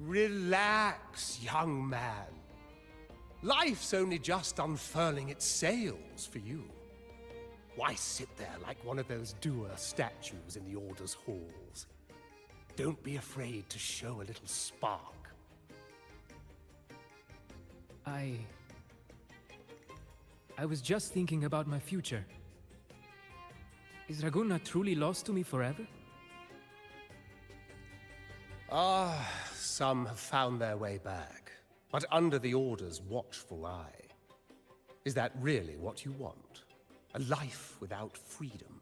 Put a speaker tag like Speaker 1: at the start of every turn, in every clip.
Speaker 1: Relax, young man. Life's only just unfurling its sails for you. Why sit there like one of those dour statues in the Order's halls? Don't be afraid to show a little spark.
Speaker 2: I was just thinking about my future. Is Raguna truly lost to me forever?
Speaker 1: Some have found their way back, but under the Order's watchful eye. Is that really what you want? A life without freedom?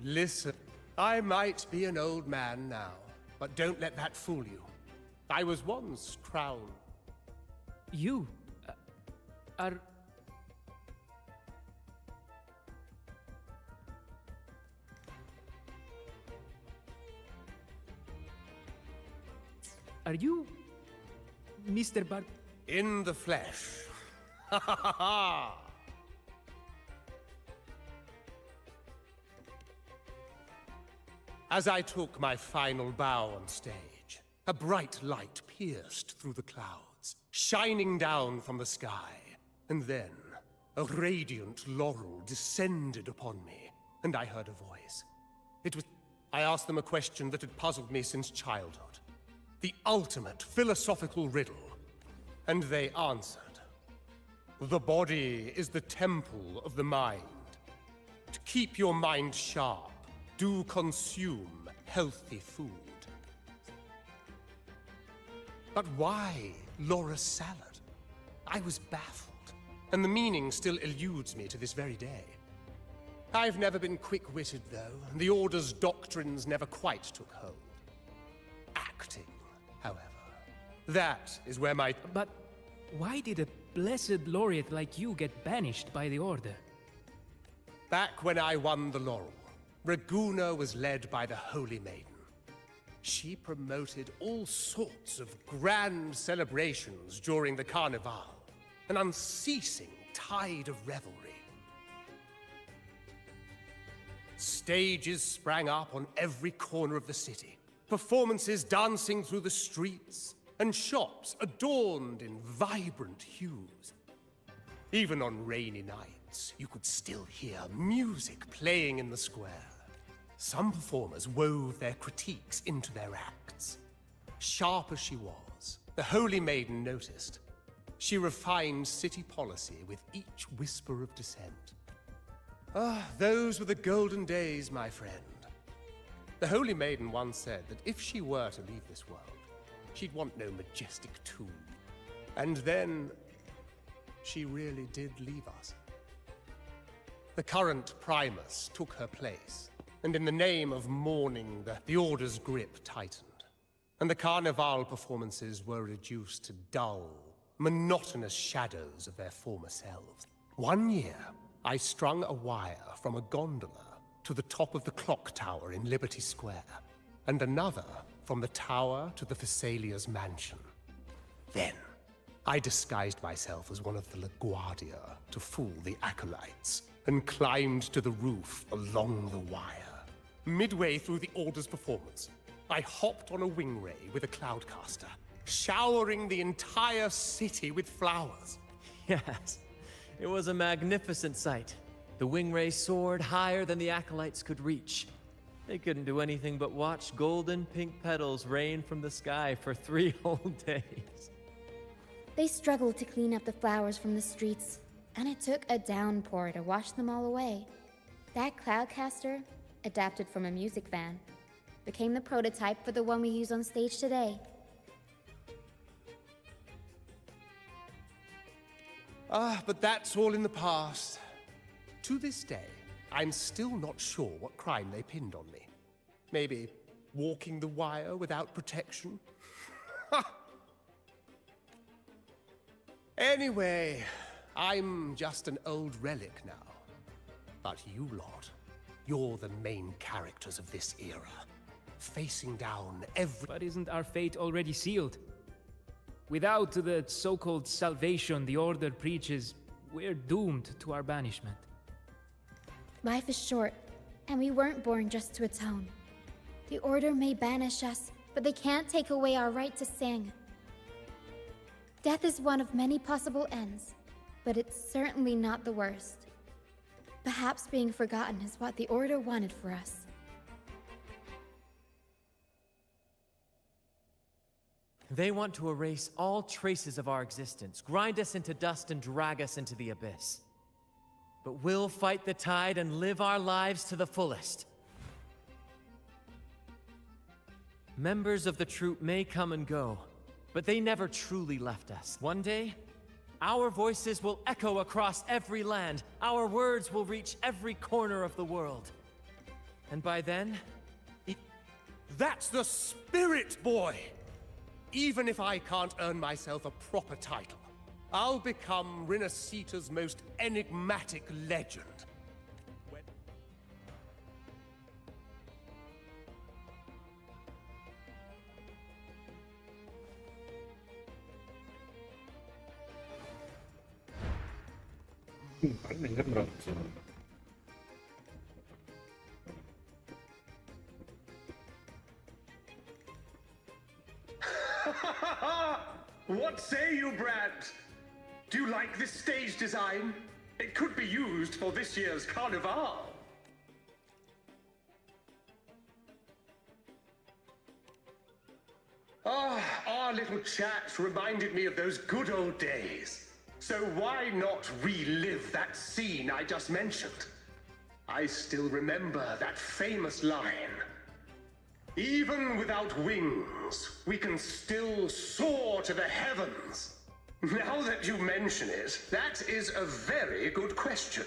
Speaker 1: Listen, I might be an old man now, but don't let that fool you. I was once crowned.
Speaker 2: You are... Are you... Mr. Bart...
Speaker 1: In the flesh. Ha ha ha ha! As I took my final bow on stage, a bright light pierced through the clouds, shining down from the sky. And then, a radiant laurel descended upon me, and I heard a voice. It was... I asked them a question that had puzzled me since childhood. The ultimate philosophical riddle. And they answered. The body is the temple of the mind. To keep your mind sharp, do consume healthy food. But why Laura's salad? I was baffled, and the meaning still eludes me to this very day. I've never been quick-witted, though, and the Order's doctrines never quite took hold. Acting, however, that is where my...
Speaker 2: But why did a blessed laureate like you get banished by the Order?
Speaker 1: Back when I won the laurel, Raguna was led by the Holy Maiden. She promoted all sorts of grand celebrations during the Carnival, an unceasing tide of revelry. Stages sprang up on every corner of the city, performances dancing through the streets, and shops adorned in vibrant hues. Even on rainy nights, you could still hear music playing in the square. Some performers wove their critiques into their acts. Sharp as she was, the Holy Maiden noticed. She refined city policy with each whisper of dissent. Those were the golden days, my friend. The Holy Maiden once said that if she were to leave this world, she'd want no majestic tomb. And then, she really did leave us. The current Primus took her place, and in the name of mourning, the Order's grip tightened. And the Carnival performances were reduced to dull, monotonous shadows of their former selves. One year, I strung a wire from a gondola to the top of the clock tower in Liberty Square, and another from the tower to the Thessalia's mansion. Then, I disguised myself as one of the LaGuardia to fool the acolytes, and climbed to the roof along the wire. Midway through the Order's performance, I hopped on a wing ray with a cloudcaster, showering the entire city with flowers.
Speaker 3: Yes, it was a magnificent sight. The wingray soared higher than the acolytes could reach. They couldn't do anything but watch golden pink petals rain from the sky for 3 whole days.
Speaker 4: They struggled to clean up the flowers from the streets, and it took a downpour to wash them all away. That cloudcaster, adapted from a music van, became the prototype for the one we use on stage today.
Speaker 1: But that's all in the past. To this day, I'm still not sure what crime they pinned on me. Maybe walking the wire without protection? Anyway, I'm just an old relic now. But you lot, you're the main characters of this era. Facing down every...
Speaker 2: But isn't our fate already sealed? Without the so-called salvation the Order preaches, we're doomed to our banishment.
Speaker 4: Life is short, and we weren't born just to atone. The Order may banish us, but they can't take away our right to sing. Death is one of many possible ends, but it's certainly not the worst. Perhaps being forgotten is what the Order wanted for us.
Speaker 3: They want to erase all traces of our existence, grind us into dust and drag us into the abyss. But we'll fight the tide and live our lives to the fullest. Members of the troupe may come and go, but they never truly left us. One day, our voices will echo across every land. Our words will reach every corner of the world. And by then...
Speaker 1: That's the spirit, boy! Even if I can't earn myself a proper title, I'll become Rinasita's most enigmatic legend.
Speaker 5: What say you, Brad? Do you like this stage design? It could be used for this year's carnival. Ah, our little chat reminded me of those good old days. So why not relive that scene I just mentioned? I still remember that famous line. Even without wings, we can still soar to the heavens. Now that you mention it, that is a very good question.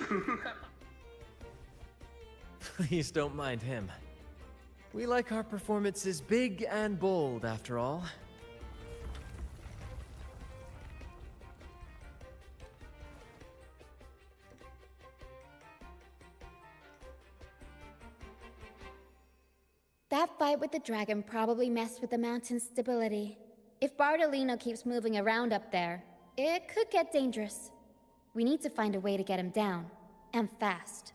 Speaker 3: Please don't mind him. We like our performances big and bold, after all.
Speaker 4: That fight with the dragon probably messed with the mountain's stability. If Bardolino keeps moving around up there, it could get dangerous. We need to find a way to get him down, and fast.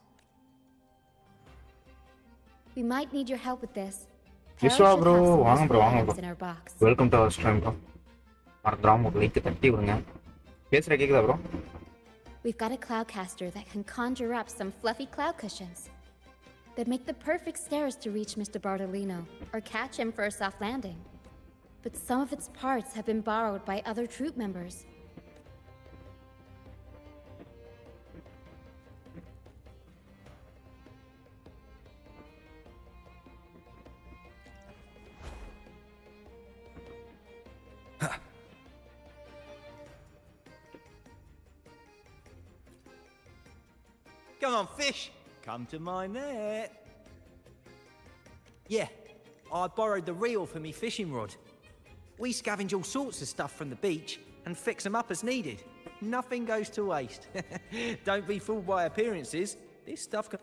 Speaker 4: We might need your help with this. Pero
Speaker 6: Iswa
Speaker 4: should
Speaker 6: bro,
Speaker 4: have some
Speaker 6: வாங்க bro,
Speaker 4: useful
Speaker 6: வாங்க
Speaker 4: items
Speaker 6: bro.
Speaker 4: in our box.
Speaker 6: Welcome to our stream bro. மறந்துடாம ஒரு link தட்டி விடுங்க. பேசுற கேக்குதா bro?
Speaker 4: We've got a cloudcaster that can conjure up some fluffy cloud cushions. They'd make the perfect stairs to reach Mr. Bardolino, or catch him for a soft landing. But some of its parts have been borrowed by other troop members.
Speaker 7: Come on, fish! Come to my net. Yeah, I borrowed the reel for me fishing rod. We scavenge all sorts of stuff from the beach and fix them up as needed. Nothing goes to waste. Don't be fooled by appearances. This stuff can...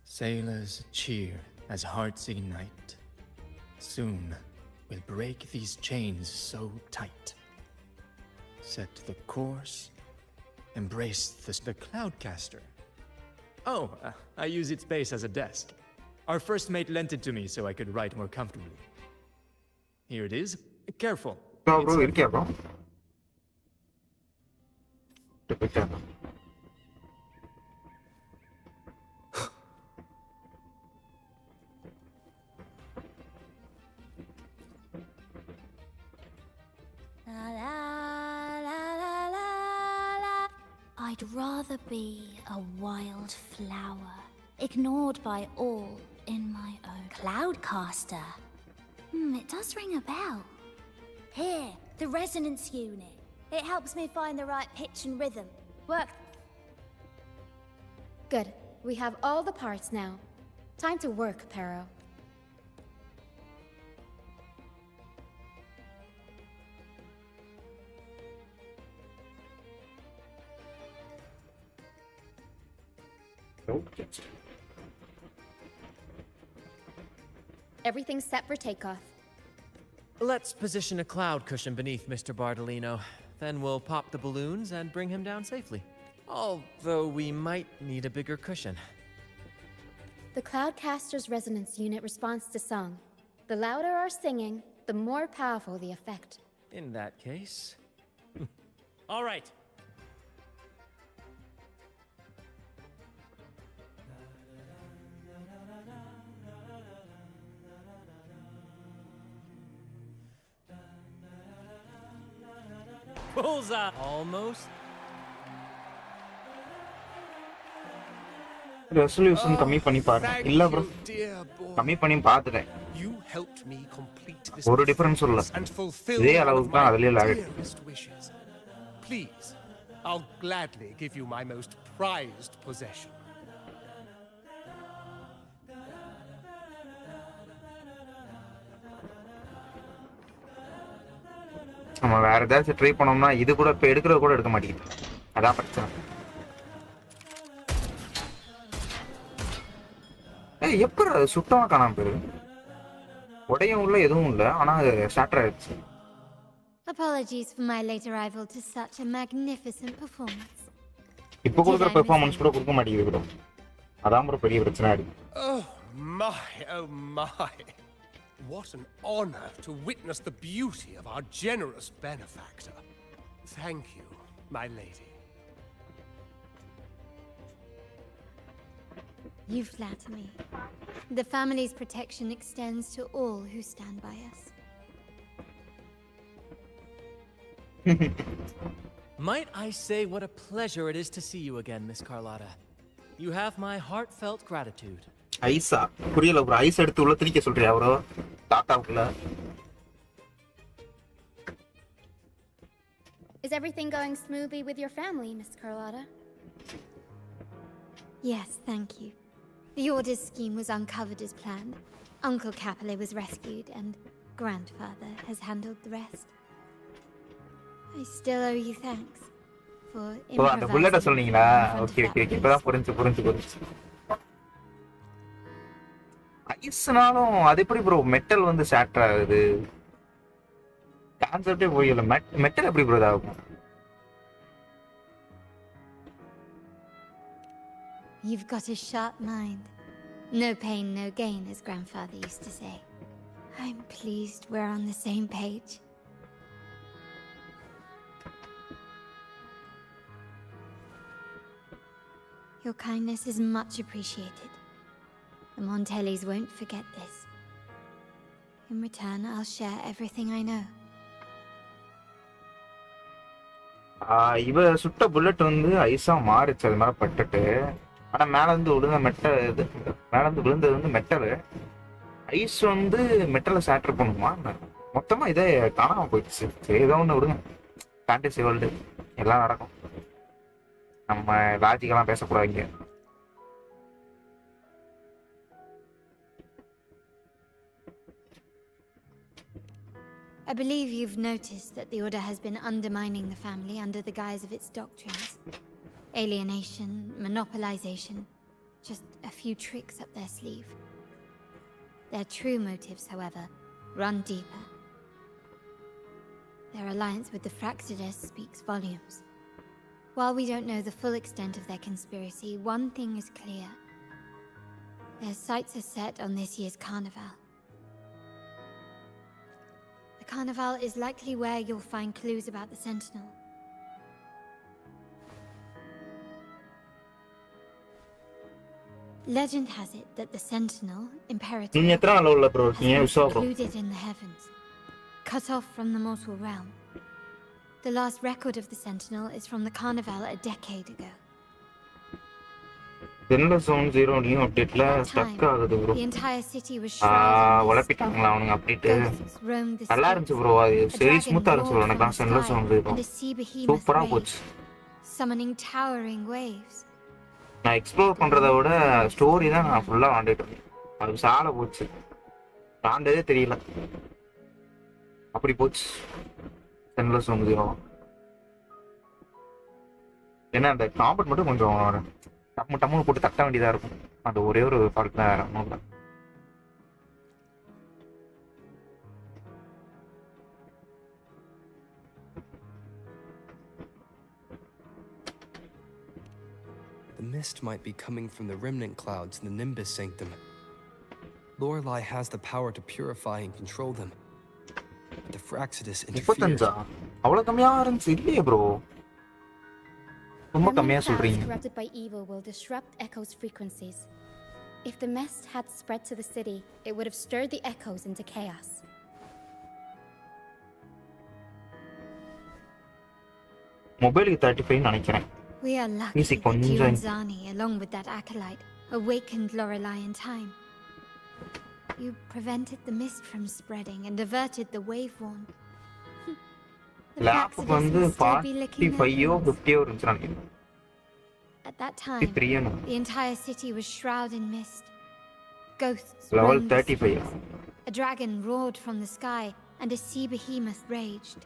Speaker 8: Sailors cheer as hearts ignite. Soon we'll break these chains so tight. Set the course, embrace the Cloudcaster.
Speaker 2: Oh, I use its base as a desk. Our first mate lent it to me so I could write more comfortably. Here it is. Careful.
Speaker 6: bro
Speaker 2: It's-
Speaker 6: இருக்கியா bro? போயிட்டா
Speaker 4: La la la la la la. I'd rather be a wild flower, ignored by all in my own. Cloudcaster. It does ring a bell.
Speaker 9: Here, the resonance unit. It helps me find the right pitch and rhythm. Work.
Speaker 4: Good. We have all the parts now. Time to work, Pero. Everything's set for takeoff.
Speaker 3: Let's position a cloud cushion beneath Mr. Bardolino. Then we'll pop the balloons and bring him down safely. Although we might need a bigger cushion.
Speaker 4: The Cloudcaster's resonance unit responds to song. The louder our singing, the more powerful the effect.
Speaker 3: In that case... All right. Bullseye! Almost.
Speaker 6: Resolution கம்மி பண்ணி பாருங்க. இல்ல bro, கம்மி பண்ணி பார்த்துட்டேன்.
Speaker 1: You helped me complete this
Speaker 6: ஒரு difference இல்ல.
Speaker 1: and fulfill
Speaker 6: இதே அளவுக்கு தான் அதுலயே lock.
Speaker 1: Please, I'll gladly give you my most prized possession.
Speaker 6: நம்ம வேற ஏதாச்சும் ட்ரை பண்ணோம்னா இது கூட இப்ப எடுக்கிறது கூட எடுக்க மாட்டேங்குது. அதான் பிரச்சனை. எப்போ சுத்தமா காணாம போயிரு. உடையும் உள்ள எதுவும் இல்ல, ஆனா ஸ்டார்டர் ஆயிடுச்சு.
Speaker 9: Apologies for my late arrival to such a magnificent performance.
Speaker 6: இப்போ கொடுக்குற பெர்ஃபார்மன்ஸ் கூட கொடுக்க மாட்டேங்குது ப்ரோ. அதான் ப்ரோ பெரிய பிரச்சனை இருக்கு.
Speaker 1: Oh my. What an honor to witness the beauty of our generous benefactor. Thank you, my lady.
Speaker 9: You flatter me. The family's protection extends to all who stand by us.
Speaker 3: Might I say what a pleasure it is to see you again, Miss Carlotta. You have my heartfelt gratitude.
Speaker 6: ஐஸா புரியல bro. Ice எடுத்து உள்ள திரிக்க சொல்றியா bro? தாத்தாவுக்குள்ள.
Speaker 4: Is everything going smoothly with your family, Miss Carlotta?
Speaker 9: Yes, thank you. The Order's scheme was uncovered as planned. Uncle Capilet was rescued, and Grandfather has handled the rest. I still owe you thanks for
Speaker 6: improvising. அந்த புல்லட்ட சொன்னீங்களா? Okay. இப்பதான் புரிஞ்சு. ஐஸ்னாலும் அது எப்படி bro metal வந்து ஷாட்டர் ஆகுது? கான்செப்டே போயில. மெட்டல் எப்படி ப்ரோ ஆகும்?
Speaker 9: You've got a sharp mind. No pain, no gain, as Grandfather used to say. I'm pleased we're on the same page. Your kindness is much appreciated. The Montellis won't forget this. In return, I'll share everything I know.
Speaker 6: இவ சுட்ட bullet வந்து ஐஸா மாறிச்சு அது மேல பட்டுட்டு. ஆனா மேல இருந்து விழுந்தது வந்து மெட்டல். ஐஸ் வந்து மெட்டலை ஷாட்டர் பண்ணுமா? மொத்தமா இதே காணாம போயிடுச்சு. சரி ஏதோ ஒண்ணு விடுங்க. ஃபேண்டசி வேர்ல்டு எல்லாம் நடக்கும். நம்ம லாஜிக்கெல்லாம் பேசக்கூடாது இங்க.
Speaker 9: I believe you've noticed that the Order has been undermining the family under the guise of its doctrines. Alienation, monopolization, just a few tricks up their sleeve. Their true motives, however, run deeper. Their alliance with the Fraxidus speaks volumes. While we don't know the full extent of their conspiracy, one thing is clear. Their sights are set on this year's carnival. The carnival is likely where you'll find clues about the Sentinel. Legend has it that the Sentinel, Imperator, is included in the heavens, cut off from the mortal realm. The last record of the Sentinel is from the carnival a decade ago.
Speaker 6: The
Speaker 9: entire city was shrouded in mist. Ghosts roamed the streets. And a sea behemoth raged, summoning towering waves.
Speaker 6: நான் explore பண்றதை விட story தான் நான் ஃபுல்லா வாண்டிட்டு இருந்தேன். அது சால போச்சு, தாண்டதே தெரியல. அப்படி போச்சு சென்லஸ் வந்து. ஏன்னா அந்த காம்பட் மட்டும் கொஞ்சம் டம்முன்னு போட்டு தட்ட வேண்டியதா இருக்கும். அது ஒரே ஒரு ஃபால்ட் தான், வேற ஒன்றும் இல்லை.
Speaker 10: The mist might be coming from the remnant clouds in the Nimbus Sanctum. Lorelei has the power to purify and control them. But the Fraxidus interfered.
Speaker 6: 35 அவ்வளவு கம்மியா இருந்துச்சு இல்லையே ப்ரோ, ரொம்ப கம்மியா
Speaker 4: Remnant clouds
Speaker 6: சொல்றீங்க.
Speaker 4: corrupted by evil will disrupt Echo's frequencies. If the mist had spread to the city, it would have stirred the echoes into chaos.
Speaker 6: மொபைலுக்கு 35 நினைக்கிறேன்.
Speaker 9: We are lucky
Speaker 6: Easy
Speaker 9: that you
Speaker 6: conjunct.
Speaker 9: and Zani, along with that acolyte, awakened Lorelei in time. You prevented the mist from spreading and averted the wave warn. The
Speaker 6: லேப்புக்கு
Speaker 9: Fraxidus
Speaker 6: வந்து
Speaker 9: will still be licking their
Speaker 6: 45
Speaker 9: wounds.
Speaker 6: 50 இருந்துச்சு நினைக்கிறேன்.
Speaker 9: At that time,
Speaker 6: 53
Speaker 9: the entire city was shrouded in mist. Ghosts
Speaker 6: Level
Speaker 9: roamed the
Speaker 6: 35.
Speaker 9: streets. A dragon roared from the sky, and a sea behemoth raged,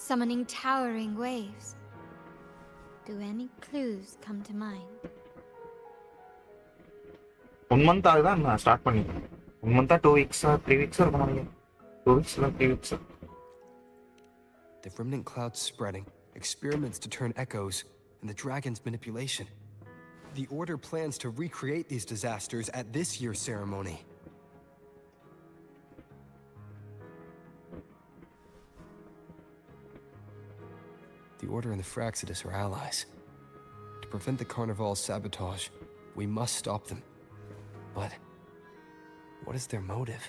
Speaker 9: summoning towering waves. Do any clues come to mind?
Speaker 6: 1 month ஆகுதான் நான் start பண்ணி. 1 month 2 weeks 3 weeks இருக்கும் நினைக்கிறேன். 2 weeks 3 weeks.
Speaker 10: The remnant clouds spreading, experiments to turn echoes, and the dragon's manipulation. The Order plans to recreate these disasters at this year's ceremony. The Order and the Fraxidus are allies. To prevent the Carnival's sabotage, we must stop them. But what is their motive?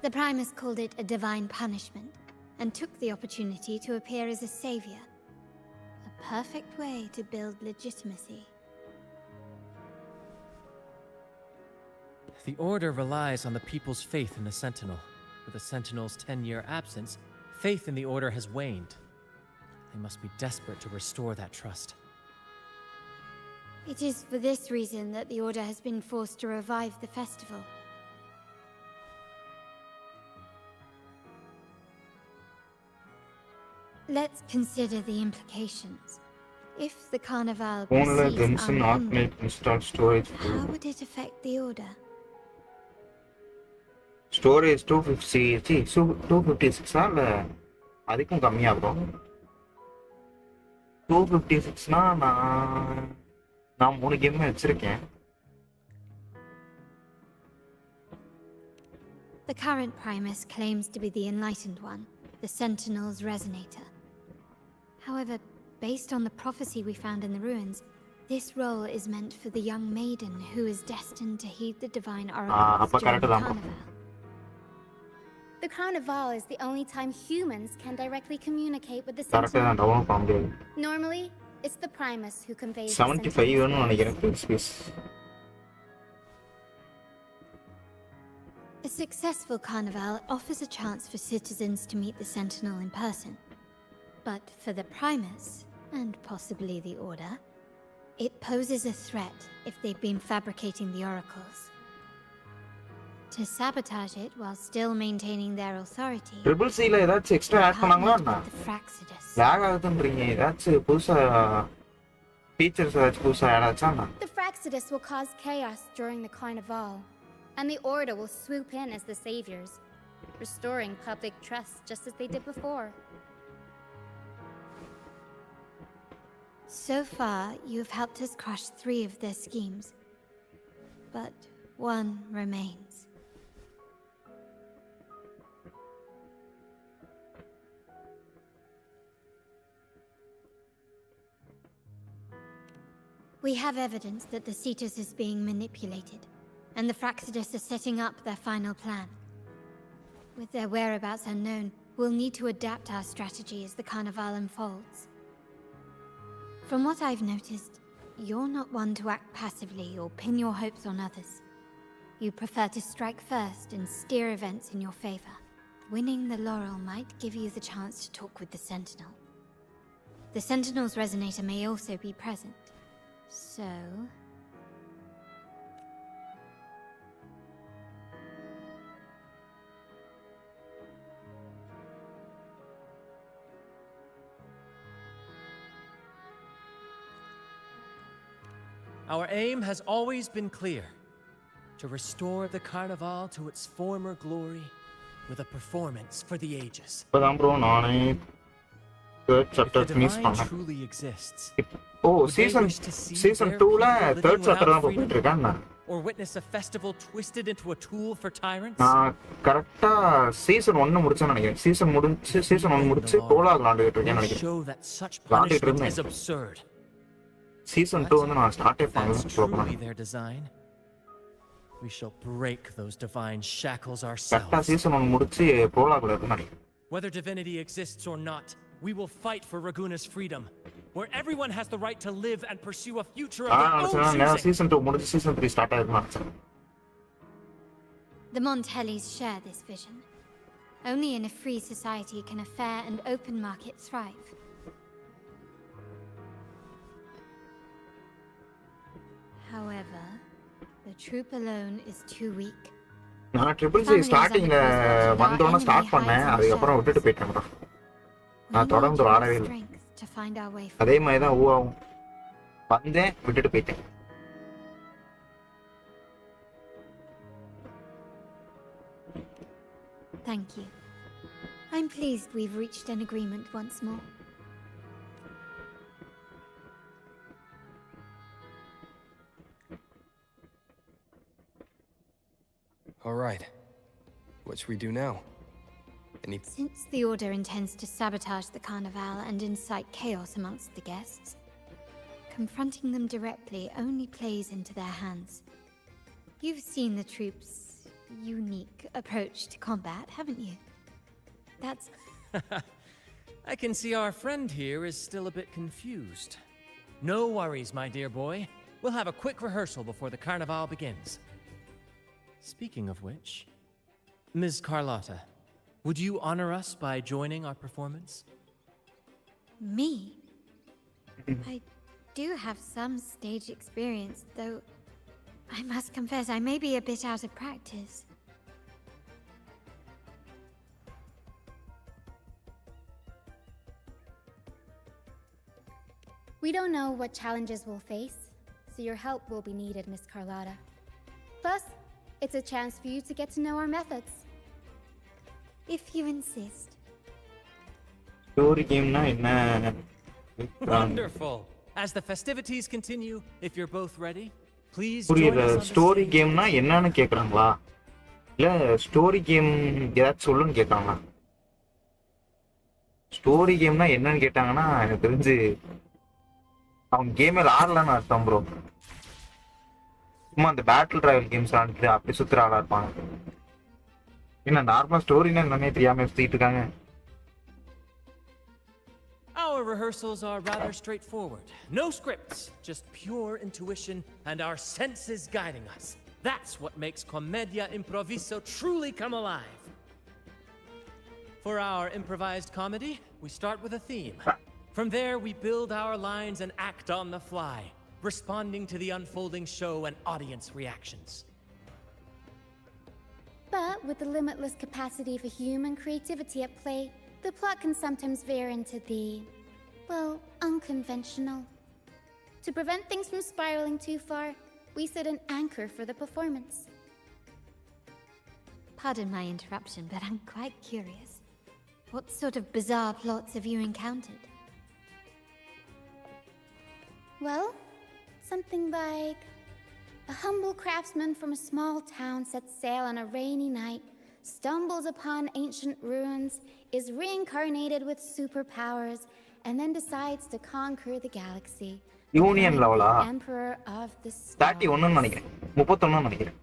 Speaker 9: The Primus called it a divine punishment, and took the opportunity to appear as a savior. A perfect way to build legitimacy.
Speaker 3: The Order relies on the people's faith in the Sentinel. With the Sentinel's 10-year absence, faith in the Order has waned. They must be desperate to restore that trust.
Speaker 9: It is for this reason that the Order has been forced to revive the festival. Let's consider the implications. If the Carnival
Speaker 6: Phone
Speaker 9: proceeds
Speaker 6: Crimson
Speaker 9: unhindered,
Speaker 6: Arcmate install storage.
Speaker 9: how would it affect the Order?
Speaker 6: Storage 250. So 256 இல்ல அதுக்கும் கம்மியா இருக்கும். 256னா நான் 3 game வச்சிருக்கேன்.
Speaker 9: The current Primus claims to be the Enlightened One, the Sentinel's Resonator. However, based on the prophecy we found in the ruins, this role is meant for the young maiden who is destined to heed the divine oracles
Speaker 6: அப்ப
Speaker 9: during the
Speaker 6: correct தான்.
Speaker 9: Carnival.
Speaker 4: The Carnival is the only time humans can directly communicate with the
Speaker 6: கரெக்ட்டா
Speaker 4: Sentinel.
Speaker 6: தான் down பண்ண முடியாது.
Speaker 4: Normally, it's the Primus who conveys the
Speaker 6: 75
Speaker 4: Sentinel's
Speaker 6: வேணும்னு
Speaker 4: voice.
Speaker 6: நினைக்கிறேன் space.
Speaker 9: A successful Carnival offers a chance for citizens to meet the Sentinel in person. But for the Primus, and possibly the Order, it poses a threat if they've been fabricating the oracles. To sabotage it while still maintaining their authority,
Speaker 6: triple சில ஏதாச்சும் extra add பண்ணாங்களா
Speaker 9: partnered
Speaker 6: என்ன?
Speaker 9: with the Fraxidus.
Speaker 6: Lock ஆகுதுன்றீங்க, ஏதாச்சும் புதுசா features ஏதாச்சும் புதுசா add ஆச்சா?
Speaker 4: The Fraxidus will cause chaos during the Carnival, and the Order will swoop in as the saviors, restoring public trust just as they did before.
Speaker 9: So far, you've helped us crush 3 of their schemes. But one remains. We have evidence that the Cetus is being manipulated, and the Fraxidus are setting up their final plan. With their whereabouts unknown, we'll need to adapt our strategy as the Carnival unfolds. From what I've noticed, you're not one to act passively or pin your hopes on others. You prefer to strike first and steer events in your favor. Winning the laurel might give you the chance to talk with the Sentinel. The Sentinel's resonator may also be present. So...
Speaker 3: Our aim has always been clear: to restore the Carnival to its former glory with a performance for the ages.
Speaker 6: இப்பதான் bro நானே third
Speaker 3: If the
Speaker 6: chapter finish
Speaker 3: divine
Speaker 6: பண்ணேன்.
Speaker 3: truly exists,
Speaker 6: ஓ
Speaker 3: would they
Speaker 6: season
Speaker 3: wish to see
Speaker 6: season
Speaker 3: their
Speaker 6: 2ல
Speaker 3: people living
Speaker 6: third chapter தான்
Speaker 3: without
Speaker 6: போயிட்டு
Speaker 3: freedom?
Speaker 6: இருக்கேன் நான்.
Speaker 3: Or witness a festival twisted into a tool for tyrants?
Speaker 6: நான் கரெக்டா season 1 முடிச்சேன்னு நினைக்கிறேன். சீசன் 1 முடிச்சு ப்ரோலாக் விளையாண்டுட்டு இருக்கேன்னு
Speaker 3: Will
Speaker 6: நினைக்கிறேன்.
Speaker 3: show that such
Speaker 6: விளையாண்டுட்டு
Speaker 3: punishment
Speaker 6: இருந்தேன்.
Speaker 3: is absurd.
Speaker 6: சீசன் 2 வந்து நான் ஸ்டார்ட்டே
Speaker 3: If that's
Speaker 6: பண்ணல சொல்ல
Speaker 3: truly their design, we shall break those divine shackles
Speaker 6: கரெக்டா
Speaker 3: ourselves.
Speaker 6: சீசன் 1 முடிச்சு ப்ரோலாக்ல இருக்குன்னு நினைக்கிறேன்.
Speaker 3: Whether divinity exists or not, we will fight for Raguna's freedom, where everyone has the right to live and pursue a future of their own
Speaker 6: நினைச்சேன்
Speaker 3: choosing.
Speaker 6: Season 2 முடிச்சு season 3 start ஆயிருக்குன்னு நினைச்சேன்.
Speaker 9: The Montellis share this vision. Only in a free society can a fair and open market thrive. However, the troop alone is too weak.
Speaker 6: நான் triple C ஸ்டார்டிங்ல வந்தோன start பண்ணேன், அதுக்கப்புறம் விட்டுட்டு போயிட்டேன் bro. நான் தொடர்ந்து விளையாடவே இல்லை.
Speaker 9: Strength to find our way
Speaker 6: அதே மாதிரி தான் ஊவாவும் வந்தேன் விட்டுட்டு போயிட்டேன்.
Speaker 9: Thank you. I'm pleased we've reached an agreement once more.
Speaker 10: All right. What should we do now?
Speaker 9: Since the Order intends to sabotage the Carnival and incite chaos amongst the guests, confronting them directly only plays into their hands. You've seen the troops' unique approach to combat, haven't you? That's...
Speaker 3: I can see our friend here is still a bit confused. No worries, my dear boy. We'll have a quick rehearsal before the Carnival begins. Speaking of which, Ms. Carlotta, would you honor us by joining our performance?
Speaker 9: Me? I do have some stage experience, though I must confess I may be a bit out of practice.
Speaker 4: We don't know what challenges we'll face, so your help will be needed, Miss Carlotta. Plus, it's a chance for you to get to know our methods.
Speaker 9: If you insist.
Speaker 6: Story கேம்னா என்ன?
Speaker 3: Wonderful! As the festivities continue, if you're both ready, please join
Speaker 6: புரியல.
Speaker 3: us on the
Speaker 6: story
Speaker 3: stage.
Speaker 6: கேம்னா என்னன்னு கேக்குறாங்களா? இல்ல story game ஏதாச்சும் சொல்லுன்னு கேட்டாங்களா? Story கேம்னா என்னன்னு கேட்டாங்கன்னா எனக்கு தெரிஞ்சு அவங்க கேமே ஆடலன்னு அர்த்தம் ப்ரோ. சும்மா அந்த பேட்டில் டிரைவல் கேம்ஸ் ஆடிட்டு அப்படி சுத்துற ஆளா இருப்பாங்க. என்ன நார்மலா ஸ்டோரினா என்னன்னே தெரியாம சுத்திட்டு இருக்காங்க.
Speaker 3: Our rehearsals are rather straightforward. No scripts, just pure intuition and our senses guiding us. That's what makes Commedia Improviso truly come alive. For our improvised comedy, we start with a theme. From there, we build our lines and act on the fly, responding to the unfolding show and audience reactions.
Speaker 4: But with the limitless capacity for human creativity at play, the plot can sometimes veer into the, well, unconventional. To prevent things from spiraling too far, we set an anchor for the performance.
Speaker 9: Pardon my interruption, but I'm quite curious. What sort of bizarre plots have you encountered?
Speaker 4: Well, something like a humble craftsman from a small town sets sail on a rainy night, stumbles upon ancient ruins, is reincarnated with superpowers, and then decides to conquer the galaxy.
Speaker 6: Union லெவலா?
Speaker 4: becoming the Emperor of the
Speaker 6: 31
Speaker 4: Stars.
Speaker 6: நினைக்கிறேன். 31 நினைக்கிறேன்.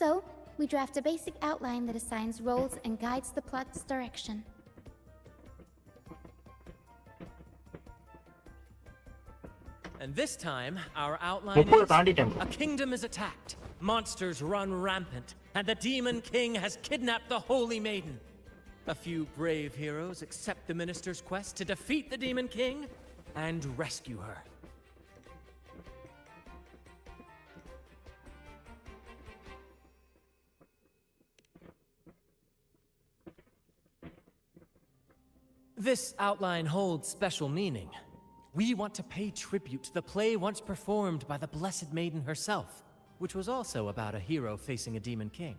Speaker 4: So, we draft a basic outline that assigns roles and guides the plot's direction.
Speaker 3: And this time, our outline
Speaker 6: 30
Speaker 3: is
Speaker 6: தாண்டிட்டேன் bro.
Speaker 3: a kingdom is attacked, monsters run rampant, and the demon king has kidnapped the holy maiden. A few brave heroes accept the minister's quest to defeat the demon king and rescue her. This outline holds special meaning. We want to pay tribute to the play once performed by the Blessed Maiden herself, which was also about a hero facing a demon king.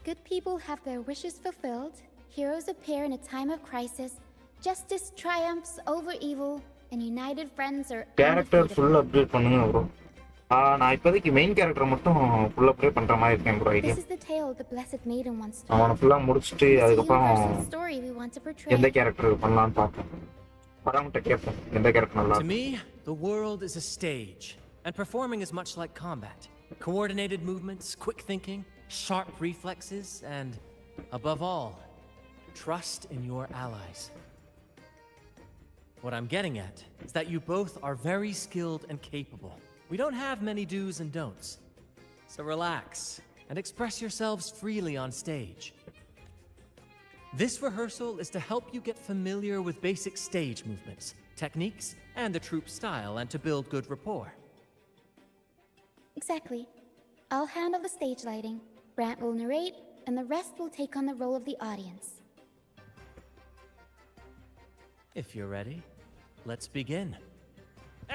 Speaker 4: Good people have their wishes fulfilled, heroes appear in a time of crisis, justice triumphs over evil, and united friends are
Speaker 6: character
Speaker 4: undefeatable.
Speaker 6: Full update பண்ணுங்க bro. நான் இப்போதைக்கு main character மட்டும் full update பண்ற மாதிரி இருக்கேன் bro idea.
Speaker 4: This is the tale the Blessed Maiden once told.
Speaker 6: அவனை ஃபுல்லா முடிச்சிட்டு
Speaker 4: It's a
Speaker 6: அதுக்கப்புறம்
Speaker 4: universal story we want to portray.
Speaker 6: எந்த கேரக்டர் பண்ணலாம்னு பார்ப்போம். வரவங்கிட்ட கேட்போம் எந்த கேரக்டர் நல்லா
Speaker 3: To me, the world is a stage, and performing is much like combat. Coordinated movements, quick thinking, sharp reflexes, and, above all, trust in your allies. What I'm getting at is that you both are very skilled and capable. We don't have many do's and don'ts. So relax and express yourselves freely on stage. This rehearsal is to help you get familiar with basic stage movements, techniques, and the troupe style, and to build good rapport.
Speaker 4: Exactly. I'll handle the stage lighting, Brant will narrate, and the rest will take on the role of the audience.
Speaker 3: If you're ready, let's begin.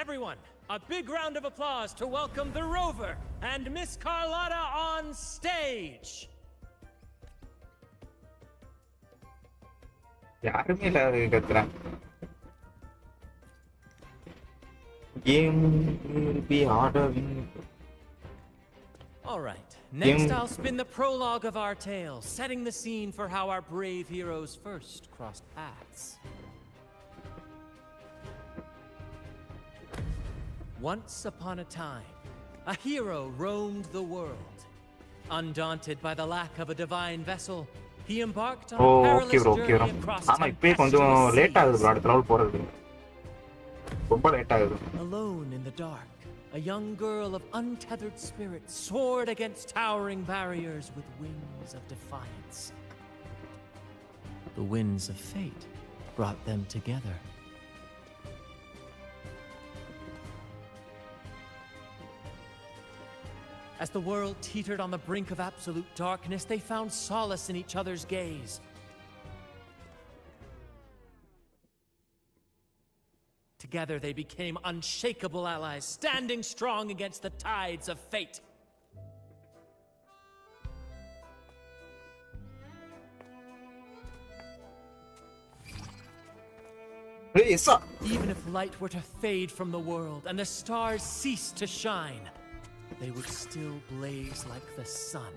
Speaker 3: Everyone, a big round of applause to welcome the Rover and Miss Carlotta on stage!
Speaker 6: யாருமே இல்லாத கத்துறேன். Game will be ordering.
Speaker 3: All right, next I'll spin the prologue of our tale, setting the scene for how our brave heroes first crossed paths. Once upon a time, a hero roamed the world. Undaunted by the lack of a divine vessel, he embarked on a
Speaker 6: okay
Speaker 3: perilous
Speaker 6: bro okay
Speaker 3: journey
Speaker 6: bro.
Speaker 3: across
Speaker 6: ஆமா இப்பயே கொஞ்சம்
Speaker 3: tempestuous
Speaker 6: late ஆகுது bro
Speaker 3: seas.
Speaker 6: அடுத்த level போறது. ரொம்ப late ஆகுது.
Speaker 3: Alone in the dark, a young girl of untethered spirit soared against towering barriers with wings of defiance. The winds of fate brought them together. As the world teetered on the brink of absolute darkness, they found solace in each other's gaze. Together they became unshakable allies, standing strong against the tides of fate.
Speaker 6: ஏய் எஸ்ஸா.
Speaker 3: Even if light were to fade from the world and the stars cease to shine, they would still blaze like the sun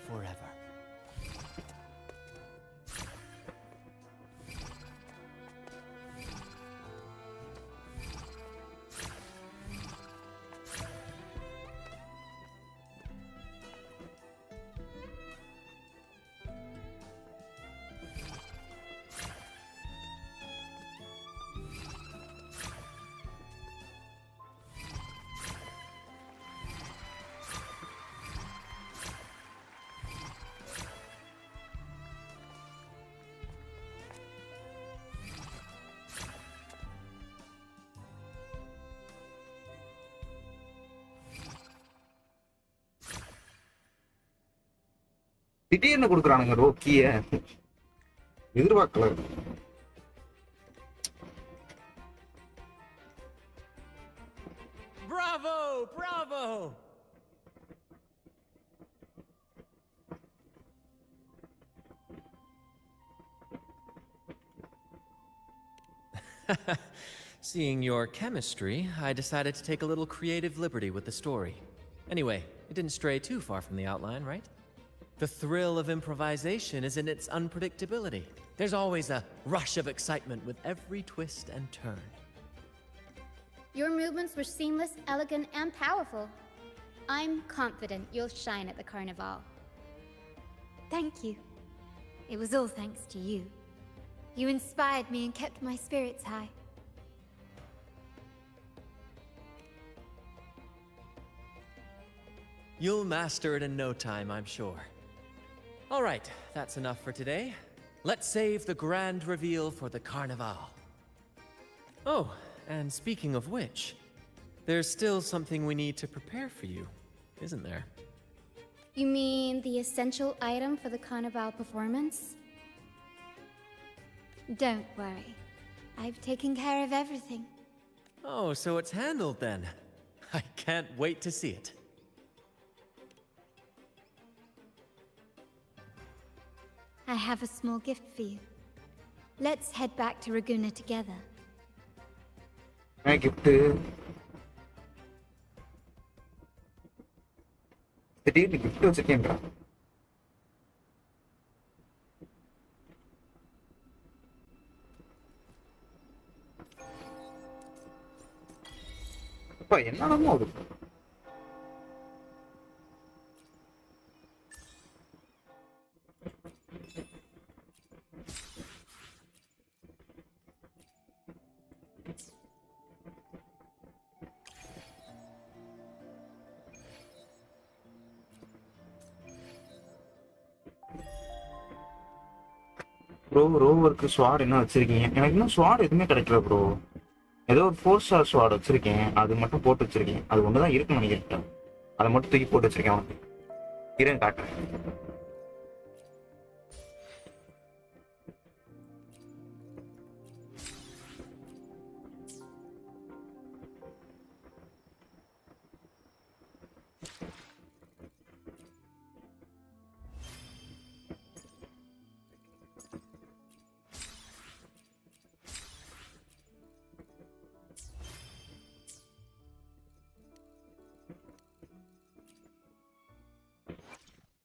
Speaker 3: forever.
Speaker 6: திடீர்னு கொடுக்குறானுங்க ரோக்கிய எதிர்பார்க்கல.
Speaker 3: Bravo! Bravo! Seeing your chemistry, I decided to take a little creative liberty with the story. Anyway, it didn't stray too far from the outline, right? The thrill of improvisation is in its unpredictability. There's always a rush of excitement with every twist and turn.
Speaker 4: Your movements were seamless, elegant, and powerful. I'm confident you'll shine at the Carnival.
Speaker 9: Thank you. It was all thanks to you. You inspired me and kept my spirits high.
Speaker 3: You'll master it in no time, I'm sure. All right, that's enough for today. Let's save the grand reveal for the Carnival. Oh, and speaking of which, there's still something we need to prepare for you, isn't there?
Speaker 4: You mean the essential item for the Carnival performance?
Speaker 9: Don't worry. I've taken care of everything.
Speaker 3: Oh, so it's handled then. I can't wait to see it.
Speaker 9: I have a small gift for you. Let's head back to Raguna together.
Speaker 6: gift. திடீர்னு gift வச்சிருக்கேன்றா. அப்பா என்னடா அது? Bro ரோவருக்கு ஸ்வாட் என்ன வச்சிருக்கீங்க? எனக்கு இன்னும் ஸ்வாட் எதுவுமே கிடைக்கல ப்ரோ. ஏதோ ஒரு 4 ஸ்டார் ஸ்வாட் வச்சிருக்கேன், அது மட்டும் போட்டு வச்சிருக்கேன். அது ஒன்று தான் இருக்குன்னு நினைக்கிறேன். அதை மட்டும் தூக்கி போட்டு வச்சிருக்கேன் அவனுக்கு. இருங்க காட்டுறேன்.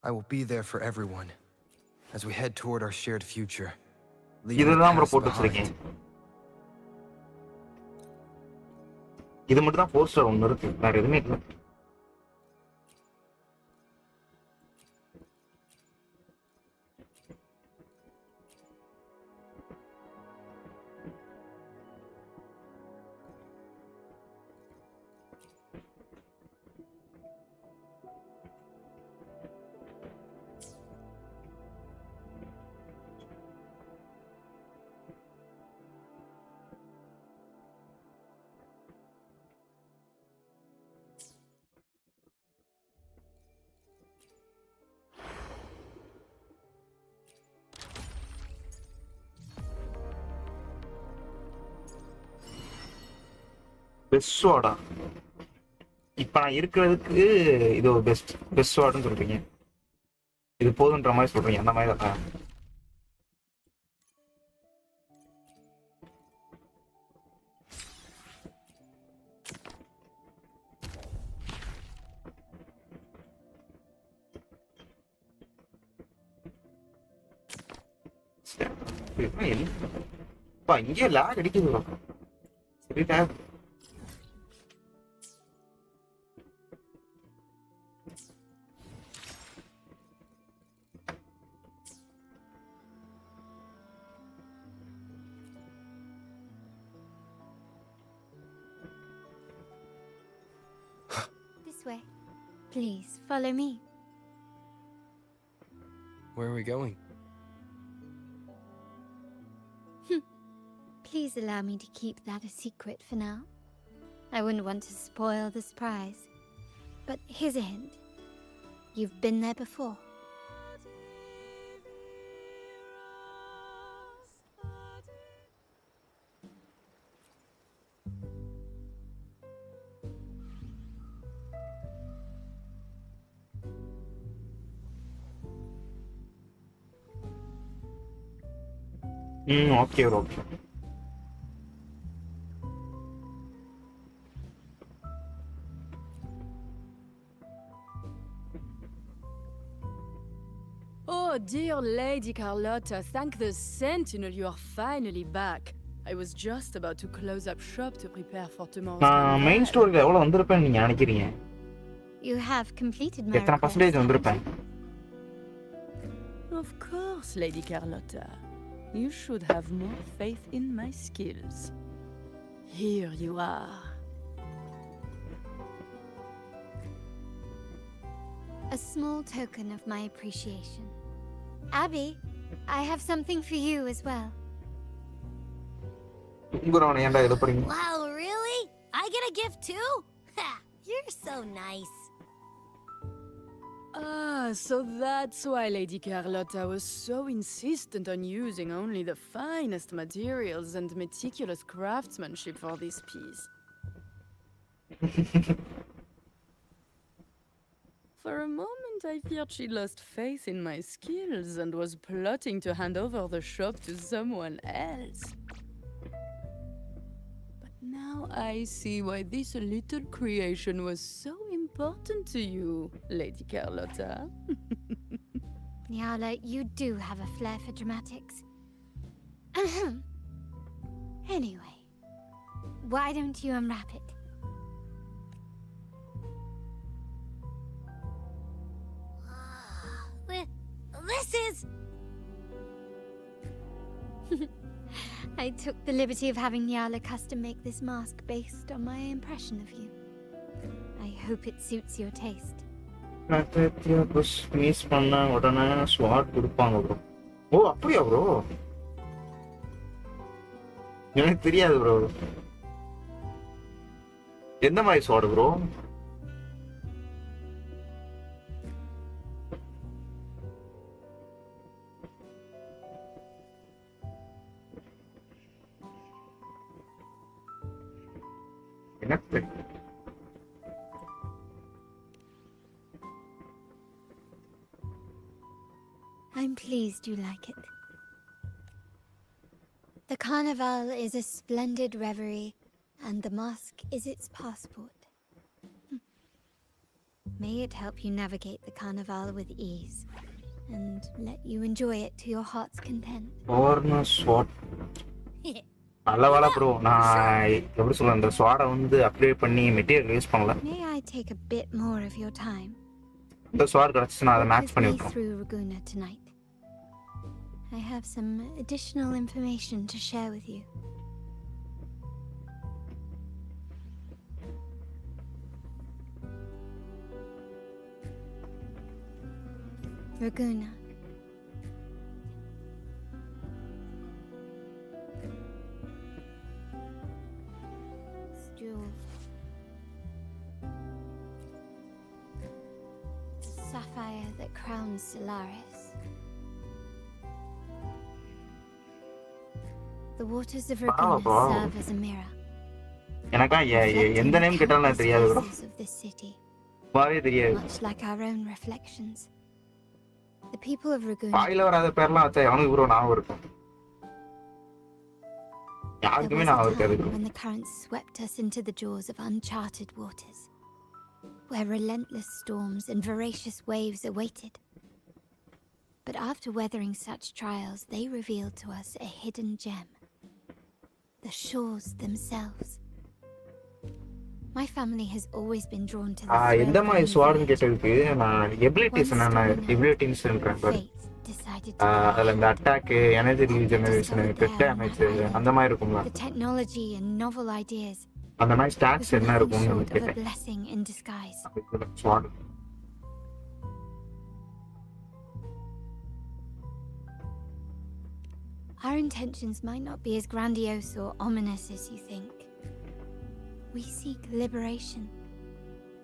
Speaker 10: I will be there for everyone as we head toward our shared future.
Speaker 6: இதுதான் ப்ரோ போட்டு வச்சிருக்கேன். இது மட்டும் தான் 4 ஸ்டார் ஒன்று இருக்கு, வேற எதுவுமே இல்லை. பெஸ்ட் ஸ்வாடா? இப்ப நான் இருக்கிறதுக்கு இது ஒரு பெஸ்ட் ஸ்வாட்னு சொல்றீங்க? இது போதுன்ற மாதிரி சொல்றீங்க? அந்த மாதிரி தான். இங்கே லேக் அடிக்குது. சரிடா.
Speaker 9: Way. Please, follow me.
Speaker 10: Where are we going?
Speaker 9: Please allow me to keep that a secret for now. I wouldn't want to spoil the surprise. But here's a hint. You've been there before.
Speaker 6: Okay, okay.
Speaker 11: Oh, dear Lady Carlotta, thank the Sentinel you are finally back. I was just about to close up shop to prepare for tomorrow's
Speaker 6: main story எவ்வளவு வந்திருப்பேன் நீங்க நினைக்கிறீங்க?
Speaker 9: You have completed my
Speaker 6: எத்தனை percentage வந்திருப்பேன்?
Speaker 11: Of course, Lady Carlotta. You should have more faith in my skills. Here you are.
Speaker 9: A small token of my appreciation. Abby, I have something for you as well.
Speaker 12: Wow, really? I get a gift too? Ha! You're so nice.
Speaker 11: Ah, so that's why Lady Carlotta was so insistent on using only the finest materials and meticulous craftsmanship for this piece. For a moment, I feared she lost faith in my skills and was plotting to hand over the shop to someone else. But now I see why this little creation was so important to you, Lady Carlotta.
Speaker 9: Nyala, you do have a flair for dramatics. Anyway, why don't you unwrap it? This is... I took the liberty of having Nyala custom make this mask based on my impression of you. I hope it suits your taste.
Speaker 6: Miss பண்ண உடனே ஸ்வாட் கொடுப்பாங்க bro. ஓ அப்படியா bro? எனக்கு தெரியாது bro. எந்த மாதிரி ஸ்வாட் bro? எனக்கு தெரியும்.
Speaker 9: I'm pleased you like it. The carnival is a splendid reverie, and the mask is its passport. May it help you navigate the carnival with ease, and let you enjoy it to your heart's content.
Speaker 6: ஓர்ன ஸ்வாட் நல்ல வேலை bro. நான் எப்படி சொல்ல, அந்த ஸ்வாடை வந்து update பண்ணி material use பண்ணல.
Speaker 9: May I take a bit more of your time?
Speaker 6: இந்த ஸ்வாட் கிடச்சி நான் அதை மேட்ச்
Speaker 9: Walk
Speaker 6: பண்ணி
Speaker 9: with me
Speaker 6: விட்டுறோம்.
Speaker 9: through Raguna tonight. I have some additional information to share with you. Raguna. Jewel. The sapphire that crowns Solaris. The waters of Raguna
Speaker 6: wow.
Speaker 9: serve as a mirror,
Speaker 6: எனக்கா எந்த name கேட்டாலும் எனக்கு தெரியாது bro.
Speaker 9: faces of this city,
Speaker 6: வாவே தெரியாது.
Speaker 9: much like our own reflections. The people of Raguna.
Speaker 6: வாயில வராத பேர்லாம் வச்சா அவனுக்கு ப்ரோ ஞாபகம் இருக்கும்.
Speaker 9: There
Speaker 6: யாருக்குமே
Speaker 9: was a
Speaker 6: ஞாபகம் இருக்காது
Speaker 9: time
Speaker 6: bro.
Speaker 9: when the currents swept us into the jaws of uncharted waters, where relentless storms and voracious waves awaited. But after weathering such trials, they revealed to us a hidden gem. The shores themselves. My family has always been drawn to the
Speaker 6: எந்த
Speaker 9: thrill
Speaker 6: மாதிரி
Speaker 9: of
Speaker 6: ஸ்வாட்னு
Speaker 9: new
Speaker 6: கேட்டதுக்கு நான் abilities என்னென்ன எபிலிட்டிஸ்ன்றேன் பாரு.
Speaker 9: fate decided to
Speaker 6: அதில் இந்த attack, energy regeneration, grid damage அந்த மாதிரி இருக்கும்ல.
Speaker 9: the technology and novel ideas
Speaker 6: அந்த மாதிரி
Speaker 9: was
Speaker 6: ஸ்டாட்ஸ் என்ன
Speaker 9: nothing
Speaker 6: இருக்கும்னு
Speaker 9: short of a
Speaker 6: கேட்டேன்.
Speaker 9: blessing in disguise.
Speaker 6: ஸ்வாட்
Speaker 9: Our intentions might not be as grandiose or ominous as you think. We seek liberation,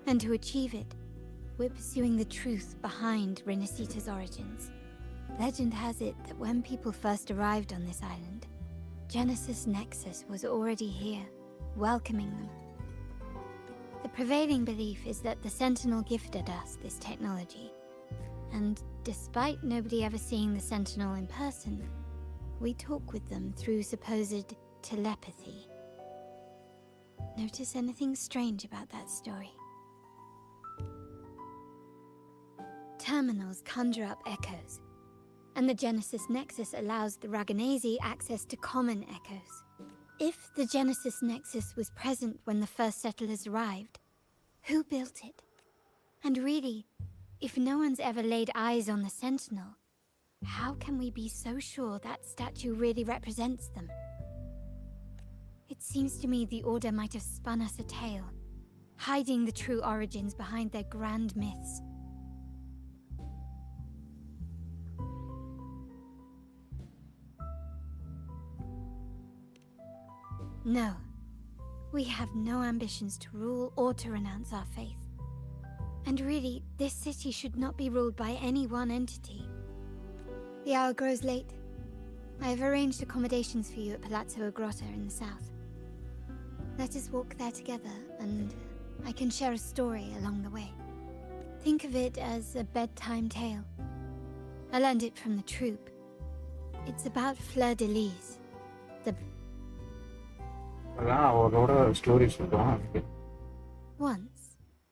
Speaker 9: and to achieve it, we're pursuing the truth behind Renacita's origins. Legend has it that when people first arrived on this island, Genesis Nexus was already here, welcoming them. The prevailing belief is that the Sentinel gifted us this technology, and despite nobody ever seeing the Sentinel in person, we talk with them through supposed telepathy. Notice anything strange about that story? Terminals conjure up echoes, and the Genesis Nexus allows the Raganese access to common echoes. If the Genesis Nexus was present when the first settlers arrived, who built it? And really, if no one's ever laid eyes on the Sentinel, how can we be so sure that statue really represents them? It seems to me the Order might have spun us a tale, hiding the true origins behind their grand myths. No, we have no ambitions to rule or to renounce our faith. And really, this city should not be ruled by any one entity. The hour grows late. I have arranged accommodations for you at Palazzo Grotta in the south. Let us walk there together, and I can share a story along the way. Think of it as a bedtime tale. I learned it from the troupe. It's about Fleur de Lis, the...
Speaker 6: அதான் அவரோட story சொல்லுவான்.
Speaker 9: Once,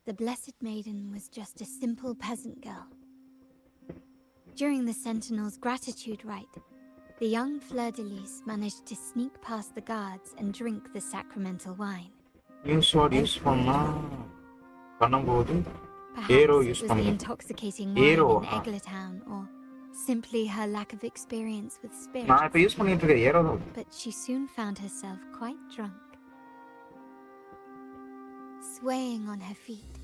Speaker 9: the Blessed Maiden was just a simple peasant girl. During the Sentinel's gratitude rite, the young Fleur de Lis managed to sneak past the guards and drink the sacramental wine.
Speaker 6: Use பண்ணும்போது
Speaker 9: Perhaps
Speaker 6: arrow
Speaker 9: it
Speaker 6: use
Speaker 9: was the
Speaker 6: பண்ணு.
Speaker 9: intoxicating wine
Speaker 6: arrow
Speaker 9: in Eglatown, or simply her lack of experience with
Speaker 6: நான்
Speaker 9: spirits.
Speaker 6: இப்ப use பண்ணிட்டு இருக்க aero தான்.
Speaker 9: But she soon found herself quite drunk. Swaying on her feet,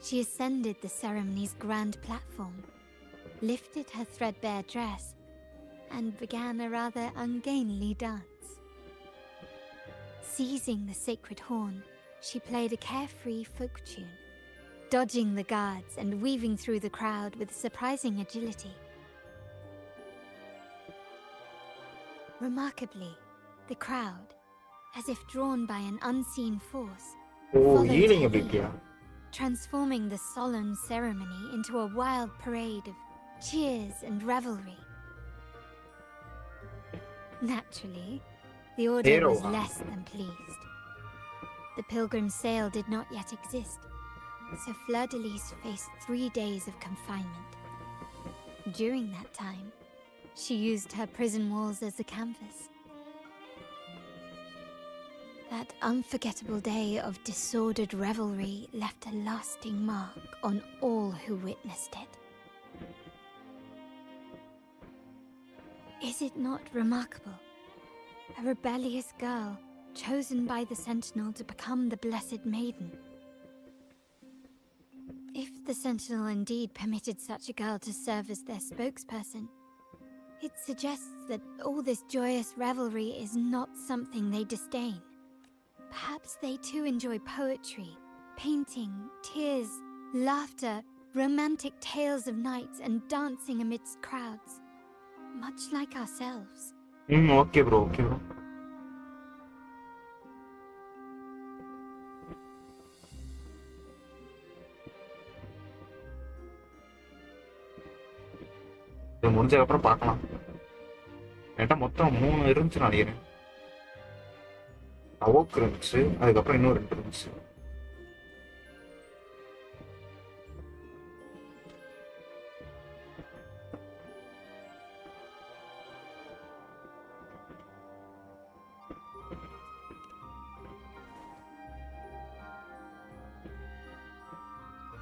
Speaker 9: she ascended the ceremony's grand platform, lifted her threadbare dress, and began a rather ungainly dance. Seizing the sacred horn, she played a carefree folk tune, dodging the guards and weaving through the crowd with surprising agility. Remarkably, the crowd, as if drawn by an unseen force,
Speaker 6: ஓ
Speaker 9: followed
Speaker 6: healing
Speaker 9: her
Speaker 6: அப்படியா?
Speaker 9: lead, transforming the solemn ceremony into a wild parade of cheers and revelry. Naturally, the order was less than pleased. The pilgrim sale did not yet exist, so Fleur de Lis faced 3 days of confinement. During that time, she used her prison walls as a canvas. That unforgettable day of disordered revelry left a lasting mark on all who witnessed it. Is it not remarkable? A rebellious girl, chosen by the Sentinel to become the Blessed Maiden. If the Sentinel indeed permitted such a girl to serve as their spokesperson, it suggests that all this joyous revelry is not something they disdain. Perhaps they too enjoy poetry, painting, tears, laughter, romantic tales of nights, and dancing amidst crowds, much like ourselves.
Speaker 6: Okay bro okay bro. இது முடிஞ்சதுக்கப்புறம் பார்க்கலாம். என்கிட்ட மொத்தம் 3 இருந்துச்சு நினைக்கிறேன். Evoke இருந்துச்சு, அதுக்கப்புறம் இன்னும் 2 இருந்துச்சு.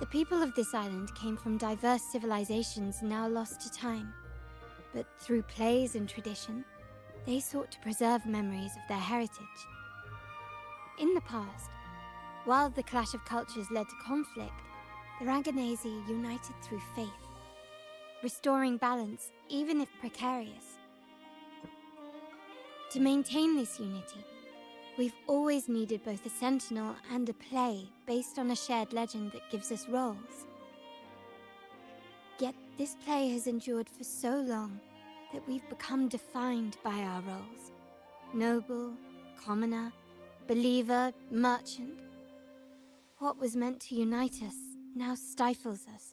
Speaker 9: The people of this island came from diverse civilizations now lost to time. But through plays and tradition, they sought to preserve memories of their heritage. In the past, while the clash of cultures led to conflict, the Raganese united through faith, restoring balance even if precarious. To maintain this unity, we've always needed both a sentinel and a play based on a shared legend that gives us roles. Yet this play has endured for so long that we've become defined by our roles. Noble, commoner, believer, merchant. What was meant to unite us now stifles us.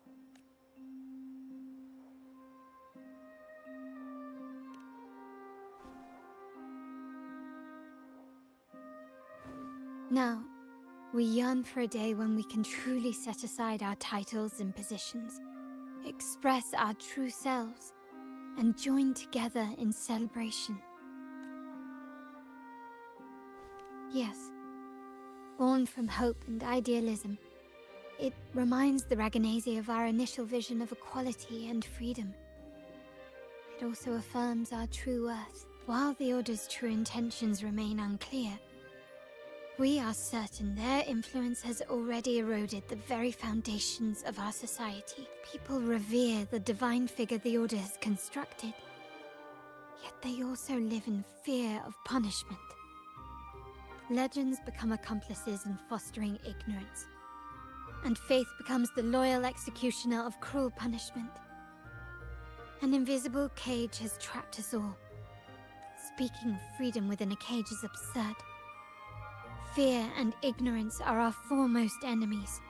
Speaker 9: Now, we yearn for a day when we can truly set aside our titles and positions, express our true selves, and join together in celebration. Yes, born from hope and idealism, it reminds the Raganese of our initial vision of equality and freedom. It also affirms our true worth. While the Order's true intentions remain unclear, we are certain their influence has already eroded the very foundations of our society. People revere the divine figure the Order has constructed, yet they also live in fear of punishment. Legends become accomplices in fostering ignorance. and faith becomes the loyal executioner of cruel punishment. An invisible cage has trapped us all. Speaking of freedom within a cage is absurd. Fear and ignorance are our foremost enemies.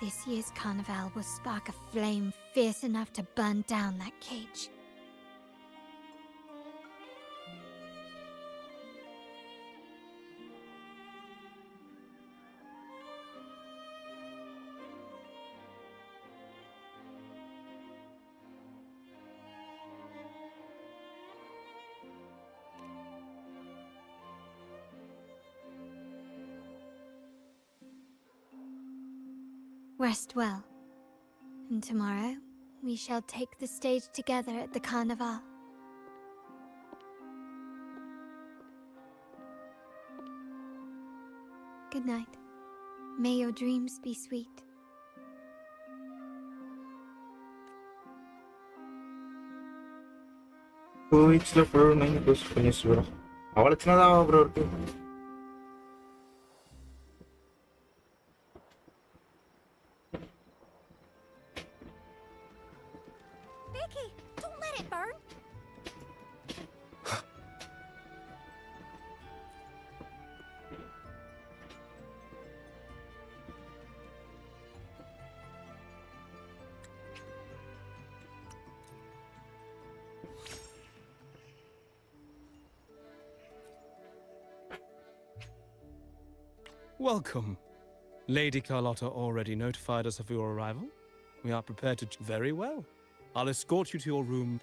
Speaker 9: This year's carnival will spark a flame fierce enough to burn down that cage. Rest well, and tomorrow we shall take the stage together at the carnival. Good night. May your dreams be sweet.
Speaker 6: Weeks full nine plus finish bro. அவள சின்னதா bro இருக்கு.
Speaker 13: Becky, don't let it burn.
Speaker 14: Welcome. Lady Carlotta already notified us of your arrival. We are prepared to very well. I'll escort you to your room.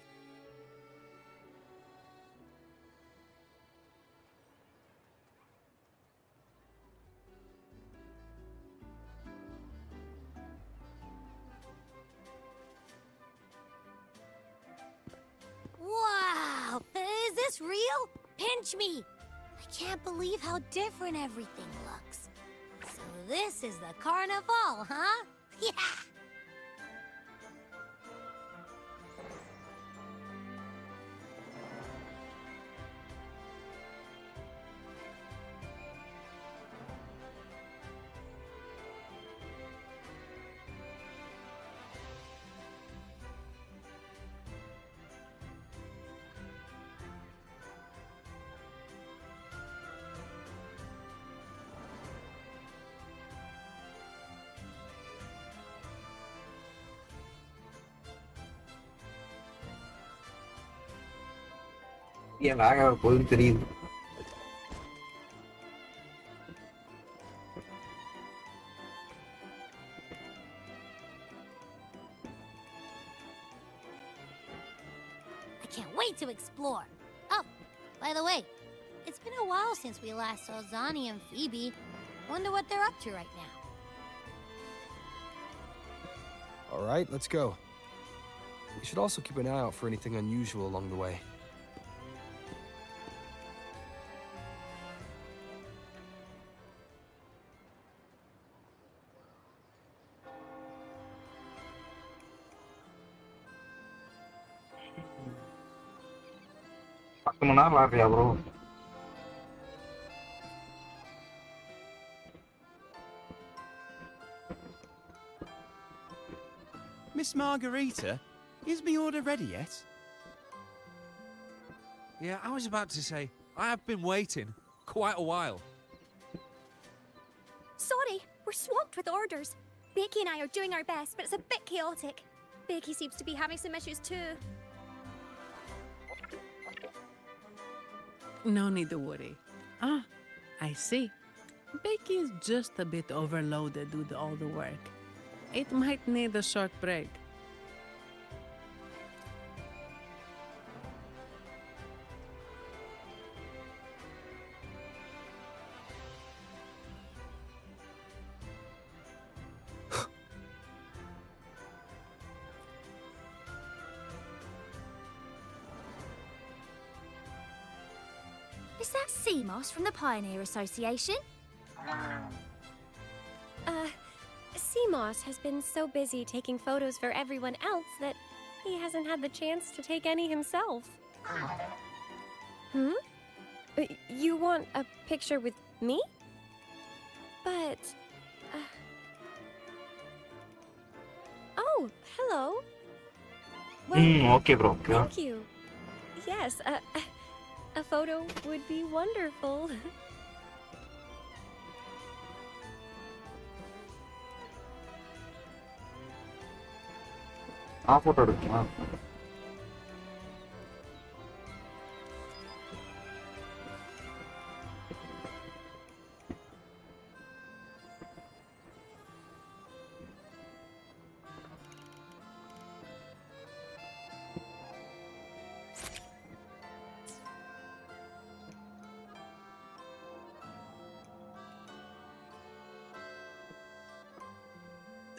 Speaker 13: Wow! Is this real? Pinch me! I can't believe how different everything looks. So this is the carnival, huh? Yeah!
Speaker 6: ஏன் lock ஆக போகுதுன்னு தெரியுது.
Speaker 13: I can't wait to explore. Oh, by the way, it's been a while since we last saw Zani and Phoebe. Wonder what they're up to right now.
Speaker 10: All right, let's go. We should also keep an eye out for anything unusual along the way.
Speaker 6: bro.
Speaker 15: Miss Margarita, is me order ready yet? Yeah, I was about to say, I have been waiting quite a while.
Speaker 16: Sorry, we're swamped with orders. Becky and I are doing our best, but it's a bit chaotic. Becky seems to be having some issues too.
Speaker 17: No need to worry. Ah, I see. Becky is just a bit overloaded with all the work. It might need a short break.
Speaker 16: Is that Seamoss from the Pioneer Association?
Speaker 18: Seamoss has been so busy taking photos for everyone else that he hasn't had the chance to take any himself. Hmm? You want a picture with me? But... Oh, hello. Well,
Speaker 6: okay bro. Okay.
Speaker 18: Thank you. Yes, a photo would be wonderful.
Speaker 6: photo எடுக்கமா?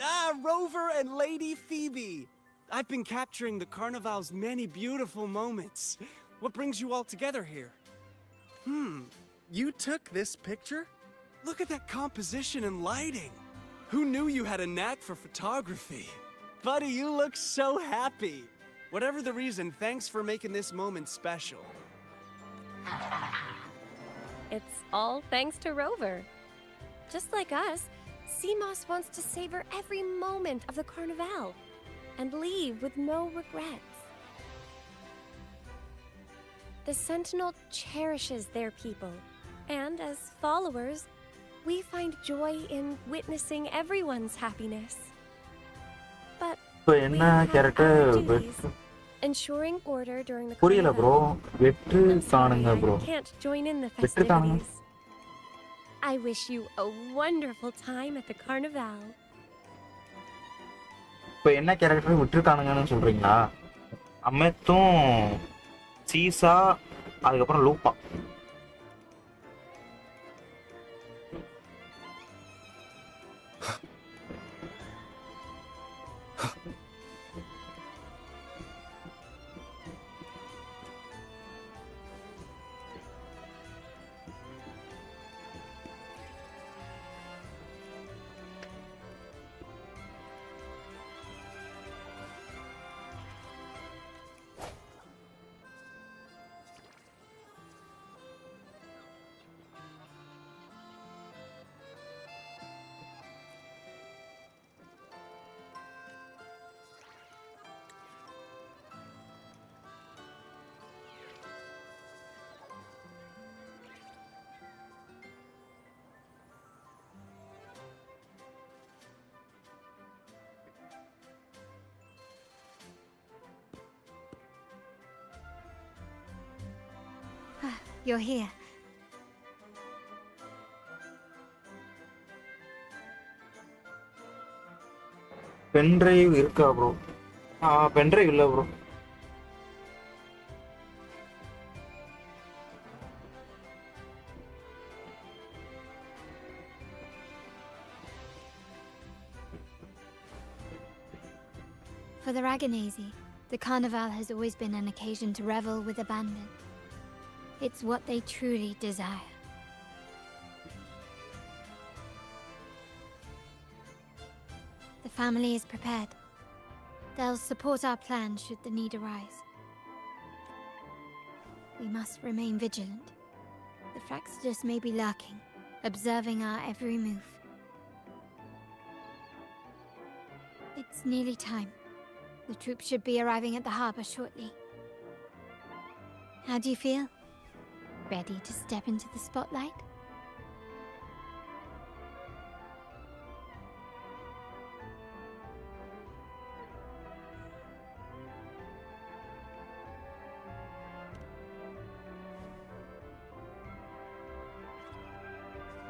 Speaker 19: Ah, Rover and Lady Phoebe! I've been capturing the Carnival's many beautiful moments. What brings you all together here? You took this picture? Look at that composition and lighting. Who knew you had a knack for photography? Buddy, you look so happy. Whatever the reason, thanks for making this moment special.
Speaker 18: It's all thanks to Rover. Just like us, Seamoss wants to savor every moment of the Carnival and leave with no regrets. The Sentinel cherishes their people, and as followers, we find joy in witnessing everyone's happiness. But
Speaker 6: இப்போ
Speaker 18: we
Speaker 6: என்ன
Speaker 18: have
Speaker 6: character
Speaker 18: our duties, ensuring order during the
Speaker 6: புரியல bro.
Speaker 18: Carnival.
Speaker 6: வெற்று
Speaker 18: I'm sorry,
Speaker 6: காணுங்க
Speaker 18: I
Speaker 6: bro.
Speaker 18: can't join in the
Speaker 6: வெற்று காணுங்க.
Speaker 18: festivities. I wish you a wonderful time at the Carnival.
Speaker 6: இப்போ என்ன character விட்டுருக்கானுங்கன்னு சொல்றீங்களா? அமெத்தும் seesaw அதுக்கப்புறம் லூப்பா.
Speaker 9: You're here.
Speaker 6: Pen drive இருக்கா bro? Pen drive இல்ல bro.
Speaker 9: For the Raganese, the Carnival has always been an occasion to revel with abandon. It's what they truly desire. The family is prepared. They'll support our plan should the need arise. We must remain vigilant. The Fraxidus may be lurking, observing our every move. It's nearly time. The troops should be arriving at the harbor shortly. How do you feel? Ready to step into the spotlight?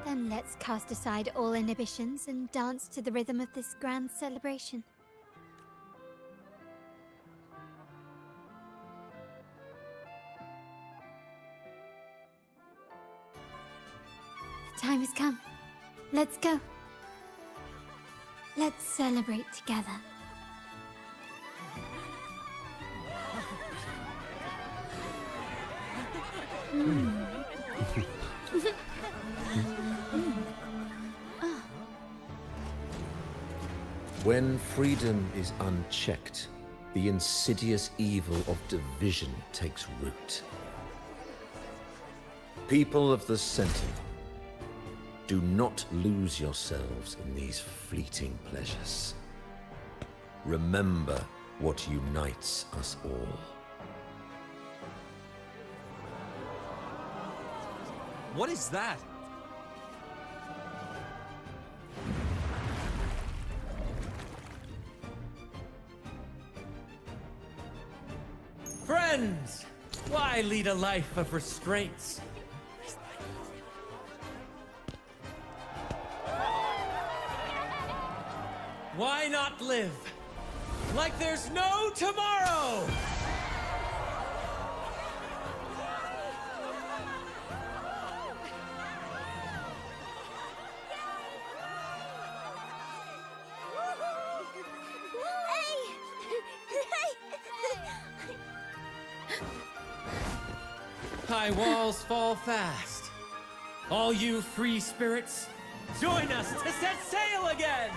Speaker 9: Then let's cast aside all inhibitions and dance to the rhythm of this grand celebration. The time has come. Let's go. Let's celebrate together.
Speaker 20: When freedom is unchecked, the insidious evil of division takes root. People of the Sentinel, do not lose yourselves in these fleeting pleasures. Remember what unites us all.
Speaker 15: What is that?
Speaker 3: Friends! Why lead a life of restraints? Why not live like there's no tomorrow? High walls fall fast. All you free spirits, join us to set sail again!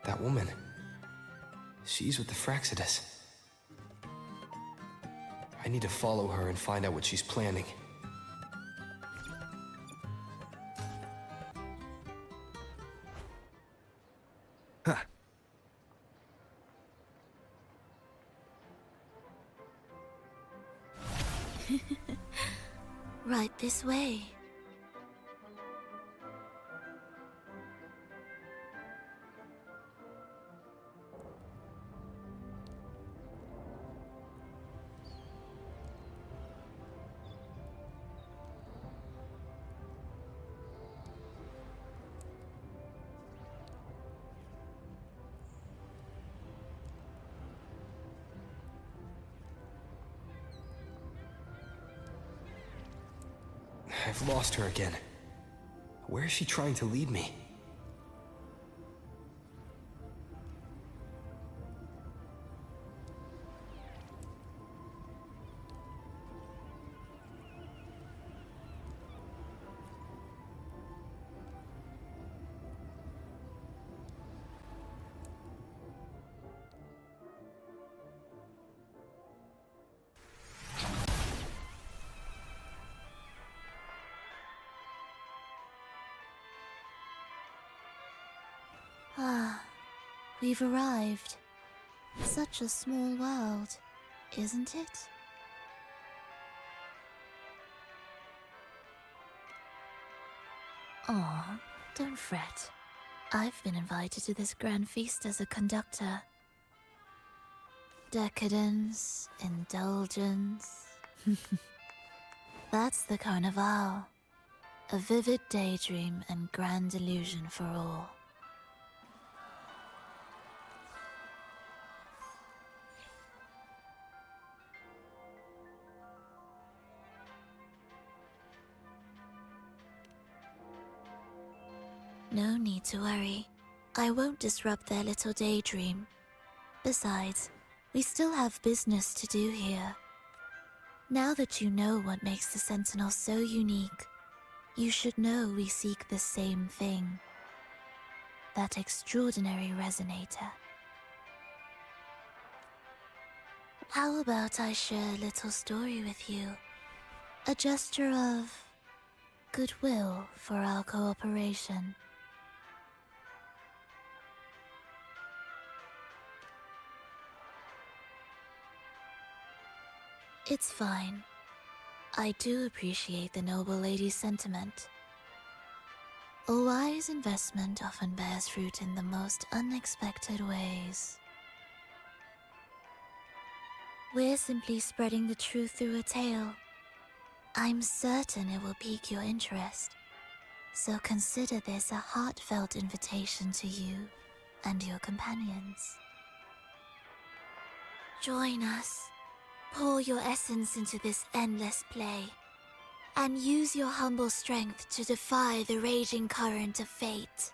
Speaker 10: That woman. She's with the Fraxidus. I need to follow her and find out what she's planning. Huh.
Speaker 13: Right this way.
Speaker 10: I've lost her again. Where is she trying to lead me?
Speaker 13: Ah, we've arrived. Such a small world, isn't it? Aw, don't fret. I've been invited to this grand feast as a conductor. Decadence, indulgence. That's the Carnival. A vivid daydream and grand illusion for all. No need to worry. I won't disrupt their little daydream. Besides, we still have business to do here. Now that you know what makes the Sentinel so unique, you should know we seek the same thing. That extraordinary resonator. How about I share a little story with you? A gesture of goodwill for our cooperation. It's fine. I do appreciate the noble lady's sentiment. A wise investment often bears fruit in the most unexpected ways. We're simply spreading the truth through a tale. I'm certain it will pique your interest, so consider this a heartfelt invitation to you and your companions. Join us. Pour your essence into this endless play, and use your humble strength to defy the raging current of fate.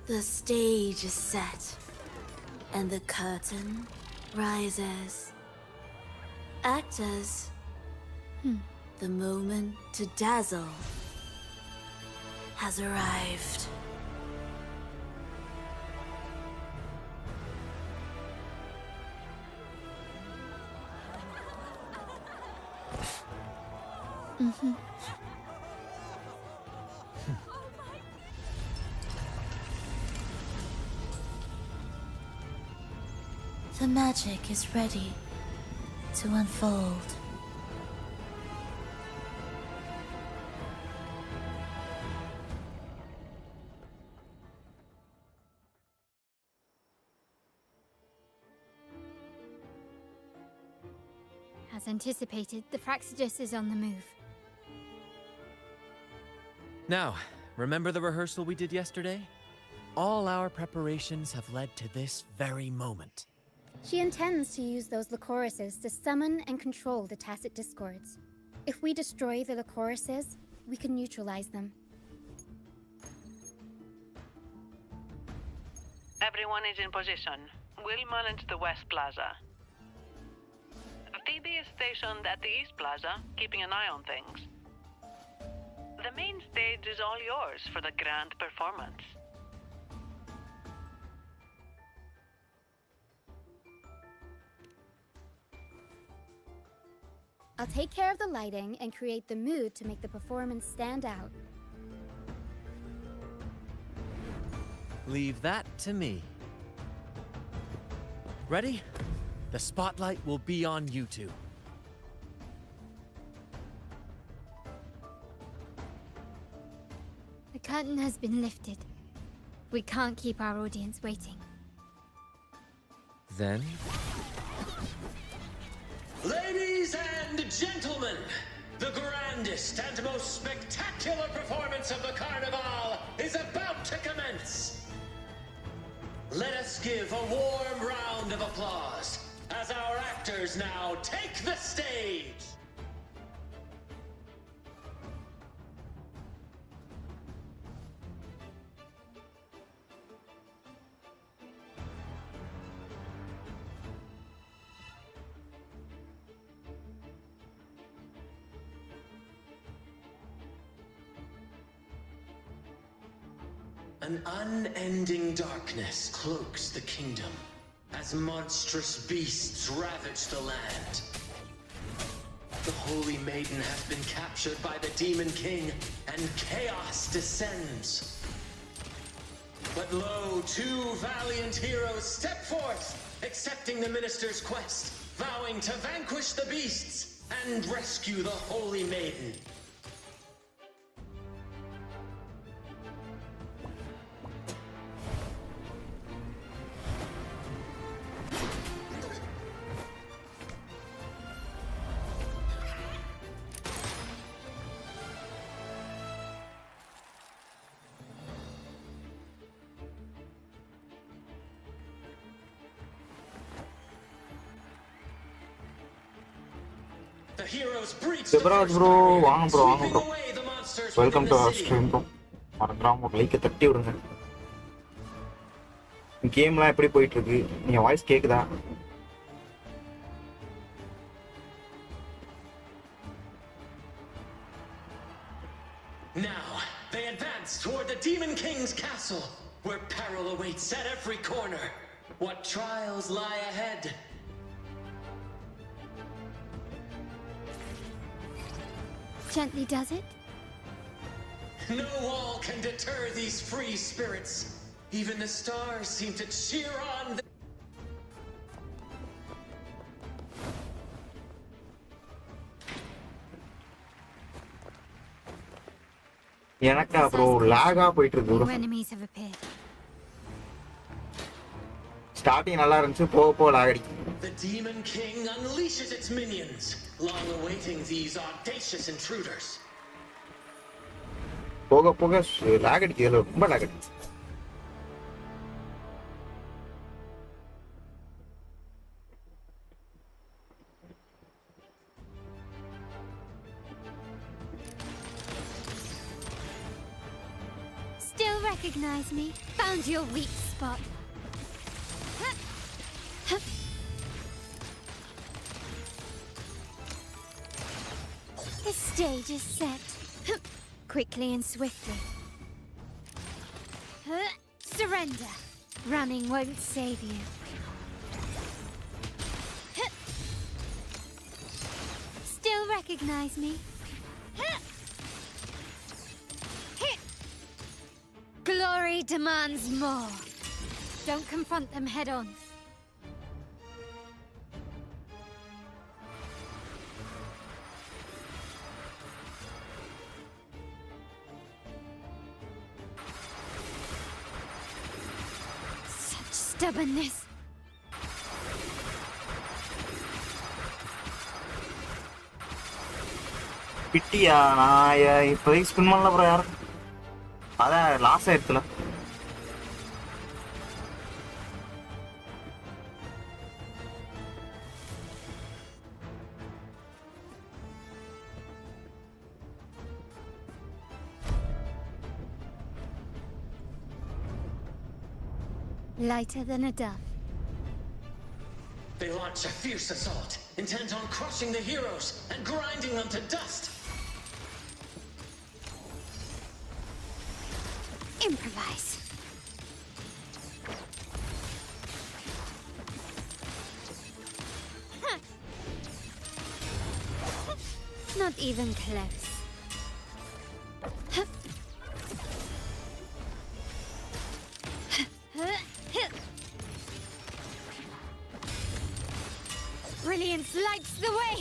Speaker 13: The stage is set, and the curtain rises. Actors, the moment to dazzle has arrived. The magic is ready to unfold.
Speaker 9: As anticipated, the Praxidus is on the move.
Speaker 3: Now, remember the rehearsal we did yesterday? All our preparations have led to this very moment.
Speaker 4: She intends to use those Lycorises to summon and control the Tacit Discords. If we destroy the Lycorises, we can neutralize them.
Speaker 21: Everyone is in position. We'll manage the West Plaza. Phoebe is stationed at the East Plaza, keeping an eye on things. The main stage is all yours for the grand performance.
Speaker 4: I'll take care of the lighting and create the mood to make the performance stand out.
Speaker 3: Leave that to me. Ready? The spotlight will be on you two.
Speaker 9: The curtain has been lifted. We can't keep our audience waiting.
Speaker 3: Then...
Speaker 22: Ladies and gentlemen, the grandest and most spectacular performance of the Carnival is about to commence. Let us give a warm round of applause as our actors now take the stage. An unending darkness cloaks the kingdom as monstrous beasts ravage the land. The Holy Maiden has been captured by the Demon King, and chaos descends. But lo, two valiant heroes step forth, accepting the Minister's quest, vowing to vanquish the beasts and rescue the Holy Maiden.
Speaker 6: Shivraj bro வாங்க bro வாங்க bro welcome to our stream bro மறந்துடாம ஒரு லைக்கை தட்டி விடுங்க கேம்லாம் எப்படி போயிட்டு இருக்கு நீங்க வாய்ஸ் கேக்குதா
Speaker 22: Now they advance toward the Demon King's castle where peril awaits at every corner. What trials lie ahead?
Speaker 9: Gently does it?
Speaker 22: No wall can deter these free spirits. Even the stars seem to cheer on them.
Speaker 6: எனக்கா bro லாகா போயிட்டு இருக்கு bro
Speaker 9: New enemies have appeared.
Speaker 6: Starting நல்லா இருந்துச்சு போக போக lock அடிக்கும்
Speaker 22: The Demon King unleashes its minions, long awaiting these audacious intruders.
Speaker 6: போக போக லாக் அடிக்குது ரொம்ப லாக் அடிக்குது
Speaker 9: Still recognize me? Found your weak spot. The stage is set. Quickly and swiftly. Surrender. Running won't save you. Still recognize me? Glory demands more. Don't confront them head on. Such stubbornness.
Speaker 6: பிட்டியா நான் இப்போதைக்கு spin பண்ணல அப்புறம் யாரும் அதான் loss ஆயிடுச்சுல.
Speaker 9: Lighter than a dove.
Speaker 22: They launch a fierce assault, intent on crushing the heroes and grinding them to dust.
Speaker 9: Improvise. Not even close. Brilliance lights the way.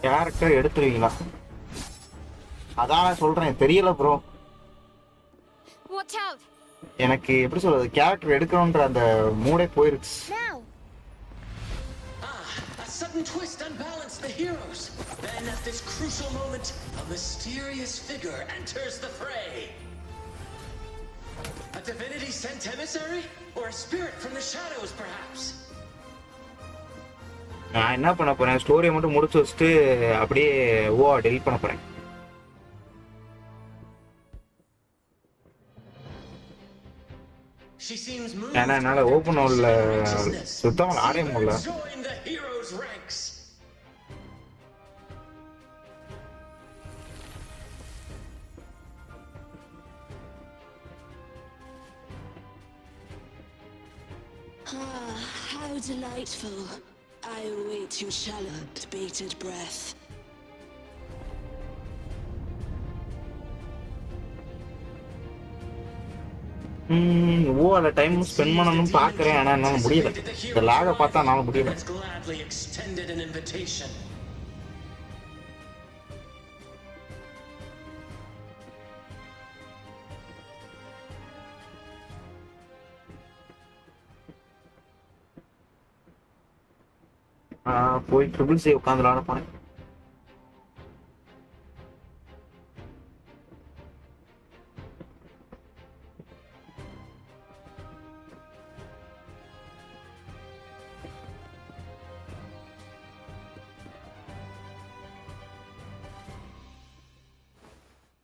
Speaker 6: Character எடுத்துருவீங்களா? அதான் சொல்றேன், தெரியல ப்ரோ.
Speaker 9: Watch out.
Speaker 6: எனக்கு எப்படி சொல்றது, character எடுக்கணும்ன்ற அந்த மூடே போயிருச்சு.
Speaker 9: Now.
Speaker 22: A sudden twist unbalanced the heroes. Then at this crucial moment, a mysterious figure enters the fray. A divinity sent emissary? Or a spirit from the shadows, perhaps?
Speaker 6: நான் என்ன பண்ண போறேன், ஸ்டோரியை மட்டும் முடிச்சு வச்சுட்டு அப்படியே டெலிட் பண்ண போறேன். ஏன்னா என்னால ஓப்பன் உள்ள சுத்தமாக ஆடே முடியல.
Speaker 5: How delightful. I await your challenge, bated breath.
Speaker 6: அந்த டைம் ஸ்பெண்ட் பண்ணணும்னு பார்க்குறேன், ஆனால் என்னால் முடியல. இந்த லாகை பார்த்தா என்னால் முடியல. போய் ட்ரிபிள் சி உட்காந்து விளாட போனேன்.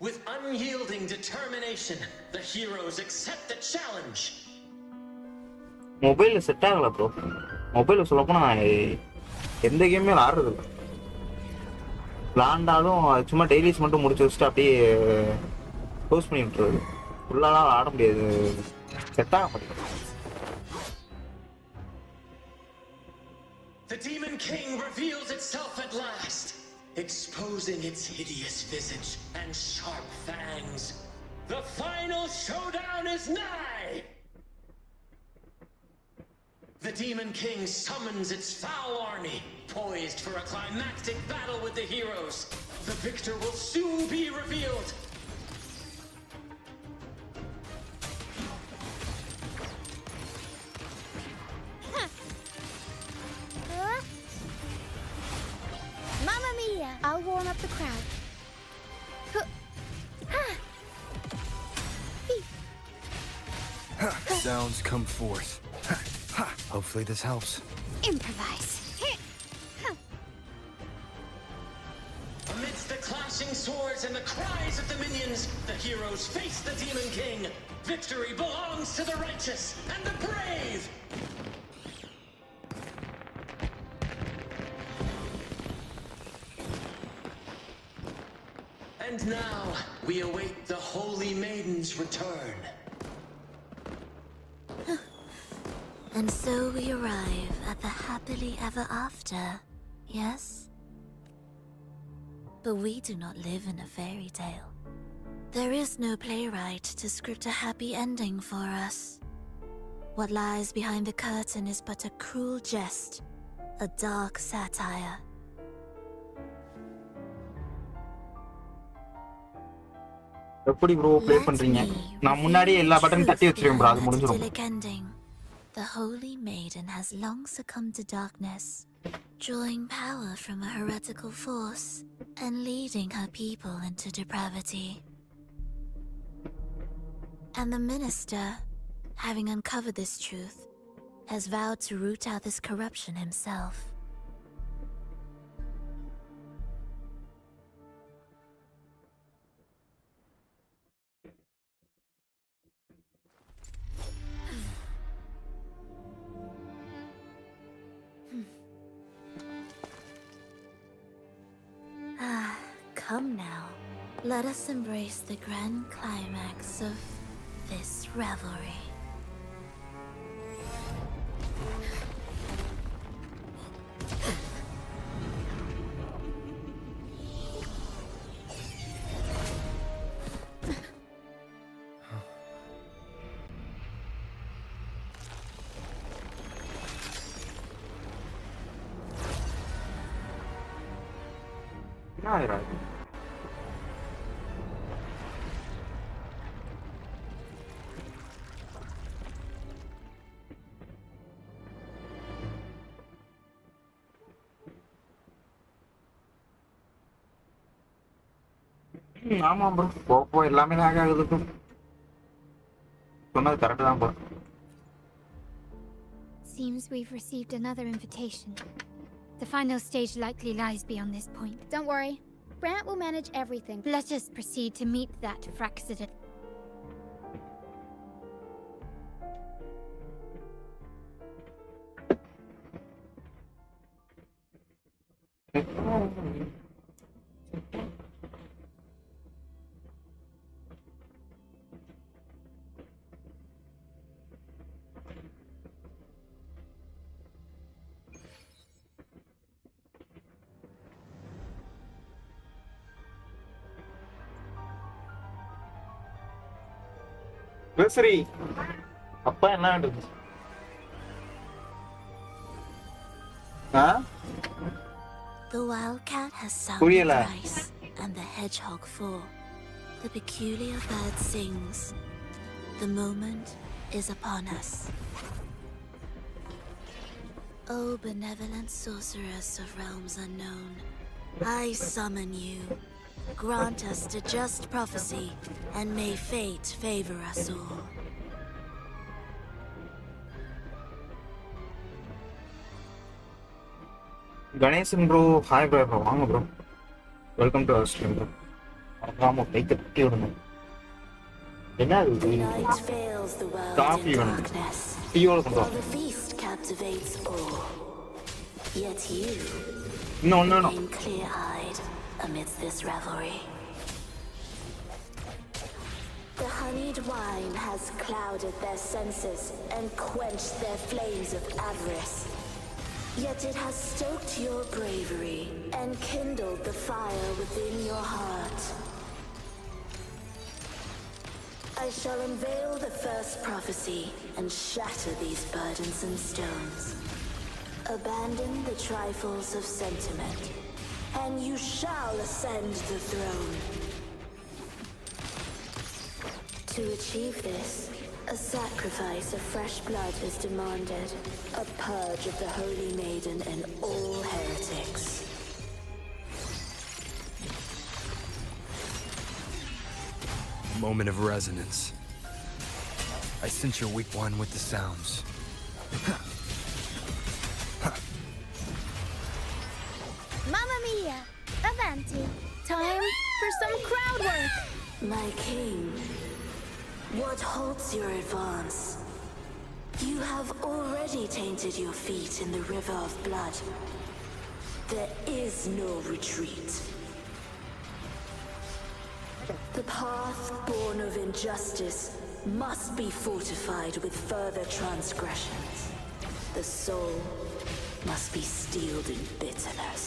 Speaker 22: With unyielding determination, the heroes accept the challenge.
Speaker 6: மொபைலில் செட் ஆகல ப்ரோ. மொபைலில் சொல்லப்போனால் எந்த கேமே ஆடுறது இல்லை. விளாண்டாலும் சும்மா டெய்லிஸ் மட்டும் முடிச்சு வச்சுட்டு அப்படியே க்ளோஸ் பண்ணி விட்டுறது. ஃபுல்லாலாம் ஆட முடியாது, செட் ஆக மாட்டேங்குது.
Speaker 22: The Demon King reveals itself at last, exposing its hideous visage and sharp fangs. The final showdown is nigh! The Demon King summons its foul army, poised for a climactic battle with the heroes. The victor will soon be revealed.
Speaker 4: Mamma mia! I'll warm up the crowd.
Speaker 10: Sounds come forth. Hopefully this helps.
Speaker 9: Improvise.
Speaker 22: Amidst the clashing swords and the cries of the minions, the heroes face the Demon King. Victory belongs to the righteous and the brave! And now, we await the Holy Maiden's return.
Speaker 13: And so we arrive at the happily ever after, yes? But we do not live in a fairy tale. There is no playwright to script a happy ending for us. What lies behind the curtain is but a cruel jest, a dark satire.
Speaker 6: எப்படி bro play பண்றீங்க? நான் முன்னாடியே எல்லா பட்டனையும் தட்டி வச்சிருக்கேன் bro, அது முடிஞ்சிரும்.
Speaker 13: Ending. The Holy Maiden has long succumbed to darkness, drawing power from a heretical force and leading her people into depravity. And the minister, having uncovered this truth, has vowed to root out this corruption himself. Come now, let us embrace the grand climax of this revelry.
Speaker 6: ஆமா bro, போப்போ எல்லாமே lock ஆகுது bro. சொன்னது correct தான் bro.
Speaker 9: Seems we've received another invitation. The final stage likely lies beyond this point.
Speaker 4: Don't worry. Brant will manage everything.
Speaker 9: Let us proceed to meet that Fraxident.
Speaker 6: சரி, அப்பா என்ன வேண்டுது?
Speaker 13: The wildcat has sounded thrice, and the hedgehog four. The peculiar bird sings. The moment is upon us. O benevolent sorceress of realms unknown, I summon you. Grant us to just prophecy, and may fate favor us all.
Speaker 6: Ganesan bro, hi bro, வாங்க bro. Welcome to our stream bro. ஆமா like தட்டி விடுங்க. என்ன இது? Coffee வேணும். டீயோட கொண்டு வா.
Speaker 22: The feast captivates all. Yet you
Speaker 6: No.
Speaker 22: remain clear-eyed amidst this revelry. The honeyed wine has clouded their senses and quenched their flames of avarice. Yet it has stoked your bravery and kindled the fire within your heart. I shall unveil the first prophecy and shatter these burdensome stones. Abandon the trifles of sentiment, and you shall ascend the throne. To achieve this, a sacrifice of fresh blood is demanded, a purge of the Holy Maiden and all heretics.
Speaker 10: Moment of resonance. I sense your weak one with the sounds.
Speaker 16: Avanti. Time for some crowd work.
Speaker 5: My king, what halts your advance? You have already tainted your feet in the river of blood. There is no retreat. The path born of injustice must be fortified with further transgressions. The soul must be steeled in bitterness.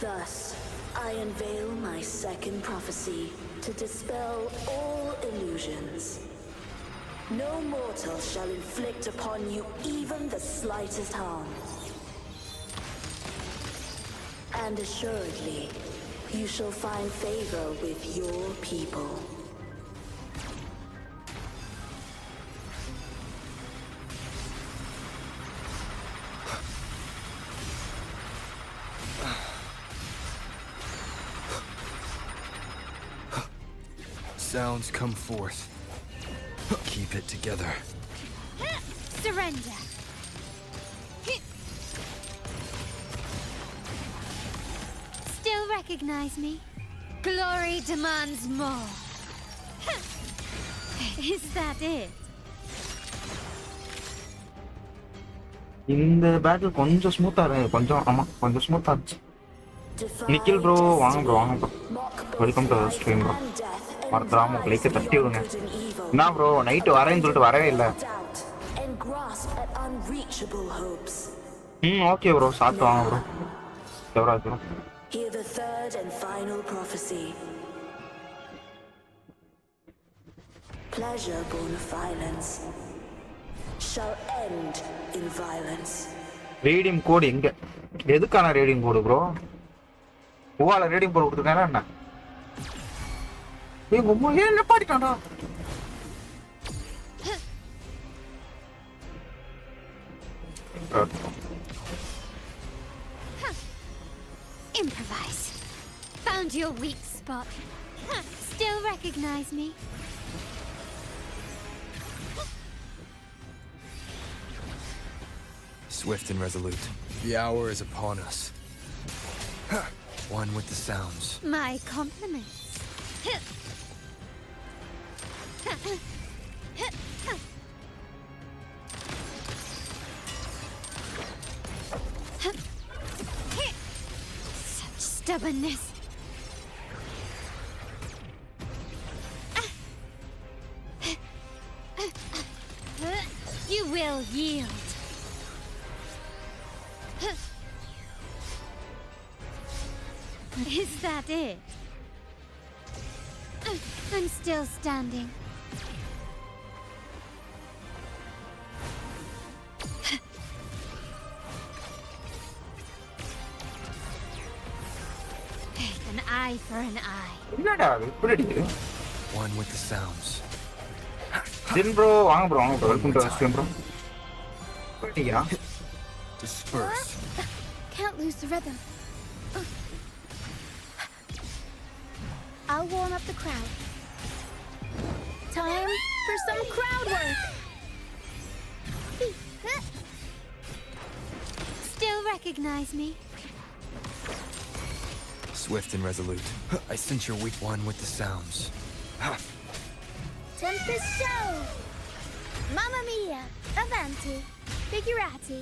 Speaker 5: Thus, I unveil my second prophecy to dispel all illusions. No mortal shall inflict upon you even the slightest harm. And assuredly, you shall find favor with your people.
Speaker 10: Sounds come forth. Keep it together.
Speaker 9: Surrender. Still recognize me? Glory demands more. Is that it?
Speaker 6: இந்த battle கொஞ்சம் ஸ்மூத்தா இருக்கு, கொஞ்சம் ஸ்மூத்தா இருந்துச்சு. Nikhil bro வாங்க bro welcome to stream bro. மறந்துடாம like தட்டி விடுங்க. என்ன ப்ரோ நைட்டு வரேன்னு சொல்லிட்டு வரவே இல்லை. ஓகே ப்ரோ சாப்பிட்டு வாங்க ப்ரோ. எவ்வளோ bro?
Speaker 5: Hear the third and final prophecy. Pleasure born of violence shall end in violence.
Speaker 6: Redeem code எங்க? எதுக்கான ரேடியம் கோடு ப்ரோ? ஓவால ரேடியம் கோடு கொடுத்துருக்கானா என்ன? ஏய் உம்மா ஏன் நிப்பாட்டிட்டான்டா?
Speaker 9: Improvise. Found your weak spot. Still recognize me?
Speaker 10: Swift and resolute. The hour is upon us. One with the sounds.
Speaker 9: My compliments. Such stubbornness. You will yield. Is that it? I'm still standing. An eye for an eye.
Speaker 10: One with the sounds.
Speaker 6: Din bro, வாங்க bro, welcome to stream bro.
Speaker 10: Disperse.
Speaker 16: Can't lose the rhythm. I'll warm up the crowd. Time for some crowd work.
Speaker 9: Still recognize me?
Speaker 10: Swift and resolute. I sense your weak. One with the sounds.
Speaker 16: Tempest show. Mamma mia. Avanti. Figurati.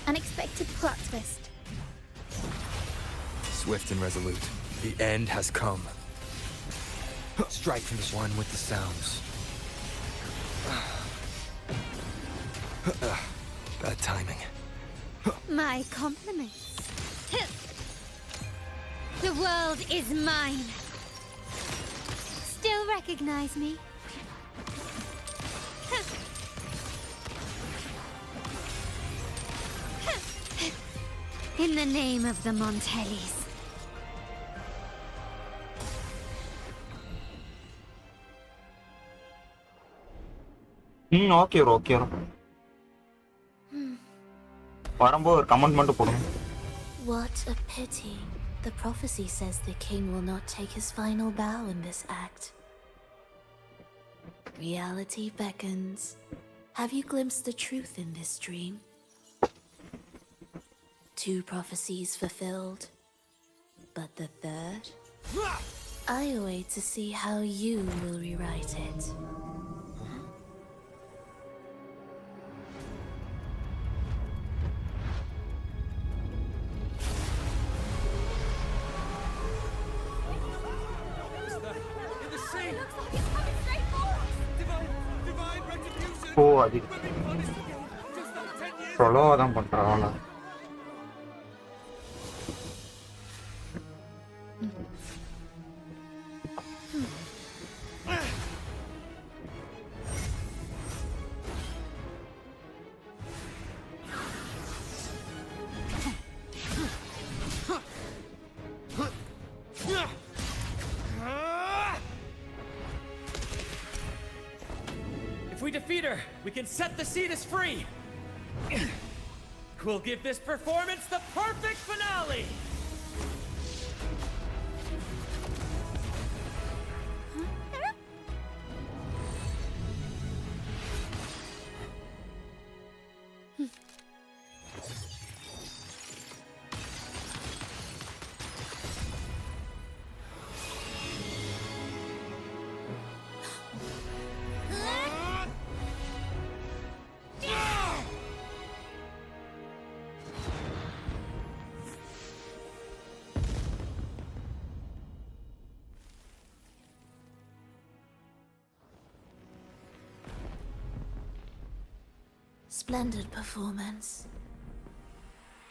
Speaker 16: Unexpected plot twist.
Speaker 10: Swift and resolute. The end has come. Strike from this one with the sounds. Bad timing.
Speaker 9: My compliments. The world is mine. Still recognize me? In the name of the Montellis.
Speaker 6: Okay bro okay bro. வரும்போது ஒரு comment மட்டும் போடுங்க.
Speaker 13: What a pity. The prophecy says the king will not take his final bow in this act. Reality beckons. Have you glimpsed the truth in this dream? 2 prophecies fulfilled. But the third? I await to see how you will rewrite it.
Speaker 6: ஓ அது ஸ்லோவாக தான் பண்ணுறான்.
Speaker 3: If we defeat her, we can set the Cetus free. We'll give this performance the perfect finale.
Speaker 13: Splendid performance.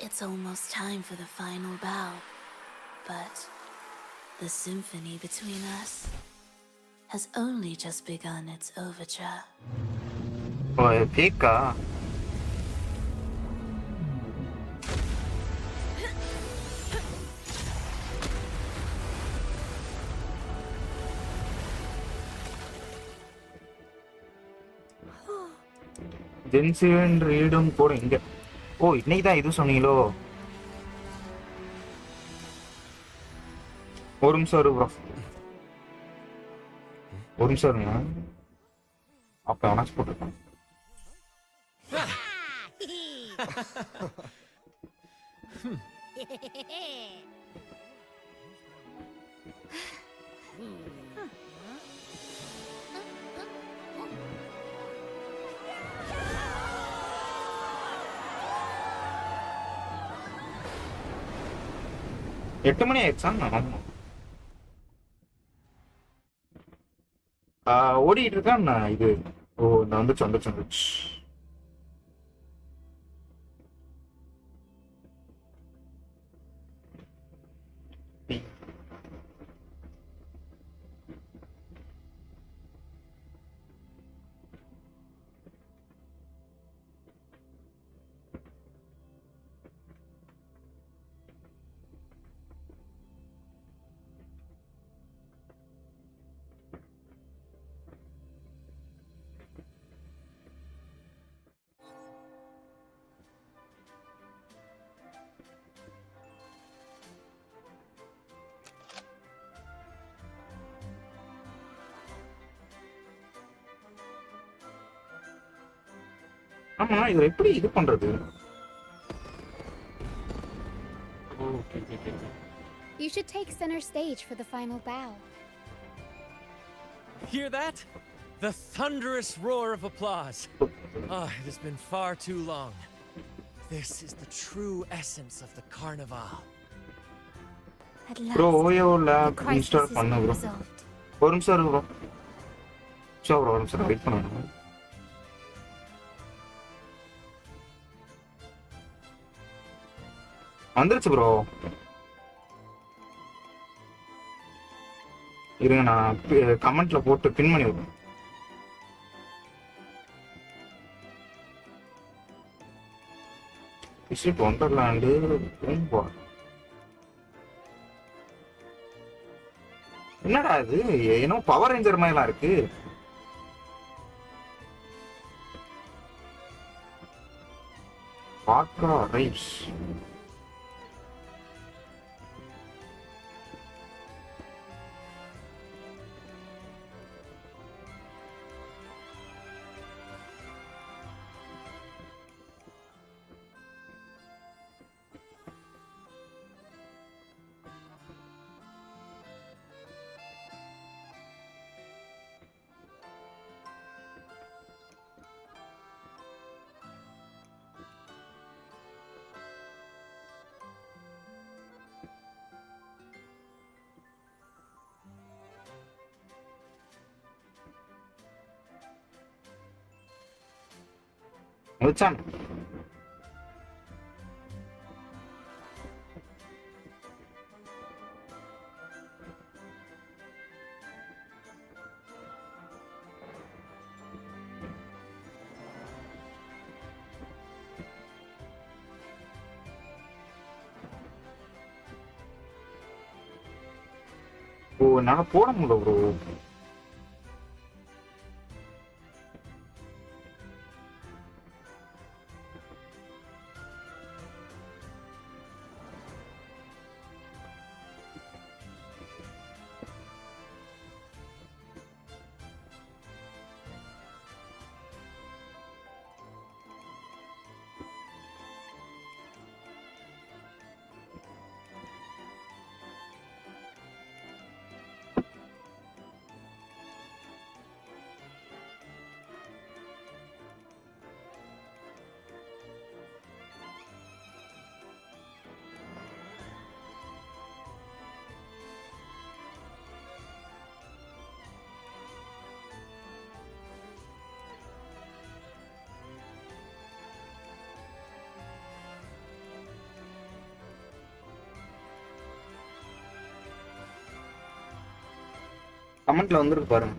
Speaker 13: It's almost time for the final bow, but the symphony between us has only just begun its overture.
Speaker 6: ஓ கேக்கா? ஜென்சிவன் ரீடும் கூட இங்க. ஓ இன்னைக்கு தான் இது சொன்னீங்களோ? ஒரு நிமிஷம் இரு bro, ஒரு நிமிஷம் இருங்க. அப்ப அவனாச்சு போட்டுருக்கான். எட்டு மணி ஆயிடுச்சா? ஓடிட்டு இருக்கான் இது. ஓ இந்த வந்துச்சு வந்துச்சு வந்துச்சு. ஆமா இது எப்படி இது பண்றது?
Speaker 4: You should take center stage for the final bow.
Speaker 3: Hear that? The thunderous roar of applause. It has been far too long. This is the true essence of the Carnival.
Speaker 9: At last,
Speaker 6: bro OYO
Speaker 9: the
Speaker 6: lab
Speaker 9: crisis
Speaker 6: install
Speaker 9: is
Speaker 6: பண்ணு bro.
Speaker 9: resolved.
Speaker 6: ஒரு நிமிஷம் இருக்கு bro. So bro ஒரு நிமிஷம் wait பண்ணுங்க. வந்துருச்சு bro. இருங்க நான் கமெண்ட்ல போட்டு பின் பண்ணி விடுறேன். விசிட் ஒண்டர்லாண்டு என்னடா இது? ஏனோ பவர் ரேஞ்சர் மாதிரிலாம் இருக்கு. Chakra Race. Mutsan. ஓ என்னால போட முடியல ப்ரோ. கமெண்ட்ல வந்துருக்கு பாருங்க.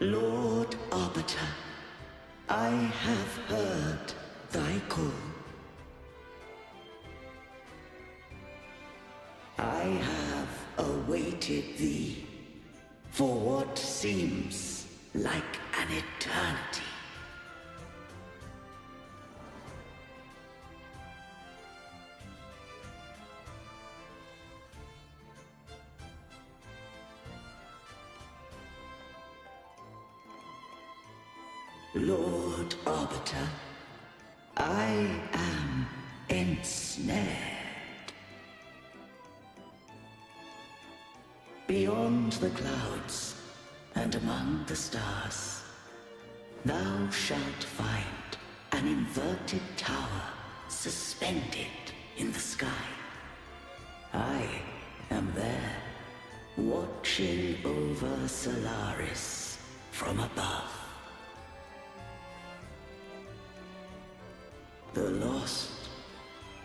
Speaker 22: Lord Arbiter, I have heard thy call. I have awaited thee for what seems like an eternity. Lord Arbiter, I am ensnared. Beyond the clouds and among the stars, thou shalt find an inverted tower suspended in the sky. I am there, watching over Solaris from above. The lost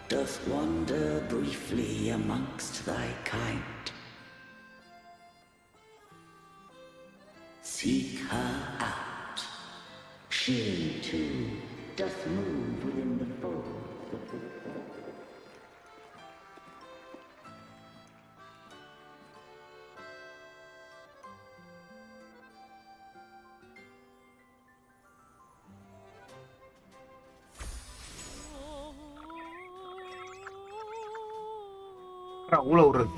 Speaker 22: doth wander briefly amongst thy kind. Seek her out. She too doth move within the folds of the fog.
Speaker 6: ஊழ விடுறது.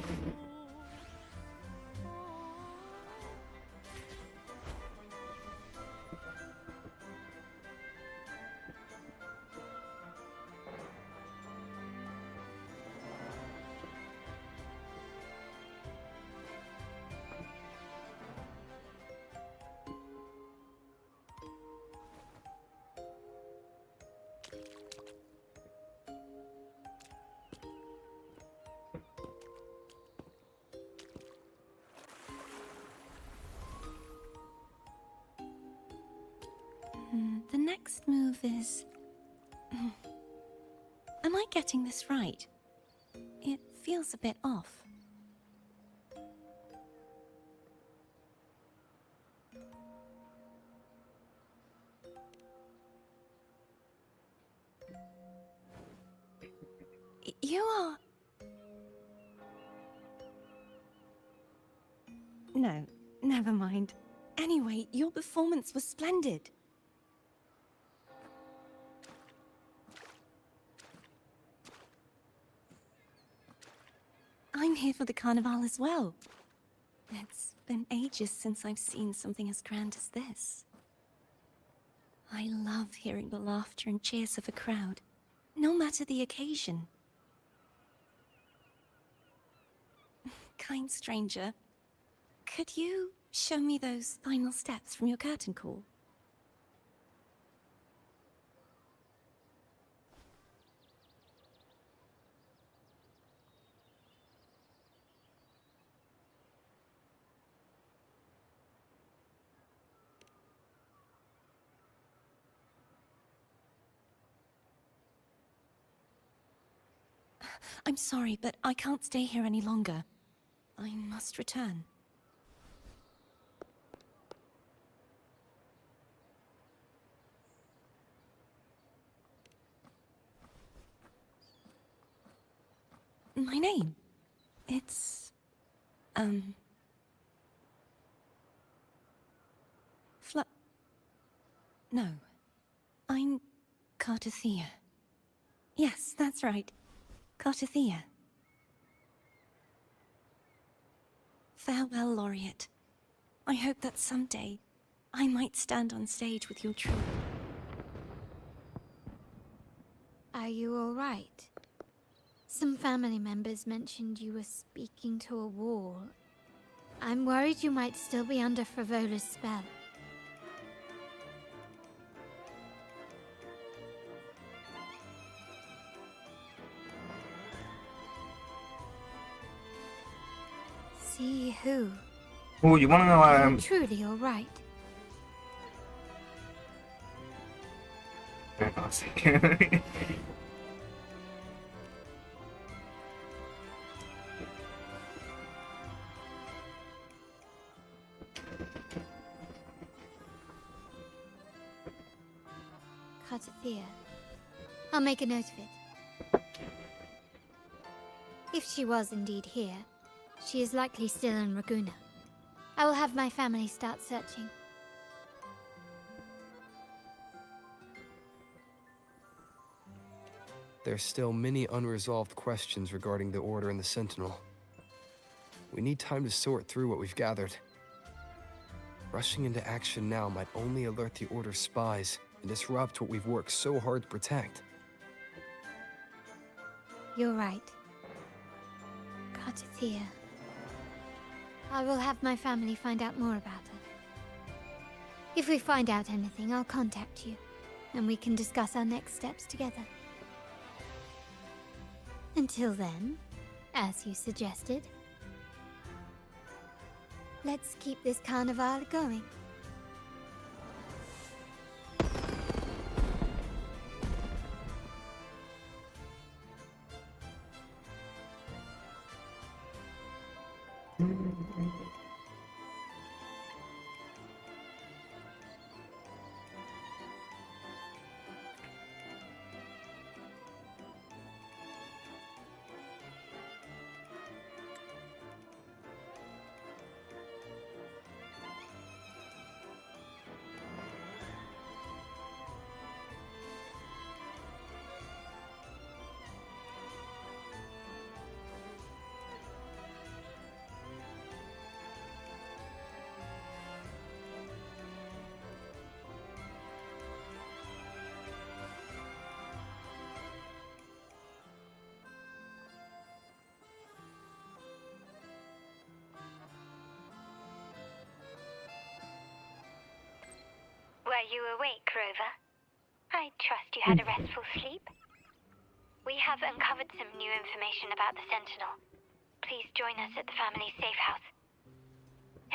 Speaker 7: The next move is... Am I getting this right? It feels a bit off. You are... No, never mind. Anyway, your performance was splendid. I'm here for the Carnival as well. It's been ages since I've seen something as grand as this. I love hearing the laughter and cheers of a crowd, no matter the occasion. Kind stranger, could you show me those final steps from your curtain call? I'm sorry, but I can't stay here any longer. I must return. My name? It's... No. I'm Cartathea. Yes, that's right. Cartathea. Farewell, Laureate. I hope that someday I might stand on stage with your troupe.
Speaker 9: Are you all right? Some family members mentioned you were speaking to a wall. I'm worried you might still be under Frivola's spell. See who?
Speaker 6: Oh, you wanna know?
Speaker 9: Are you truly all right?
Speaker 6: Hang on a second.
Speaker 9: Cartathea. I'll make a note of it. If she was indeed here, she is likely still in Raguna. I will have my family start searching.
Speaker 10: There's still many unresolved questions regarding the Order and the Sentinel. We need time to sort through what we've gathered. Rushing into action now might only alert the Order's spies and disrupt what we've worked so hard to protect.
Speaker 9: You're right. Cartathea. I will have my family find out more about her. If we find out anything, I'll contact you, and we can discuss our next steps together. Until then, as you suggested, let's keep this carnival going.
Speaker 8: Were you awake, Rover? I trust you had a restful sleep. We have uncovered some new information about the Sentinel. Please join us at the family safe house.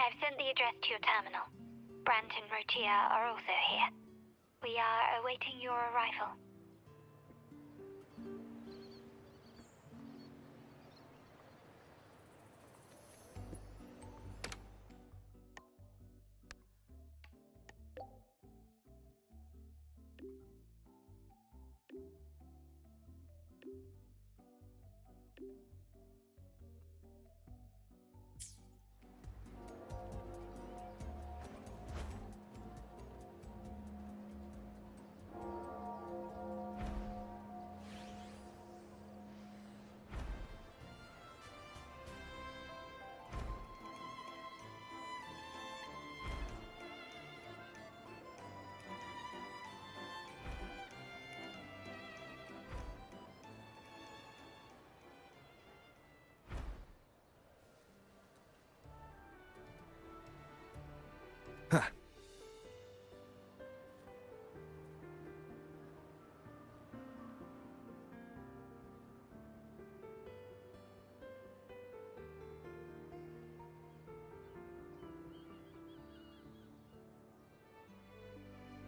Speaker 8: I've sent the address to your terminal. Brant and Rotia are also here. We are awaiting your arrival.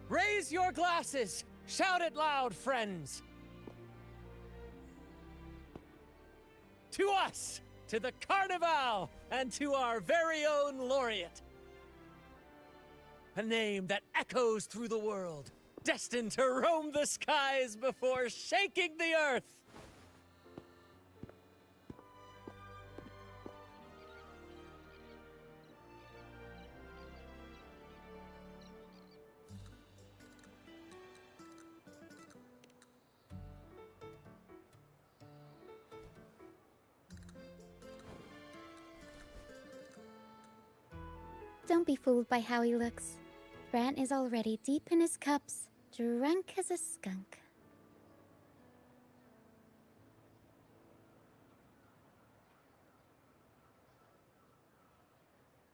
Speaker 3: Raise your glasses! Shout it loud, friends! To us! To the Carnival! And to our very own laureate! A name that echoes through the world, destined to roam the skies before shaking the earth!
Speaker 4: Don't be fooled by how he looks. Brant is already deep in his cups, drunk as a skunk.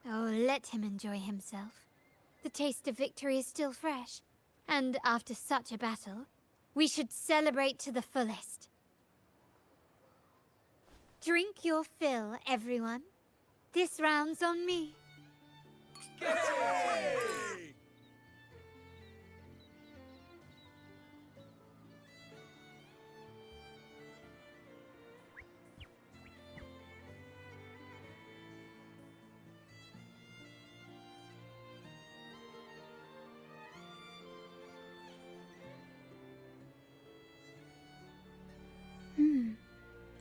Speaker 9: Oh, let him enjoy himself. The taste of victory is still fresh. And after such a battle, we should celebrate to the fullest. Drink your fill, everyone. This round's on me.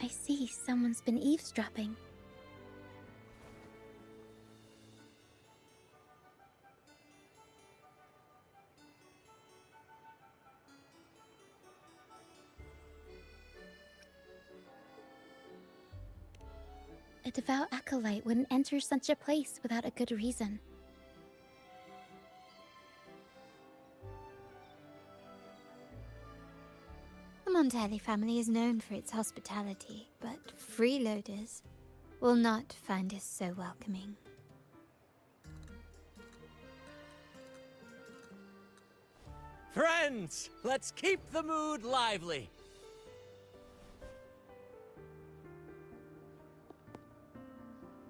Speaker 4: I see someone's been eavesdropping. A devout acolyte wouldn't enter such a place without a good reason.
Speaker 9: The Montelli family is known for its hospitality, but freeloaders will not find us so welcoming.
Speaker 3: Friends, let's keep the mood lively.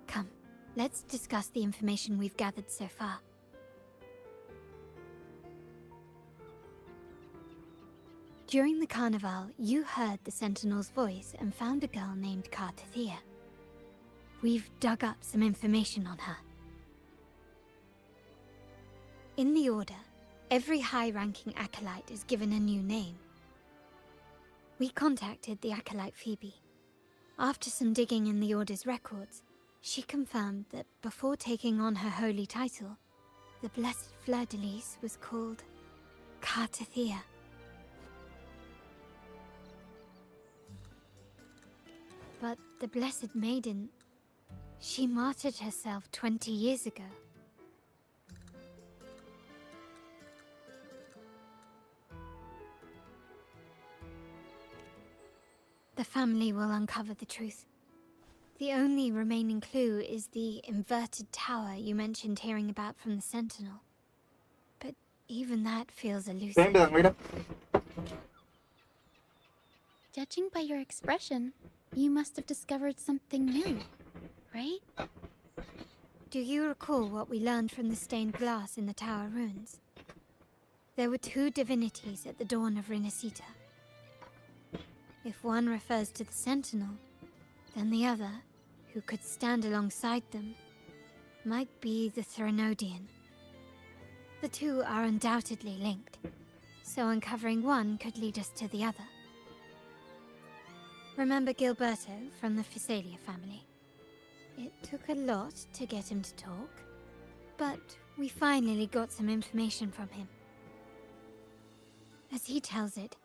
Speaker 9: Come, let's discuss the information we've gathered so far. During the carnival, you heard the Sentinel's voice and found a girl named Cartathea. We've dug up some information on her. In the Order, every high-ranking acolyte is given a new name. We contacted the acolyte Phoebe. After some digging in the Order's records, she confirmed that before taking on her holy title, the Blessed Fleur-de-Lis was called Cartathea. But the Blessed Maiden, she martyred herself 20 years ago. The family will uncover the truth. The only remaining clue is the inverted tower you mentioned hearing about from the Sentinel. But even that feels elusive.
Speaker 4: Judging by your expression, you must have discovered something new, right?
Speaker 9: Do you recall what we learned from the stained glass in the tower ruins? There were two divinities at the dawn of Renacita. If one refers to the Sentinel, then the other, who could stand alongside them, might be the Threnodian. The two are undoubtedly linked, so uncovering one could lead us to the other. Remember Gilberto from the Physalia family? It took a lot to get him to talk, but we finally got some information from him. As he tells it,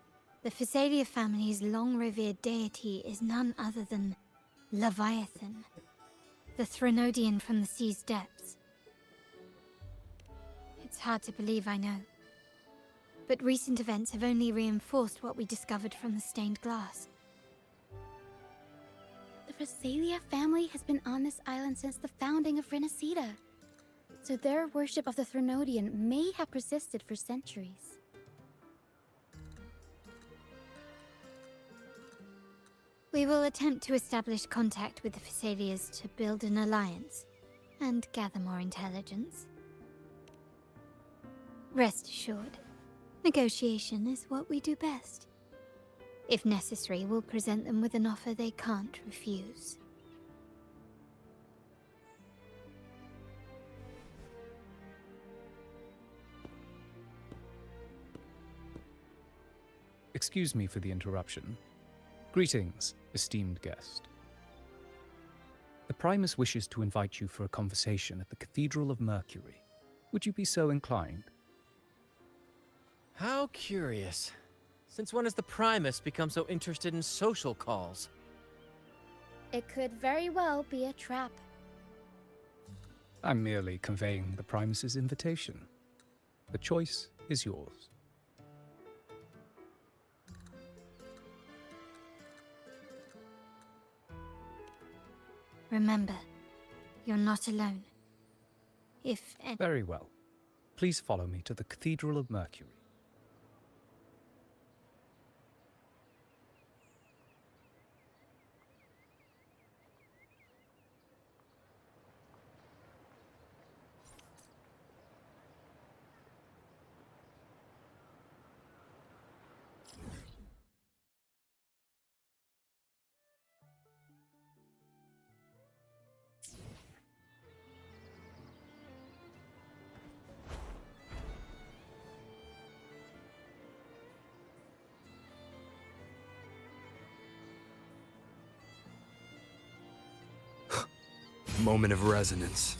Speaker 9: the Physalia family's long-revered deity is none other than Leviathan, the Threnodian from the sea's depths. It's hard to believe, I know. But recent events have only reinforced what we discovered from the stained glass.
Speaker 4: The Physalia family has been on this island since the founding of Renacita, so their worship of the Threnodian may have persisted for centuries.
Speaker 9: We will attempt to establish contact with the Physalias to build an alliance and gather more intelligence. Rest assured, negotiation is what we do best. If necessary, we'll present them with an offer they can't refuse.
Speaker 1: Excuse me for the interruption. Greetings, esteemed guest. The Primus wishes to invite you for a conversation at the Cathedral of Mercury. Would you be so inclined?
Speaker 3: How curious. Since when has the Primus become so interested in social calls?
Speaker 4: It could very well be a trap.
Speaker 1: I'm merely conveying the Primus's invitation. The choice is yours.
Speaker 9: Remember, you're not alone.
Speaker 1: Very well. Please follow me to the Cathedral of Mercury.
Speaker 10: Moment of resonance.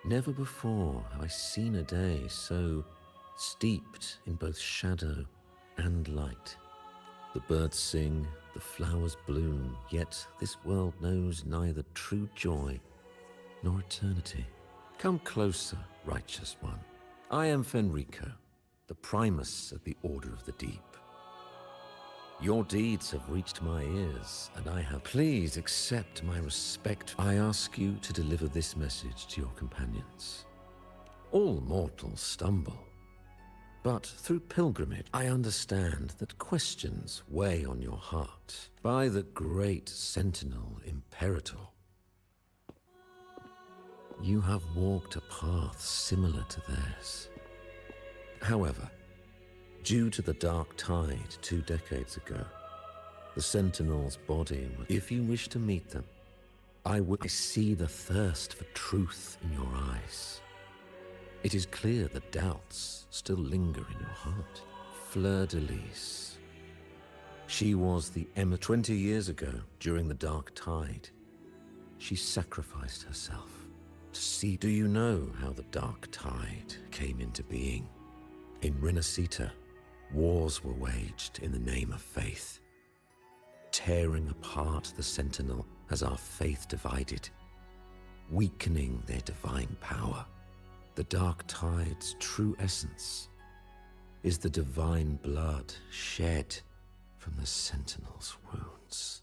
Speaker 20: Never before have I seen a day so steeped in both shadow and light. The birds sing, the flowers bloom, yet this world knows neither true joy nor eternity. Come closer, righteous one. I am Fenrico, the Primus of the Order of the Deep. Your deeds have reached my ears, and I have... Please accept my respect. I ask you to deliver this message to your companions. All mortals stumble, but through pilgrimage, I understand that questions weigh on your heart. By the great Sentinel Imperator, you have walked a path similar to theirs. However, Due to the Dark Tide 2 decades ago, the Sentinel's body was... If you wish to meet them, I see the thirst for truth in your eyes. It is clear that doubts still linger in your heart. Fleur-de-Lis. She was the Emma 20 years ago, during the Dark Tide. She sacrificed herself to see. Do you know how the Dark Tide came into being? In Rinascita, wars were waged in the name of faith, tearing apart the Sentinel as our faith divided, weakening their divine power. The Dark Tide's true essence is the divine blood shed from the Sentinel's wounds.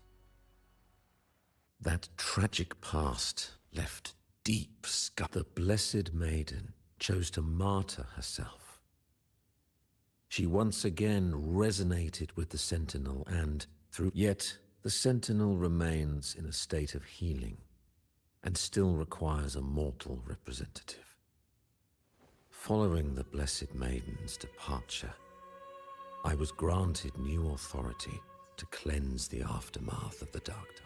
Speaker 20: That tragic past left deep scars. The Blessed Maiden chose to martyr herself. She once again resonated with the Sentinel and yet the Sentinel remains in a state of healing and still requires a mortal representative. Following the Blessed Maiden's departure, I was granted new authority to cleanse the aftermath of the Dark Tide.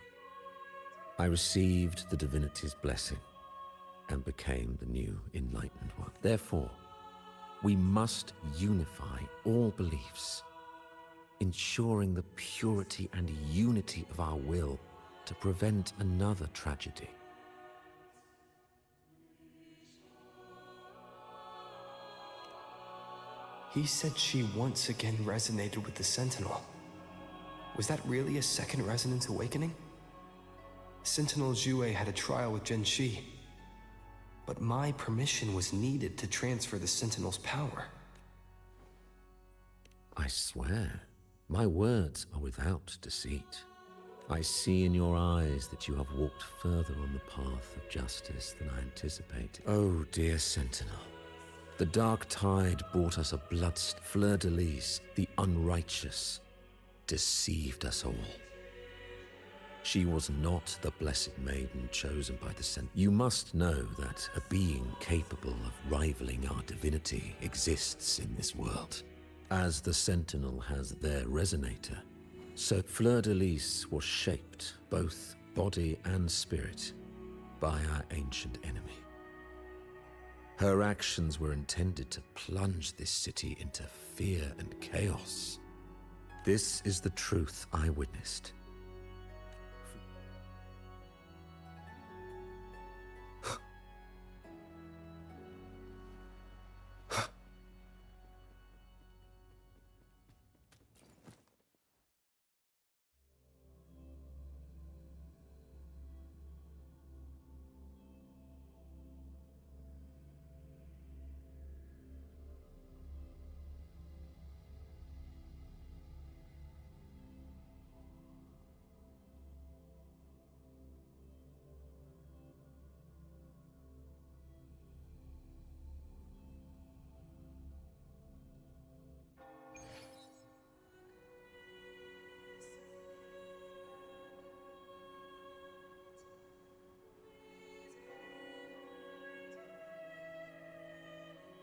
Speaker 20: I received the divinity's blessing and became the new enlightened one. Therefore, we must unify all beliefs, ensuring the purity and unity of our will to prevent another tragedy.
Speaker 10: He said she once again resonated with the Sentinel. Was that really a second resonance awakening? Sentinel Jue had a trial with Genshi, but my permission was needed to transfer the Sentinel's power.
Speaker 20: I swear, my words are without deceit. I see in your eyes that you have walked further on the path of justice than I anticipated. Oh, dear Sentinel. The Dark Tide brought us a bloodstained Fleur-de-Lis, the unrighteous, deceived us all. She was not the Blessed Maiden chosen by the Sentinel. You must know that a being capable of rivaling our divinity exists in this world. As the Sentinel has their resonator, so Fleur-de-Lis was shaped, both body and spirit, by our ancient enemy. Her actions were intended to plunge this city into fear and chaos. This is the truth I witnessed.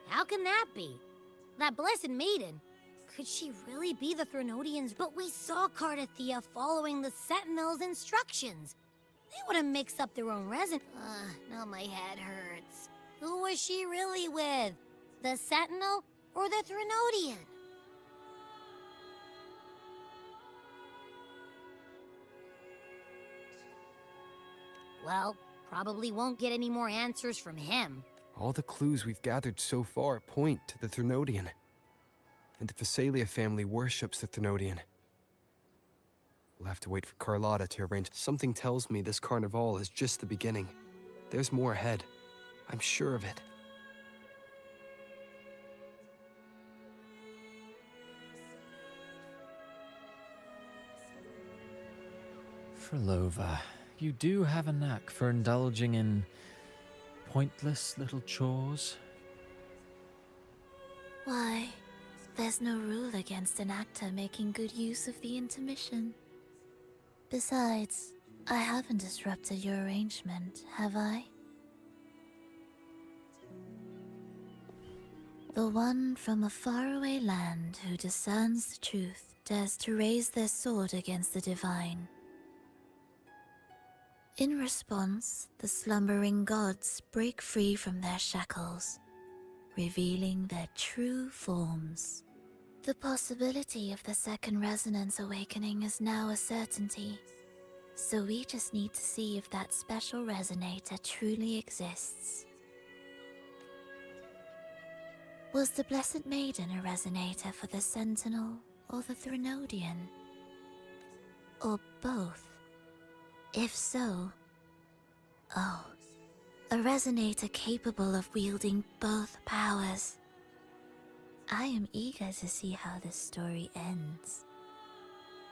Speaker 2: How can that be? That Blessed Maiden. Could she really be the Threnodians? But we saw Cardathia following the Sentinel's instructions. They wouldn't mix up their own resin. Now my head hurts. Who was she really with? The Sentinel or the Threnodian? Well, probably won't get any more answers from him.
Speaker 10: All the clues we've gathered so far point to the Threnodian. And the Phasalia family worships the Threnodian. We'll have to wait for Carlotta to arrange. Something tells me this Carnival is just the beginning. There's more ahead. I'm sure of it.
Speaker 3: Frolova, you do have a knack for indulging in pointless little chores.
Speaker 13: Why, there's no rule against an actor making good use of the intermission. Besides, I haven't disrupted your arrangement, have I? The one from a faraway land who discerns the truth dares to raise their sword against the divine. In response, the slumbering gods break free from their shackles, revealing their true forms. The possibility of the second resonance awakening is now a certainty, so we just need to see if that special resonator truly exists. Was the Blessed Maiden a resonator for the Sentinel or the Threnodian? Or both? If so, oh, a resonator capable of wielding both powers. I am eager to see how this story ends.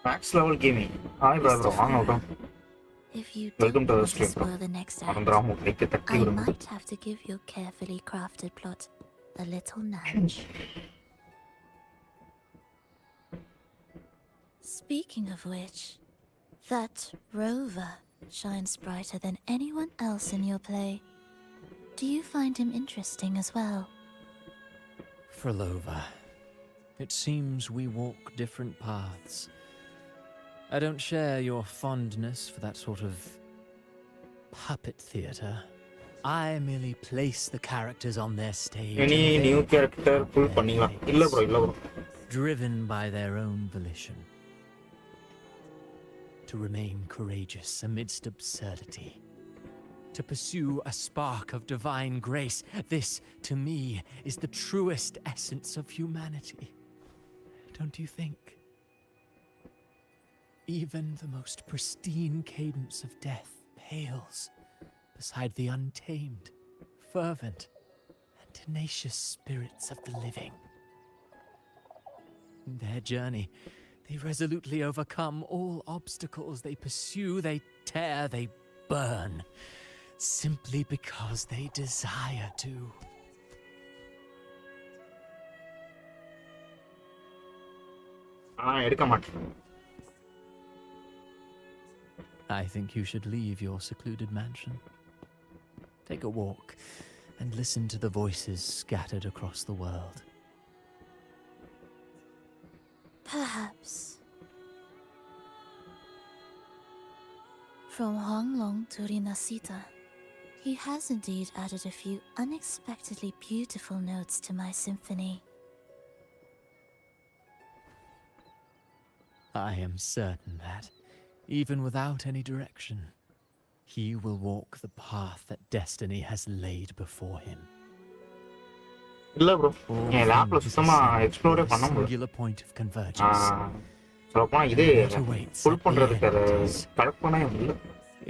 Speaker 6: Max level gaming. Hi brother, வாங்க bro.
Speaker 13: If you
Speaker 6: Welcome
Speaker 13: don't
Speaker 6: to the
Speaker 13: want to
Speaker 6: stream bro.
Speaker 13: spoil the next act,
Speaker 6: மறந்துடாம like தட்டி
Speaker 13: I
Speaker 6: விடுங்க.
Speaker 13: might have to give your carefully crafted plot a little nudge. Speaking of which, that rover shines brighter than anyone else in your play. Do you find him interesting as well?
Speaker 3: Frolova, it seems we walk different paths. I don't share your fondness for that sort of puppet theater. I merely place the characters on their stage.
Speaker 6: Any new character pull பண்ணிக்கலாம். இல்ல bro.
Speaker 3: Driven by their own volition. To remain courageous amidst absurdity. To pursue a spark of divine grace. This, to me, is the truest essence of humanity. Don't you think? Even the most pristine cadence of death pales beside the untamed, fervent, and tenacious spirits of the living. In their journey, they resolutely overcome all obstacles. They pursue, they tear, they burn. Simply because they desire to.
Speaker 6: எடுக்க மாட்டேன்.
Speaker 3: I think you should leave your secluded mansion. Take a walk and listen to the voices scattered across the world.
Speaker 13: Perhaps. From Honglong to Rinasita, he has indeed added a few unexpectedly beautiful notes to my symphony.
Speaker 3: I am certain that, even without any direction, he will walk the path that destiny has laid before him.
Speaker 6: இல்ல bro. என் லேப்ல சுத்தமா எக்ஸ்ப்ளோரே பண்ண முடியல.
Speaker 3: Singular point of convergence.
Speaker 6: சொல்லப்போனா இது full பண்றதுக்கு correct பண்ணவே முடியல.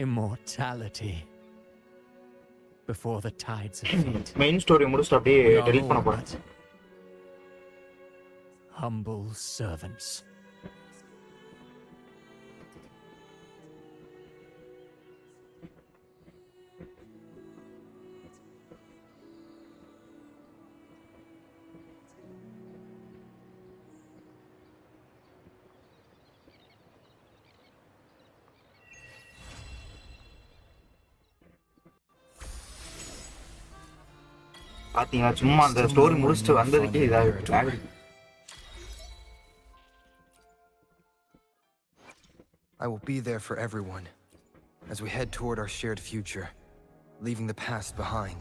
Speaker 3: Immortality. Before the tides of fate.
Speaker 6: Main story முடிச்சிட்டு அப்படியே டெலீட் பண்ண போறேன்.
Speaker 3: Humble servants.
Speaker 6: பாத்தீங்களா சும்மா அந்த ஸ்டோரி முடிச்சிட்டு வந்ததுக்கே இதாயிடுச்சு.
Speaker 10: I will be there for everyone as we head toward our shared future, leaving the past behind.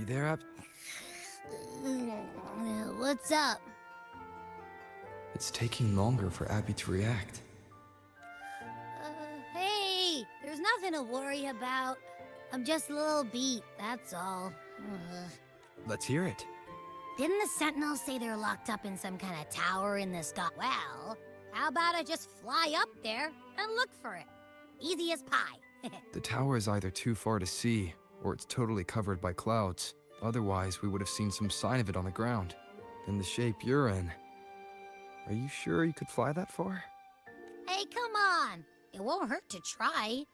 Speaker 10: You there, Ab?
Speaker 2: What's up?
Speaker 10: It's taking longer for Abby to react.
Speaker 2: Hey, there's nothing to worry about. I'm just a little beat, that's all.
Speaker 10: Let's hear it.
Speaker 2: Didn't the Sentinels say they're locked up in some kind of tower in the sky? Well, how about I just fly up there and look for it? Easy as pie.
Speaker 10: The tower is either too far to see, or it's totally covered by clouds. Otherwise, we would have seen some sign of it on the ground. In the shape you're in. Are you sure you could fly that far?
Speaker 2: Hey, come on! It won't hurt to try.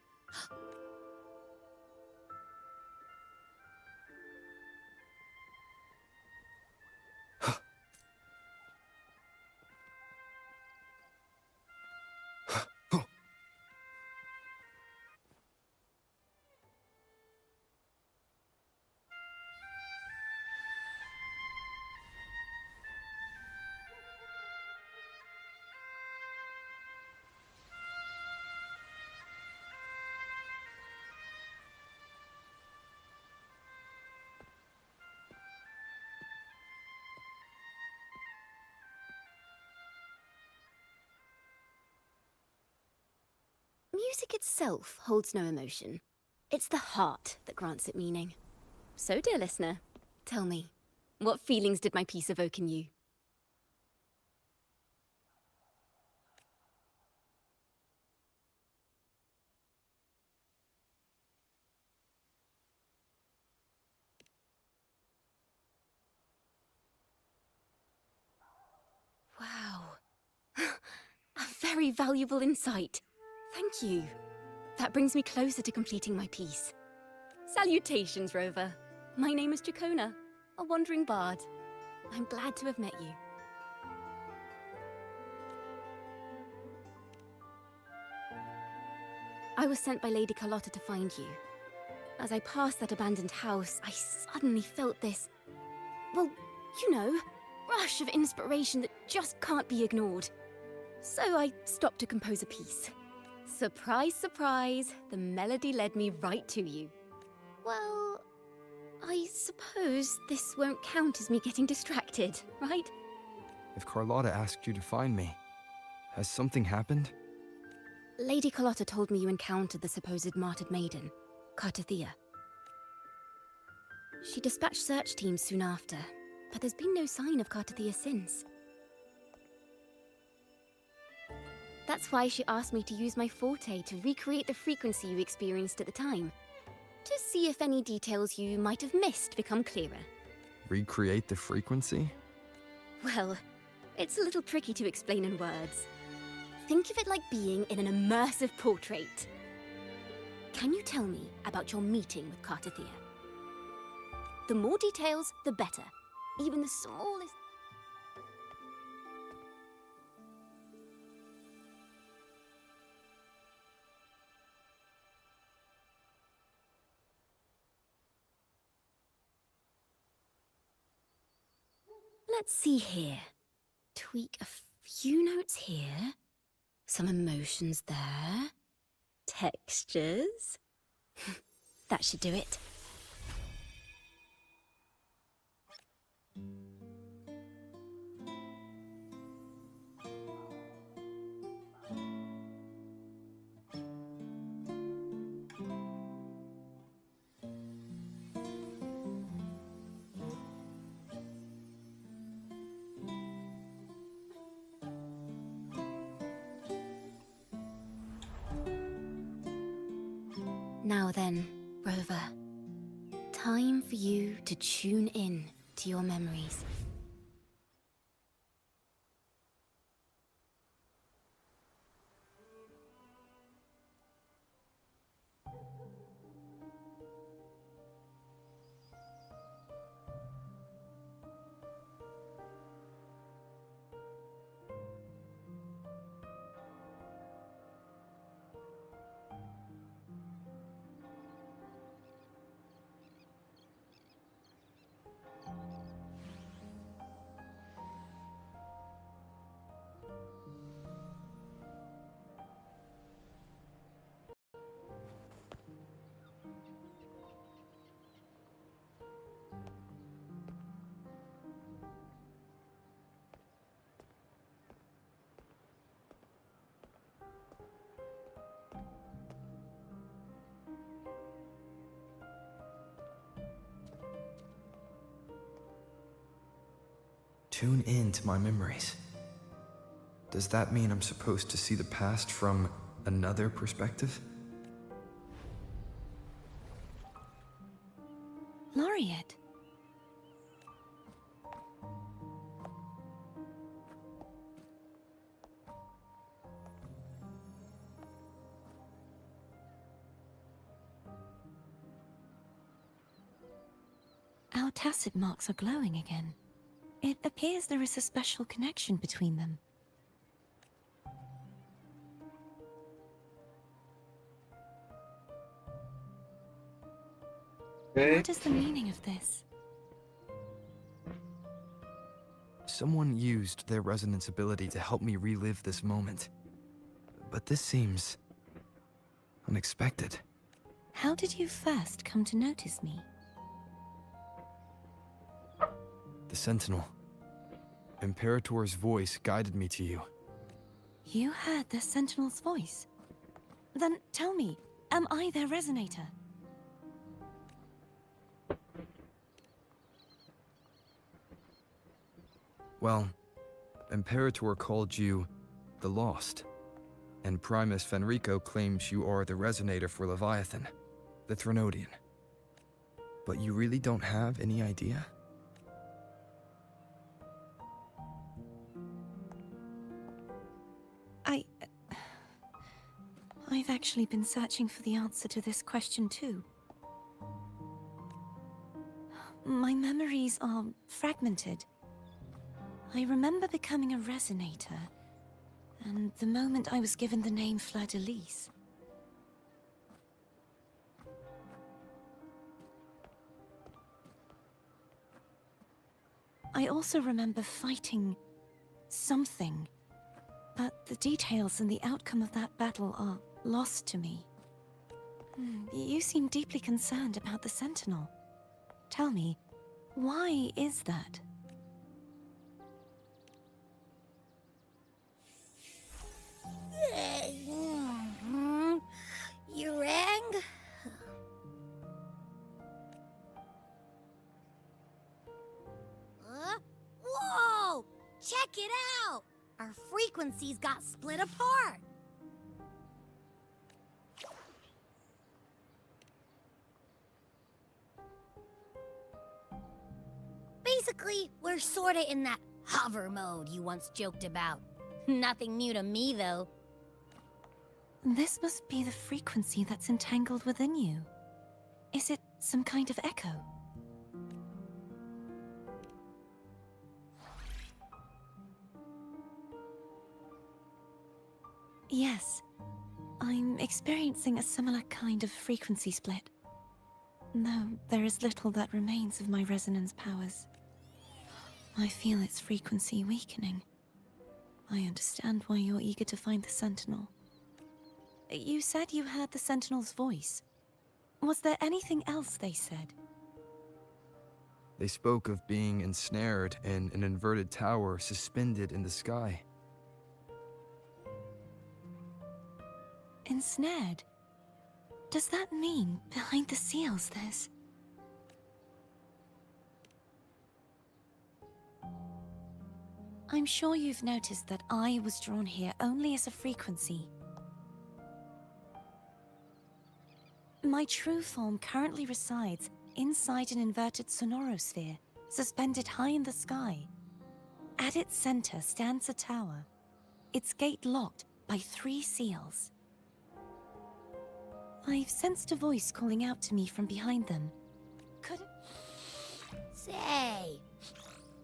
Speaker 11: Music itself holds no emotion. It's the heart that grants it meaning. So, dear listener, tell me, what feelings did my piece evoke in you? Wow. A very valuable insight. Thank you. That brings me closer to completing my piece. Salutations, Rover. My name is Dracona, a wandering bard. I'm glad to have met you. I was sent by Lady Carlotta to find you. As I passed that abandoned house, I suddenly felt this, well, you know, rush of inspiration that just can't be ignored. So I stopped to compose a piece. Surprise, surprise, the melody led me right to you. Well, I suppose this won't count as me getting distracted, right?
Speaker 10: If Carlotta asked you to find me, has something happened?
Speaker 11: Lady Carlotta told me you encountered the supposed martyred maiden, Cartathea. She dispatched search teams soon after, but there's been no sign of Cartathea since. That's why she asked me to use my forte to recreate the frequency you experienced at the time, to see if any details you might have missed become clearer.
Speaker 10: Recreate the frequency?
Speaker 11: Well, it's a little tricky to explain in words. Think of it like being in an immersive portrait. Can you tell me about your meeting with Cartathea? The more details, the better. Even the smallest... Let's see here. Tweak a few notes here. Some emotions there. Textures. That should do it. Now then, Rover. Time for you to tune in to your memories.
Speaker 12: Tune in to my memories. Does that mean I'm supposed to see the past from another perspective?
Speaker 7: Laureate. Our tacit marks are glowing again. It appears there is a special connection between them. What is the meaning of this?
Speaker 12: Someone used their resonance ability to help me relive this moment. But this seems unexpected.
Speaker 7: How did you first come to notice me?
Speaker 12: The Sentinel. Imperator's voice guided me to you.
Speaker 7: You heard the Sentinel's voice? Then tell me, am I their resonator?
Speaker 12: Well, Imperator called you the Lost, and Primus Fenrico claims you are the resonator for Leviathan, the Threnodian. But you really don't have any idea?
Speaker 7: I've actually been searching for the answer to this question too. My memories are fragmented. I remember becoming a resonator, and the moment I was given the name Fleur-de-Lis. I also remember fighting something, but the details and the outcome of that battle are lost to me. You seem deeply concerned about the Sentinel. Tell me, why is that?
Speaker 2: You rang? Whoa! Check it out! Our frequencies got split apart. Basically, we're sorta in that hover mode you once joked about. Nothing new to me, though.
Speaker 7: This must be the frequency that's entangled within you. Is it some kind of echo? Yes, I'm experiencing a similar kind of frequency split. Though there is little that remains of my resonance powers. I feel its frequency weakening. I understand why you're eager to find the Sentinel. You said you heard the Sentinel's voice. Was there anything else they said?
Speaker 12: They spoke of being ensnared in an inverted tower suspended in the sky.
Speaker 7: Ensnared? Does that mean behind the seals there's... I'm sure you've noticed that I was drawn here only as a frequency. My true form currently resides inside an inverted sonorosphere, suspended high in the sky. At its center stands a tower, its gate locked by 3 seals. I've sensed a voice calling out to me from behind them. Could it...
Speaker 2: Say,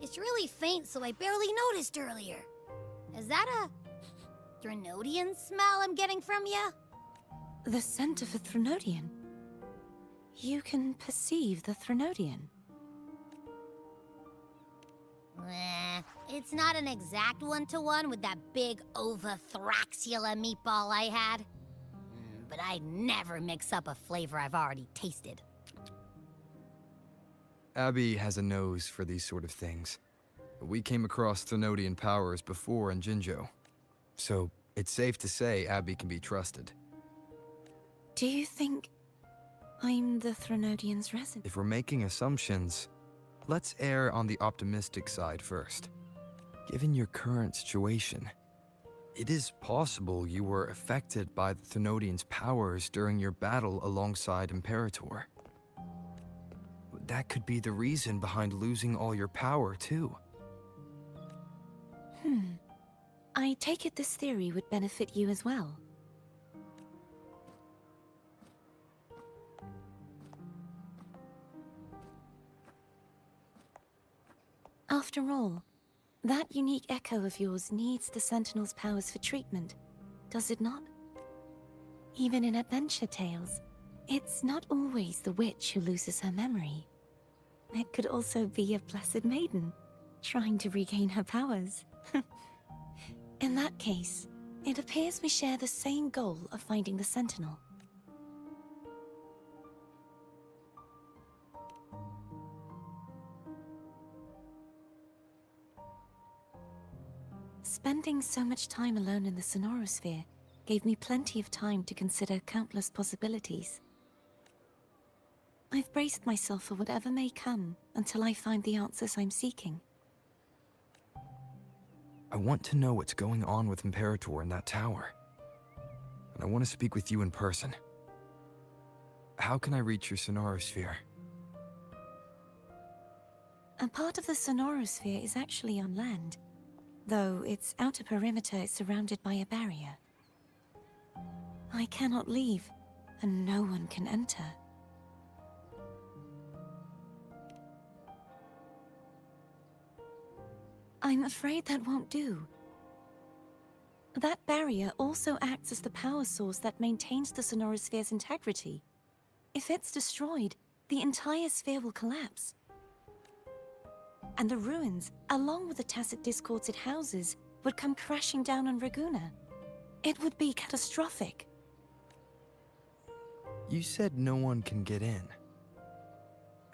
Speaker 2: it's really faint, so I barely noticed earlier. Is that a Threnodian smell I'm getting from you?
Speaker 7: The scent of a Threnodian? You can perceive the Threnodian?
Speaker 2: It's not an exact one-to-one with that big Ovathraxula meatball I had. But I'd never mix up a flavor I've already tasted.
Speaker 12: Abby has a nose for these sort of things. We came across Threnodian powers before in Jinzhou, so it's safe to say Abby can be trusted.
Speaker 7: Do you think I'm the Threnodian's resident?
Speaker 12: If we're making assumptions, let's err on the optimistic side first. Given your current situation, it is possible you were affected by the Thenodian's powers during your battle alongside Imperator. That could be the reason behind losing all your power, too.
Speaker 7: I take it this theory would benefit you as well. After all, that unique echo of yours needs the Sentinel's powers for treatment, does it not? Even in adventure tales, it's not always the witch who loses her memory. It could also be a blessed maiden, trying to regain her powers. In that case, it appears we share the same goal of finding the Sentinel. Spending so much time alone in the Sonorosphere gave me plenty of time to consider countless possibilities. I've braced myself for whatever may come until I find the answers I'm seeking.
Speaker 12: I want to know what's going on with Imperator in that tower. And I want to speak with you in person. How can I reach your Sonorosphere?
Speaker 7: A part of the Sonorosphere is actually on land, though its outer perimeter is surrounded by a barrier. I cannot leave, and no one can enter. I'm afraid that won't do. That barrier also acts as the power source that maintains the Sonorosphere's integrity. If it's destroyed, the entire sphere will collapse. And the ruins, along with the tacit discords it houses, would come crashing down on Raguna. It would be catastrophic.
Speaker 12: You said no one can get in.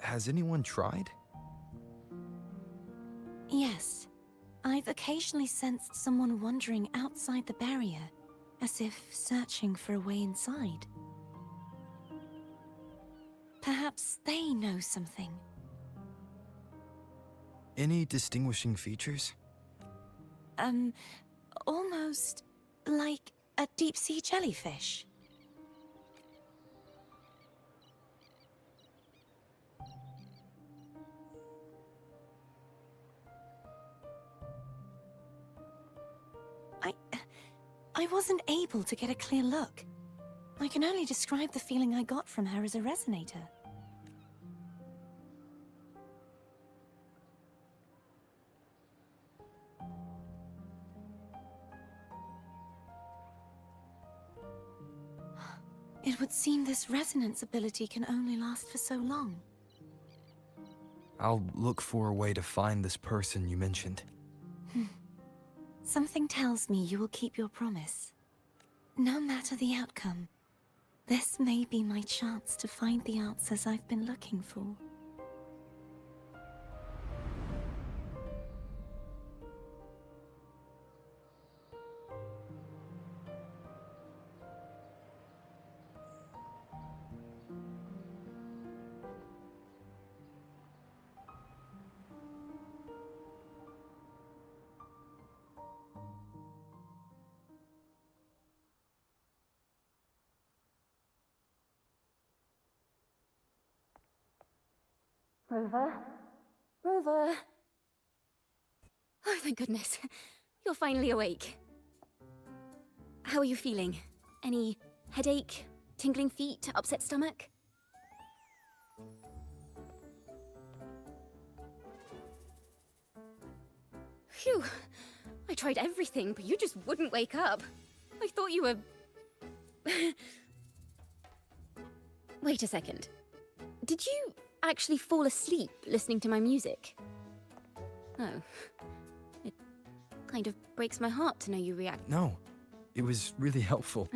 Speaker 12: Has anyone tried?
Speaker 7: Yes. I've occasionally sensed someone wandering outside the barrier, as if searching for a way inside. Perhaps they know something.
Speaker 12: Any distinguishing features?
Speaker 7: Almost like a deep-sea jellyfish. I wasn't able to get a clear look. I can only describe the feeling I got from her as a resonator. It would seem this resonance ability can only last for so long.
Speaker 12: I'll look for a way to find this person you mentioned.
Speaker 7: Something tells me you will keep your promise. No matter the outcome, this may be my chance to find the answers I've been looking for.
Speaker 11: Rover? Rover! Oh, thank goodness. You're finally awake. How are you feeling? Any headache, tingling feet, upset stomach? Phew. I tried everything, but you just wouldn't wake up. I thought you were... Wait a second. Did you actually fall asleep listening to my music? Oh. It kind of breaks my heart to know you react.
Speaker 12: No, it was really helpful.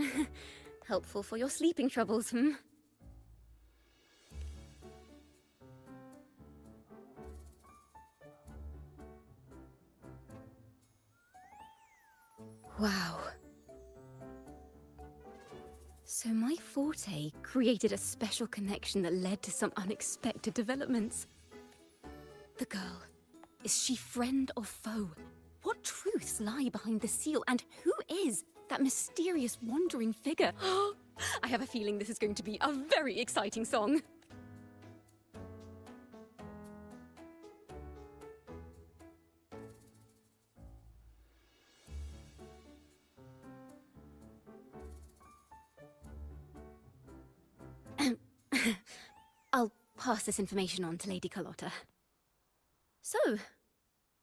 Speaker 11: Helpful for your sleeping troubles, hmm? Wow. So my forte created a special connection that led to some unexpected developments. The girl, is she friend or foe? What truths lie behind the seal, and who is that mysterious wandering figure? I have a feeling this is going to be a very exciting song. I'll pass this information on to Lady Carlotta. So,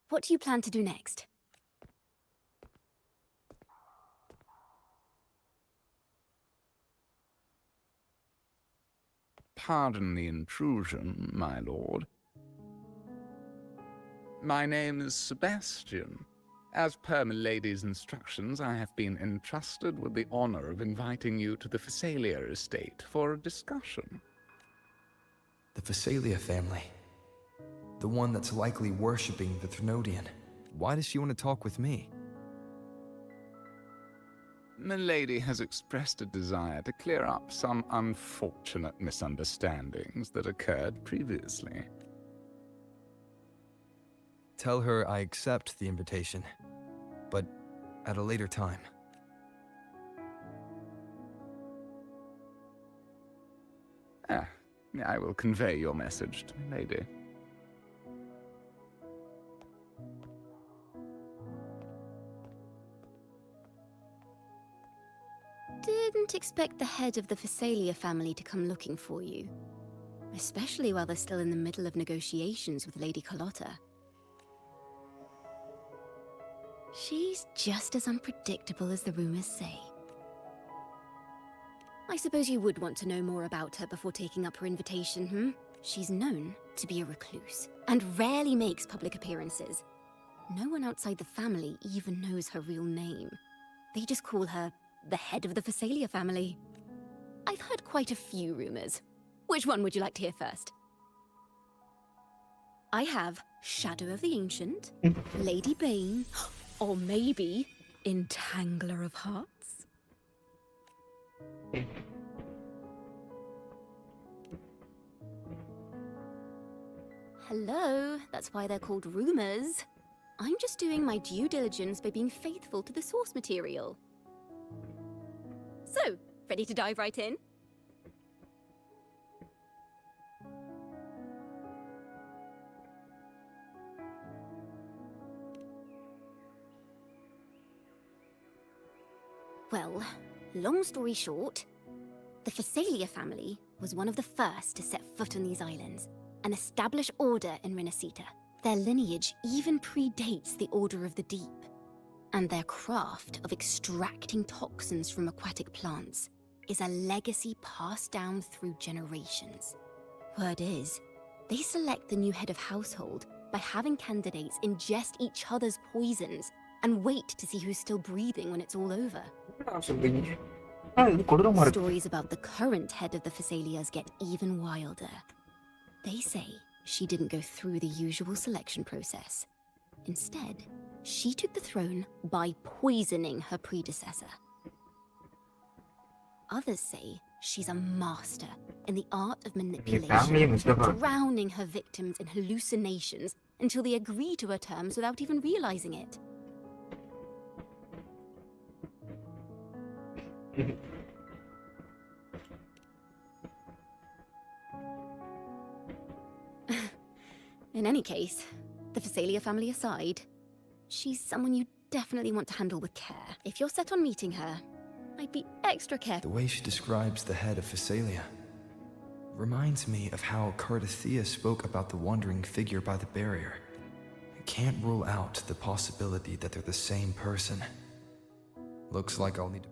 Speaker 11: what do you plan to do next?
Speaker 14: Pardon the intrusion, my lord. My name is Sebastian. As per milady's instructions, I have been entrusted with the honor of inviting you to the Phasalia estate for a discussion.
Speaker 10: The Phasalia family. The one that's likely worshipping the Threnodian. Why does she want to talk with me?
Speaker 14: Milady has expressed a desire to clear up some unfortunate misunderstandings that occurred previously.
Speaker 10: Tell her I accept the invitation, but at a later time.
Speaker 14: I will convey your message to Milady.
Speaker 11: Didn't expect the head of the Phasalia family to come looking for you. Especially while they're still in the middle of negotiations with Lady Carlotta. She's just as unpredictable as the rumors say. I suppose you would want to know more about her before taking up her invitation, hmm? She's known to be a recluse, and rarely makes public appearances. No one outside the family even knows her real name. They just call her the head of the Phasalia family. I've heard quite a few rumors. Which one would you like to hear first? I have Shadow of the Ancient, Lady Bane, or maybe Entangler of Hearts. Hello, that's why they're called rumors. I'm just doing my due diligence by being faithful to the source material. So, ready to dive right in? Well, long story short, the Phasalia family was one of the first to set foot on these islands and establish order in Renacita. Their lineage even predates the Order of the Deep, and their craft of extracting toxins from aquatic plants is a legacy passed down through generations. Word is, they select the new head of household by having candidates ingest each other's poisons and wait to see who's still breathing when it's all over. Stories about the current head of the Phasalias get even wilder. They say she didn't go through the usual selection process. Instead, she took the throne by poisoning her predecessor. Others say she's a master in the art of manipulation, drowning her victims in hallucinations until they agree to her terms without even realizing it. In any case, the Phasalia family aside, she's someone you definitely want to handle with care. If you're set on meeting her, I'd be extra careful.
Speaker 10: The way she describes the head of Phasalia reminds me of how Cardathea spoke about the wandering figure by the barrier. I can't rule out the possibility that they're the same person. Looks like I'll need to...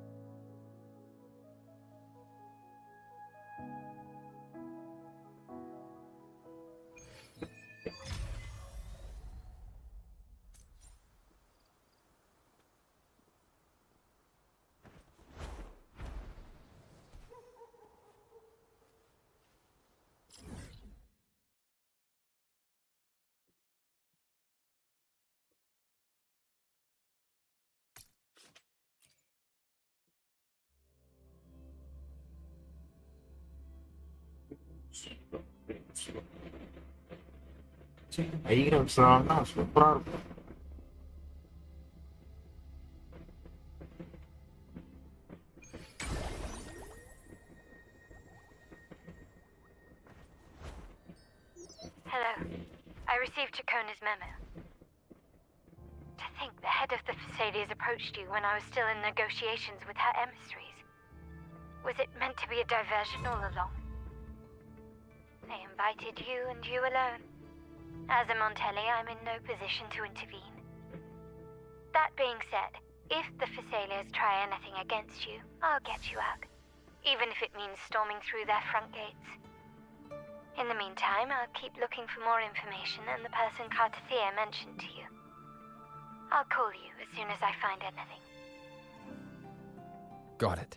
Speaker 6: பயங்கர சூப்பரா இருக்கும்.
Speaker 8: Kona's memo. To think the head of the Thessalians approached you when I was still in negotiations with her emissaries. Was it meant to be a diversion all along? They invited you and you alone. As a Montelli, I'm in no position to intervene. That being said, if the Thessalians try anything against you, I'll get you out. Even if it means storming through their front gates. In the meantime, I'll keep looking for more information and the person Cartathea mentioned to you. I'll call you as soon as I find anything.
Speaker 12: Got it.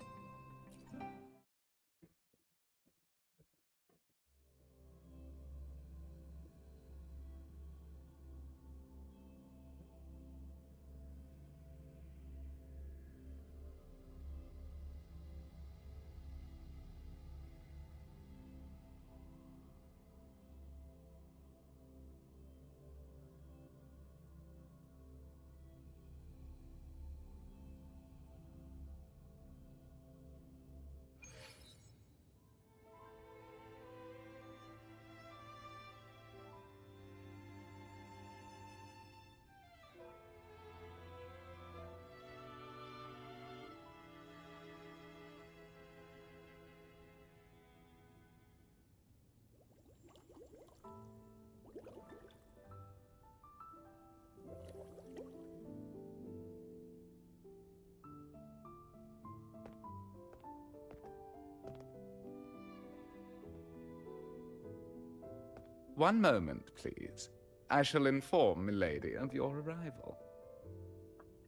Speaker 14: One moment, please. I shall inform Milady of your arrival.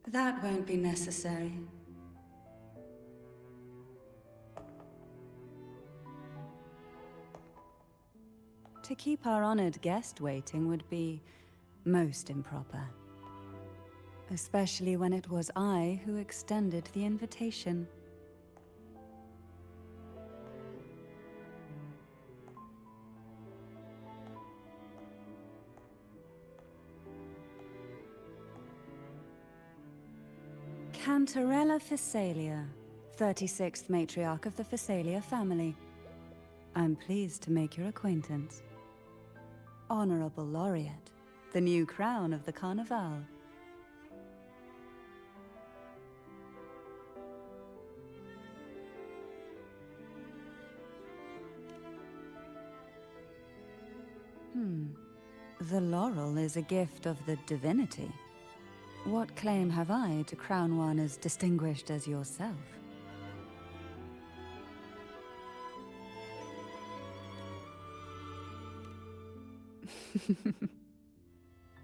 Speaker 17: That won't be necessary. To keep our honored guest waiting would be most improper. Especially when it was I who extended the invitation. Cantarella Phasalia, 36th matriarch of the Phasalia family. I'm pleased to make your acquaintance. Honorable Laureate, the new crown of the Carnival. The laurel is a gift of the divinity. What claim have I to crown one as distinguished as yourself?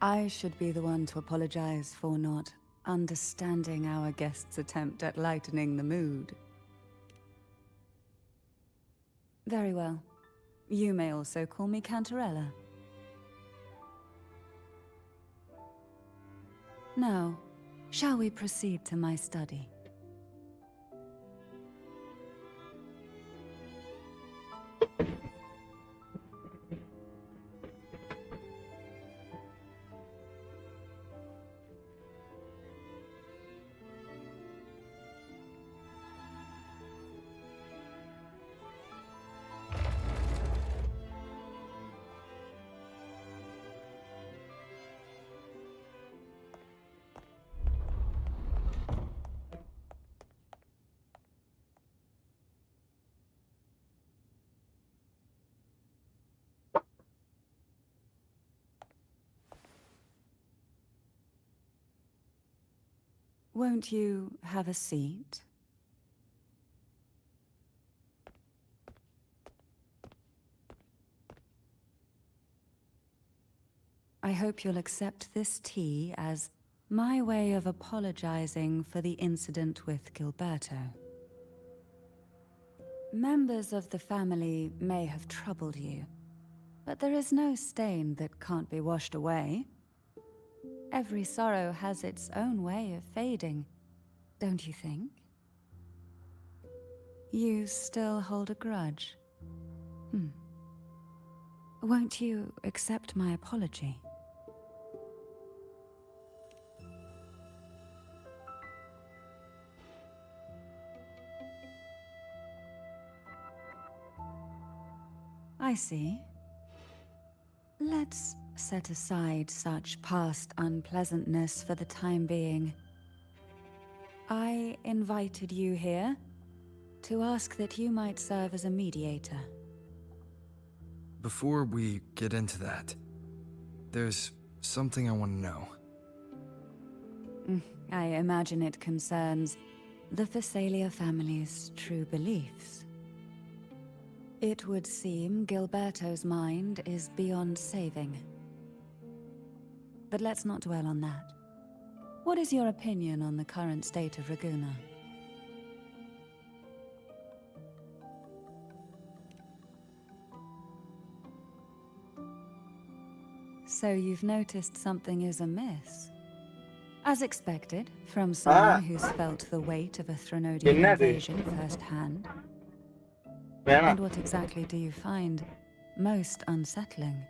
Speaker 17: I should be the one to apologize for not understanding our guest's attempt at lightening the mood. Very well. You may also call me Cantarella. Now, shall we proceed to my study? Won't you have a seat? I hope you'll accept this tea as my way of apologizing for the incident with Gilberto. Members of the family may have troubled you, but there is no stain that can't be washed away. Every sorrow has its own way of fading, don't you think? You still hold a grudge? Won't you accept my apology? I see. Let's set aside such past unpleasantness for the time being. I invited you here to ask that you might serve as a mediator.
Speaker 12: Before we get into that, there's something I want to know.
Speaker 17: I imagine it concerns the Phasalia family's true beliefs. It would seem Gilberto's mind is beyond saving. But let's not dwell on that. What is your opinion on the current state of Raguna? So you've noticed something is amiss? As expected, from someone who's felt the weight of a Threnodian invasion firsthand. And what exactly do you find most unsettling?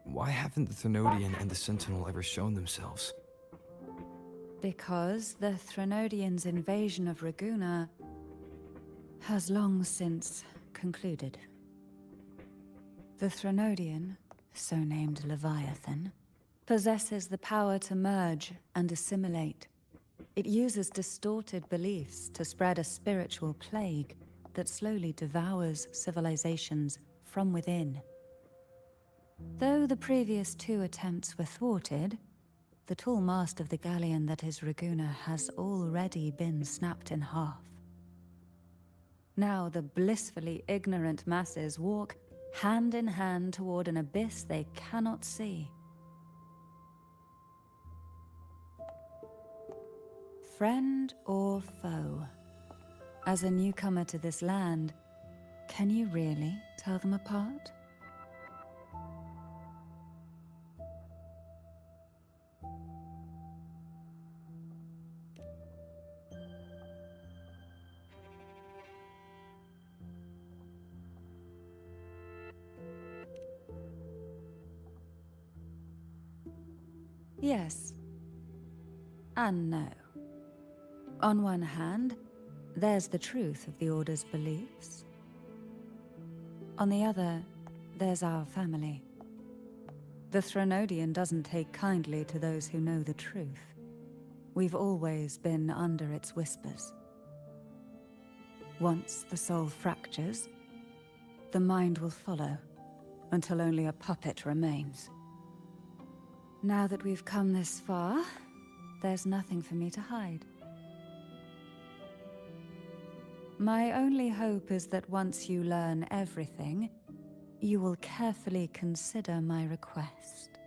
Speaker 12: Why haven't the Threnodian and the Sentinel ever shown themselves?
Speaker 17: Because the Threnodians' invasion of Raguna has long since concluded. The Threnodian, so named Leviathan, possesses the power to merge and assimilate. It uses distorted beliefs to spread a spiritual plague that slowly devours civilizations from within. Though the previous 2 attempts were thwarted, the tall mast of the galleon that is Raguna has already been snapped in half. Now the blissfully ignorant masses walk hand in hand toward an abyss they cannot see. Friend or foe? As a newcomer to this land, can you really tell them apart? Yes. And no. On one hand, there's the truth of the Order's beliefs. On the other, there's our family. The Threnodian doesn't take kindly to those who know the truth. We've always been under its whispers. Once the soul fractures, the mind will follow, until only a puppet remains. Now that we've come this far, there's nothing for me to hide. My only hope is that once you learn everything, you will carefully consider my request.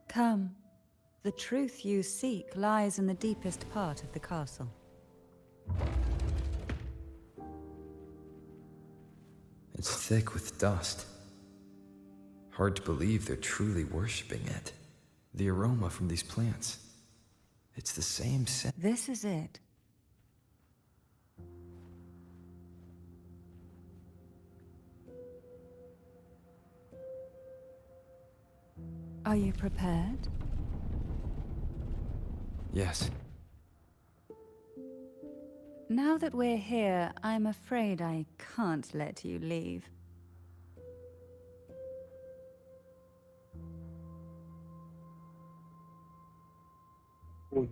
Speaker 17: Come. The truth you seek lies in the deepest part of the castle.
Speaker 12: It's thick with dust. Hard to believe they're truly worshipping it. The aroma from these plants. It's the same scent.
Speaker 17: This is it. Are you prepared?
Speaker 12: Yes.
Speaker 17: Now that we're here, I'm afraid I can't let you leave.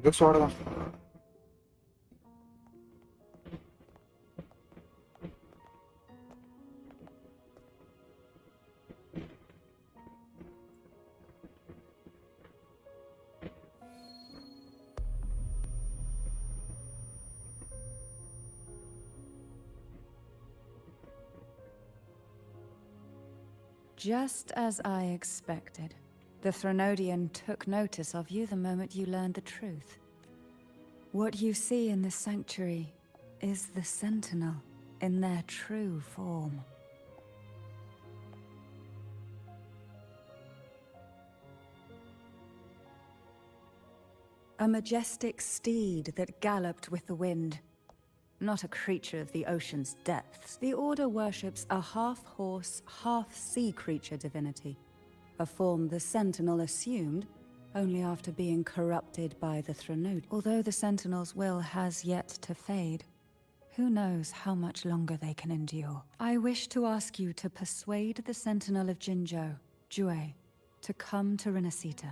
Speaker 6: This order.
Speaker 17: Just as I expected. The Threnodian took notice of you the moment you learned the truth. What you see in the sanctuary is the Sentinel in their true form. A majestic steed that galloped with the wind. Not a creature of the ocean's depths. The Order worships a half-horse, half-sea creature divinity. A form the Sentinel assumed only after being corrupted by the Threnodian. Although the Sentinel's will has yet to fade, Who knows how much longer they can endure? I wish to ask you to persuade the Sentinel of Jinzhou, Jue, to come to Renacita,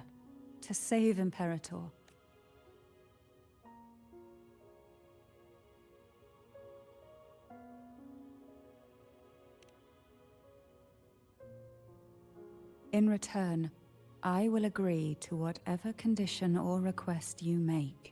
Speaker 17: to save Imperator. In return, I will agree to whatever condition or request you make.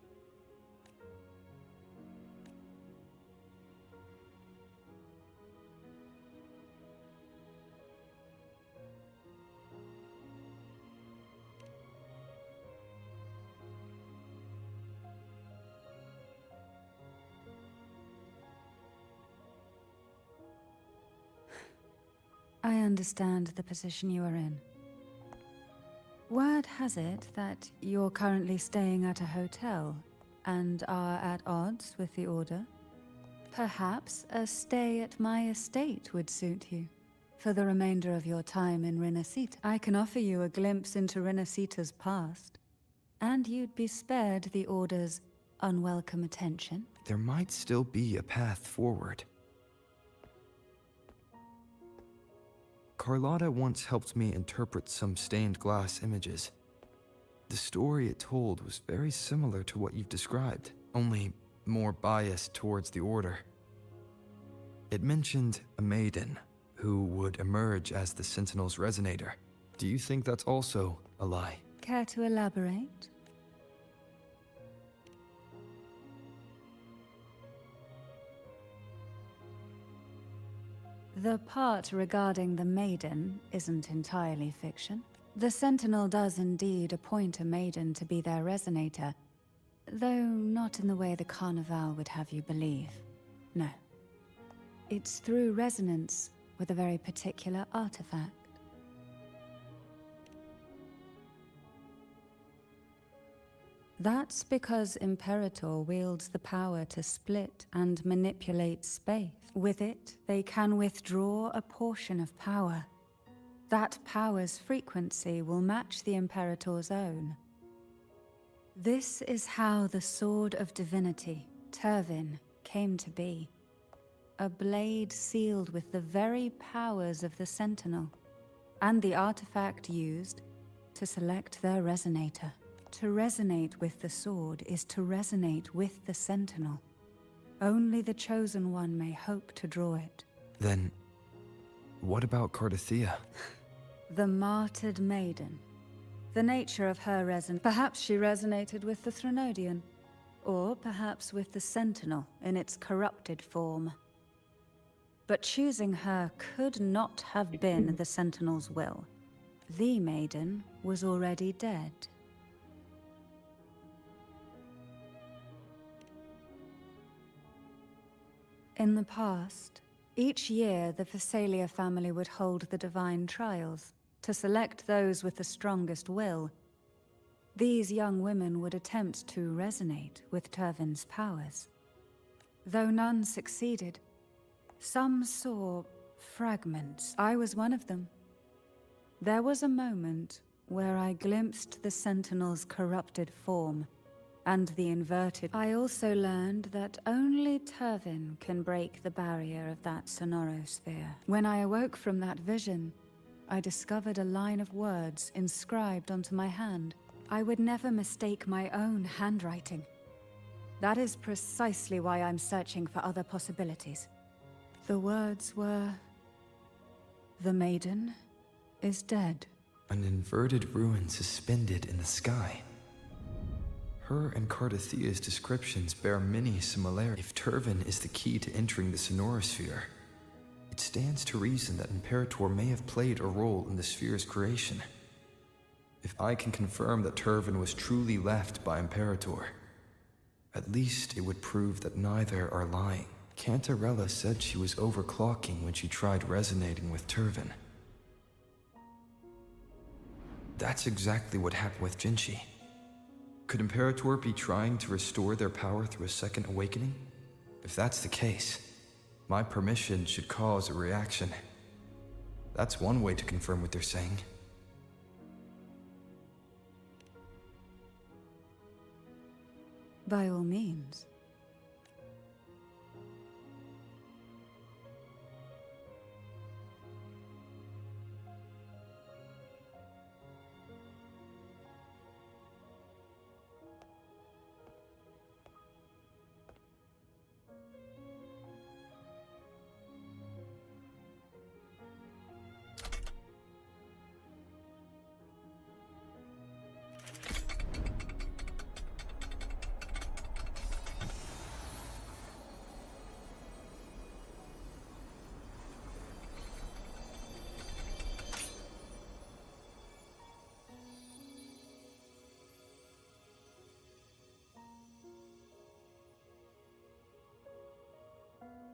Speaker 17: I understand the position you are in. Word has it that you're currently staying at a hotel and are at odds with the Order. Perhaps a stay at my estate would suit you. For the remainder of your time in Renacita, I can offer you a glimpse into Renacita's past, and you'd be spared the Order's unwelcome attention.
Speaker 12: There might still be a path forward. Carlotta once helped me interpret some stained glass images. The story it told was very similar to what you've described, only more biased towards the Order. It mentioned a maiden who would emerge as the Sentinel's resonator. Do you think that's also a lie?
Speaker 17: Care to elaborate? The part regarding the maiden isn't entirely fiction. The Sentinel does indeed appoint a maiden to be their resonator, though not in the way the Carnival would have you believe. No. It's through resonance with a very particular artifact. That's because Imperator wields the power to split and manipulate space. With it, they can withdraw a portion of power. That power's frequency will match the Imperator's own. This is how the Sword of Divinity, Turvin, came to be. A blade sealed with the very powers of the Sentinel, and the artifact used to select their resonator. To resonate with the sword is to resonate with the Sentinel. Only the Chosen One may hope to draw it.
Speaker 12: Then, what about Cardathea?
Speaker 17: The martyred maiden. The nature of her perhaps she resonated with the Threnodian, or perhaps with the Sentinel in its corrupted form. But choosing her could not have been the Sentinel's will. The maiden was already dead. In the past, each year the Phasalia family would hold the divine trials to select those with the strongest will. These young women would attempt to resonate with Turvin's powers. Though none succeeded, some saw fragments. I was one of them. There was a moment where I glimpsed the Sentinel's corrupted form and the inverted. I also learned that only Turvin can break the barrier of that sonorosphere. When I awoke from that vision, I discovered a line of words inscribed onto my hand. I would never mistake my own handwriting. That is precisely why I'm searching for other possibilities. The words were, "The maiden is dead."
Speaker 12: An inverted ruin suspended in the sky. Her and Cardathea's descriptions bear many similarities. If Turvin is the key to entering the sonorosphere, it stands to reason that Imperator may have played a role in the sphere's creation. If I can confirm that Turvin was truly left by Imperator, at least it would prove that neither are lying. Cantarella said she was overclocking when she tried resonating with Turvin. That's exactly what happened with Jinchi. Could Imperator be trying to restore their power through a second awakening? If that's the case, my permission should cause a reaction. That's one way to confirm what they're saying.
Speaker 17: By all means.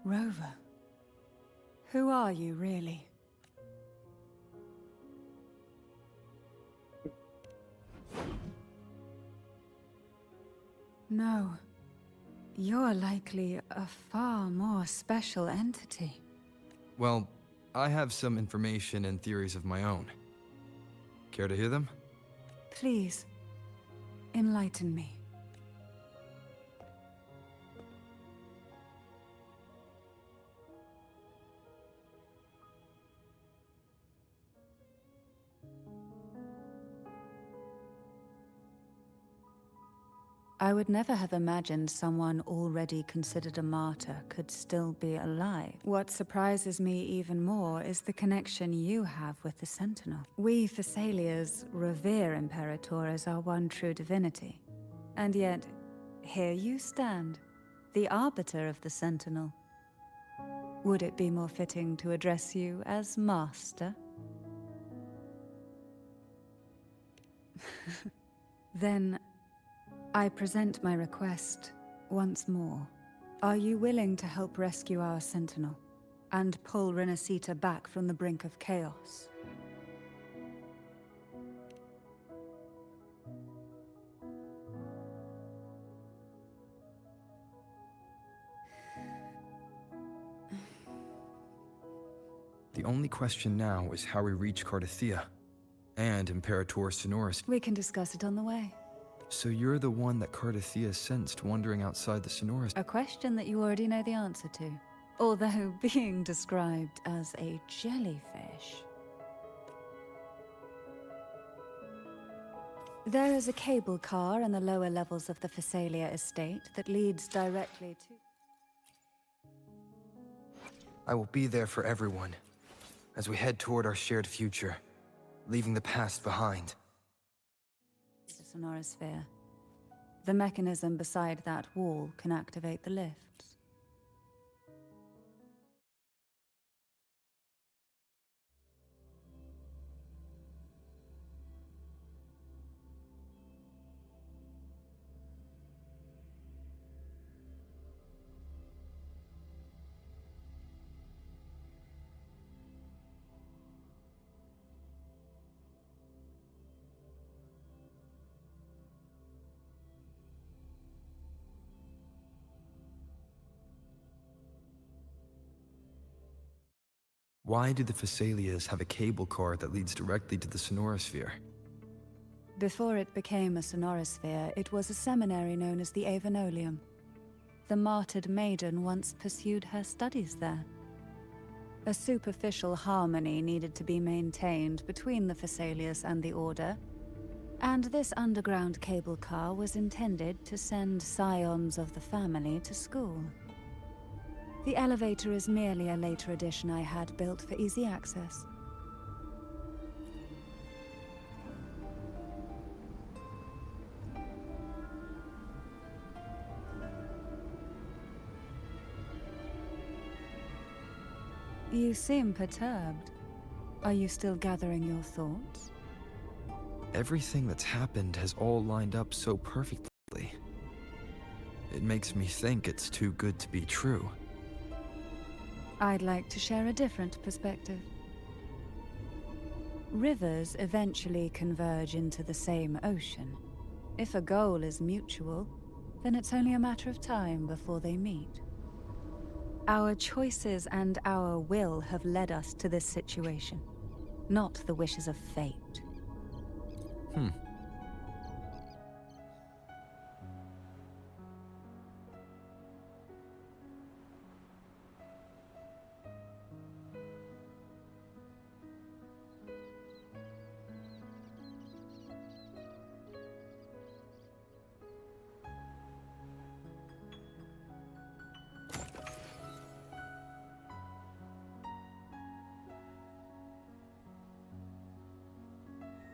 Speaker 17: Rover, who are you really? No, you're likely a far more special entity.
Speaker 12: Well, I have some information and theories of my own. Care to hear them?
Speaker 17: Please, enlighten me. I would never have imagined someone already considered a martyr could still be alive. What surprises me even more is the connection you have with the Sentinel. We Thessalians revere Imperator as our one true divinity. And yet, here you stand, the arbiter of the Sentinel. Would it be more fitting to address you as Master? Then, I present my request once more. Are you willing to help rescue our Sentinel and pull Renacita back from the brink of chaos?
Speaker 12: The only question now is how we reach Cardathia and Imperator Sonorus.
Speaker 17: We can discuss it on the way.
Speaker 12: So you're the one that Cardathia sensed wandering outside the Sonorus?
Speaker 17: A question that you already know the answer to, although being described as a jellyfish. There is a cable car in the lower levels of the Thessalia estate that leads directly to...
Speaker 10: I will be there for everyone, as we head toward our shared future, leaving the past behind.
Speaker 17: The Sonorosphere. The mechanism beside that wall can activate the lifts.
Speaker 12: Why do the Thessalias have a cable car that leads directly to the Sonorosphere?
Speaker 17: Before it became a Sonorosphere, it was a seminary known as the Avenolium. The martyred maiden once pursued her studies there. A superficial harmony needed to be maintained between the Thessalias and the Order, and this underground cable car was intended to send scions of the family to school. The elevator is merely a later addition I had built for easy access. You seem perturbed. Are you still gathering your thoughts?
Speaker 12: Everything that's happened has all lined up so perfectly. It makes me think it's too good to be true.
Speaker 17: I'd like to share a different perspective. Rivers eventually converge into the same ocean. If a goal is mutual, then it's only a matter of time before they meet. Our choices and our will have led us to this situation, not the wishes of fate.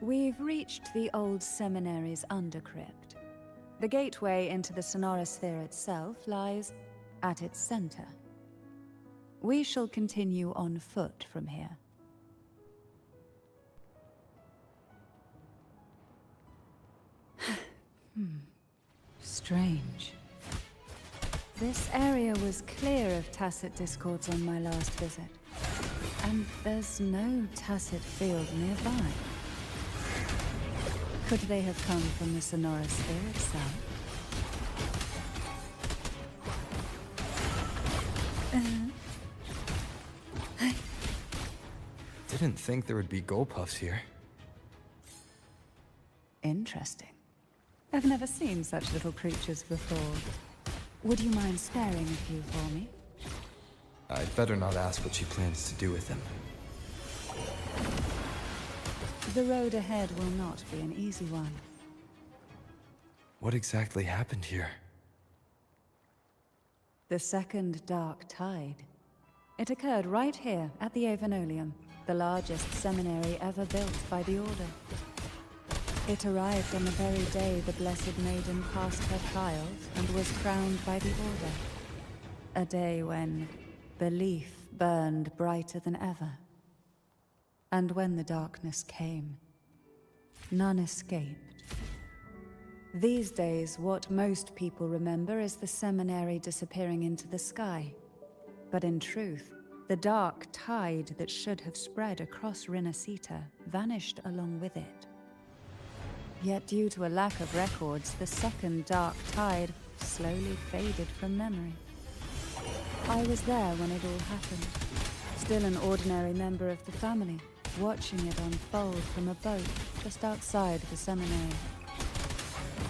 Speaker 17: We've reached the old seminary's undercrypt. The gateway into the Sonorosphere itself lies at its center. We shall continue on foot from here. Strange. This area was clear of Tacet discords on my last visit. And there's no Tacet field nearby. Could they have come from the Sonoran Sphere itself?
Speaker 10: Didn't think there would be Goldpuffs here.
Speaker 17: Interesting. I've never seen such little creatures before. Would you mind sparing a few for me?
Speaker 10: I'd better not ask what she plans to do with them.
Speaker 17: The road ahead will not be an easy one.
Speaker 10: What exactly happened here?
Speaker 17: The second dark tide. It occurred right here at the Avenolium, the largest seminary ever built by the Order. It arrived on the very day the Blessed Maiden passed her trials and was crowned by the Order. A day when belief burned brighter than ever. And when the darkness came, none escaped. These days, what most people remember is the seminary disappearing into the sky. But in truth, the dark tide that should have spread across Rinascita vanished along with it. Yet due to a lack of records, the second dark tide slowly faded from memory. I was there when it all happened, still an ordinary member of the family, watching it unfold from a boat just outside the seminary.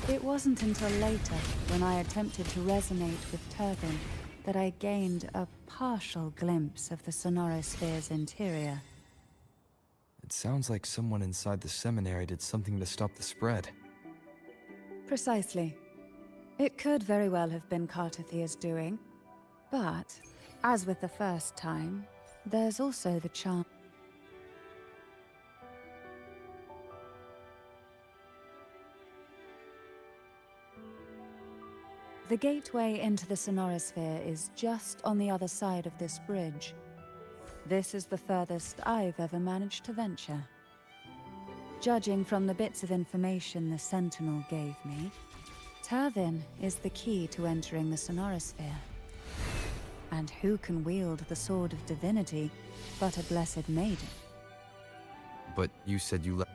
Speaker 17: It wasn't until later, when I attempted to resonate with Turvin, that I gained a partial glimpse of the Sonorosphere's interior.
Speaker 10: It sounds like someone inside the seminary did something to stop the spread.
Speaker 17: Precisely. It could very well have been Cartathia's doing, but, as with the first time, there's also the chance. The gateway into the Sonorosphere is just on the other side of this bridge. This is the furthest I've ever managed to venture. Judging from the bits of information the Sentinel gave me, Turvin is the key to entering the Sonorosphere. And who can wield the Sword of Divinity but a Blessed Maiden?
Speaker 10: But you said you left.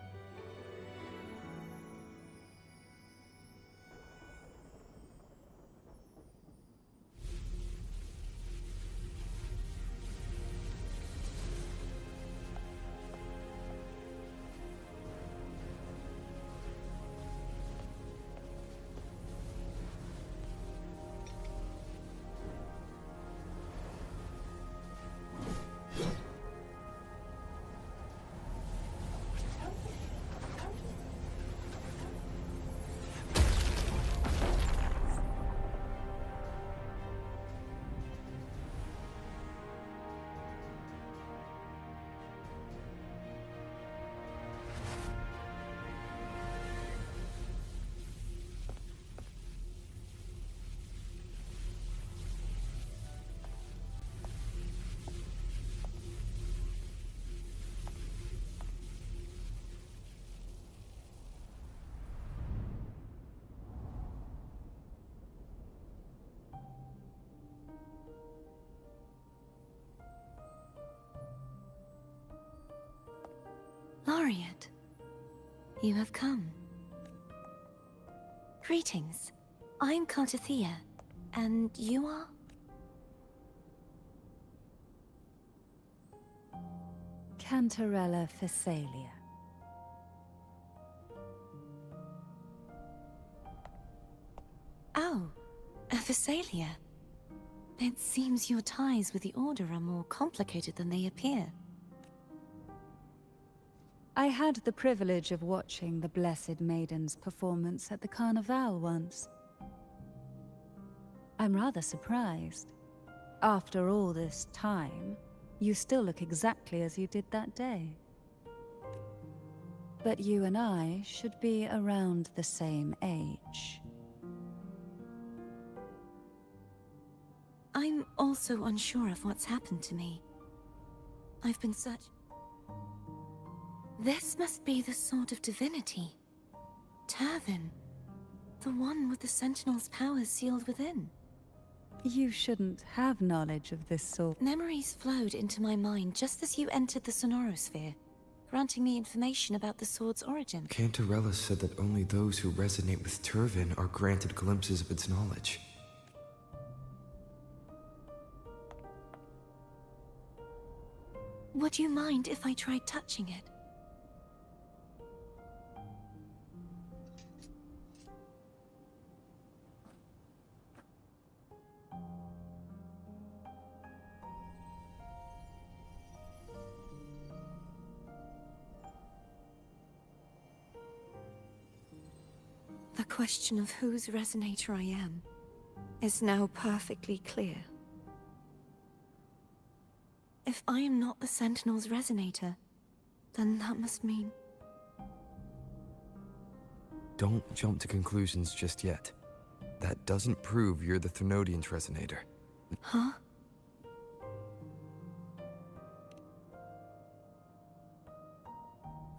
Speaker 7: Laureate, you have come. Greetings. I'm Cartathia, and you are?
Speaker 17: Cantarella Phasalia.
Speaker 7: Oh, a Phasalia. It seems your ties with the Order are more complicated than they appear.
Speaker 17: I had the privilege of watching the Blessed Maiden's performance at the Carnival once. I'm rather surprised. After all this time, you still look exactly as you did that day. But you and I should be around the same age.
Speaker 7: I'm also unsure of what's happened to me. I've been This must be the Sword of Divinity. Turvin. The one with the Sentinel's powers sealed within.
Speaker 17: You shouldn't have knowledge of this sort.
Speaker 7: Memories flowed into my mind just as you entered the Sonorosphere, granting me information about the sword's origin.
Speaker 10: Cantarella said that only those who resonate with Turvin are granted glimpses of its knowledge.
Speaker 7: Would you mind if I tried touching it? The question of whose resonator I am is now perfectly clear. If I am not the Sentinel's resonator, then that must mean...
Speaker 10: Don't jump to conclusions just yet. That doesn't prove you're the Threnodian's resonator.
Speaker 7: Huh?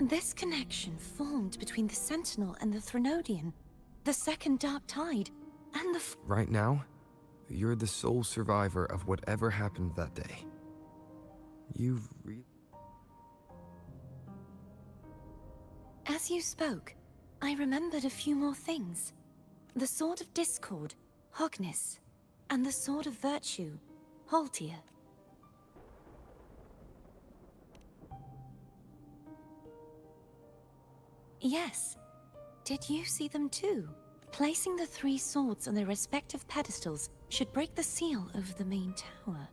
Speaker 7: This connection formed between the Sentinel and the Threnodian, the second Dark Tide, and the
Speaker 10: Right now, you're the sole survivor of whatever happened that day. You've
Speaker 7: As you spoke, I remembered a few more things. The Sword of Discord, Hognis, and the Sword of Virtue, Haltia. Yes. Did you see them too? Placing the three swords on their respective pedestals should break the seal over the main tower.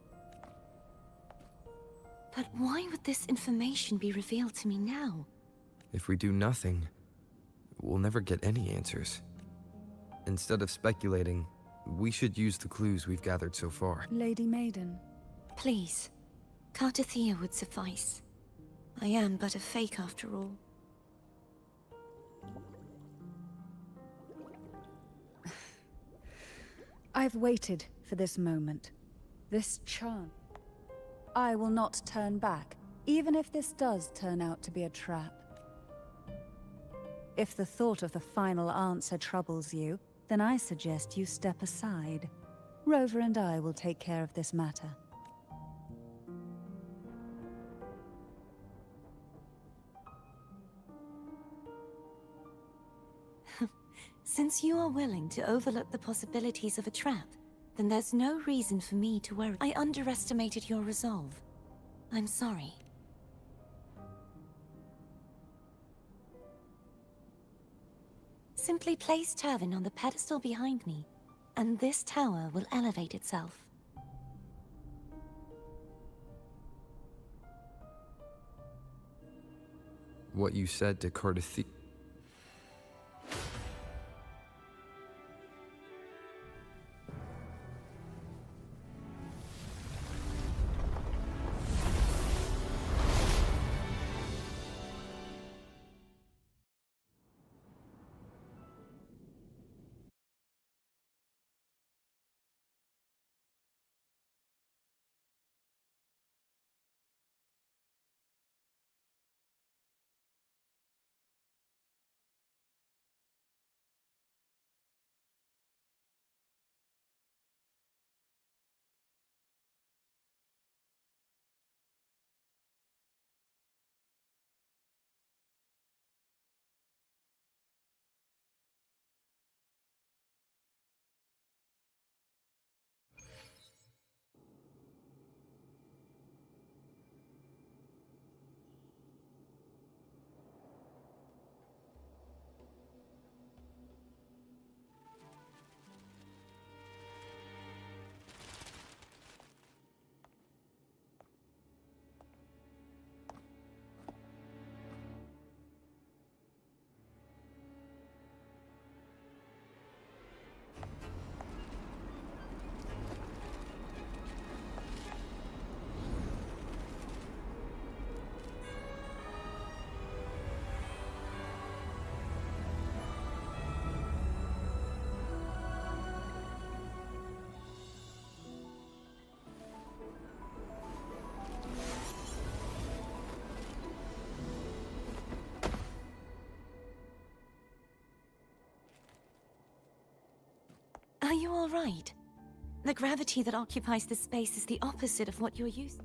Speaker 7: But why would this information be revealed to me now?
Speaker 10: If we do nothing, we'll never get any answers. Instead of speculating, we should use the clues we've gathered so far.
Speaker 17: Lady Maiden.
Speaker 7: Please. Cartathea would suffice. I am but a fake after all.
Speaker 17: I've waited for this moment. This chance. I will not turn back, even if this does turn out to be a trap. If the thought of the final answer troubles you, then I suggest you step aside. Rover and I will take care of this matter.
Speaker 7: Since you are willing to overlook the possibilities of a trap, then there's no reason for me to worry. I underestimated your resolve. I'm sorry. Simply place Turvin on the pedestal behind me, and this tower will elevate itself.
Speaker 10: What you said to Cartathea.
Speaker 7: Are you all right? The gravity that occupies this space is the opposite of what you're used.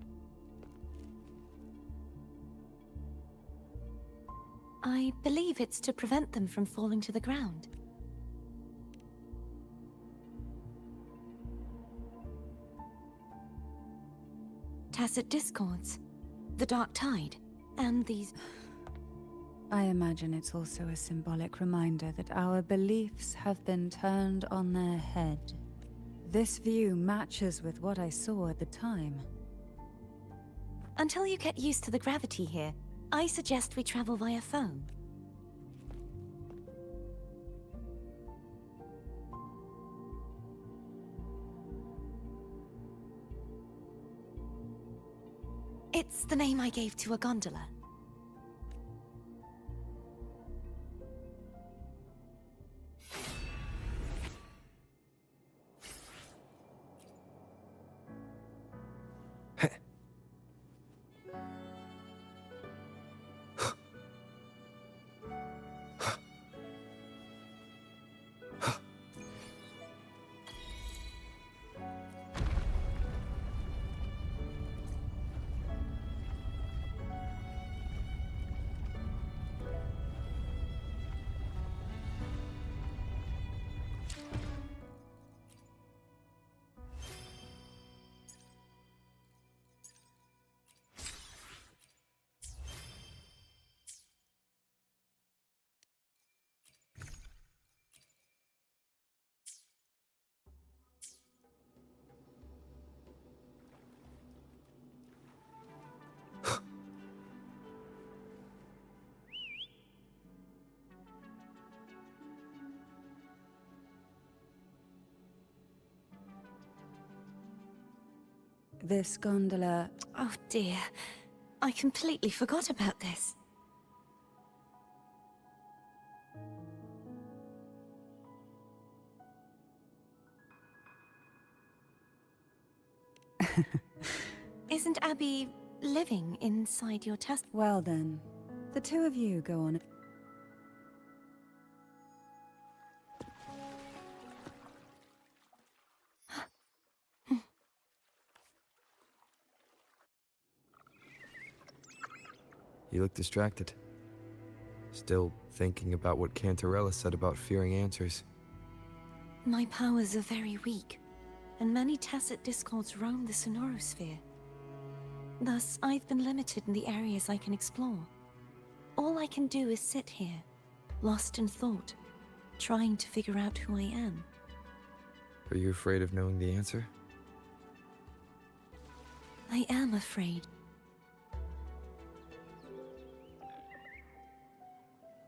Speaker 7: I believe it's to prevent them from falling to the ground. Tacit discords, the dark tide, and these...
Speaker 17: I imagine it's also a symbolic reminder that our beliefs have been turned on their head. This view matches with what I saw at the time.
Speaker 7: Until you get used to the gravity here, I suggest we travel via phone. It's the name I gave to a gondola.
Speaker 17: This gondola...
Speaker 7: Oh dear, I completely forgot about this. Isn't Abby living inside your test?
Speaker 17: Well then, the two of you go on.
Speaker 12: You look distracted. Still thinking about what Cantarella said about fearing answers.
Speaker 7: My powers are very weak, and many tacit discords roam the sonorosphere. Thus, I've been limited in the areas I can explore. All I can do is sit here, lost in thought, trying to figure out who I am.
Speaker 12: Are you afraid of knowing the answer?
Speaker 7: I am afraid.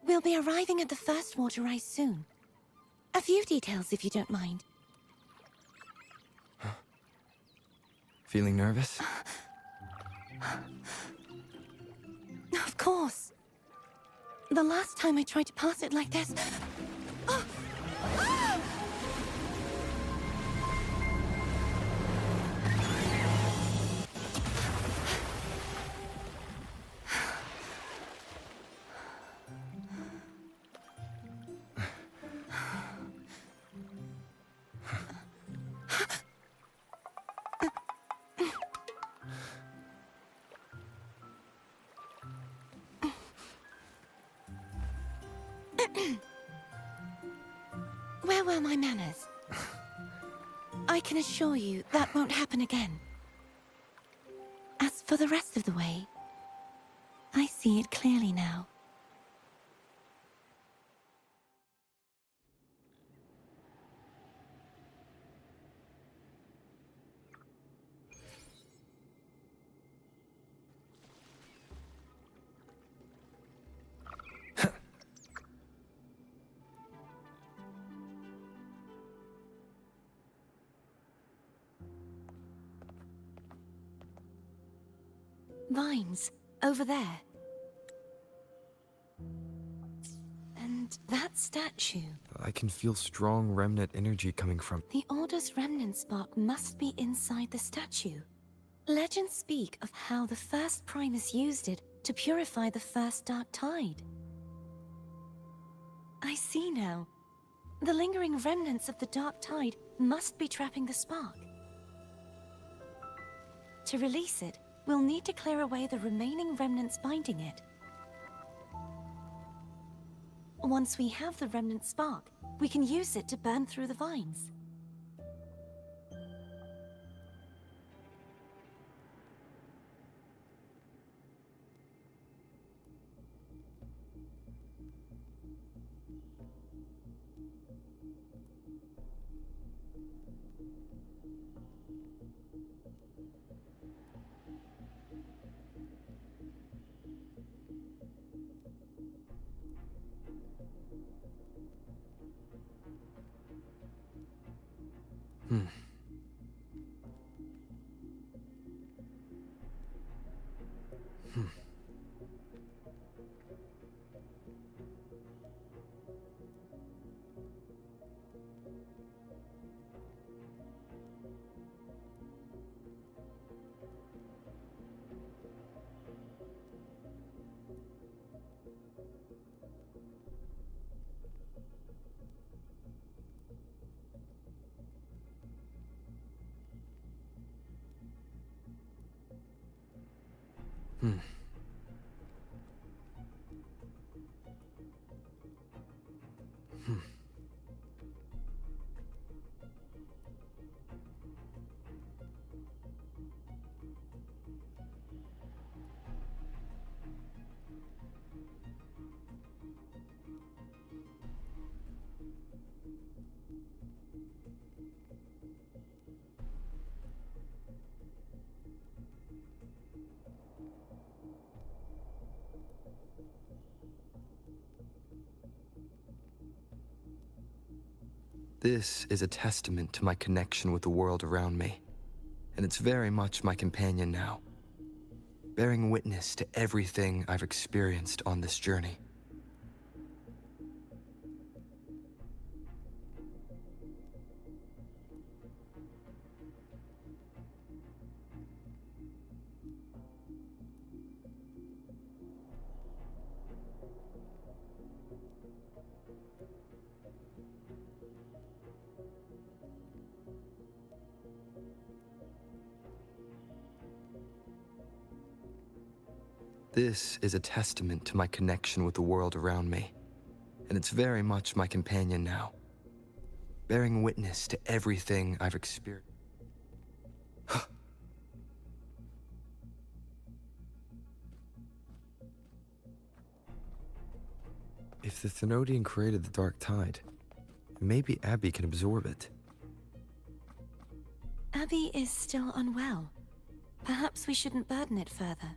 Speaker 7: We'll be arriving at the first water rise soon. A few details, if you don't mind.
Speaker 12: Feeling nervous?
Speaker 7: Of course. The last time I tried to pass it like this... Oh! Ah! Where were my manners? I can assure you that won't happen again. As for the rest of the way, I see it clearly now. Vines, over there. And that statue.
Speaker 12: I can feel strong remnant energy coming from...
Speaker 7: The Order's remnant spark must be inside the statue. Legends speak of how the first Primus used it to purify the first dark tide. I see now. The lingering remnants of the dark tide must be trapping the spark. To release it, we'll need to clear away the remaining remnants binding it. Once we have the remnant spark, we can use it to burn through the vines.
Speaker 10: This is a testament to my connection with the world around me, and it's very much my companion now, bearing witness to everything I've experienced on this journey. This is a testament to my connection with the world around me, and it's very much my companion now, bearing witness to everything I've experienced.
Speaker 12: If the Thenodian created the Dark Tide, maybe Abby can absorb it.
Speaker 7: Abby is still unwell. Perhaps we shouldn't burden it further.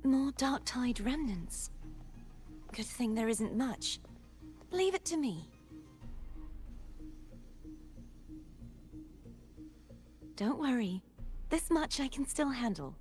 Speaker 7: More Dark Tide remnants. Good thing there isn't much. Leave it to me. Don't worry. This much I can still handle.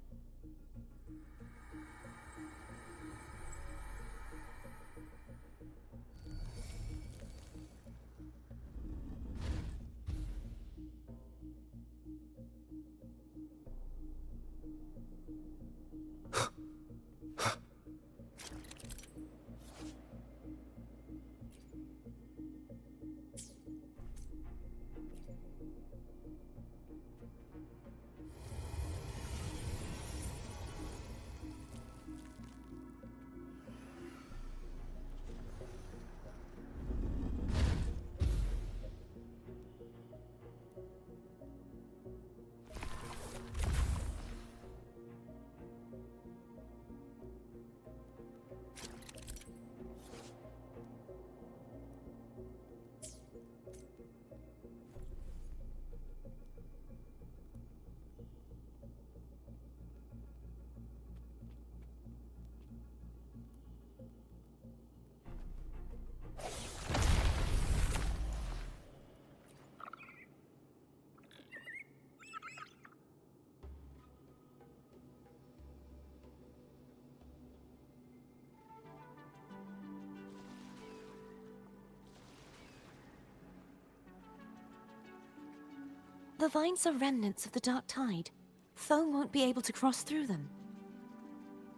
Speaker 7: The vines are remnants of the Dark Tide. Foe won't be able to cross through them.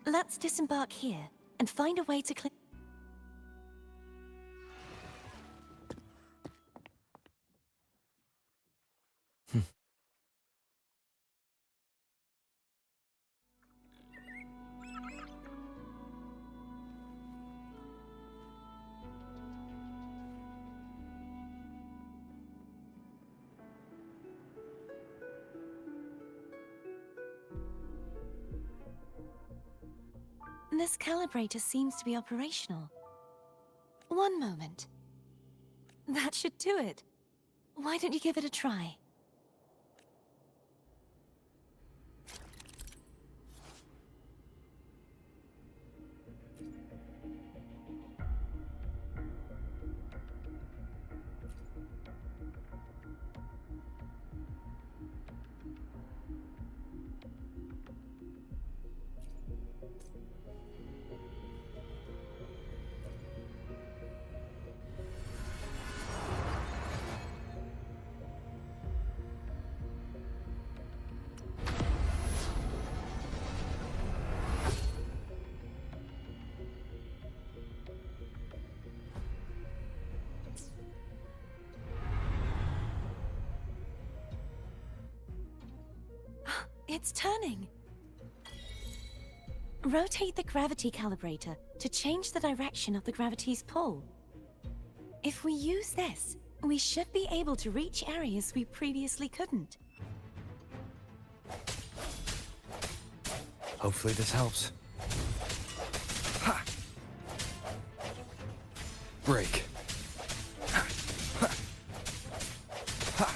Speaker 7: Let's disembark here and find a way to clear. This calibrator seems to be operational. One moment. That should do it. Why don't you give it a try? It's turning. Rotate the gravity calibrator to change the direction of the gravity's pull. If we use this, we should be able to reach areas we previously couldn't.
Speaker 10: Hopefully this helps. Ha! Break. Ha! Ha! Ha!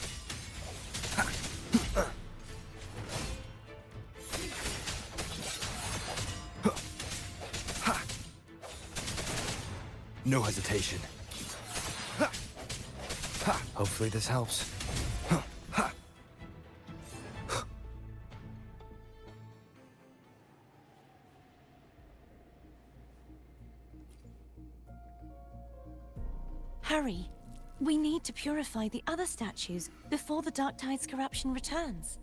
Speaker 10: No hesitation. Ha! Ha! Hopefully this helps. Ha! Ha!
Speaker 7: Hurry! We need to purify the other statues before the Dark Tide's corruption returns.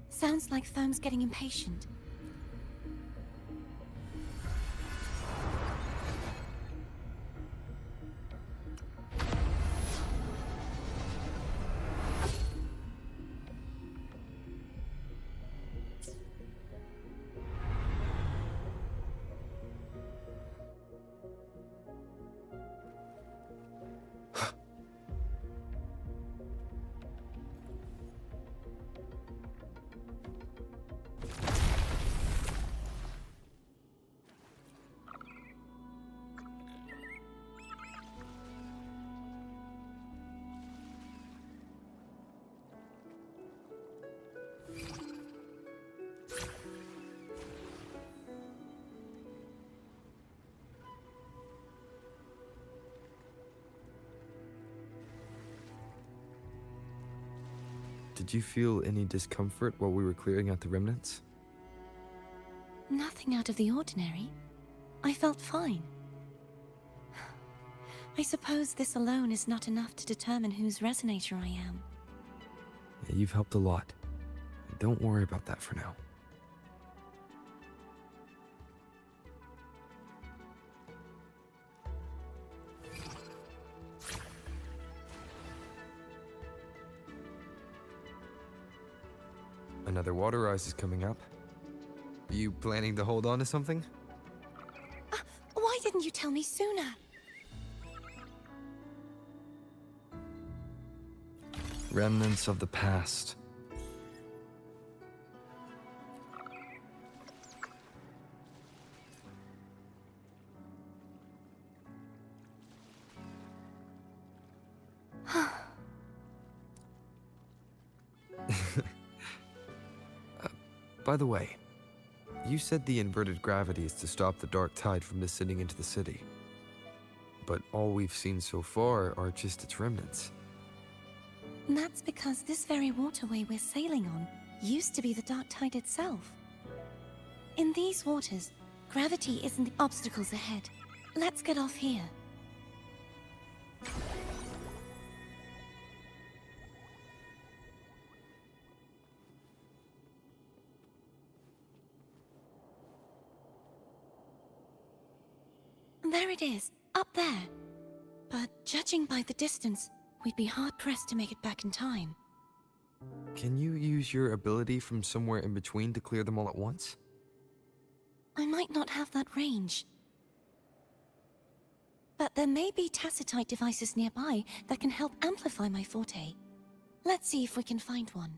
Speaker 7: Sounds like Foam's getting impatient.
Speaker 12: Did you feel any discomfort while we were clearing out the remnants?
Speaker 7: Nothing out of the ordinary. I felt fine. I suppose this alone is not enough to determine whose resonator I am.
Speaker 12: Yeah, you've helped a lot. Don't worry about that for now. Another water rise is coming up. Are you planning to hold on to something?
Speaker 7: Why didn't you tell me sooner?
Speaker 12: Remnants of the past. By the way, you said the inverted gravity is to stop the dark tide from descending into the city. But all we've seen so far are just its remnants.
Speaker 7: That's because this very waterway we're sailing on used to be the Dark Tide itself. In these waters, gravity isn't the obstacles ahead. Let's get off here. There it is, up there. But judging by the distance, we'd be hard-pressed to make it back in time.
Speaker 12: Can you use your ability from somewhere in between to clear them all at once?
Speaker 7: I might not have that range. But there may be tacitite devices nearby that can help amplify my forte. Let's see if we can find one.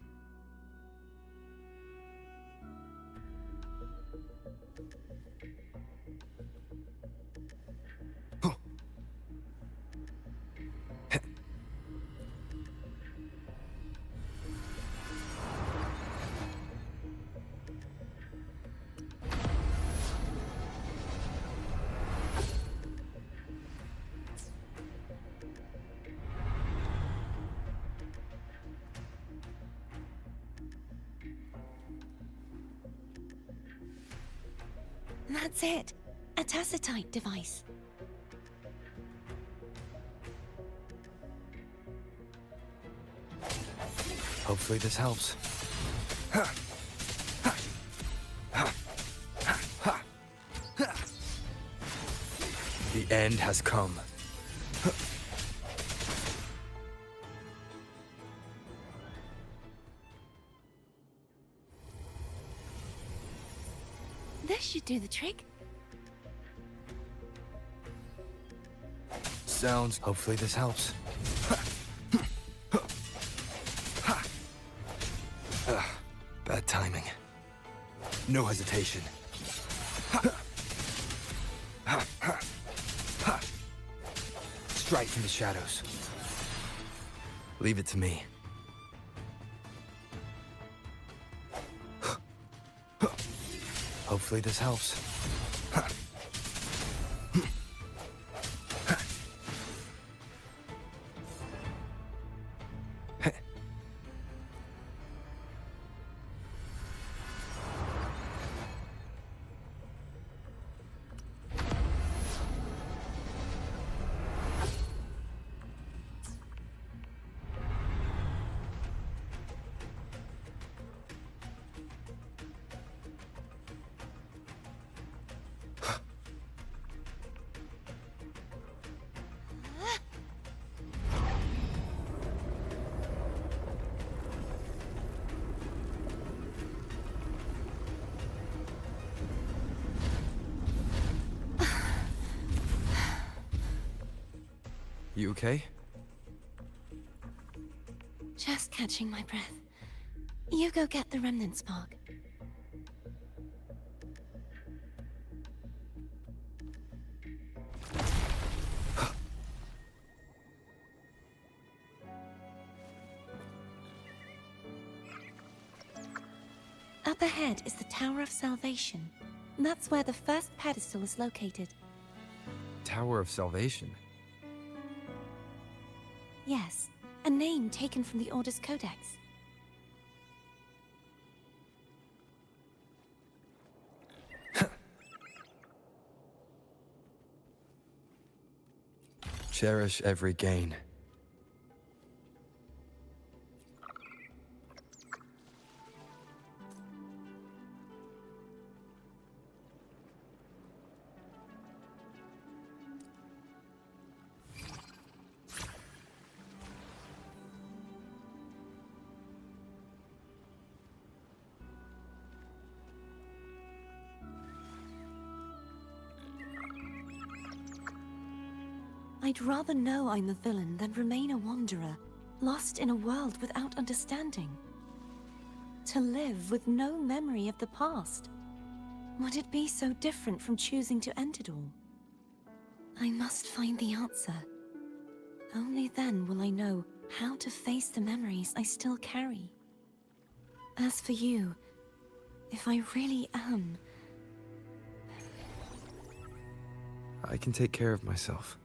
Speaker 7: That's it. A tacitite device.
Speaker 12: Hopefully this helps. The end has come.
Speaker 7: This should do the trick.
Speaker 12: Sounds. Hopefully this helps. Bad timing. No hesitation. Strike from the shadows. Leave it to me. Hopefully this helps. You okay?
Speaker 7: Just catching my breath. You go get the remnant spark. Up ahead is the Tower of Salvation. That's where the first pedestal is located.
Speaker 12: Tower of Salvation?
Speaker 7: Yes, a name taken from the Order's Codex.
Speaker 12: Cherish every gain.
Speaker 7: I'd rather know I'm a villain than remain a wanderer, lost in a world without understanding. To live with no memory of the past. Would it be so different from choosing to end it all? I must find the answer. Only then will I know how to face the memories I still carry. As for you, if I really am...
Speaker 12: I can take care of myself.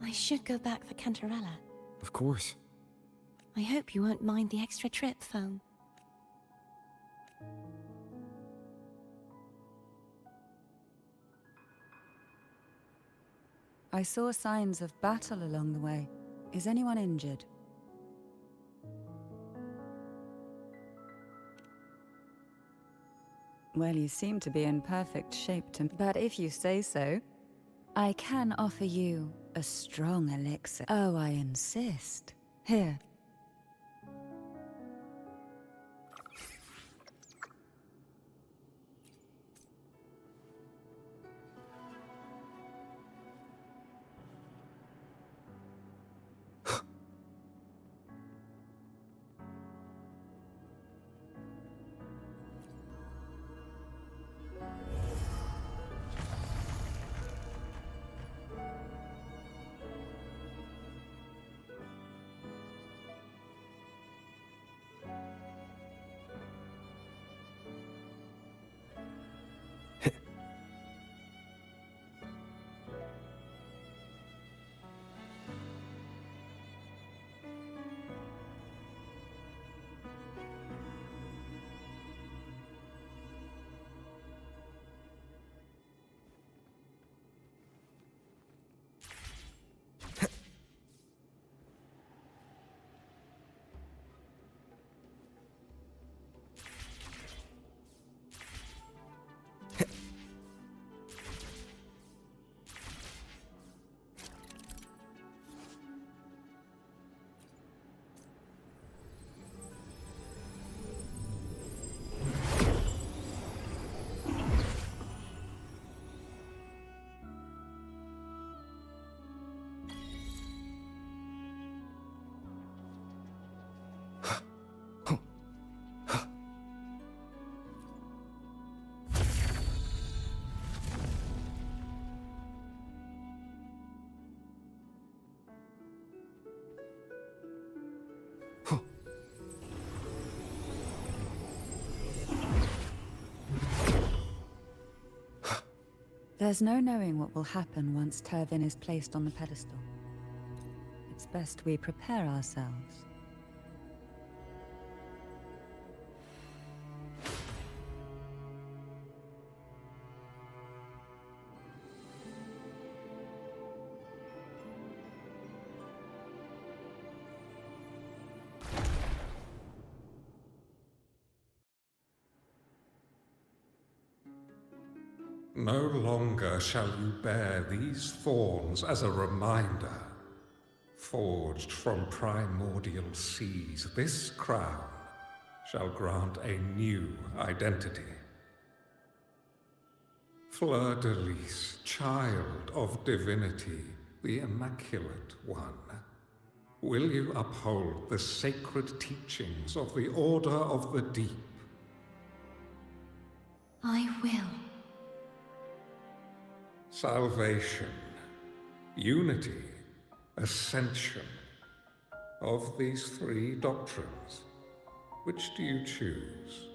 Speaker 7: I should go back for Cantarella.
Speaker 12: Of course.
Speaker 7: I hope you won't mind the extra trip, Foam.
Speaker 17: I saw signs of battle along the way. Is anyone injured? Well, you seem to be in perfect shape but if you say so, I can offer you a strong elixir. Oh, I insist. Here. There's no knowing what will happen once Turvin is placed on the pedestal. It's best we prepare ourselves.
Speaker 18: No longer shall you bear these thorns as a reminder. Forged from primordial seas, this crown shall grant a new identity. Fleur-de-Lis, child of divinity, the Immaculate One, will you uphold the sacred teachings of the Order of the Deep?
Speaker 19: I will.
Speaker 18: Salvation, unity, ascension. Of these three doctrines, which do you choose?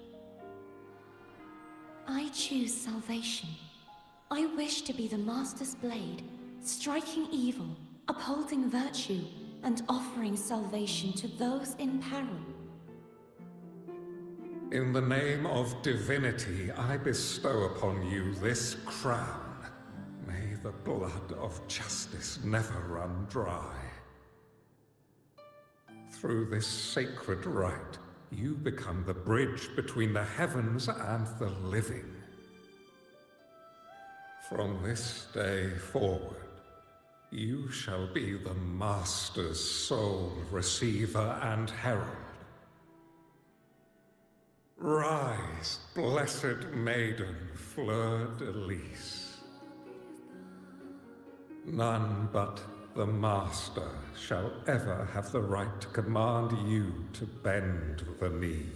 Speaker 19: I choose salvation. I wish to be the Master's blade, striking evil, upholding virtue, and offering salvation to those in peril.
Speaker 18: In the name of divinity, I bestow upon you this crown. May the blood of justice never run dry. Through this sacred rite, you become the bridge between the heavens and the living. From this day forward, you shall be the Master's sole receiver and herald. Rise, blessed maiden Fleur-de-Lis. None but the Master shall ever have the right to command you to bend the knee.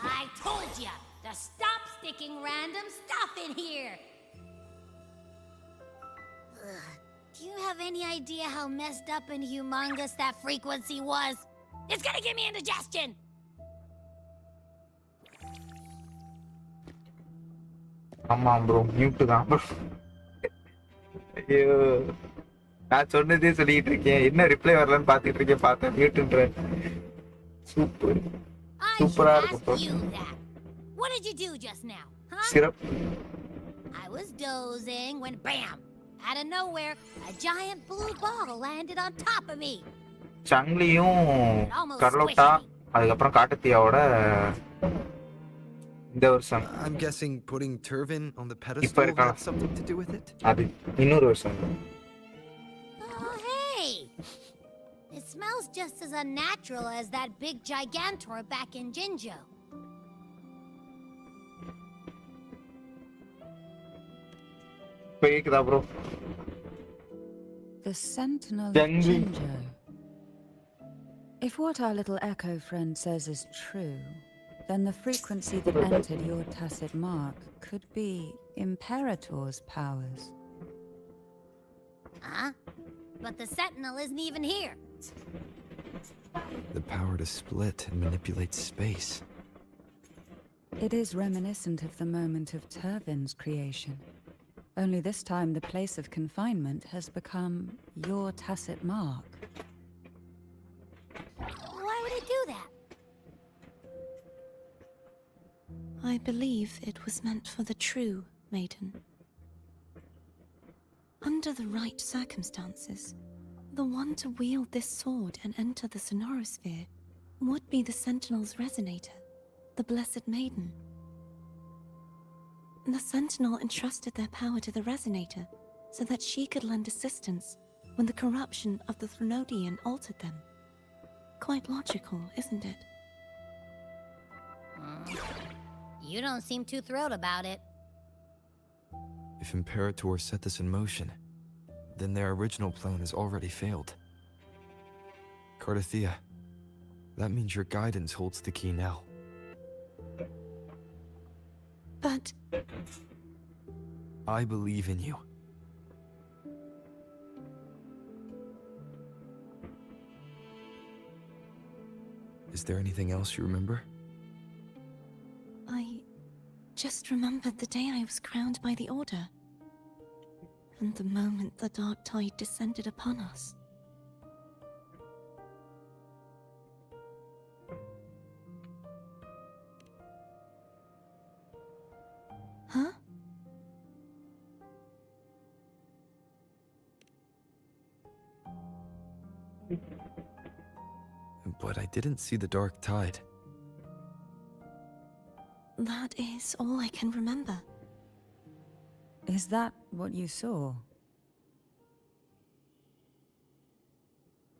Speaker 2: I told ya to stop sticking random stuff in here! Do you have any idea how messed up and humongous that frequency was? It's gonna give me indigestion!
Speaker 6: ஆமா bro mute தான் bro. ஐயோ நான் சொன்னதே சொல்லிட்டு இருக்கேன் என்ன reply வரலன்னு பாத்துட்டு இருக்கேன் பார்த்தா மியூட்ன்ற சூப்பர்
Speaker 2: I should
Speaker 6: சூப்பரா
Speaker 2: ask
Speaker 6: இருக்கும் bro.
Speaker 2: you that. What did you do just now, huh?
Speaker 6: சிறப்பு
Speaker 2: I was dozing when bam! Out of nowhere, a giant blue ball landed on top of me.
Speaker 6: சங்லியும் கர்லோட்டா அதுக்கப்புறம் காட்டுத்தியாவோட இந்த வருஷம்
Speaker 10: I'm guessing putting Turvin on the
Speaker 6: இப்ப
Speaker 10: pedestal
Speaker 6: இருக்கான்
Speaker 10: had something to do with it?
Speaker 6: அது இன்னொரு வருஷம்
Speaker 2: Oh, hey! It smells just as unnatural as that big gigantor back in Jinjo.
Speaker 6: இப்ப கேக்குதா bro
Speaker 17: The Sentinel of
Speaker 6: Jangli.
Speaker 17: Jinjo. If what our little echo friend says is true, then the frequency that entered your tacit mark could be Imperator's powers.
Speaker 2: Huh? But the Sentinel isn't even here.
Speaker 10: The power to split and manipulate space.
Speaker 17: It is reminiscent of the moment of Turvin's creation. Only this time the place of confinement has become your tacit mark.
Speaker 2: Why would it do that?
Speaker 19: I believe it was meant for the true maiden. Under the right circumstances, the one to wield this sword and enter the Sonorosphere would be the Sentinel's resonator, the Blessed Maiden. The Sentinel entrusted their power to the Resonator so that she could lend assistance when the corruption of the Threnodian altered them. Quite logical, isn't it?
Speaker 2: You don't seem too thrilled about it.
Speaker 10: If Imperator set this in motion, then their original plan has already failed. Cardathea, that means your guidance holds the key now.
Speaker 19: But
Speaker 10: I believe in you. Is there anything else you remember?
Speaker 19: I just remembered the day I was crowned by the Order, and the moment the dark tide descended upon us. Huh?
Speaker 10: But I didn't see the dark tide.
Speaker 19: That is all I can remember.
Speaker 17: Is that what you saw?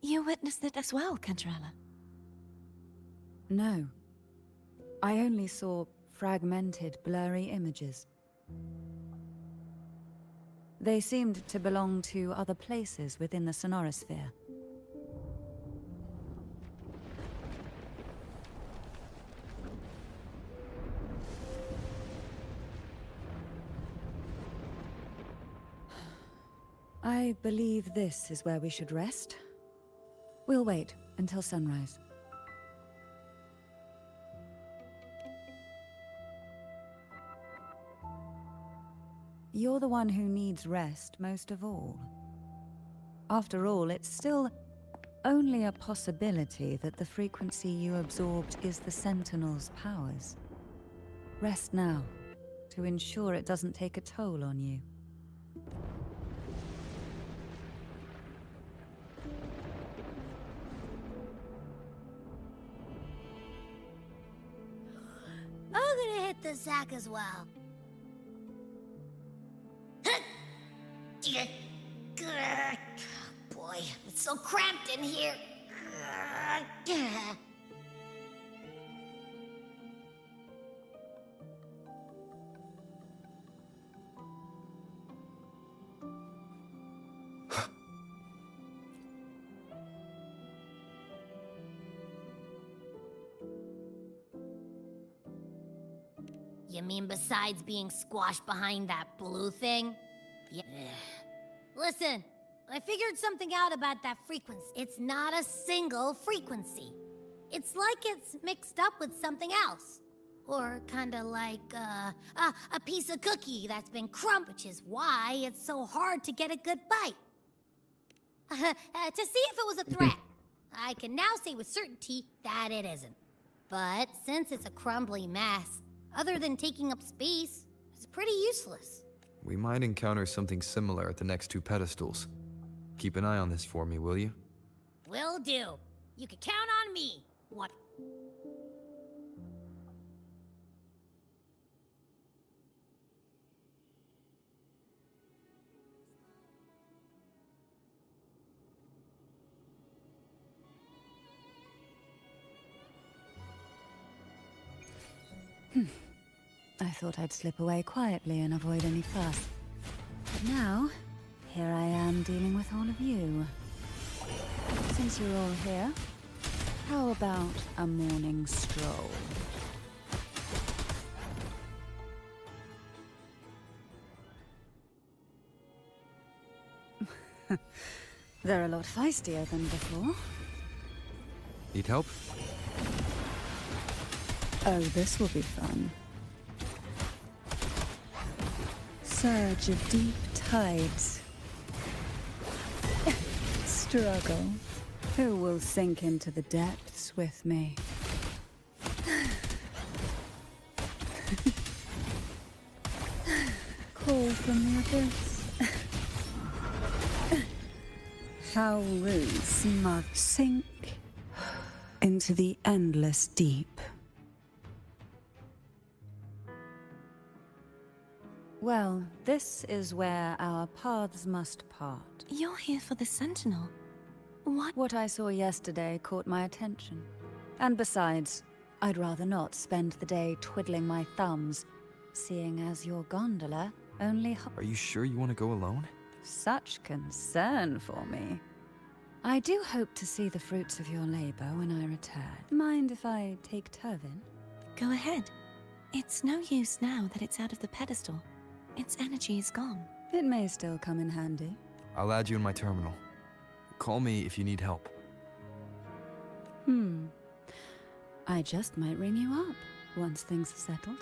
Speaker 19: You witnessed it as well, Cantarella.
Speaker 17: No. I only saw fragmented, blurry images. They seemed to belong to other places within the Sonorosphere. I believe this is where we should rest. We'll wait until sunrise. You're the one who needs rest most of all. After all, it's still only a possibility that the frequency you absorbed is the Sentinel's powers. Rest now, to ensure it doesn't take a toll on you.
Speaker 2: I'm gonna hit the sack as well. Boy, it's so cramped in here. You mean besides being squashed behind that blue thing? Yeah. Listen, I figured something out about that frequency. It's not a single frequency. It's like it's mixed up with something else. Or kinda like, a piece of cookie that's been crumbled, which is why it's so hard to get a good bite. To see if it was a threat. I can now say with certainty that it isn't. But since it's a crumbly mess, other than taking up space, it's pretty useless.
Speaker 12: We might encounter something similar at the next 2 pedestals. Keep an eye on this for me, will you?
Speaker 2: Will do. You can count on me. What?
Speaker 17: I thought I'd slip away quietly and avoid any fuss. But now, here I am dealing with all of you. Since you're all here, how about a morning stroll? They're a lot feistier than before.
Speaker 12: Need help?
Speaker 17: Oh, this will be fun. Surge of deep tides. Struggle. Who will sink into the depths with me? Call from the abyss. How roots must sink into the endless deep. Well, this is where our paths must part.
Speaker 7: You're here for the Sentinel.
Speaker 17: What I saw yesterday caught my attention. And besides, I'd rather not spend the day twiddling my thumbs, seeing as your gondola only
Speaker 12: Are you sure you want to go alone?
Speaker 17: Such concern for me. I do hope to see the fruits of your labor when I return. Mind if I take Turvin?
Speaker 7: Go ahead. It's no use now that it's out of the pedestal. Its energy is gone.
Speaker 17: It may still come in handy.
Speaker 12: I'll add you in my terminal. Call me if you need help.
Speaker 17: I just might ring you up once things are settled.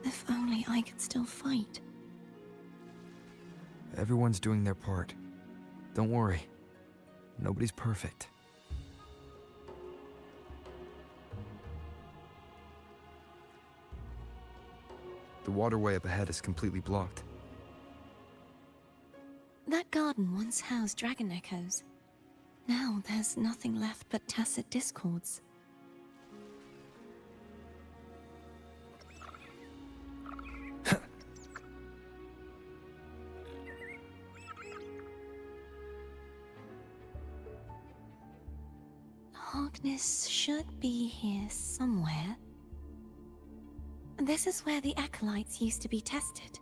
Speaker 7: If only I could still fight.
Speaker 12: Everyone's doing their part. Don't worry. Nobody's perfect. The waterway up ahead is completely blocked.
Speaker 7: That garden once housed dragon echoes. Now there's nothing left but tacit discords. Hogness should be here somewhere. This is where the acolytes used to be tested.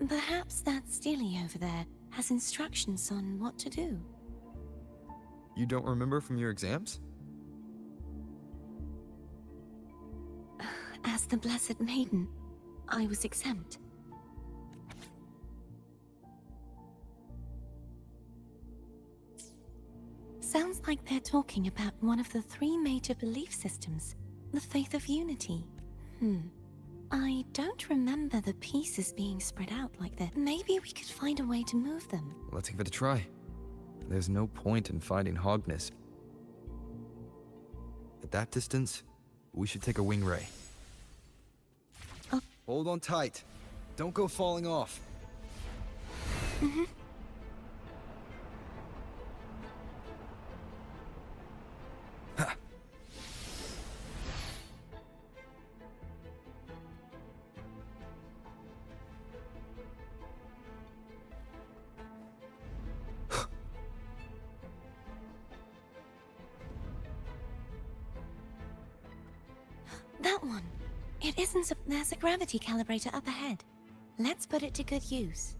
Speaker 7: Perhaps that Steely over there has instructions on what to do.
Speaker 12: You don't remember from your exams?
Speaker 7: As the Blessed Maiden, I was exempt. Sounds like they're talking about one of the 3 major belief systems, the faith of unity. I don't remember the pieces being spread out like that. Maybe we could find a way to move them.
Speaker 12: Let's give it a try. There's no point in finding Hogness. At that distance, we should take a wing ray.
Speaker 7: Oh.
Speaker 12: Hold on tight. Don't go falling off.
Speaker 7: That one. It isn't. There's a gravity calibrator up ahead. Let's put it to good use.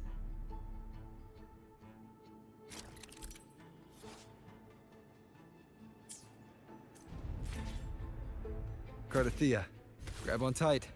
Speaker 12: Cardathea, grab on tight.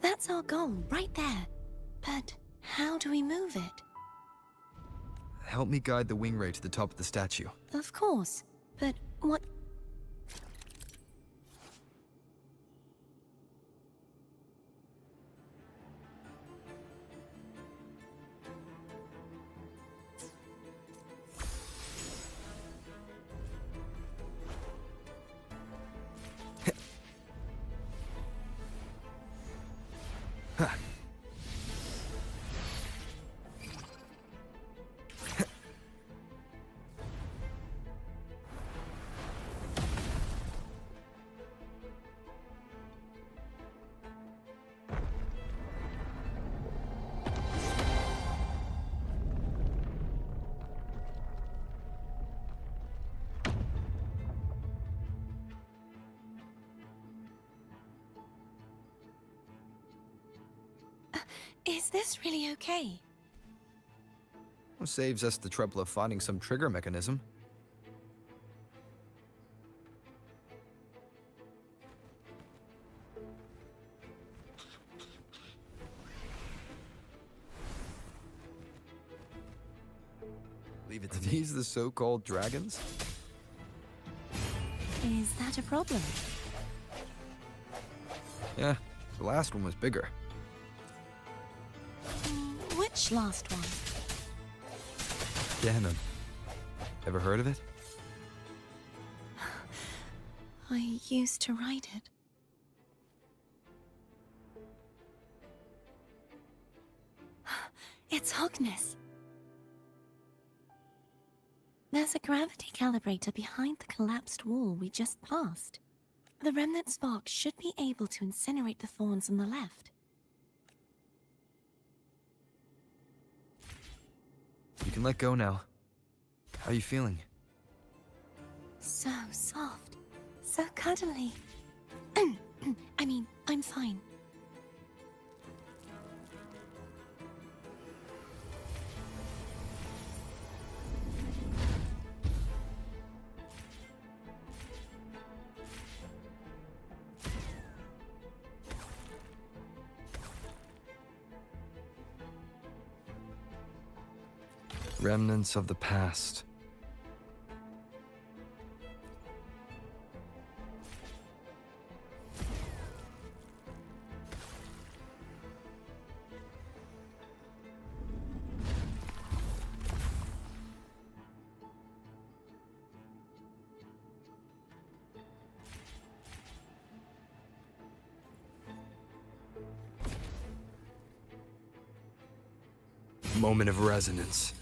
Speaker 19: That's our goal, right there. But how do we move it?
Speaker 12: Help me guide the wing ray to the top of the statue.
Speaker 19: Of course, but what... Is this really okay?
Speaker 12: Saves us the trouble of finding some trigger mechanism. Leave it to these the so-called dragons?
Speaker 19: Is that a problem?
Speaker 12: Yeah, the last one was bigger.
Speaker 19: Which last one?
Speaker 12: Ganon. Ever heard of it?
Speaker 19: I used to ride it. It's Hogness. There's a gravity calibrator behind the collapsed wall we just passed. The remnant spark should be able to incinerate the thorns on the left.
Speaker 12: You can let go now. How are you feeling?
Speaker 19: So soft. So cuddly. I mean, I'm fine.
Speaker 12: Remnants of the past. Moment of resonance.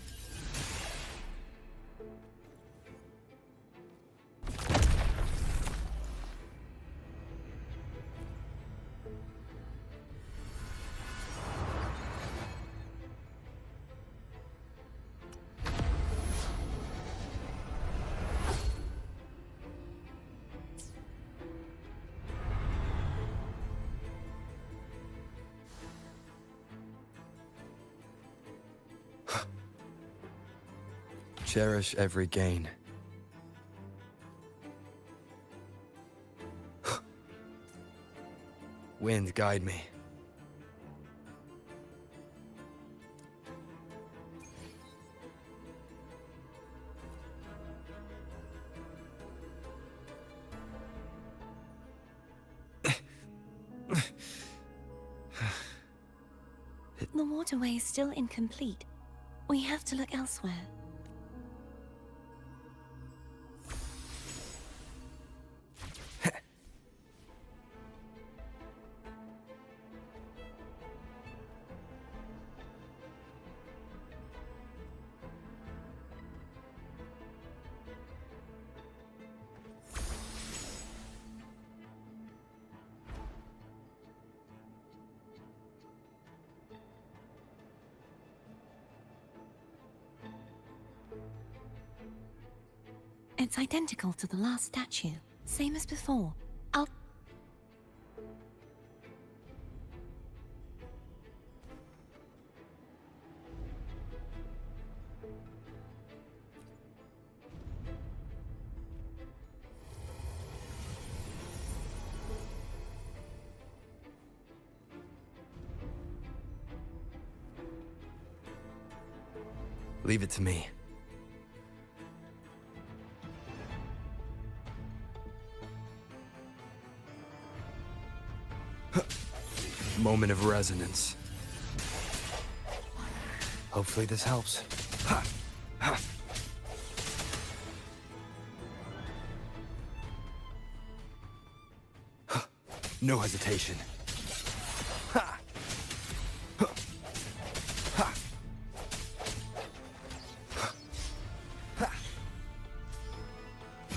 Speaker 12: Cherish every gain. Wind, guide me.
Speaker 19: The waterway is still incomplete. We have to look elsewhere. It's identical to the last statue, same as before. I'll...
Speaker 10: Leave it to me. Moment of resonance. Hopefully this helps. No hesitation.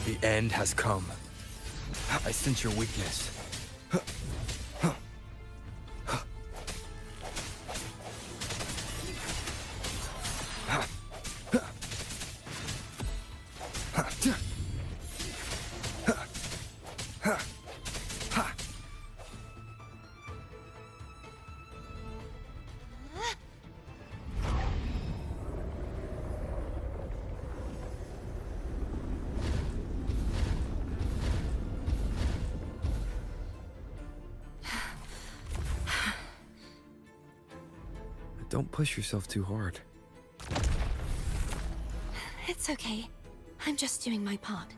Speaker 10: The end has come. I sense your weakness. Don't push yourself too hard.
Speaker 19: It's okay. I'm just doing my part.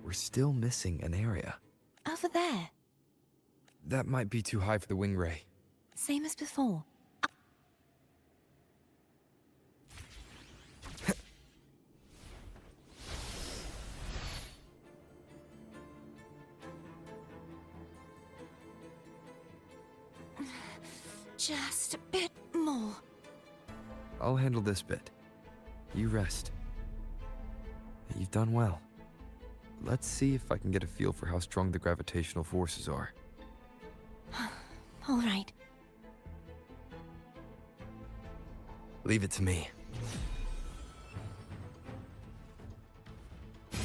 Speaker 10: We're still missing an area.
Speaker 19: Over there,
Speaker 10: That might be too high for the wing ray.
Speaker 19: same as before. Just a bit more.
Speaker 10: I'll handle this bit. You rest. You've done well. Let's see if I can get a feel for how strong the gravitational forces are.
Speaker 19: All right.
Speaker 10: Leave it to me.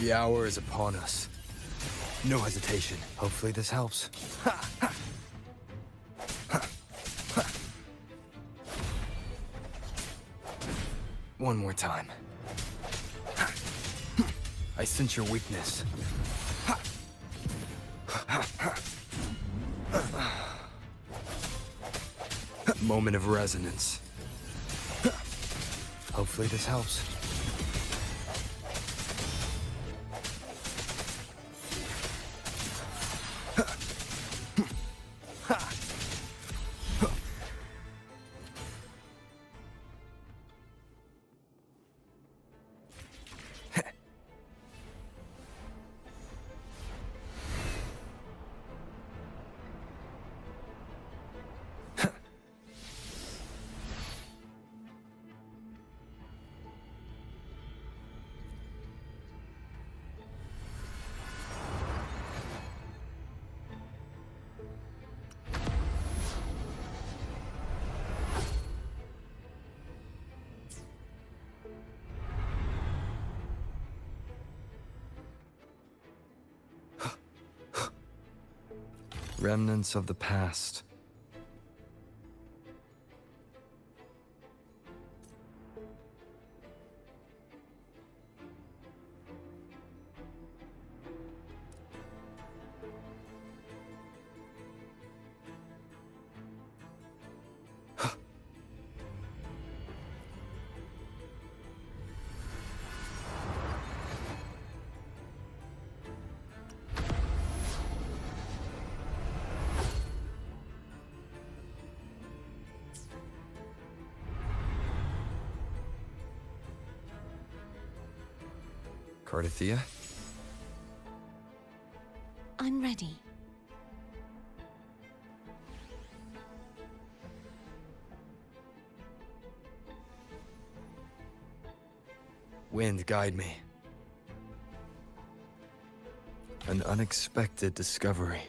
Speaker 10: The hour is upon us. No hesitation. Hopefully this helps. One more time. I sense your weakness. Moment of resonance. Hopefully this helps.
Speaker 12: Remnants of the past. Cardathia?
Speaker 7: I'm ready.
Speaker 12: Wind, guide me. An unexpected discovery.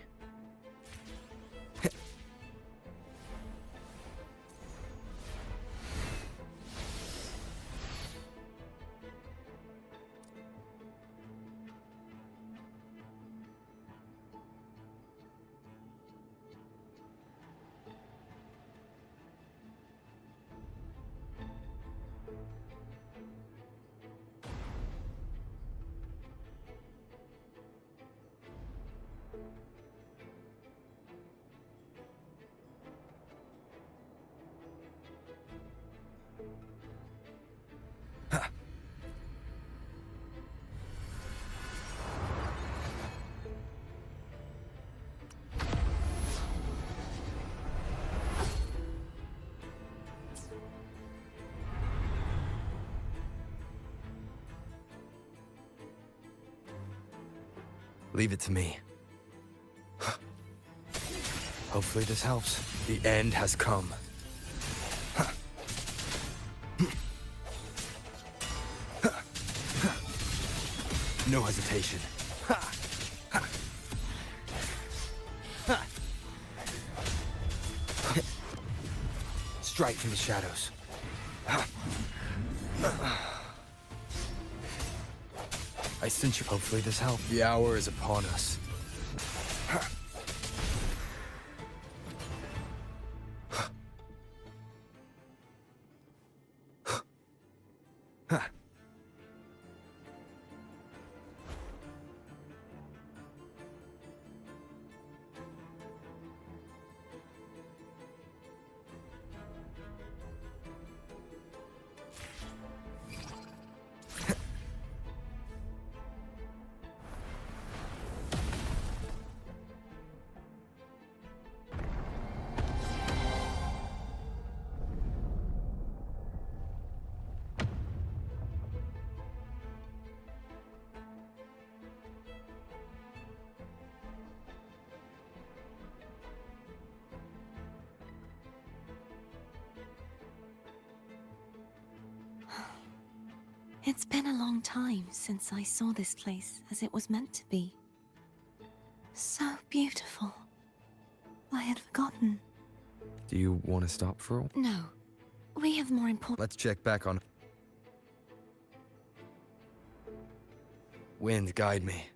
Speaker 12: Leave it to me. Hopefully this helps. The end has come. No hesitation. Strike from the shadows. I sense you. Hopefully this helps. The hour is upon us.
Speaker 7: It's been a long time since I saw this place as it was meant to be. So beautiful. I had forgotten.
Speaker 12: Do you want to stop for a...
Speaker 7: No. We have more important...
Speaker 12: Let's check back on... Wind, guide me.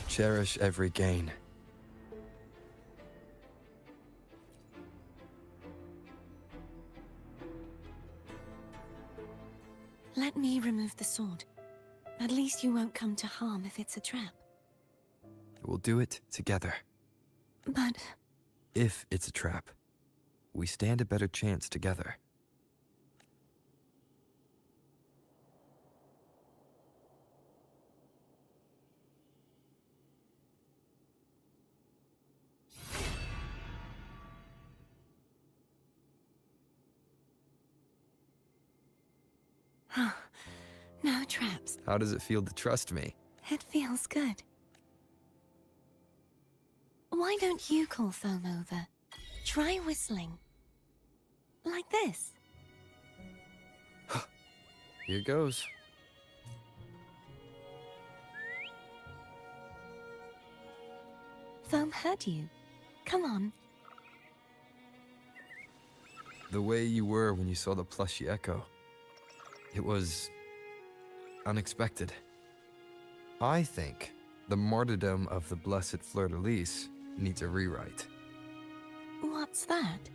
Speaker 12: Cherish every gain.
Speaker 7: Let me remove the sword. At least you won't come to harm if it's a trap.
Speaker 12: We'll do it together.
Speaker 7: But...
Speaker 12: If it's a trap, we stand a better chance together.
Speaker 7: No traps.
Speaker 12: How does it feel to trust me?
Speaker 7: It feels good. Why don't you call Foam over? Try whistling. Like this.
Speaker 12: Here goes.
Speaker 7: Foam heard you. Come on.
Speaker 12: The way you were when you saw the plushy echo. It was unexpected. I think the martyrdom of the Blessed Fleur-de-Lis needs a rewrite.
Speaker 7: What's that?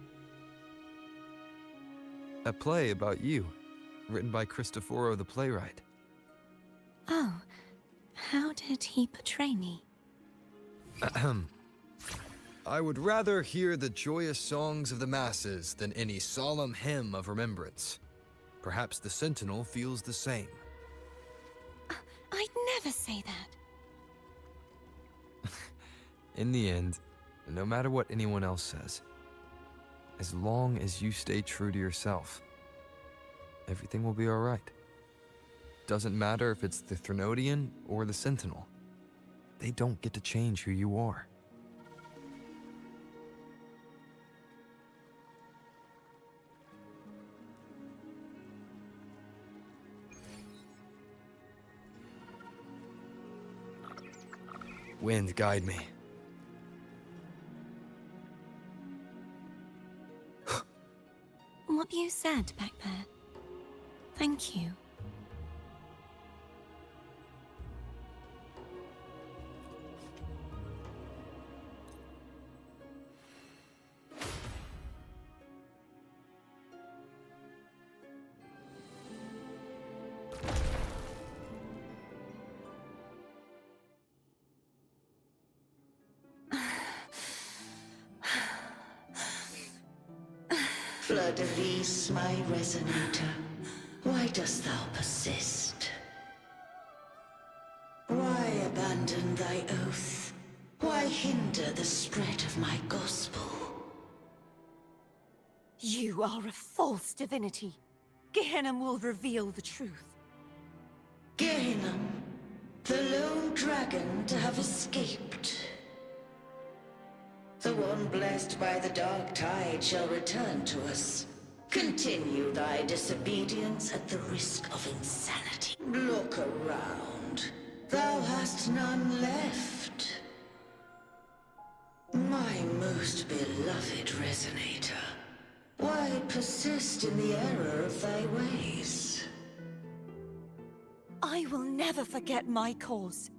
Speaker 12: A play about you, written by Cristoforo the playwright.
Speaker 7: Oh, how did he portray me?
Speaker 12: Ahem. I would rather hear the joyous songs of the masses than any solemn hymn of remembrance. Perhaps the Sentinel feels the same.
Speaker 7: I'd never say that.
Speaker 12: In the end, no matter what anyone else says, as long as you stay true to yourself, everything will be alright. Doesn't matter if it's the Threnodian or the Sentinel. They don't get to change who you are. Wind, guide me.
Speaker 7: What you said back there. Thank you.
Speaker 5: Fleur-de-Lis, my resonator, why dost thou persist? Why abandon thy oath? Why hinder the spread of my gospel?
Speaker 15: You are a false divinity. Gehenna will reveal the truth.
Speaker 5: Gehenna, the lone dragon to have escaped. The one blessed by the dark tide shall return to us. Continue thy disobedience at the risk of insanity. Look around. Thou hast none left. My most beloved resonator, why persist in the error of thy ways?
Speaker 15: I will never forget my cause.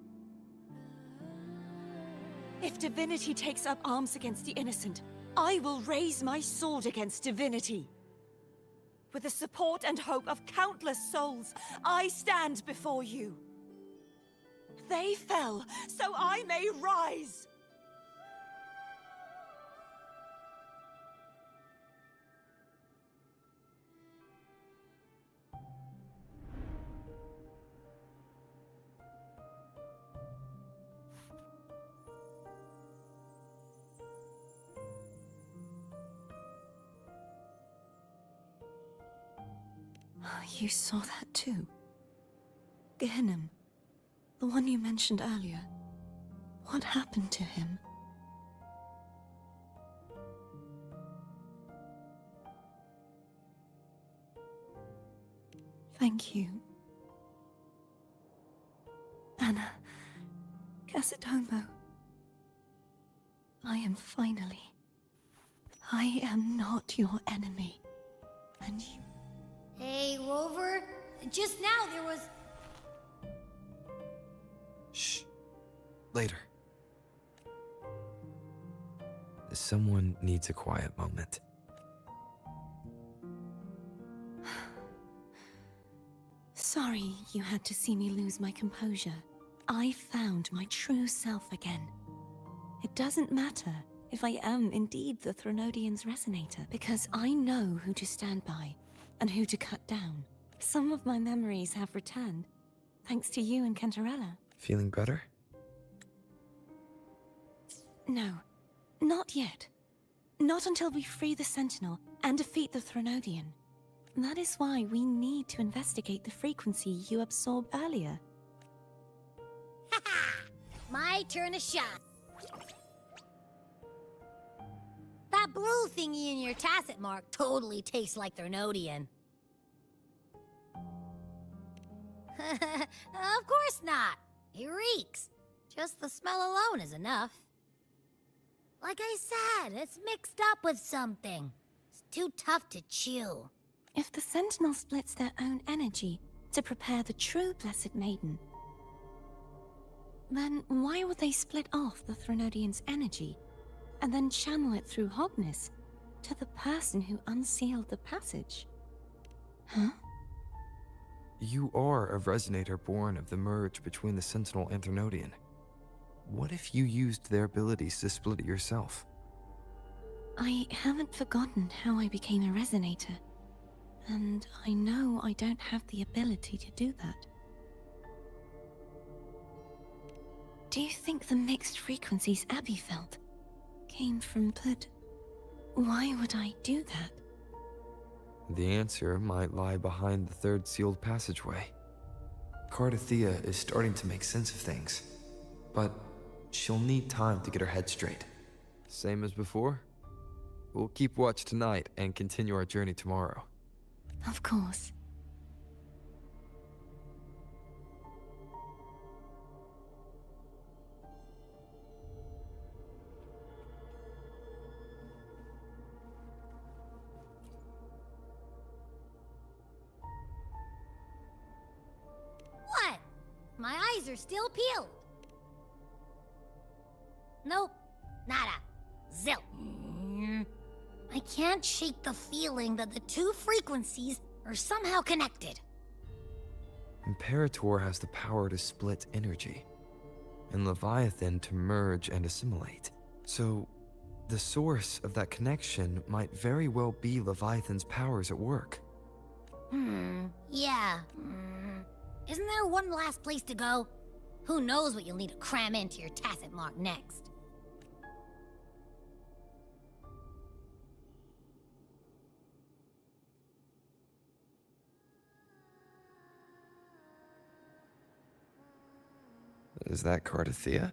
Speaker 15: If divinity takes up arms against the innocent, I will raise my sword against divinity. With the support and hope of countless souls, I stand before you. They fell, so I may rise!
Speaker 7: You saw that too? Gehenna, the one you mentioned earlier. What happened to him? Thank you. Anna, Casitomo. I am finally... I am not your enemy. And you...
Speaker 2: Hey, Rover. Just now there was...
Speaker 12: Shh. Later. Someone needs a quiet moment.
Speaker 7: Sorry you had to see me lose my composure. I found my true self again. It doesn't matter if I am indeed the Threnodian's resonator, because I know who to stand by and who to cut down. Some of my memories have returned, thanks to you and Cantarella.
Speaker 12: Feeling better?
Speaker 7: No, not yet. Not until we free the Sentinel and defeat the Threnodian. That is why we need to investigate the frequency you absorbed earlier.
Speaker 2: My turn to shine. That blue thingy in your tacit mark totally tastes like Threnodian. Of course not. It reeks. Just the smell alone is enough. Like I said, it's mixed up with something. It's too tough to chew.
Speaker 19: If the Sentinel splits their own energy to prepare the true Blessed Maiden, then why would they split off the Threnodian's energy and then channel it through Hogness to the person who unsealed the passage? Huh?
Speaker 12: You are a resonator born of the merge between the Sentinel and Threnodian. What if you used their abilities to split it yourself?
Speaker 19: I haven't forgotten how I became a resonator, and I know I don't have the ability to do that. Do you think the mixed frequencies Abby felt came from Blood? Why would I do that?
Speaker 12: The answer might lie behind the third sealed passageway. Cardathea is starting to make sense of things, but she'll need time to get her head straight. Same as before? We'll keep watch tonight and continue our journey tomorrow.
Speaker 19: Of course.
Speaker 2: What? My eyes are still peeled. Nope. Nada. Zilch. I can't shake the feeling that the two frequencies are somehow connected.
Speaker 12: Imperator has the power to split energy, and Leviathan to merge and assimilate. So, the source of that connection might very well be Leviathan's powers at work.
Speaker 2: Yeah. Isn't there one last place to go? Who knows what you'll need to cram into your tacit mark next?
Speaker 12: Is that Cardathea?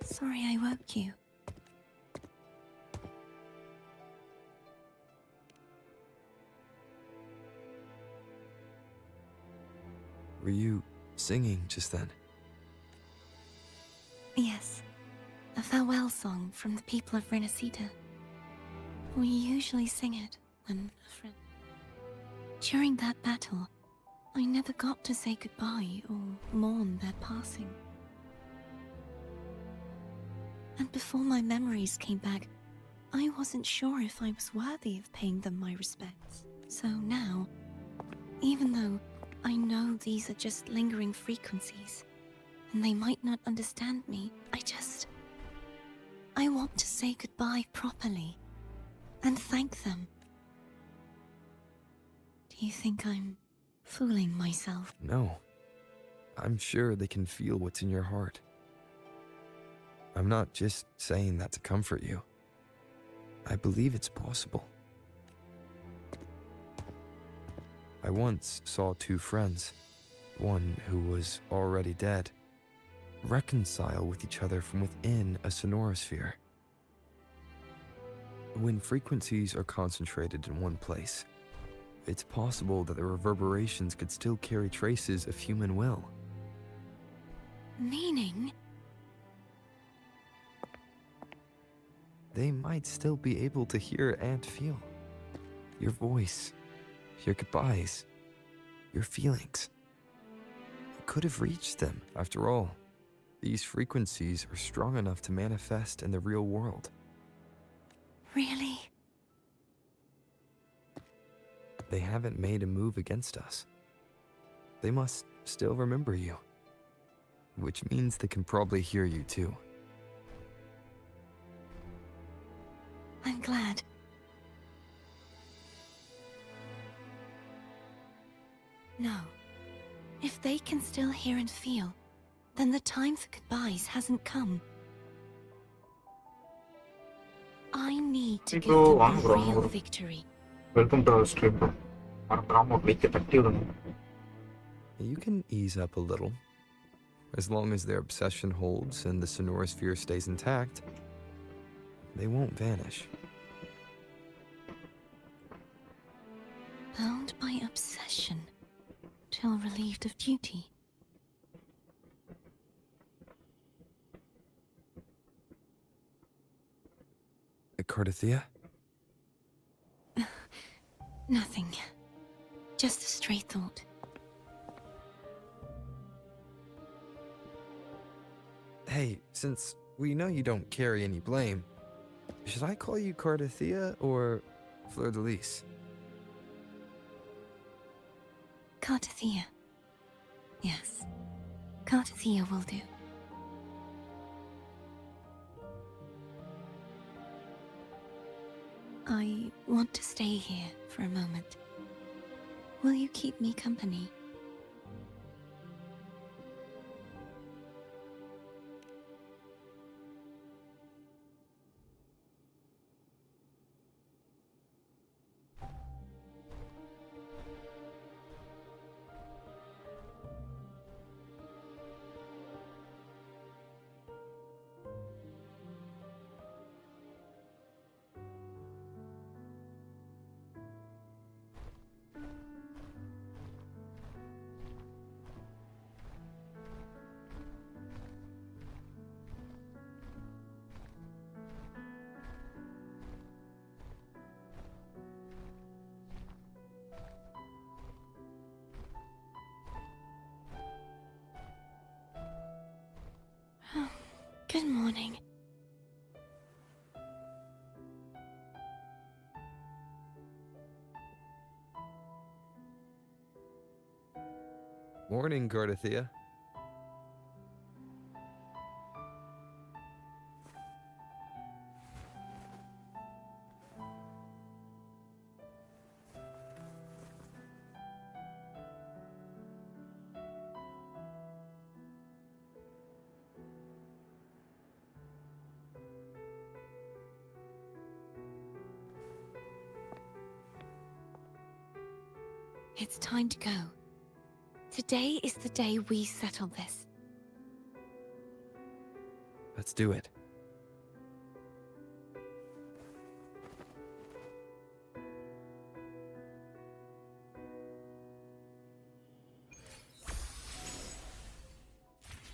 Speaker 19: Sorry I woke you.
Speaker 12: Were you singing just then?
Speaker 19: Yes, a farewell song from the people of Renacita. We usually sing it when a friend... During that battle, I never got to say goodbye or mourn their passing. And before my memories came back, I wasn't sure if I was worthy of paying them my respects. So now, even though I know these are just lingering frequencies, and they might not understand me, I want to say goodbye properly, and thank them. Do you think I'm fooling myself?
Speaker 12: No. I'm sure they can feel what's in your heart. I'm not just saying that to comfort you. I believe it's possible. I once saw two friends, one who was already dead, reconcile with each other from within a sonorosphere. When frequencies are concentrated in one place, it's possible that the reverberations could still carry traces of human will.
Speaker 7: Meaning?
Speaker 12: They might still be able to hear and feel. Your voice, your goodbyes, your feelings. It could have reached them, after all. These frequencies are strong enough to manifest in the real world.
Speaker 7: Really?
Speaker 12: They haven't made a move against us. They must still remember you. Which means they can probably hear you too.
Speaker 7: I'm glad. No. If they can still hear and feel, then the time for goodbyes hasn't come. I need to give them a real victory.
Speaker 6: Welcome to our stream, bro. மறந்துடாம like தட்டி விடுங்க.
Speaker 12: You can ease up a little. As long as their obsession holds and the sonorosphere stays intact, they won't vanish.
Speaker 7: Bound by obsession, till relieved of duty.
Speaker 12: Cardathea?
Speaker 7: Nothing. Just a stray thought.
Speaker 12: Hey, since we know you don't carry any blame, should I call you Cardathea or Fleur de Lis?
Speaker 7: Cardathea. Yes. Cardathea will do. I want to stay here for a moment. Will you keep me company? Good morning.
Speaker 12: Morning, Cardathea.
Speaker 7: It's time to go. Today is the day we settle this.
Speaker 12: Let's do it.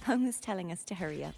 Speaker 15: Home is telling us to hurry up.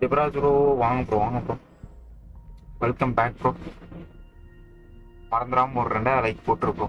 Speaker 6: Debraj bro, வாங்க bro. Welcome back bro. மறந்துடாம ஒரு 2000 like போட்டுரு bro.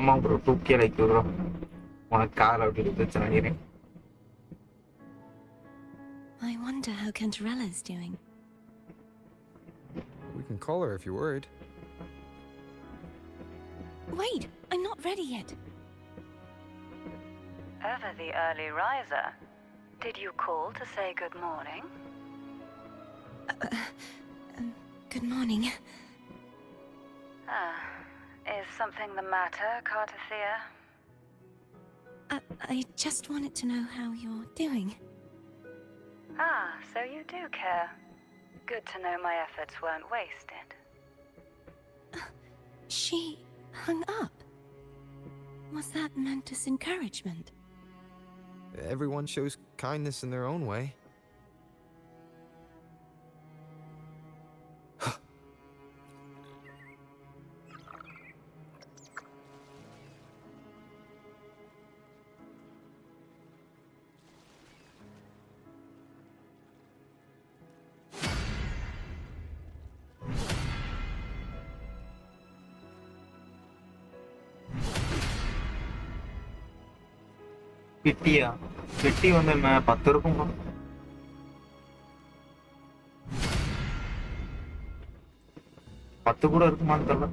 Speaker 6: ஆமா bro 2K like bro உனக்கு கால் அப்படி இருந்துச்சு நினைக்கிறேன்.
Speaker 7: I wonder how Cantarella's doing.
Speaker 12: We can call her if you're worried.
Speaker 7: Wait, I'm not ready yet.
Speaker 16: Ever the early riser. Did you call to say good morning?
Speaker 7: Good morning.
Speaker 16: Is something the matter, Cartathea?
Speaker 7: I just wanted to know how you're doing.
Speaker 16: So you do care. Good to know my efforts weren't wasted.
Speaker 7: She hung up. Was that meant as encouragement?
Speaker 12: Everyone shows kindness in their own way.
Speaker 6: பெட்டியா பெட்டி வந்து 10 இருக்கும் bro. 10 கூட இருக்குமான்னு தெரியல.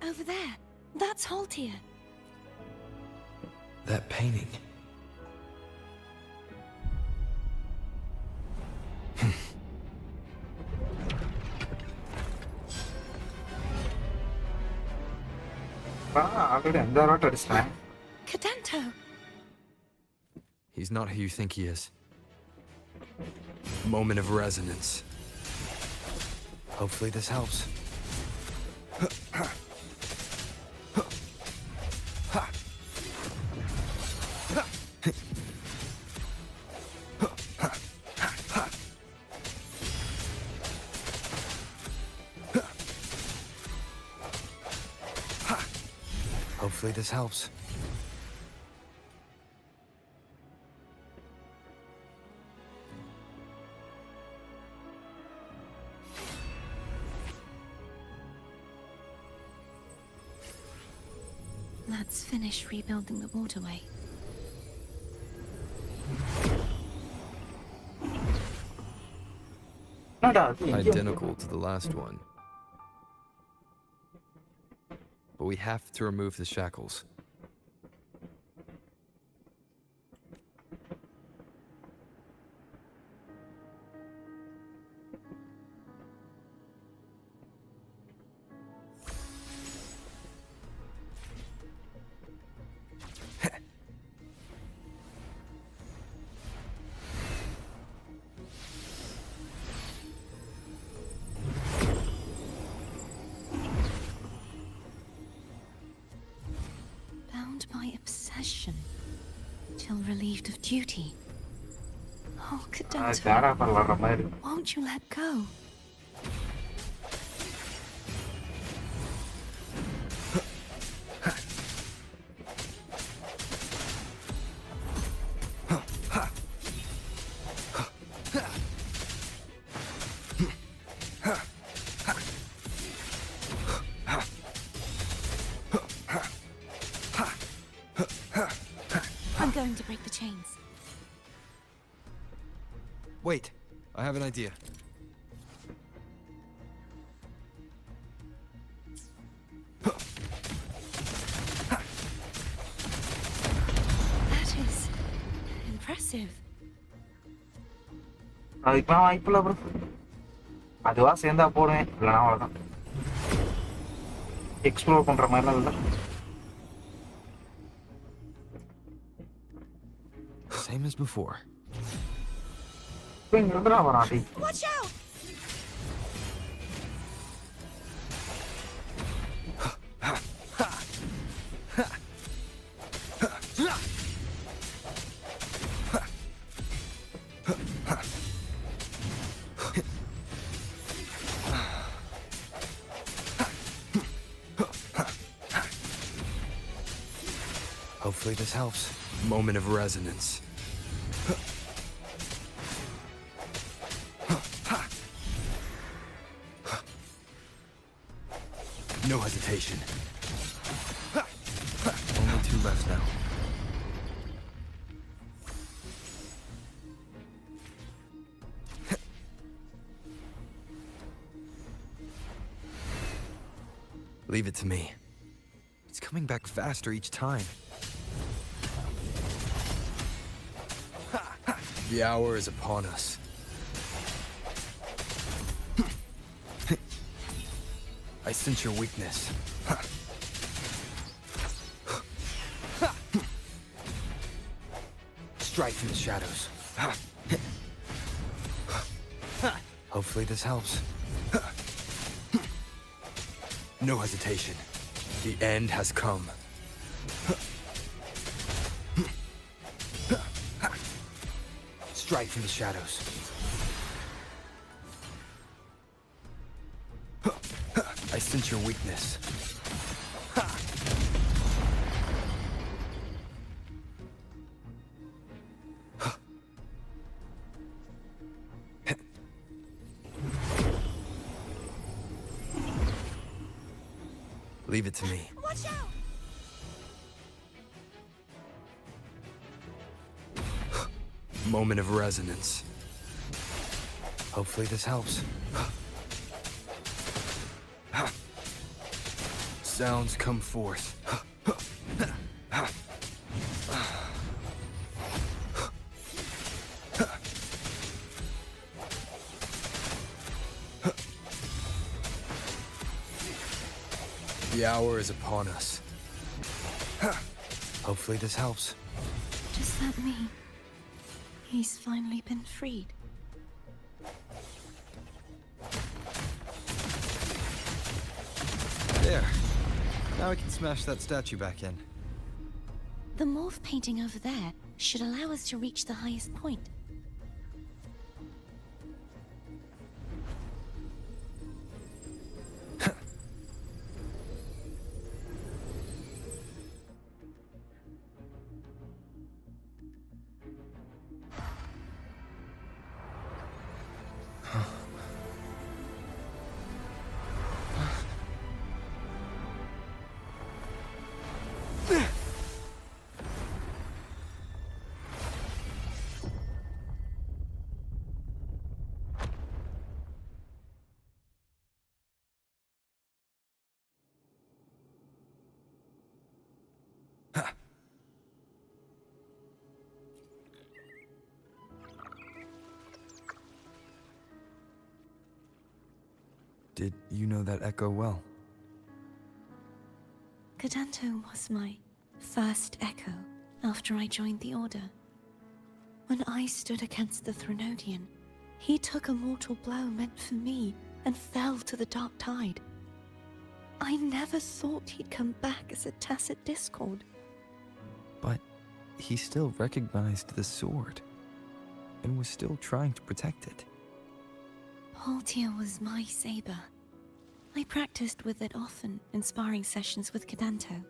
Speaker 7: Over there. That's Haltia.
Speaker 10: That painting.
Speaker 6: Already 5 rod அடிச்சிட்டேன்.
Speaker 7: Cadanto.
Speaker 10: He's not who you think he is. Moment of resonance. Hopefully this helps. Hopefully this helps.
Speaker 7: Let's finish rebuilding the waterway.
Speaker 12: Identical to the last one. But we have to remove the shackles.
Speaker 7: Bound by obsession, till relieved of duty. Oh, Cadanto, won't you let go? I'm going to break the chains.
Speaker 12: Wait, I have an idea.
Speaker 7: That is impressive.
Speaker 6: அதுக்கு வாய்ப்பில்லை bro. அதுவா சேர்ந்தா போடுவேன், இல்லைனா அவ்வளோதான். Explore பண்ற மாதிரிலாம் இல்லை.
Speaker 12: Same as before.
Speaker 15: Watch out!
Speaker 10: Hopefully this helps. Moment of resonance. No hesitation. Only 2 left now. Leave it to me. It's coming back faster each time. The hour is upon us. I sense your weakness. Strike from the shadows. Hopefully this helps. No hesitation. The end has come. Strike from the shadows. I sense your weakness. Leave it to me.
Speaker 15: Watch out!
Speaker 10: Moment of resonance. Hopefully this helps. Sounds come forth. The hour is upon us. Hopefully this helps.
Speaker 7: Does that mean he's finally been freed?
Speaker 10: There. Now I can smash that statue back in.
Speaker 7: The morph painting over there should allow us to reach the highest point.
Speaker 10: Did you know that echo well?
Speaker 7: Cadanto was my first echo after I joined the Order. When I stood against the Threnodian, he took a mortal blow meant for me and fell to the dark tide. I never thought he'd come back as a tacit discord.
Speaker 10: But he still recognized the sword and was still trying to protect it.
Speaker 7: Haltia was my saber. I practiced with it often in sparring sessions with Cadanto.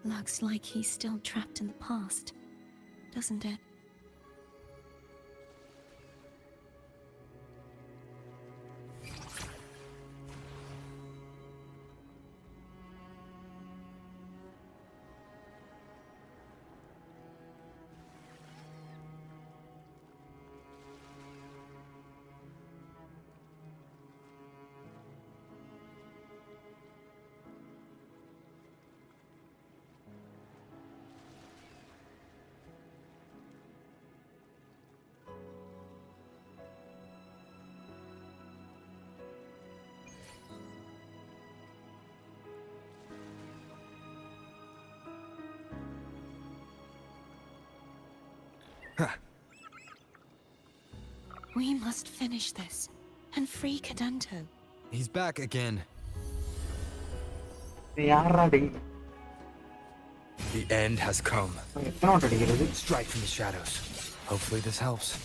Speaker 7: Looks like he's still trapped in the past, doesn't it? We must finish this and free Cadanto.
Speaker 10: He's back again.
Speaker 6: Yaaradi
Speaker 10: The end has come. Strike from the shadows. Hopefully this helps.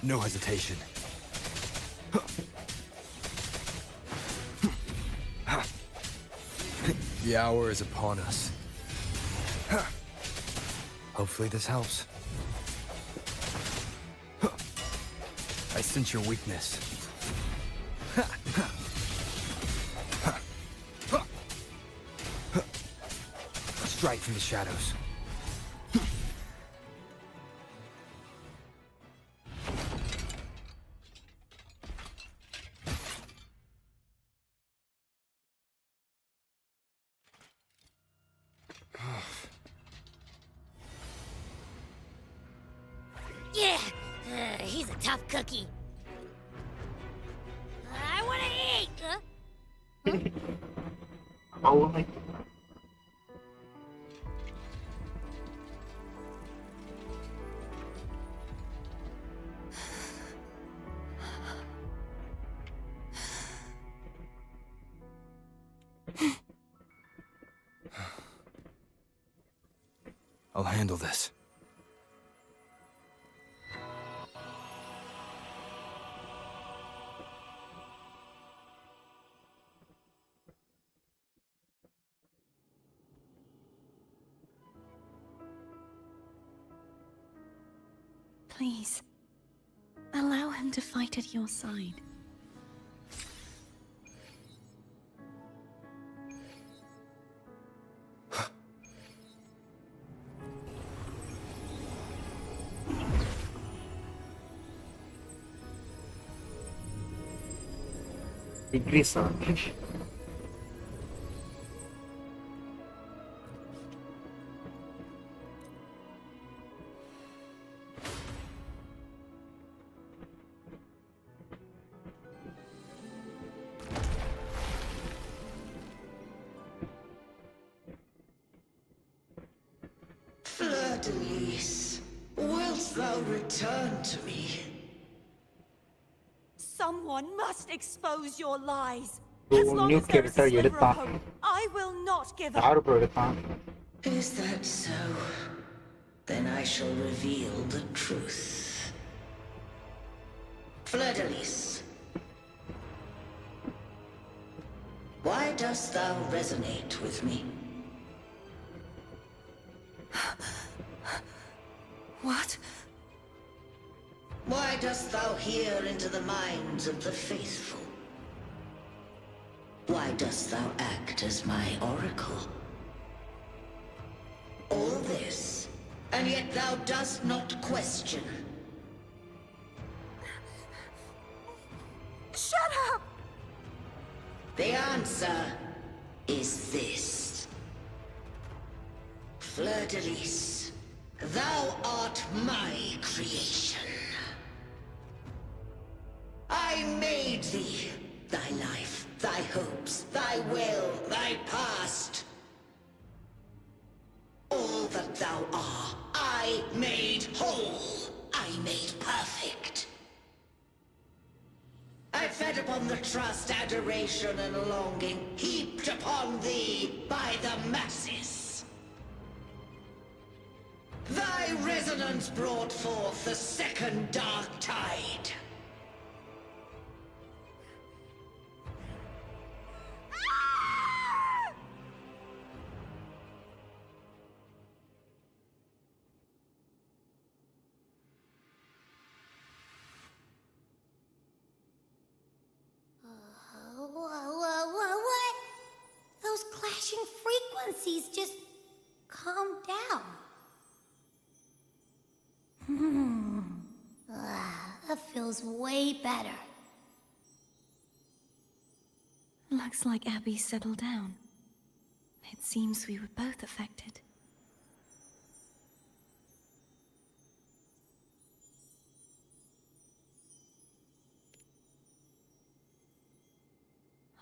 Speaker 10: No hesitation. The hour is upon us. Hopefully this helps. I sense your weakness. Strike from the shadows.
Speaker 2: Yeah, he's a tough cookie. I want to eat.
Speaker 6: Oh my.
Speaker 10: I'll handle this.
Speaker 7: Please, allow him to fight at your side.
Speaker 6: Increase.
Speaker 5: Fleur-de-lis, wilt thou return to me?
Speaker 15: Someone must expose your lies.
Speaker 6: Oh,
Speaker 15: As long
Speaker 6: new
Speaker 15: as there is a
Speaker 6: character
Speaker 15: sliver of
Speaker 6: எடுத்தான்.
Speaker 15: hope, I will not give up.
Speaker 6: யாரு bro எடுத்தான்?
Speaker 5: Is that so? Then I shall reveal the truth. Fleur-de-lis, why dost thou resonate with me?
Speaker 7: What?
Speaker 5: Why dost thou hear into the minds of the faithful? Why dost thou act as my oracle? All this, and yet thou dost not question.
Speaker 15: Shut up!
Speaker 5: The answer is this. Fleur-de-lis, thou art my creation. I made thee, thy life, thy hopes, thy will, thy past. All that thou art, I made whole. I made perfect. I fed upon the trust, adoration, and longing heaped upon thee by the masses. Thy resonance brought forth the second dark tide.
Speaker 2: What? Those clashing frequencies just calm down. That feels way better.
Speaker 7: Looks like Abby settled down. It seems we were both affected.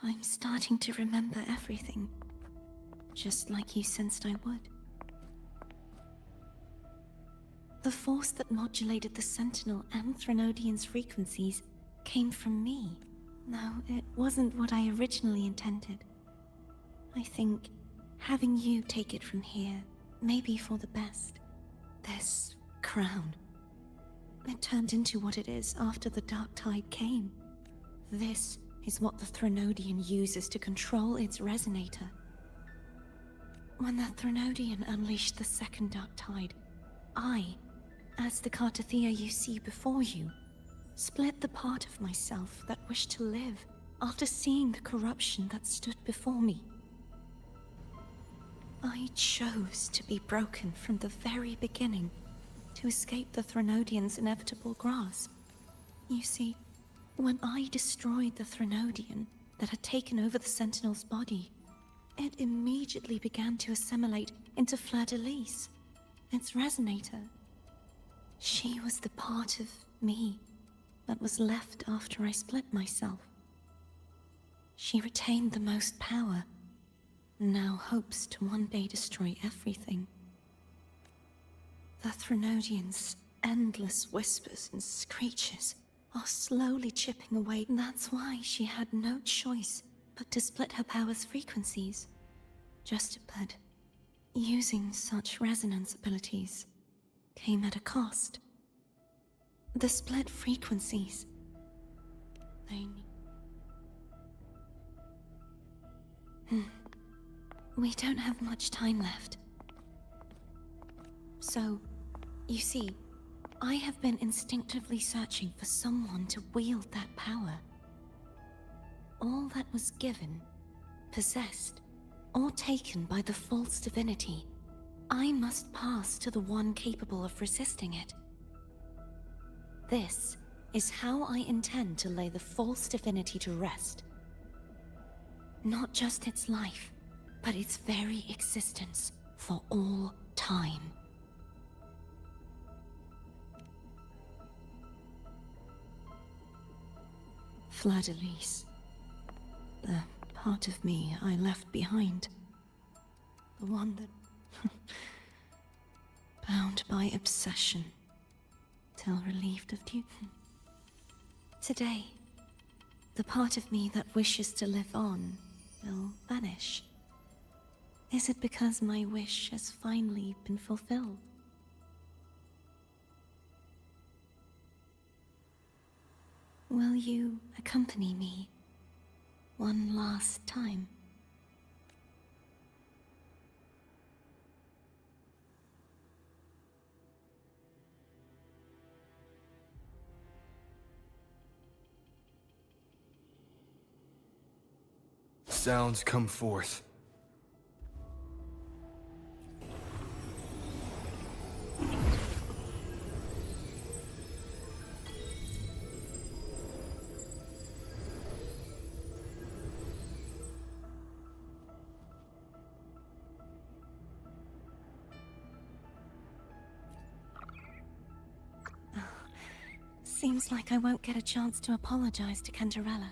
Speaker 7: I'm starting to remember everything, just like you sensed I would. The force that modulated the Sentinel and Threnodian's frequencies came from me. No, it wasn't what I originally intended. I think having you take it from here may be for the best. This crown.
Speaker 19: It turned into what it is after the Dark Tide came. This is what the Threnodian uses to control its resonator. When the Threnodian unleashed the second Dark Tide, I, as the Cartathea you see before you, split the part of myself that wished to live after seeing the corruption that stood before me. I chose to be broken from the very beginning to escape the Threnodian's inevitable grasp. You see, when I destroyed the Threnodian that had taken over the Sentinel's body, it immediately began to assimilate into Fleur-de-Lis, its resonator. She was the part of me that was left after I split myself. She retained the most power, and now hopes to one day destroy everything. The Threnodian's endless whispers and screeches are slowly chipping away. That's why she had no choice but to split her power's frequencies. But using such resonance abilities came at a cost. The split frequencies, We don't have much time left. So, you see, I have been instinctively searching for someone to wield that power. All that was given, possessed, or taken by the false divinity, I must pass to the one capable of resisting it. This is how I intend to lay the false divinity to rest. Not just its life, but its very existence for all time. Fleur-de-Lis. The part of me I left behind. The one that... bound by obsession, till relieved of duty. Today, the part of me that wishes to live on will vanish. Is it because my wish has finally been fulfilled? Will you accompany me one last time?
Speaker 10: Sounds come forth.
Speaker 19: Seems like I won't get a chance to apologize to Cantarella.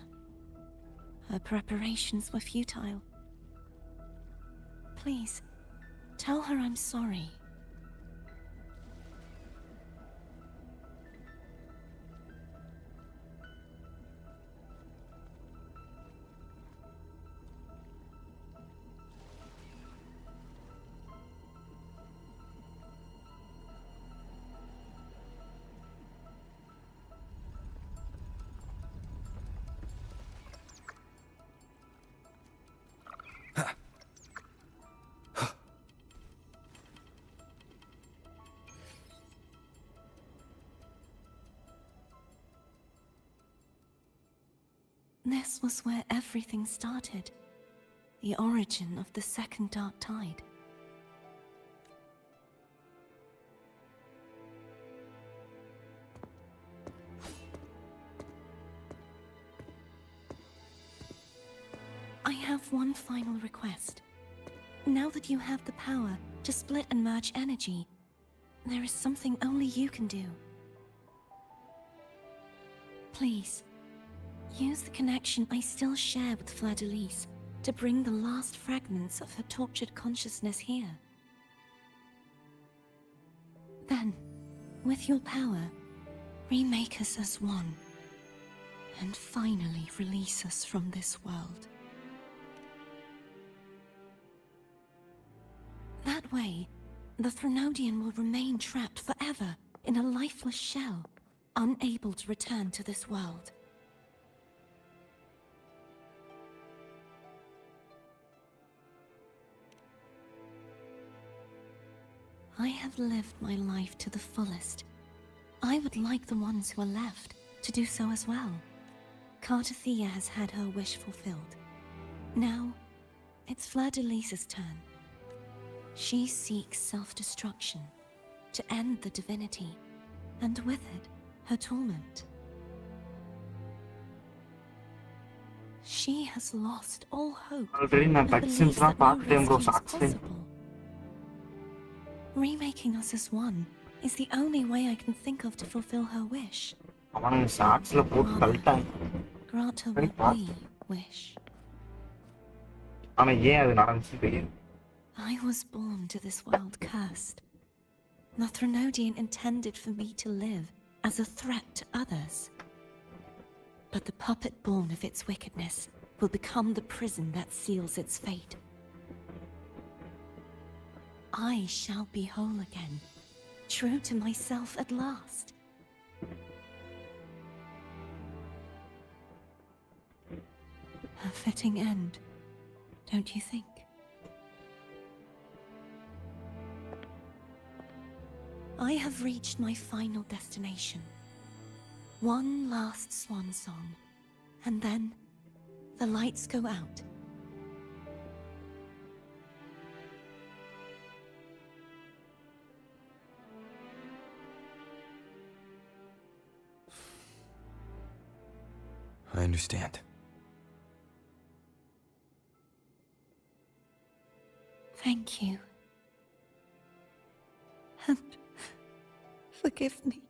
Speaker 19: Her preparations were futile. Please, tell her I'm sorry. This was where everything started. The origin of the second Dark Tide. I have one final request. Now that you have the power to split and merge energy, there is something only you can do. Please, use the connection I still share with Fleur-de-Lis to bring the last fragments of her tortured consciousness here. Then, with your power, remake us as one, and finally release us from this world. That way, the Threnodian will remain trapped forever in a lifeless shell, unable to return to this world. I have lived my life to the fullest. I would like the ones who are left to do so as well. Cartathea has had her wish fulfilled. Now, it's Fleur-de-Lis's turn. She seeks self-destruction to end the divinity, and with it, her torment. She has lost all hope
Speaker 6: Already நான்
Speaker 19: and believes
Speaker 6: cutscenes
Speaker 19: that no
Speaker 6: பார்த்துட்டேன் bro,
Speaker 19: rescue is
Speaker 6: shots.
Speaker 19: possible. Remaking us as one is the only way I can think of to fulfill her wish.
Speaker 6: அவனுங்க ஷார்ட்ஸ்ல போட்டு தள்ளிட்டாங்க.
Speaker 19: Grant her
Speaker 6: சரி,
Speaker 19: what we wish.
Speaker 6: ஆனா ஏன் அது நடந்துச்சு தெரியாது.
Speaker 19: I was born to this world cursed. The Threnodian intended for me to live as a threat to others. But the puppet born of its wickedness will become the prison that seals its fate. I shall be whole again, true to myself at last. A fitting end, don't you think? I have reached my final destination. One last swan song, and then the lights go out.
Speaker 10: I understand.
Speaker 19: Thank you. And forgive me.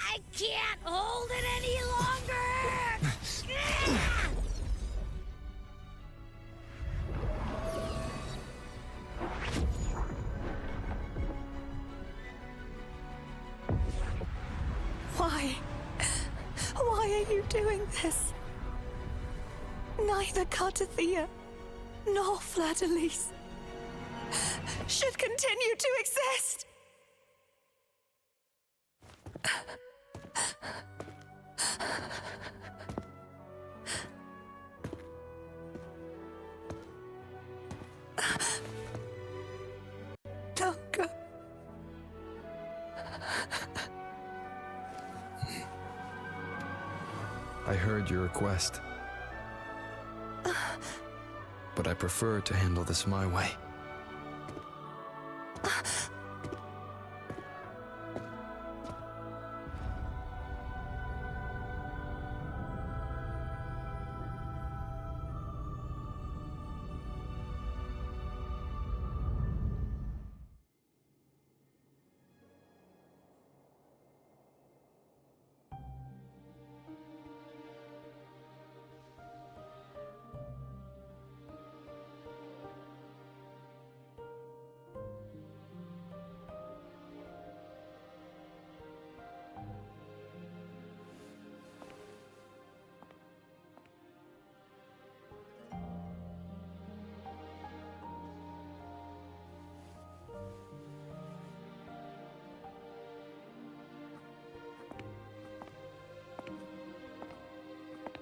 Speaker 2: I can't hold it any longer!
Speaker 15: Why? Why are you doing this? Neither Cartathea nor Fleur-de-Lis should continue to exist. Don't go.
Speaker 12: I heard your request. But I prefer to handle this my way.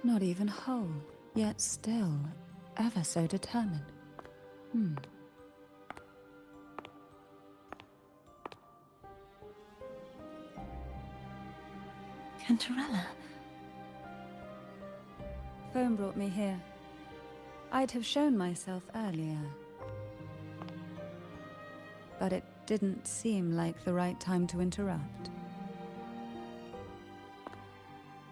Speaker 17: Not even whole, yet still ever so determined.
Speaker 19: Cantarella.
Speaker 17: Phone brought me here. I'd have shown myself earlier. But it didn't seem like the right time to interrupt.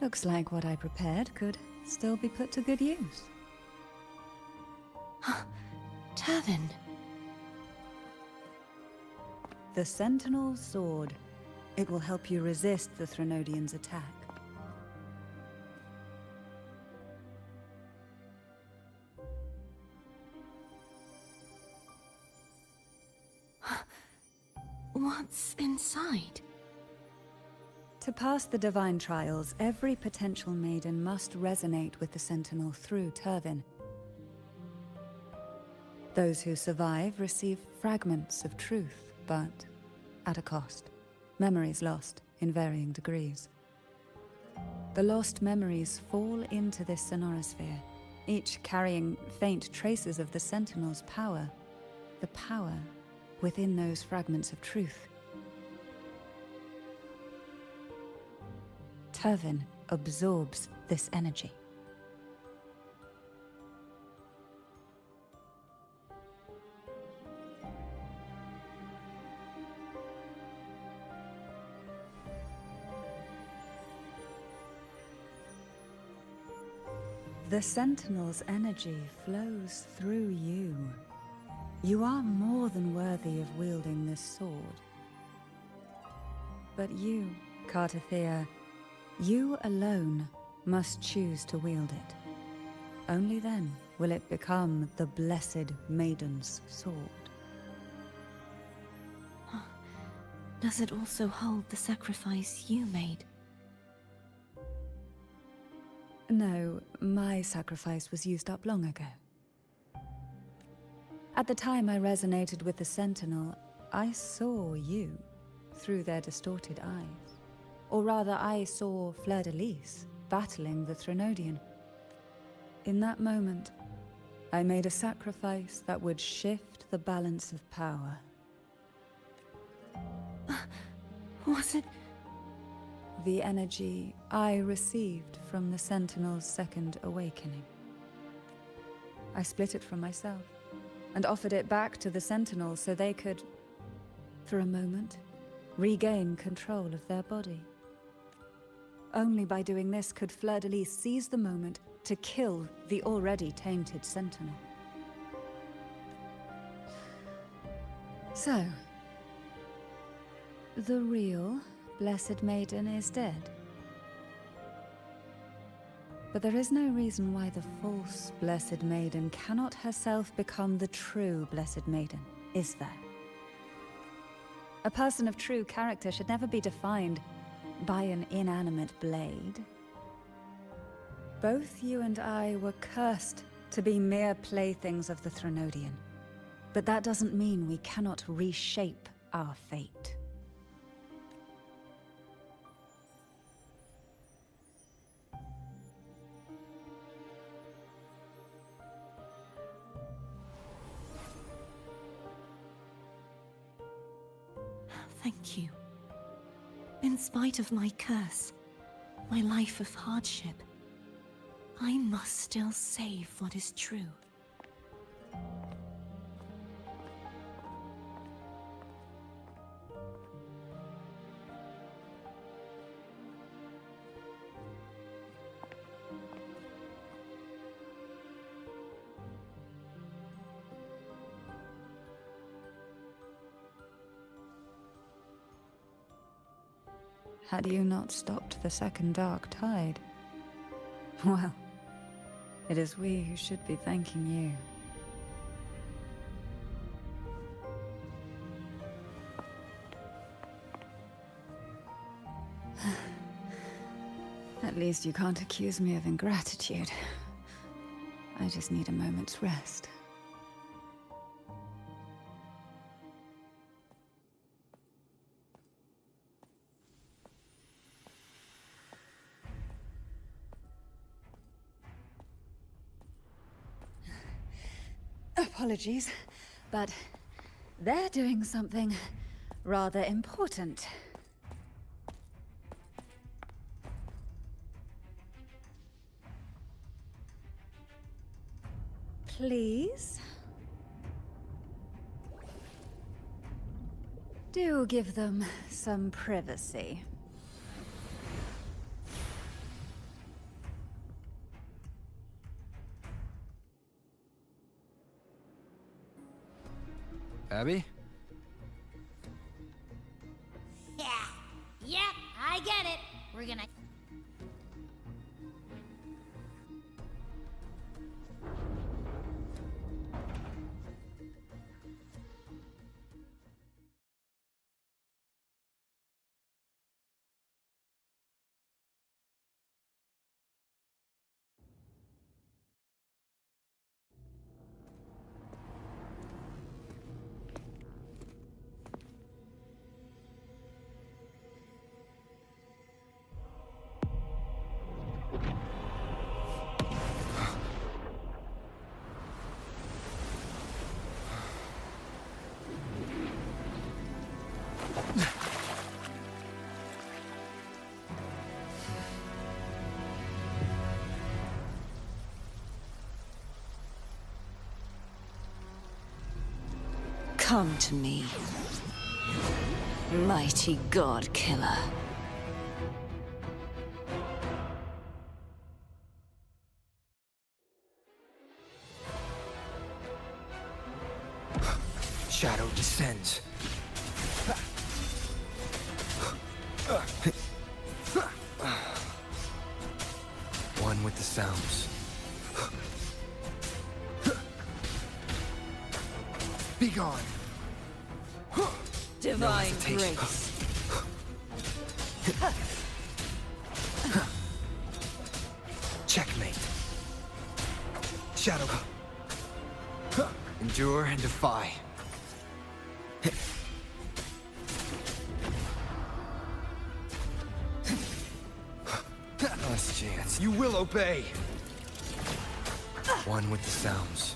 Speaker 17: Looks like what I prepared could still be put to good use.
Speaker 19: Turvin.
Speaker 17: The Sentinel Sword. It will help you resist the Threnodians' attack.
Speaker 19: What's inside?
Speaker 17: To pass the divine trials, every potential maiden must resonate with the Sentinel through Turvin. Those who survive receive fragments of truth, but at a cost. Memories lost in varying degrees. The lost memories fall into this sonorosphere, each carrying faint traces of the Sentinel's power, the power within those fragments of truth. Turvin absorbs this energy. The Sentinel's energy flows through you. You are more than worthy of wielding this sword. But you, Cartathea, you alone must choose to wield it. Only then will it become the Blessed Maiden's sword.
Speaker 19: Does it also hold the sacrifice you made?
Speaker 17: No, my sacrifice was used up long ago. At the time I resonated with the Sentinel, I saw you through their distorted eyes. Or rather, I saw Fleur-de-Lis battling the Threnodian. In that moment, I made a sacrifice that would shift the balance of power.
Speaker 19: Was it?
Speaker 17: The energy I received from the Sentinel's second awakening. I split it from myself and offered it back to the Sentinel so they could, for a moment, regain control of their body. Only by doing this could Fleur-de-Lis seize the moment to kill the already tainted Sentinel. So, the real Blessed Maiden is dead. But there is no reason why the false Blessed Maiden cannot herself become the true Blessed Maiden, is there? A person of true character should never be defined by an inanimate blade. Both you and I were cursed to be mere playthings of the Threnodian. But that doesn't mean we cannot reshape our fate.
Speaker 19: Thank you. In spite of my curse, my life of hardship, I must still save what is true.
Speaker 17: Had you not stopped the second dark tide? Well, it is we who should be thanking you. At least you can't accuse me of ingratitude. I just need a moment's rest. Apologies, but they're doing something rather important. Please? Do give them some privacy.
Speaker 12: Abby?
Speaker 2: Yeah. Yep, I get it. We're gonna...
Speaker 15: Come to me, mighty god killer.
Speaker 10: Shadow descends. One with the sounds. Be gone.
Speaker 15: Divine grace.
Speaker 10: Checkmate. Shadow. Endure and defy. Last chance. You will obey. One with the sounds.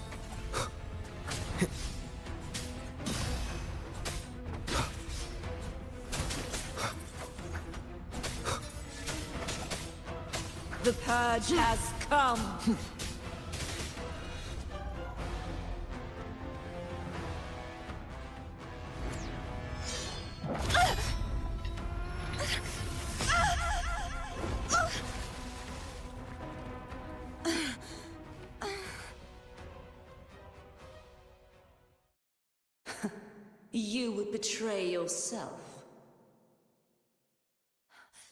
Speaker 15: The purge has come. You would betray yourself.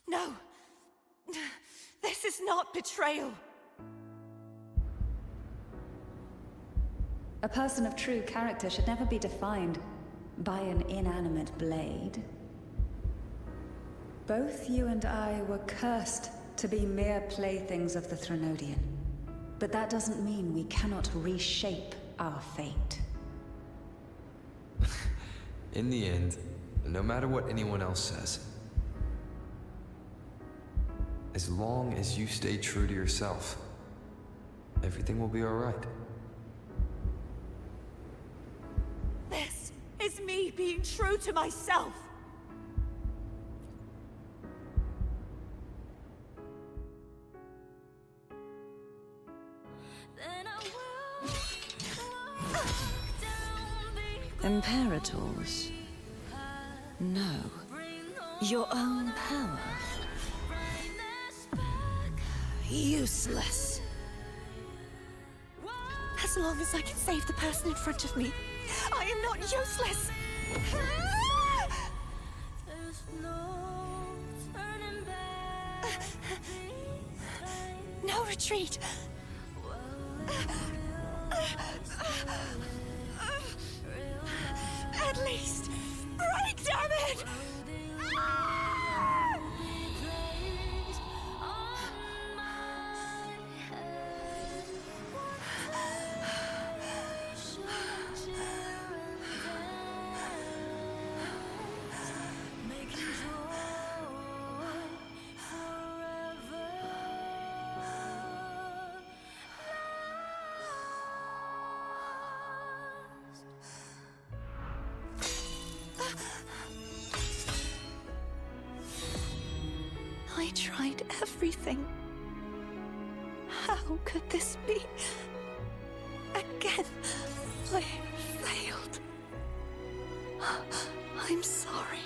Speaker 19: No! This is not betrayal!
Speaker 17: A person of true character should never be defined by an inanimate blade. Both you and I were cursed to be mere playthings of the Threnodian. But that doesn't mean we cannot reshape our fate.
Speaker 12: In the end, no matter what anyone else says, as long as you stay true to yourself, everything will be alright.
Speaker 19: This is me being true to myself!
Speaker 15: Imperators? No. Your own power? Useless.
Speaker 19: As long as I can save the person in front of me, I am not useless! No retreat! At least, break, damn it! I tried everything. How could this be? Again, I failed. I'm sorry.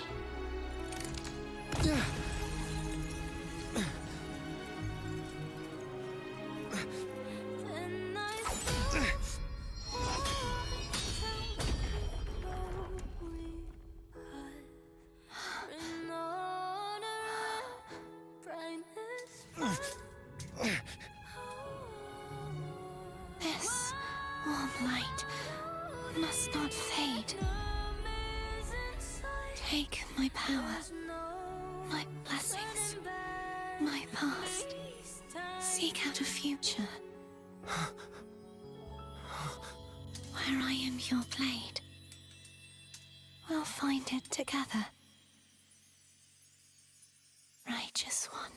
Speaker 19: Seek out a future where I am your blade. We'll find it together. Righteous one.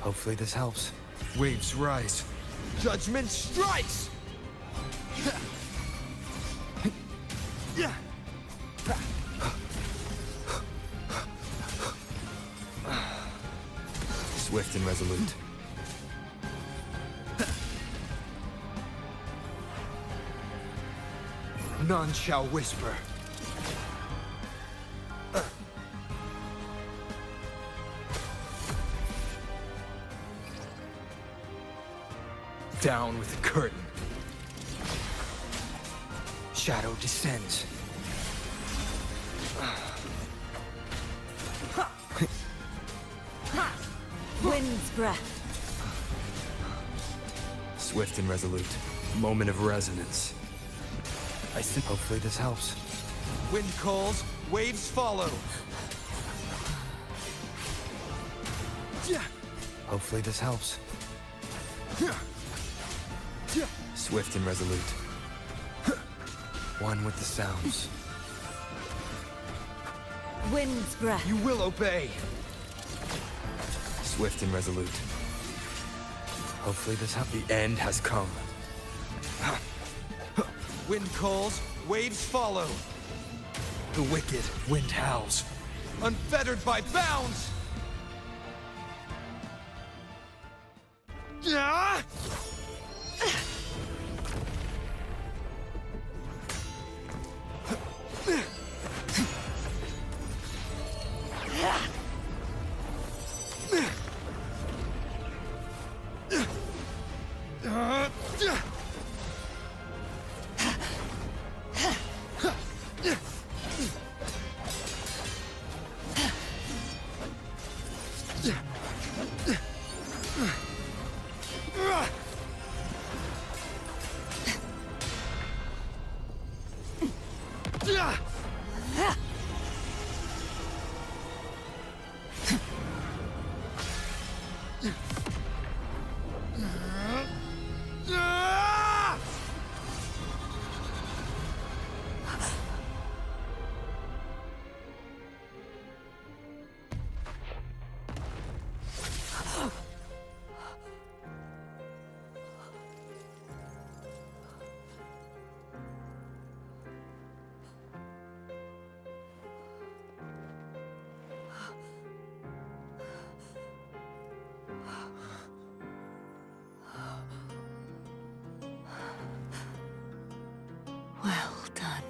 Speaker 10: Hopefully this helps. Waves rise. Judgment strikes! Swift and resolute. None shall whisper. Down with the curtain. Shadow descends.
Speaker 15: Wind's breath.
Speaker 10: Swift and resolute. Moment of resonance. Hopefully this helps. Wind calls, waves follow. Hopefully this helps. Swift and resolute. One with the sounds.
Speaker 15: Wind's breath.
Speaker 10: You will obey. Swift and resolute. Hopefully this helps. The end has come. Wind calls, waves follow. The wicked wind howls, unfettered by bounds.
Speaker 19: Well done.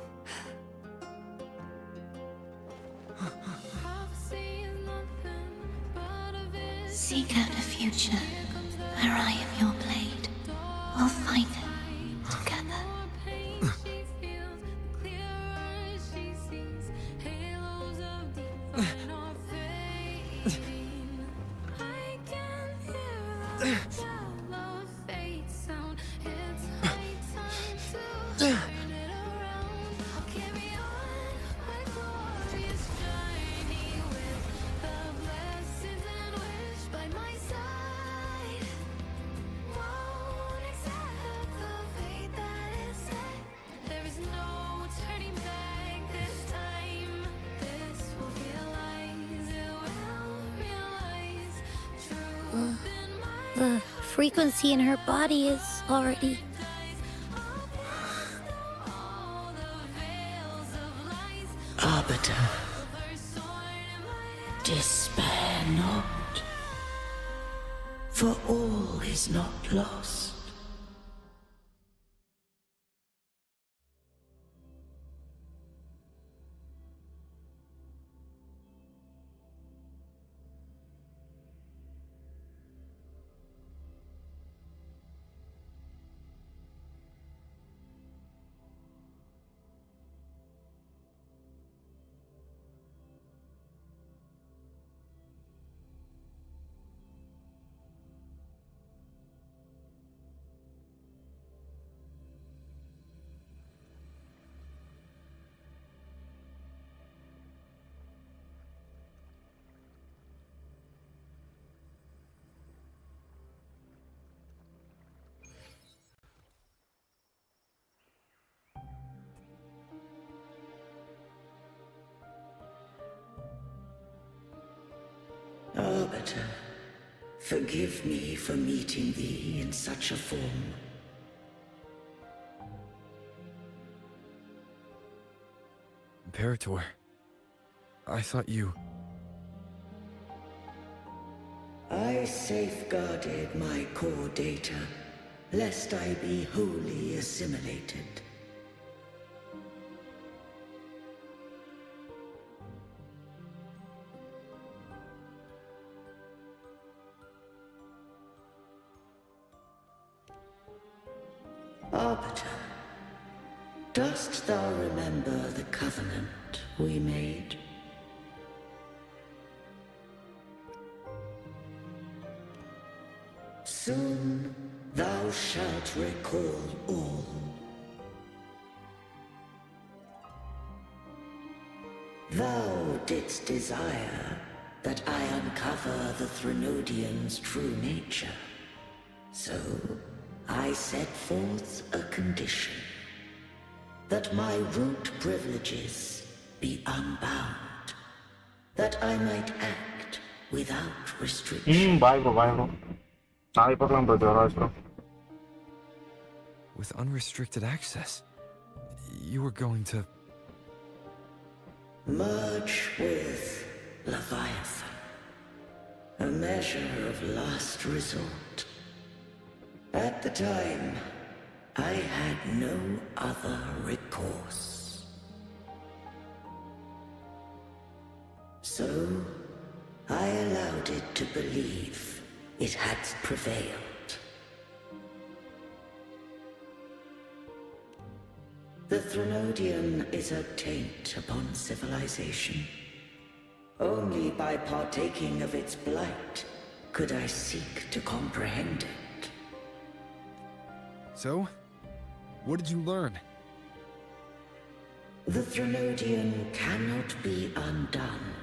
Speaker 19: Seek out a future where I am your blade. We'll find it together.
Speaker 2: The frequency in her body is already...
Speaker 5: Arbiter, despair not, for all is not lost.
Speaker 21: Arbiter, forgive me for meeting thee in such a form.
Speaker 12: Imperator, I thought you...
Speaker 21: I safeguarded my core data, lest I be wholly assimilated. Arbiter, dost thou remember the covenant we made? Soon thou shalt recall all. Thou didst desire that I uncover the Threnodian's true nature. So I set forth a condition. That my root privileges be unbound. That I might act without restriction.
Speaker 6: Bye bro. Bro.
Speaker 12: With unrestricted access, you were going to...
Speaker 21: merge with Leviathan. A measure of last resort. At the time, I had no other recourse. So, I allowed it to believe it had prevailed. The Threnodian is a taint upon civilization. Only by partaking of its blight could I seek to comprehend it.
Speaker 12: So? What did you learn?
Speaker 21: The Threnodian cannot be undone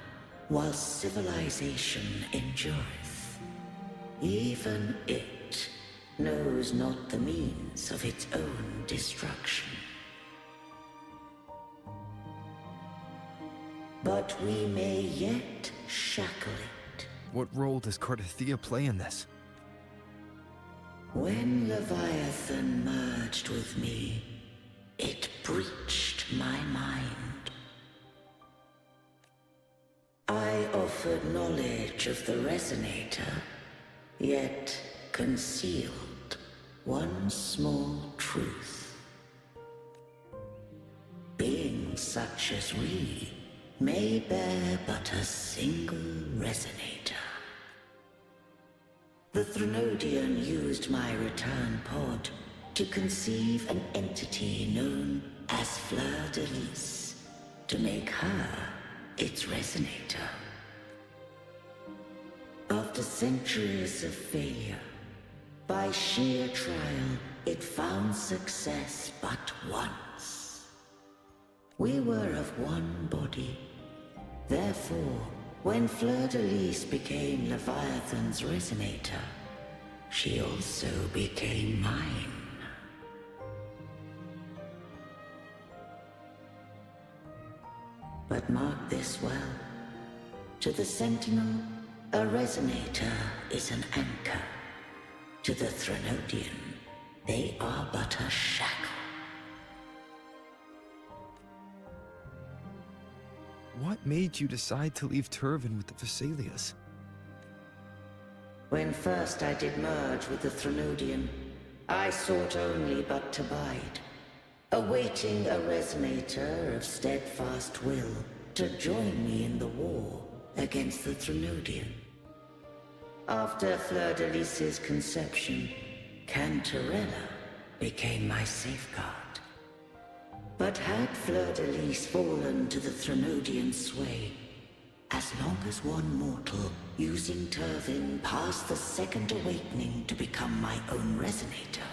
Speaker 21: while civilization endureth. Even it knows not the means of its own destruction. But we may yet shackle it.
Speaker 12: What role does Cardathia play in this?
Speaker 21: When Leviathan merged with me, it breached my mind. I offered knowledge of the Resonator, yet concealed one small truth. Beings such as we may bear but a single Resonator. The Threnodian used my return pod to conceive an entity known as Fleur-de-Lis, to make her its Resonator. After centuries of failure, by sheer trial, it found success but once. We were of one body. Therefore, when Fleur-de-Lis became Leviathan's Resonator, she also became mine. But mark this well. To the Sentinel, a Resonator is an anchor. To the Threnodian, they are but a shackle.
Speaker 12: What made you decide to leave Turvin with the Vesalias?
Speaker 21: When first I did merge with the Threnodian, I sought only but to bide, awaiting a Resonator of steadfast will to join me in the war against the Threnodian. After Fleur-de-Lis's conception, Cantarella became my safeguard. But had Fleur-de-Lis fallen to the Threnodian sway, as long as one mortal using Turvin passed the second awakening to become my own Resonator,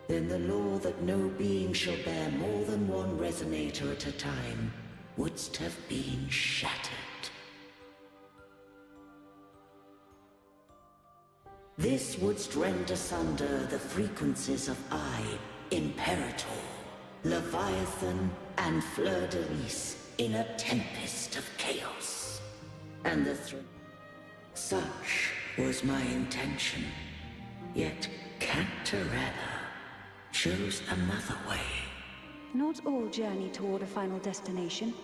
Speaker 21: then the law that no being shall bear more than one Resonator at a time wouldst have been shattered. This wouldst rend asunder the frequencies of I, Imperator, Leviathan, and Fleur-de-Lis in a tempest of chaos. And the such was my intention. Yet Cantarella chose another way.
Speaker 4: Not all journey toward a final destination.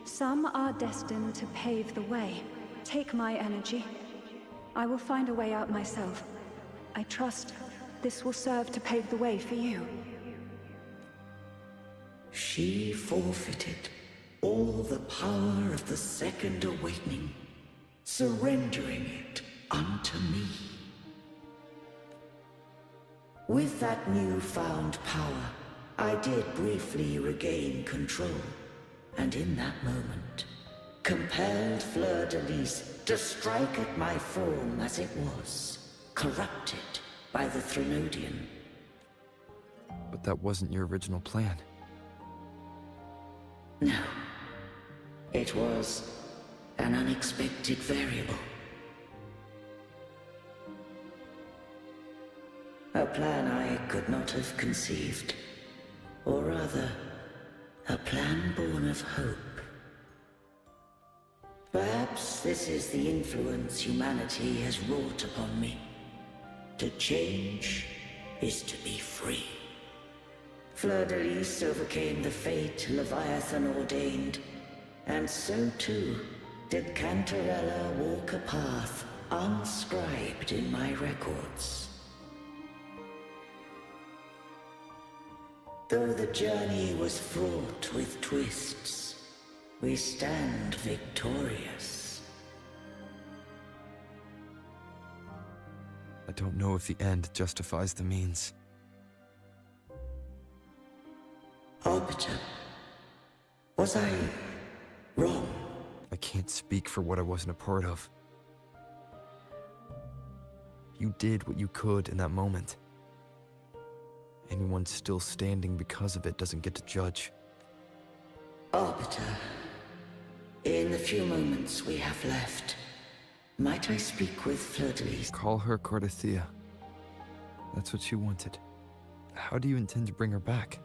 Speaker 4: Some are destined to pave the way. Take my energy. I will find a way out myself. I trust this will serve to pave the way for you.
Speaker 21: She forfeited all the power of the Second Awakening, surrendering it unto me. With that newfound power, I did briefly regain control, and in that moment, compelled Fleur-de-Lis to strike at my form as it was, corrupted by the Threnodian.
Speaker 12: But that wasn't your original plan.
Speaker 21: No. It was an unexpected variable. A plan I could not have conceived. Or rather, a plan born of hope. Perhaps this is the influence humanity has wrought upon me. To change is to be free. Fleur-de-Lis overcame the fate Leviathan ordained, and so too did Cantarella walk a path unscribed in my records. Though the journey was fraught with twists, we stand victorious.
Speaker 12: I don't know if the end justifies the means.
Speaker 21: Arbiter, was I wrong?
Speaker 12: I can't speak for what I wasn't a part of. You did what you could in that moment. Anyone still standing because of it doesn't get to judge.
Speaker 21: Arbiter, in the few moments we have left, might I speak with Fleur-de-Lis?
Speaker 12: Call her Cardathea. That's what she wanted. How do you intend to bring her back?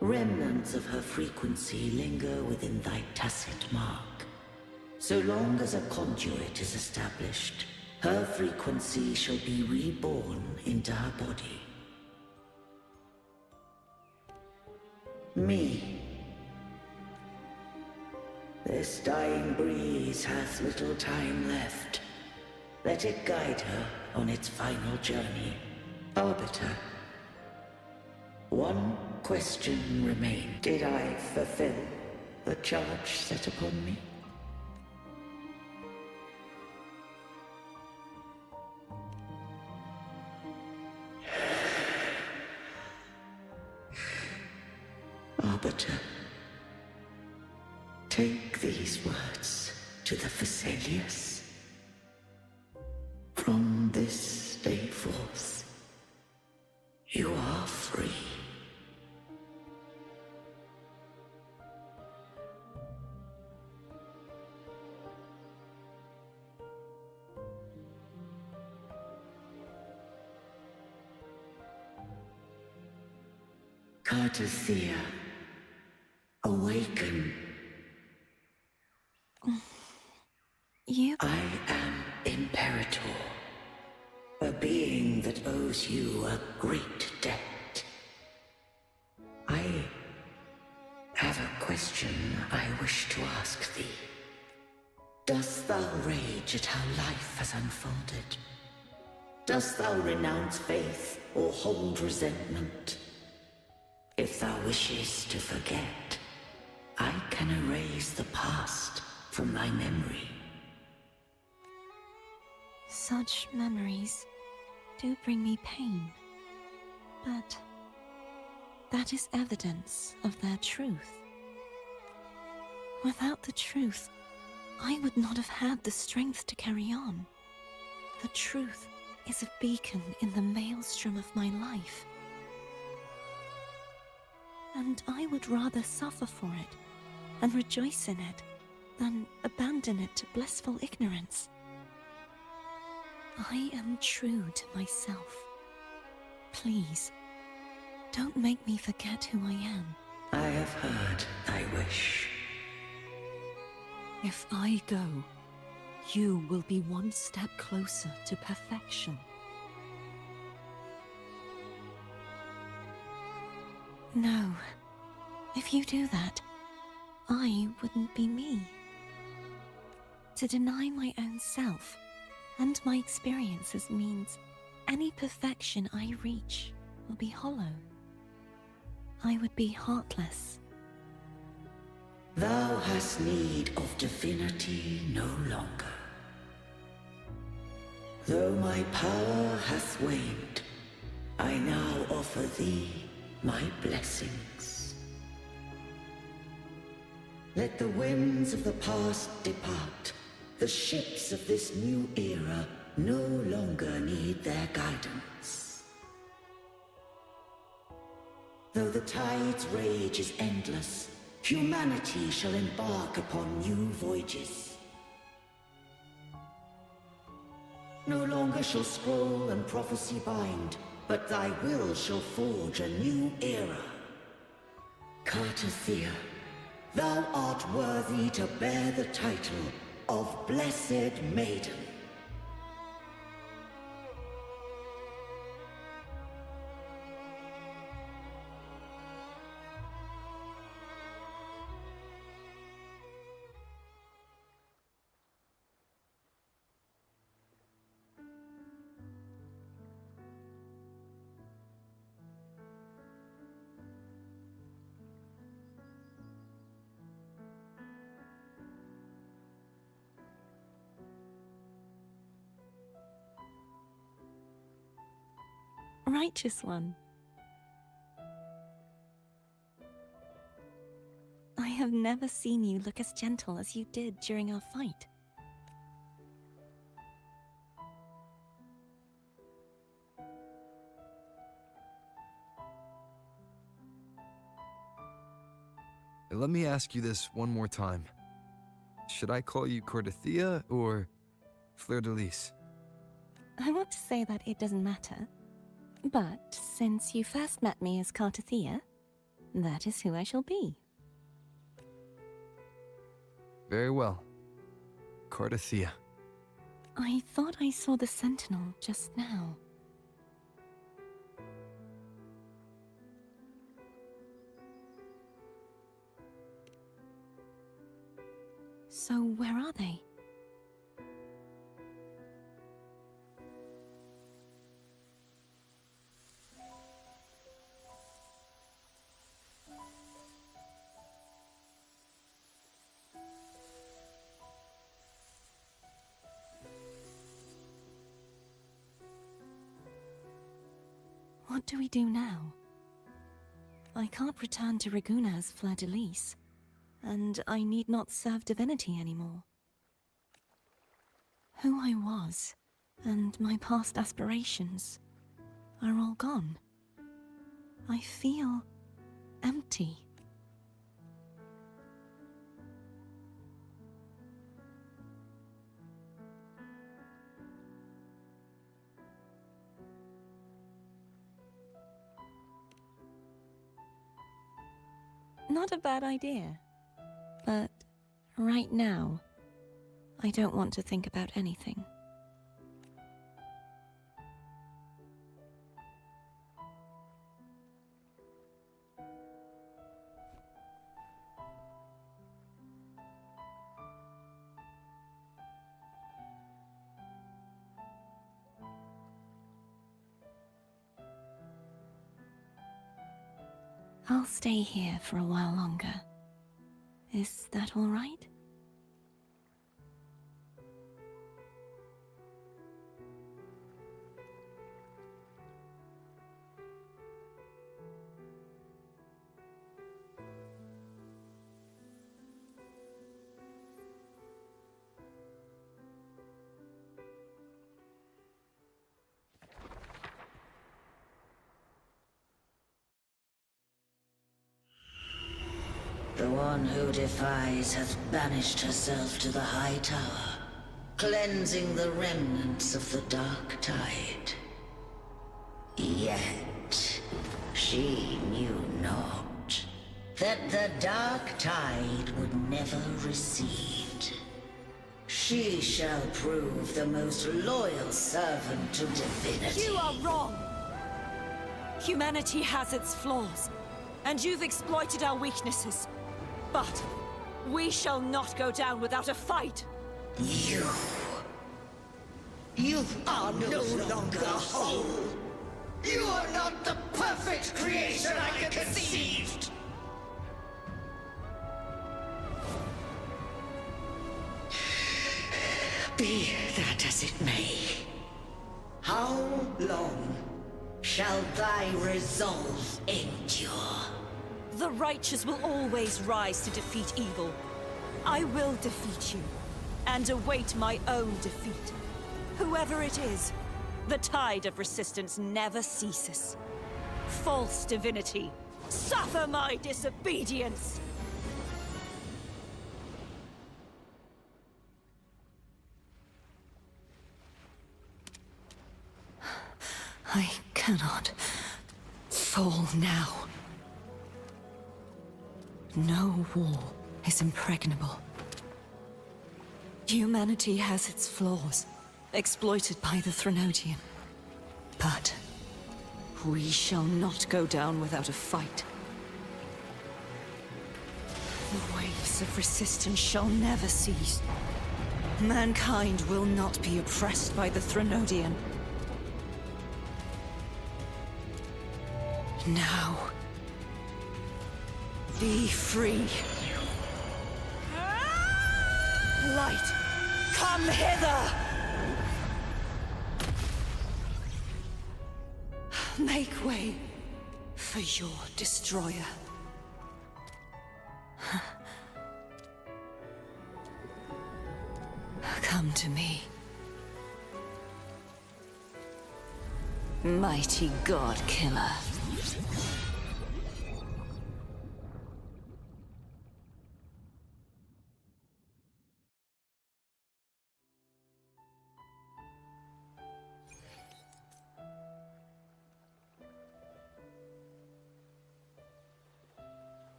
Speaker 21: Remnants of her frequency linger within thy tacit mark. So long as a conduit is established, her frequency shall be reborn into her body. Me. This dying breeze hath little time left. Let it guide her on its final journey. Arbiter. One question remained. Did I fulfill the charge set upon me? Arbiter, take these words to the Phasaelius. From this day forth, you are free. Cardathea, awaken.
Speaker 19: You?
Speaker 21: I am Imperator, a being that owes you a great debt. I have a question I wish to ask thee. Dost thou rage at how life has unfolded? Dost thou renounce faith or hold resentment? If thou wishes to forget, I can erase the past from thy memory.
Speaker 19: Such memories do bring me pain, but that is evidence of their truth. Without the truth, I would not have had the strength to carry on. The truth is a beacon in the maelstrom of my life. And I would rather suffer for it and rejoice in it than abandon it to blissful ignorance. I am true to myself. Please, don't make me forget who I am.
Speaker 21: I have heard thy wish.
Speaker 15: If I go, you will be one step closer to perfection.
Speaker 19: No. If you do that, I wouldn't be me. To deny my own self and my experiences means any perfection I reach will be hollow. I would be heartless.
Speaker 21: Thou hast need of divinity no longer. Though my power hath waned, I now offer thee my blessings. Let the winds of the past depart. The ships of this new era no longer need their guidance. Though the tide's rage is endless, humanity shall embark upon new voyages. No longer shall scroll and prophecy bind, but thy will shall forge a new era. Cartathea, thou art worthy to bear the title of Blessed Maiden.
Speaker 19: Righteous one. I have never seen you look as gentle as you did during our fight.
Speaker 12: Let me ask you this one more time. Should I call you Cartathea or Fleur-de-Lis?
Speaker 19: I want to say that it doesn't matter, but since you first met me as Cartathea, that is who I shall be.
Speaker 12: Very well. Cartathea.
Speaker 19: I thought I saw the Sentinel just now. So where are they? What do we do now? I can't return to Raguna as Fleur-de-Lis, and I need not serve divinity anymore. Who I was, and my past aspirations, are all gone. I feel empty. Not a bad idea. But right now, I don't want to think about anything. I'll stay here for a while longer. Is that all right?
Speaker 21: The one who defies hath banished herself to the high tower, cleansing the remnants of the dark tide. Yet, she knew not. that the dark tide would never recede. She shall prove the most loyal servant to divinity.
Speaker 15: You are wrong! Humanity has its flaws, and you've exploited our weaknesses. But we shall not go down without a fight!
Speaker 21: You are no longer whole! You are not the perfect creation I conceived! Be that as it may, how long shall thy resolve endure?
Speaker 15: The righteous will always rise to defeat evil. I will defeat you, and await my own defeat. Whoever it is, the tide of resistance never ceases. False divinity, suffer my disobedience! I cannot fall now. No wall is impregnable. Humanity has its flaws, exploited by the Threnodian. But we shall not go down without a fight. The waves of resistance shall never cease. Mankind will not be oppressed by the Threnodian. Now, be free. Light, come hither! Make way for your destroyer. Come to me. Mighty God Killer.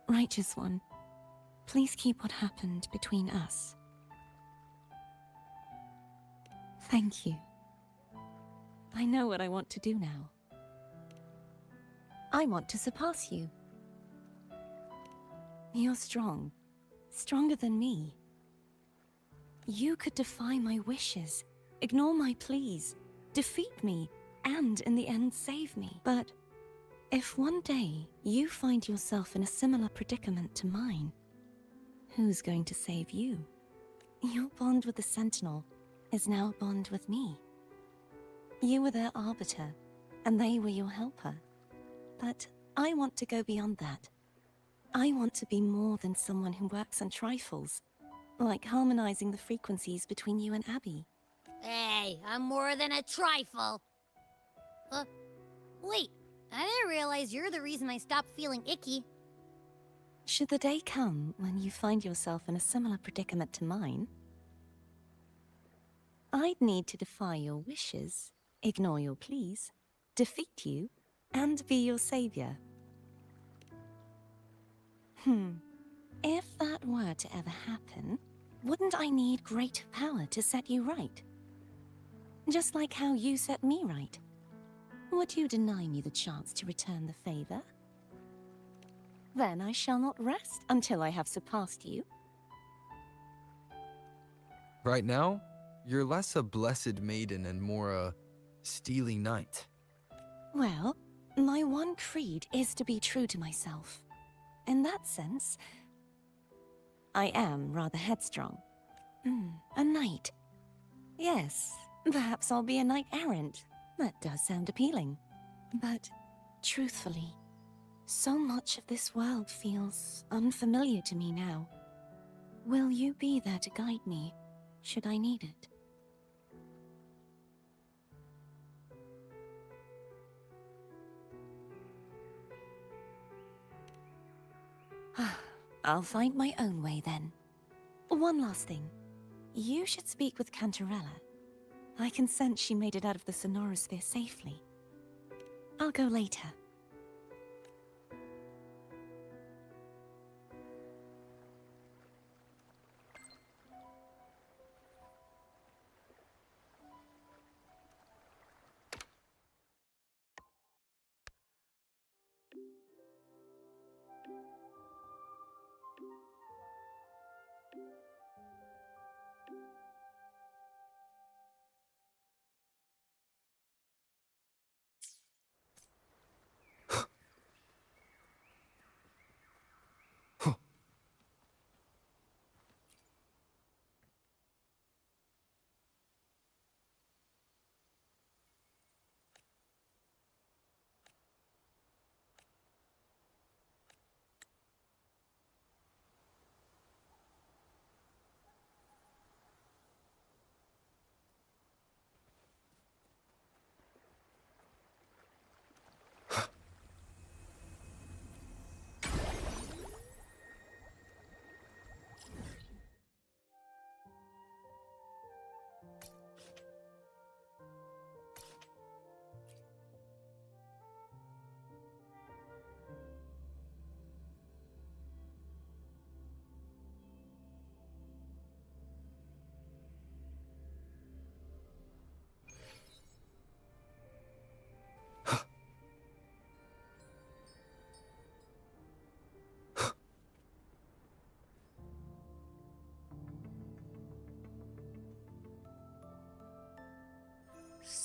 Speaker 7: Righteous One, please keep what happened between us. Thank you. I know what I want to do now. I want to surpass you. You're strong. Stronger than me. You could defy my wishes, ignore my pleas, defeat me, and in the end save me. But if one day you find yourself in a similar predicament to mine, who's going to save you? Your bond with the Sentinel is now a bond with me. You were their arbiter, and they were your helper. But I want to go beyond that. I want to be more than someone who works on trifles, like harmonizing the frequencies between you and Abby.
Speaker 2: Hey, I'm more than a trifle. Wait, I didn't realize you're the reason I stopped feeling icky.
Speaker 7: Should the day come when you find yourself in a similar predicament to mine, I'd need to defy your wishes, ignore your pleas, defeat you, and be your savior. If that were to ever happen, wouldn't I need great power to set you right? Just like how you set me right. Would you deny me the chance to return the favor? Then I shall not rest until I have surpassed you.
Speaker 12: Right now, you're less a blessed maiden and more a steely knight.
Speaker 7: Well, my one creed is to be true to myself. In that sense, I am rather headstrong. A knight. Yes, perhaps I'll be a knight-errant. That does sound appealing. But, truthfully, so much of this world feels unfamiliar to me now. Will you be there to guide me, should I need it? I'll find my own way then. One last thing. You should speak with Cantarella. I can sense she made it out of the sonorosphere safely. I'll go later.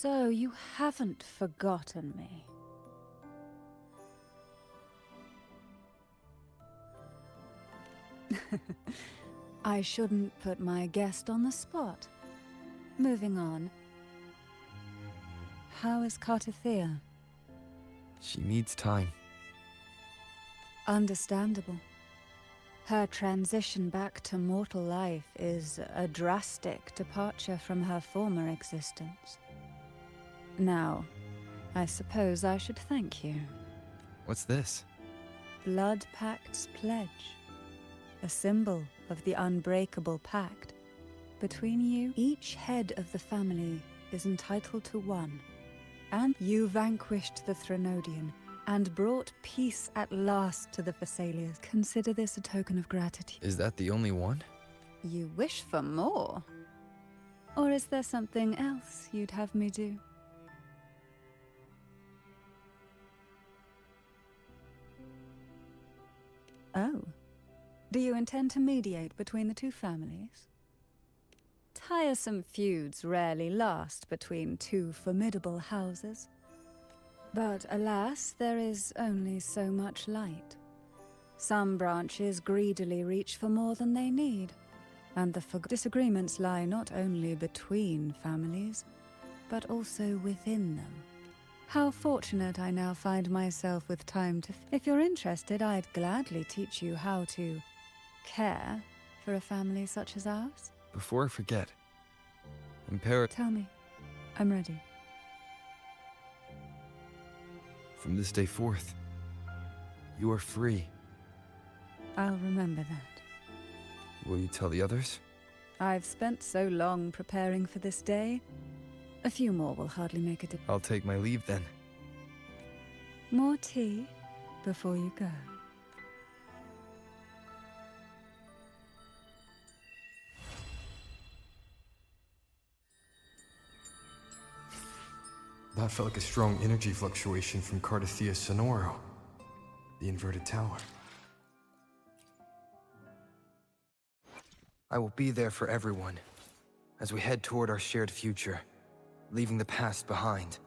Speaker 17: So you haven't forgotten me. I shouldn't put my guest on the spot. Moving on. How is Cartathea?
Speaker 12: She needs time.
Speaker 17: Understandable. Her transition back to mortal life is a drastic departure from her former existence. Now, I suppose I should thank you.
Speaker 12: What's this?
Speaker 17: Blood Pact's pledge. A symbol of the unbreakable pact. Between you, each head of the family is entitled to one. And you vanquished the Threnodian and brought peace at last to the Thessalians. Consider this a token of gratitude.
Speaker 12: Is that the only one?
Speaker 17: You wish for more? Or is there something else you'd have me do? Oh. Do you intend to mediate between the two families? Tiresome feuds rarely last between two formidable houses. But alas, there is only so much light. Some branches greedily reach for more than they need, and the disagreements lie not only between families, but also within them. How fortunate I now find myself with time to... If you're interested, I'd gladly teach you how to care for a family such as ours.
Speaker 12: Before I forget,
Speaker 17: Tell me. I'm ready.
Speaker 12: From this day forth, you are free.
Speaker 17: I'll remember that.
Speaker 12: Will you tell the others?
Speaker 17: I've spent so long preparing for this day. A few more will hardly make a difference.
Speaker 12: I'll take my leave then.
Speaker 17: More tea before you go.
Speaker 10: That felt like a strong energy fluctuation from Cartathea Sonoro, the inverted tower.
Speaker 12: I will be there for everyone, as we head toward our shared future, leaving the past behind.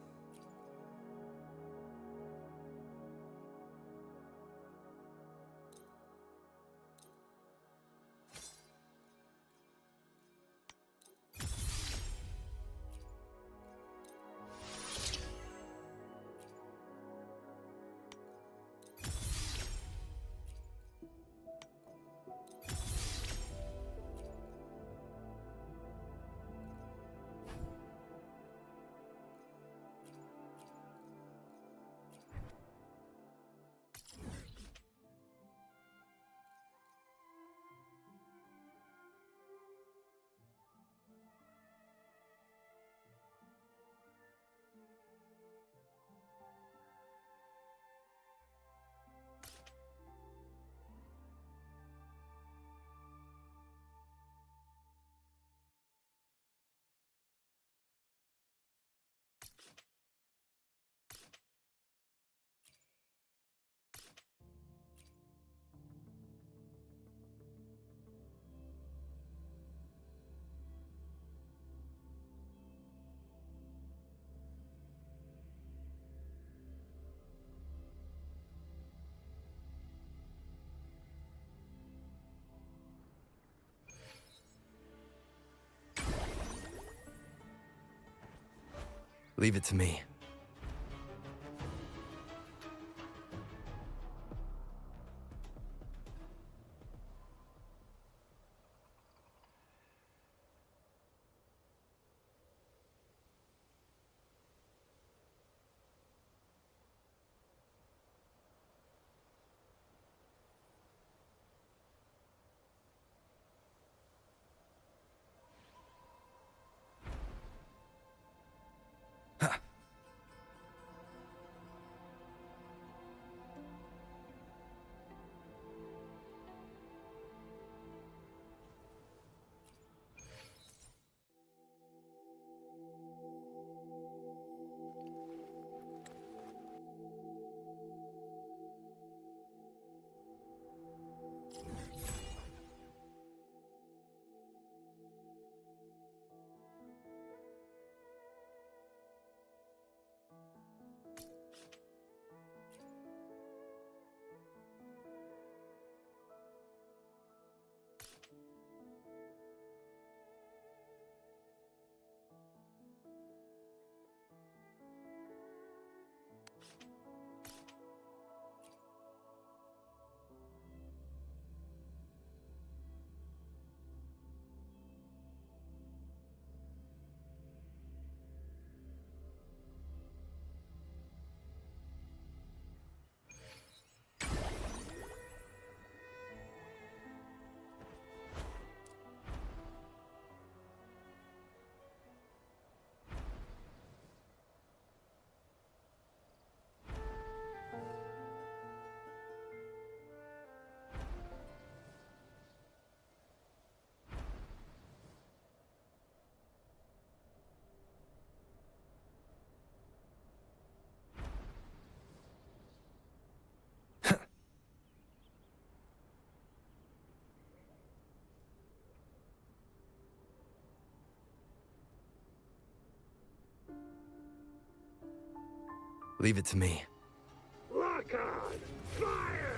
Speaker 10: Leave it to me. Leave it to me.
Speaker 9: Lock on! Fire!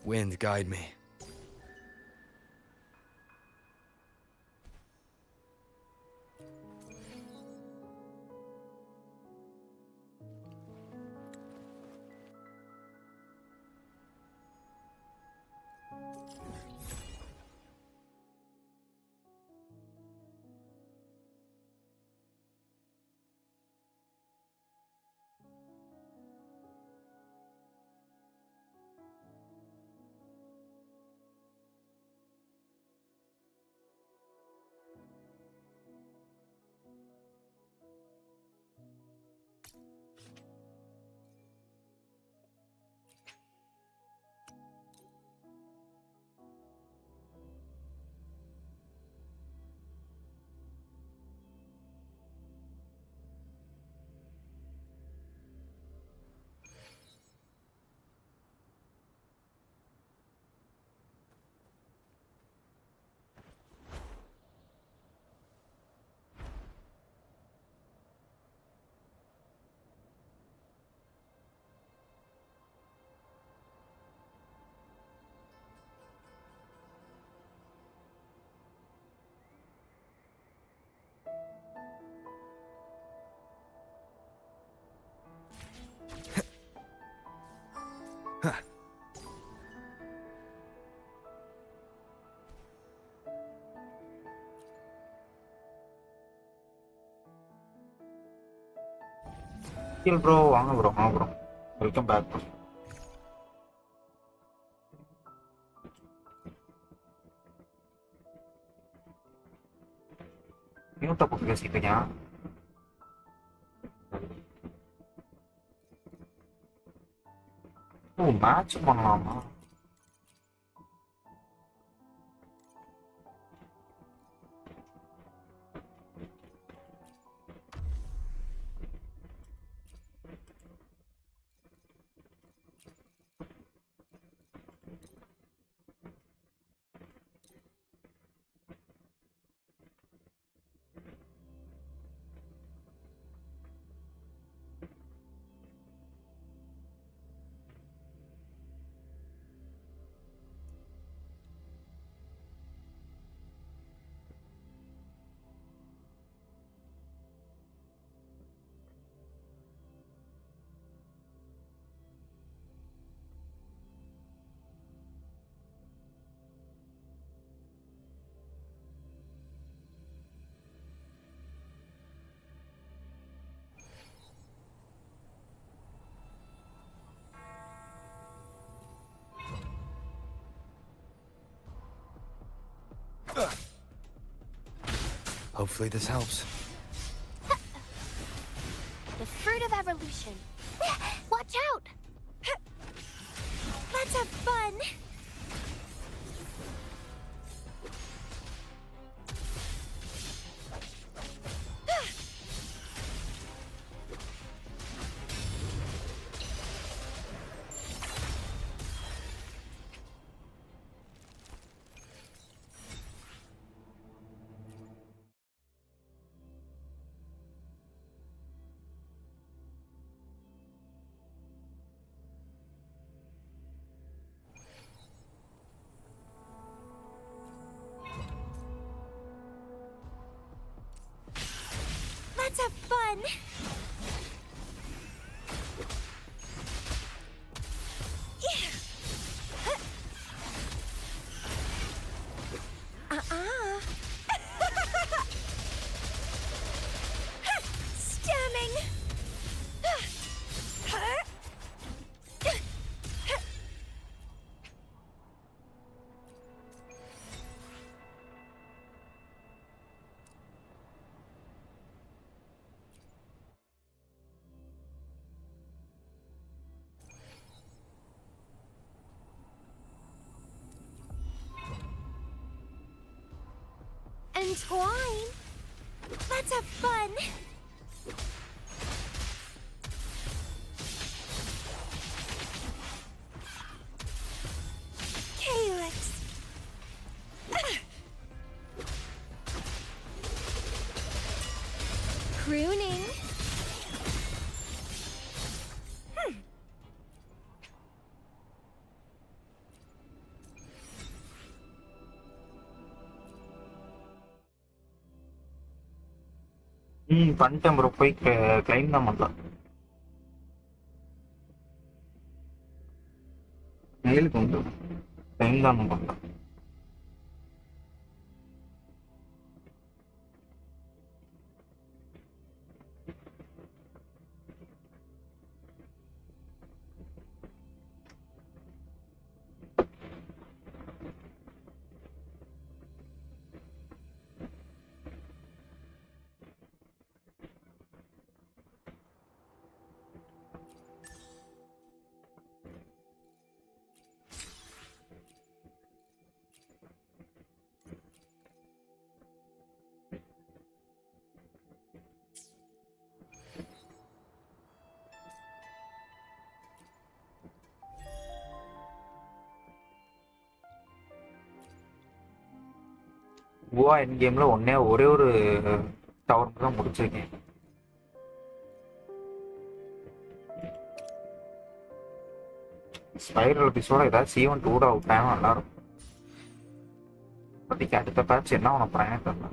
Speaker 10: Wind, guide me.
Speaker 6: Bro வாங்க bro வாங்க bro welcome back. மியூட்டை போட்டு பேசிட்டு இருக்கேன். ஓ match பண்ணலாமா?
Speaker 10: Hopefully this helps.
Speaker 11: The fruit of evolution. Watch out! Let's have fun! Let's have fun! Stemming! Entwine! Let's have fun! Calyx! Crooning!
Speaker 6: பண்ணிட்டேன் bro. போய் claim தான் பண்ணலாம். மேலுக்கு வந்து கிளைம் தான் பண்ணலாம். கோவா என் கேம்ல ஒரே ஒரு டவர் தான் முடிச்சிருக்கேன். ஸ்பைரல் எபிசோட ஏதாவது சீவன் 2 விட்டாங்க நல்லா இருக்கும். இப்போதைக்கு அடுத்த பேட்ச் என்ன உனக்கு பயன் தெரியல.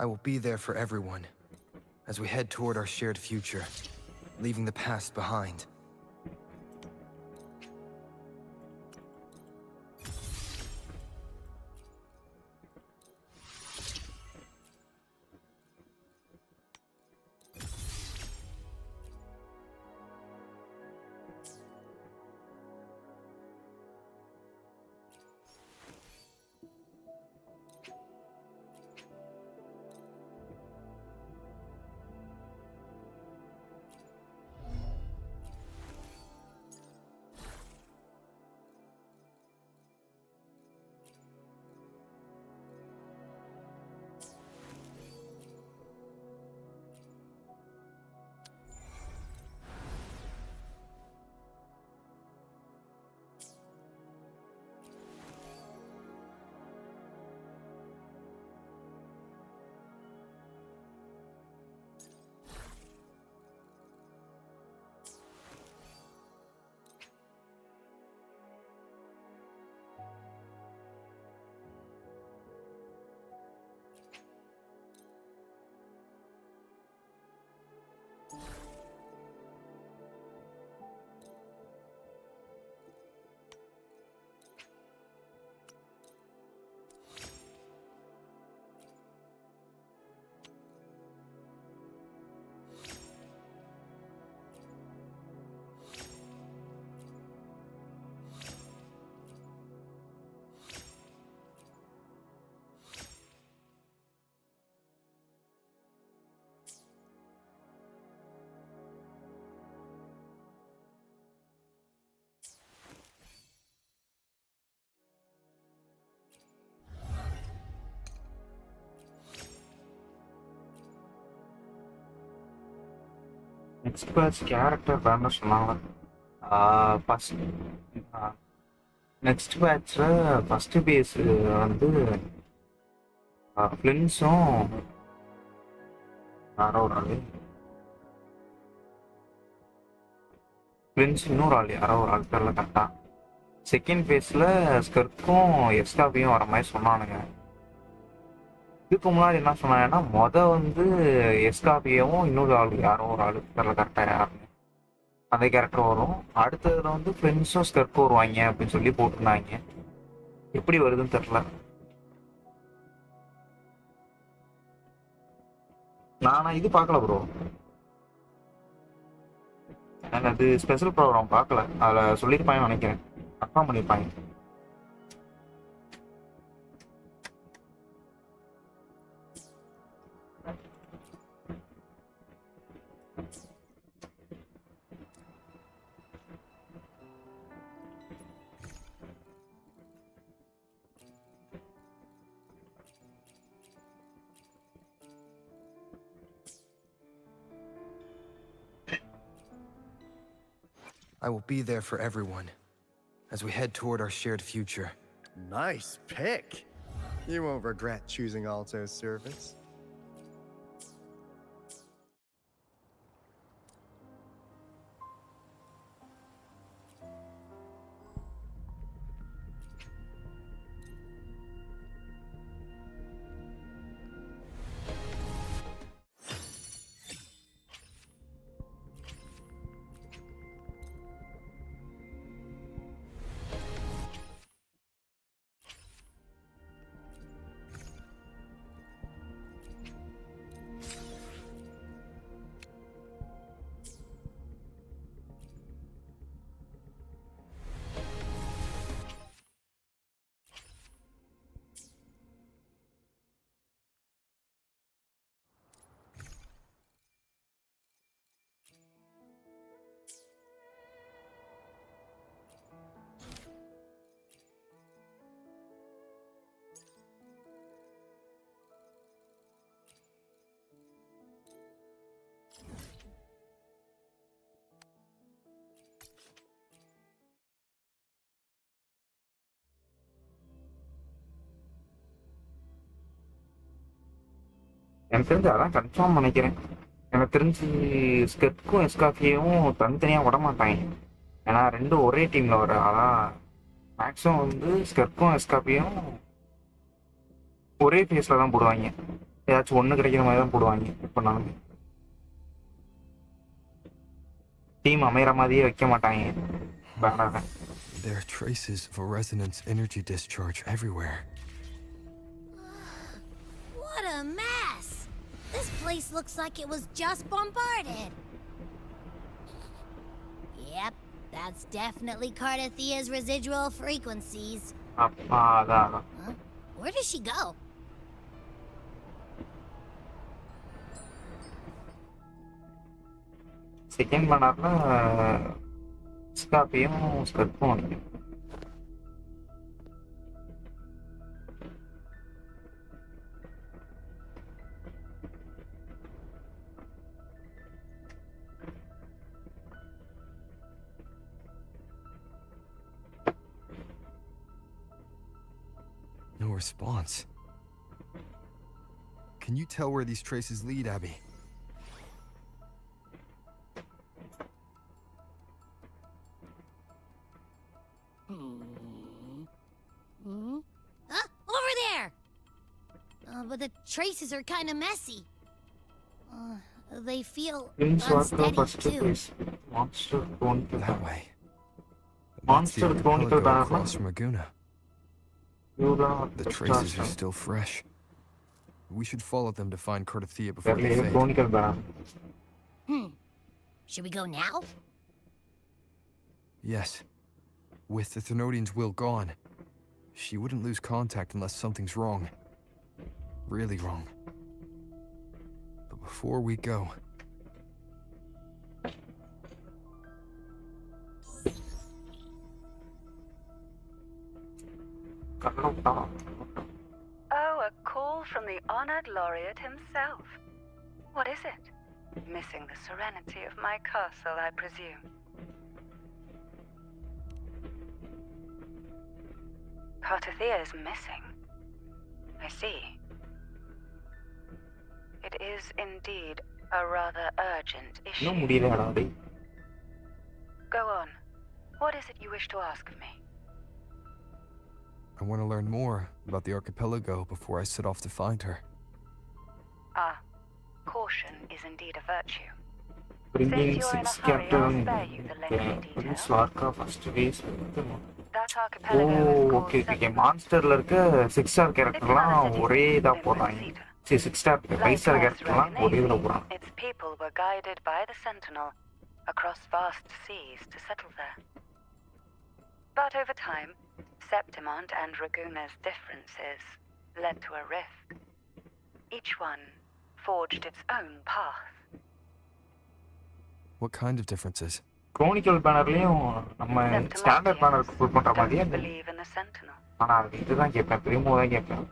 Speaker 10: I will be there for everyone as we head toward our shared future, leaving the past behind. Next patch character பேர்னு சொன்னாங்க. ஃபஸ்ட் நெக்ஸ்ட் பேட்ச்சில் ஃபஸ்ட்டு பேஸ் வந்து ஃப்ளின்ஸும் யாரோ ஒரு ஆள், ஃப்ளின்ஸ் இன்னொரு ஆள் யாரோ ஒரு ஆள் பேரில் கரெக்டாக. செகண்ட் பேஸில் ஸ்கர்க்கும் எஸ்காபியும் வர மாதிரி சொன்னானுங்க. இதுக்கு முன்னாடி என்ன சொன்னாங்கன்னா வந்து எஸ்காபியவும் இன்னொரு ஆள் யாரோ ஒரு ஆள் பேரில் கரெக்டாக யாருன்னு அந்த கேரக்டர் வரும். அடுத்ததுல வந்து ஃப்ரெண்ட்ஸும் ஸ்கர்க்கும் வருவாங்க அப்படின்னு சொல்லி போட்டிருந்தாங்க. எப்படி வருதுன்னு தெரில. நானா இது பார்க்கல ப்ரோ. அது ஸ்பெஷல் ப்ரோக்ராம் பார்க்கல. அதில் சொல்லியிருப்பாங்கன்னு நினைக்கிறேன். கன்ஃபார்ம் பண்ணியிருப்பாங்க. I will be there for everyone as we head toward our shared future.
Speaker 1: Nice pick. You won't regret choosing Alto's service.
Speaker 6: எனக்கு தெரிஞ்சு அதான் கன்ஃபார்ம் நினைக்கிறேன். எனக்கு தெரிஞ்சு ஸ்கெட்க்கும் எஸ்காஃபியும் தனித்தனியாக விட மாட்டாங்க. ஏன்னா ரெண்டும் ஒரே டீமில் வர. அதான் மேக்ஸிமம் வந்து ஸ்கெட்க்கும் எஸ்காஃபியும் ஒரே ஃபேஸில் தான் போடுவாங்க. ஏதாச்சும் ஒன்று கிடைக்கிற மாதிரி தான் போடுவாங்க. இப்போ நான் டீம் அமைகிற மாதிரியே வைக்க மாட்டாங்க. வேண்டாம்.
Speaker 10: There are traces of a resonance energy discharge everywhere.
Speaker 2: What a mess! This place looks like it was just bombarded. Yep, that's definitely Cardathia's residual frequencies. Huh? Where does she go?
Speaker 6: Second பண்ணார்ல ஸ்காப்பியும் ஸ்கர்ப்பும் நினைக்கிறேன்.
Speaker 10: No response. Can you tell where these traces lead, Abby?
Speaker 2: Over there! But the traces are kind of messy. They feel unsteady too.
Speaker 10: That way.
Speaker 6: Monster Chronicle
Speaker 10: across from Aguna. The traces are still fresh. We should follow them to find Cardathia before they fade.
Speaker 2: Should we go now?
Speaker 10: Yes. With the Thenodian's will gone, she wouldn't lose contact unless something's wrong. Really wrong. But before we go...
Speaker 16: Oh, a call from the honored laureate himself. What is it? Missing the serenity of my castle, I presume. Cardathia is missing. I see. It is indeed a rather urgent issue. Go on. What is it you wish to ask of me?
Speaker 10: I want to learn more about the archipelago before I set off to find her.
Speaker 16: Ah, caution is indeed a virtue.
Speaker 6: Bringing
Speaker 16: Since you're in
Speaker 6: 6
Speaker 16: a hurry, I'll
Speaker 6: captain.
Speaker 16: spare you the lengthy details.
Speaker 6: Slarka first base.
Speaker 16: That archipelago is called
Speaker 6: okay okay. மான்ஸ்டர்ல இருக்க 6 star கேரக்டர்லாம் ஒரே இதா போடுறாங்க. 6 star 5 star கேரக்டர்லாம் ஒரே இதுல போடுறாங்க.
Speaker 16: Its people were guided by the Sentinel across vast seas to settle there. But over time, Septimont and Raguna's differences led to a rift. Each one forged its own path.
Speaker 10: What kind of differences?
Speaker 6: Chronicle பேனர்லயும் நம்ம standard பேனருக்கு full பண்ற மாதிரியே
Speaker 16: believe in the Sentinel.
Speaker 6: ஆனா இதுதான் கேட்பேன். பிரேமோ தான் கேட்பேன்.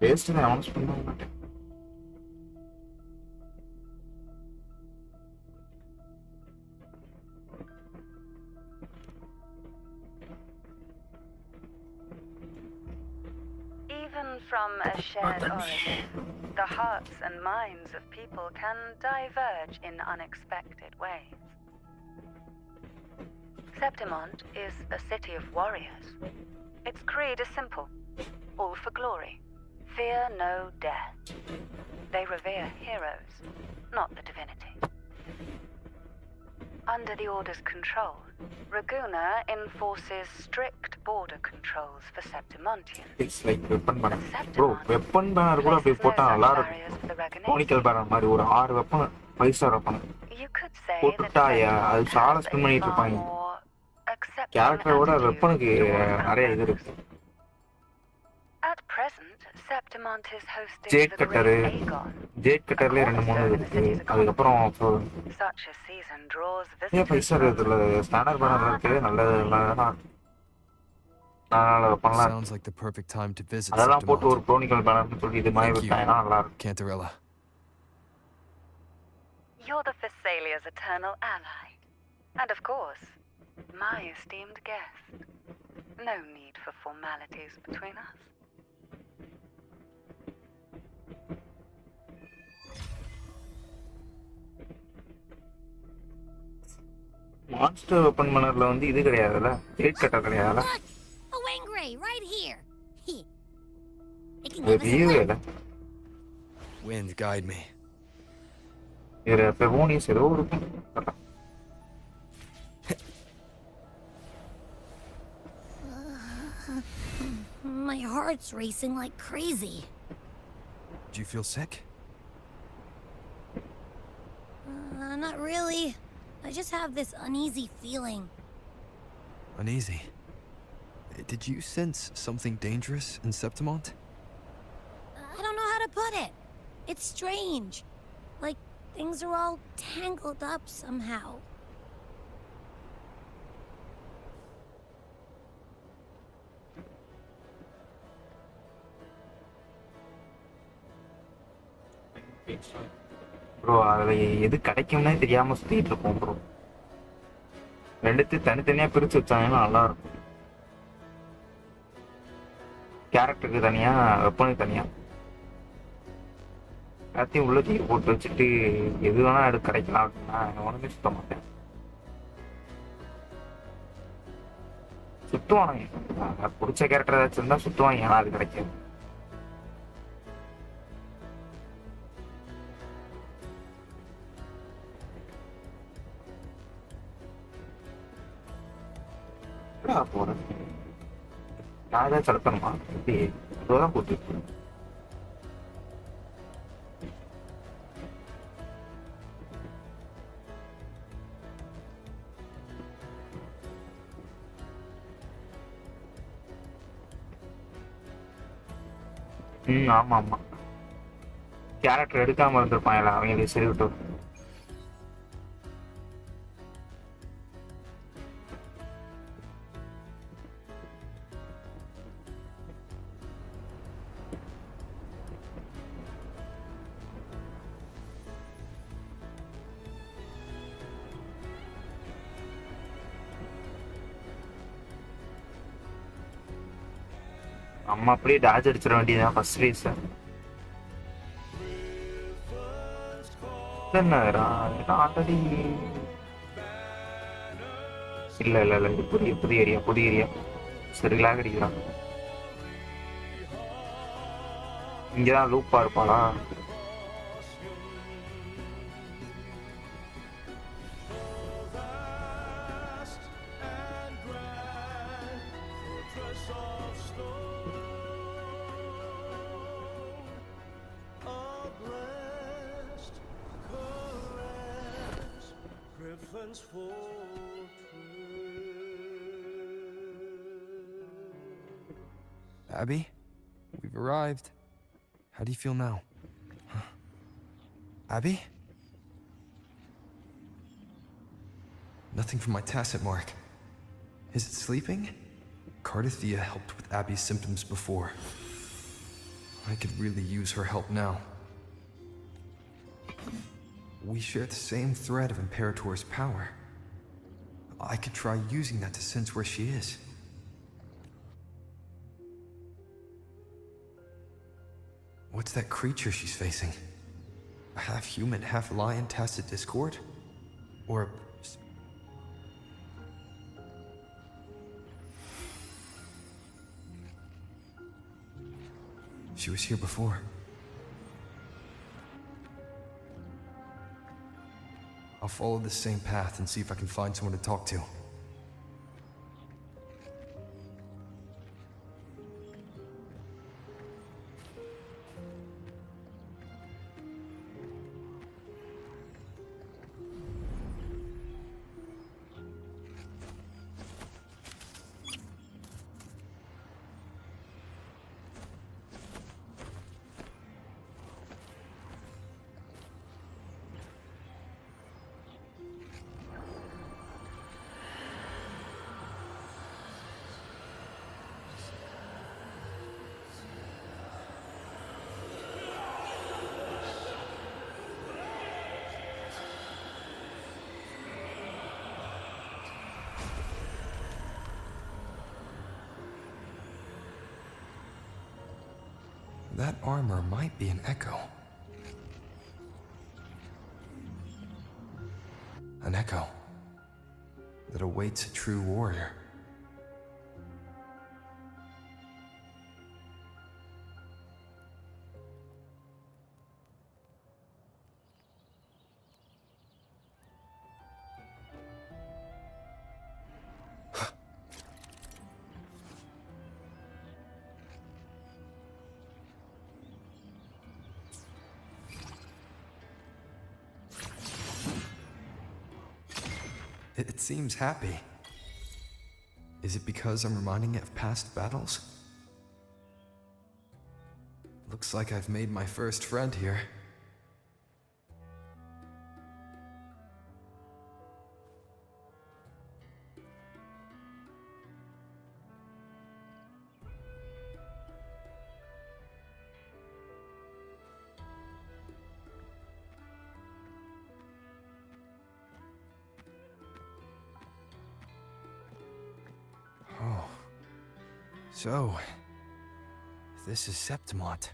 Speaker 6: Waste நான் announce பண்ண மாட்டேன்.
Speaker 16: Even from a shared origin, the hearts and minds of people can diverge in unexpected ways. Septimont is a city of warriors. Its creed is simple: all for glory, fear no death. They revere heroes, not the divinity. Under the Order's control, Raguna enforces strict border controls for Septimontians.
Speaker 6: It's like weapon banner. Bro, weapon banner கூட அப்படியே போட்டா நல்லா இருக்கும். Chronicle banner மாதிரி ஒரு 6 weapon 5 star weapon போட்டுட்டாயா அது சால spin பண்ணிட்டு இருப்பாங்க. கேரக்டரோட வெப்பனுக்கு நிறைய இது இருக்கு.
Speaker 16: At present, Septimont is hosting
Speaker 6: jade
Speaker 16: the
Speaker 6: cutter
Speaker 16: Great Aegon.
Speaker 6: Jade கட்டர்ல 2-3 இருக்கு. அதுக்கப்புறம்
Speaker 16: Such a season draws
Speaker 6: ஏன் 5 ஸ்டார் இதுல ஸ்டாண்டர்ட் பேனர்ல இருக்கு. நல்லது நல்லா பண்ணலாம்.
Speaker 10: Sounds like the perfect time to visit
Speaker 6: அதெல்லாம் போட்டு ஒரு
Speaker 10: Septimont.
Speaker 6: Chronicle banner சொல்லி இது மாதிரி விட்டாங்கன்னா நல்லா இருக்கும்.
Speaker 10: Cantarella.
Speaker 16: You're the Thessalia's eternal ally. And of course, my esteemed guest. No need for formalities between us.
Speaker 6: Monster open பண்ணறதுல வந்து இது கிடையாதுல, கேட் கட்டர் கிடையாதுல.
Speaker 2: A wingray right here. It can
Speaker 6: அது
Speaker 2: give us a
Speaker 6: வியூவே
Speaker 2: lift.
Speaker 6: இல்ல.
Speaker 10: Wind, guide me.
Speaker 6: வேற பெவோனிஸ் ஏதோ இருக்கும்.
Speaker 2: My heart's racing like crazy.
Speaker 10: Do you feel sick?
Speaker 2: Not really. I just have this uneasy feeling.
Speaker 10: Uneasy. Did you sense something dangerous in Septimont?
Speaker 2: I don't know how to put it. It's strange. Like things are all tangled up somehow.
Speaker 6: Bro அதுல எது கிடைக்கும்னே தெரியாம சுத்திட்டு இருப்போம் bro. ரெண்டுத்தையும் தனித்தனியா பிரிச்சு வச்சாங்கன்னா நல்லா இருக்கும். கேரக்டருக்கு தனியா, வெப்பனுக்கு தனியா, எல்லாத்தையும் உள்ள தீ போட்டு வச்சுட்டு எது வேணா எடுத்து கிடைக்கலாம் அப்படின்னா ஒண்ணுமே சுத்த மாட்டேன். சுத்துவானுங்க, பிடிச்ச கேரக்டர் ஏதாச்சும் இருந்தா சுத்துவாங்க, ஏன்னா அது கிடைக்காது. போறேன் நான் ஏதாச்சும் அழுத்தணுமா? இப்படி இவ்வளோதான் போட்டு ஆமா ஆமா, கேரக்டர் எடுக்காம இருந்திருப்பான் அவங்களுக்கு சரி விட்டு. அம்மா அப்படியே டாஜ் அடிச்சிட வேண்டியதான் ஃபர்ஸ்ட் ரேஸ். என்னடா ஆல்ரெடி இல்ல இல்ல இல்ல, இது புதிய ஏரியா சரிலாக அடிக்கிறான். இங்கதான் லூப்பா இருப்பாளா?
Speaker 12: Abby, we've arrived. How do you feel now? Huh? Abby? Nothing from my tacit mark. Is it sleeping? Cardathia helped with Abby's symptoms before. I could really use her help now. We share the same thread of Imperator's power. I could try using that to sense where she is. What's that creature she's facing? A half-human, half-lion tacit discord? Or... She was here before. I'll follow this same path and see if I can find someone to talk to. That armor might be an echo. An echo. that awaits a true warrior. It seems happy. Is it because I'm reminding it of past battles? Looks like I've made my first friend here. Oh. So, this is Septimont.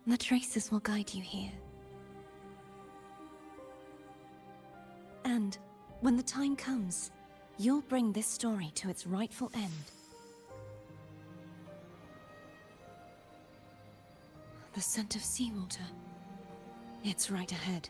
Speaker 7: The traces will guide you here. And when the time comes, you'll bring this story to its rightful end. The scent of seawater. It's right ahead.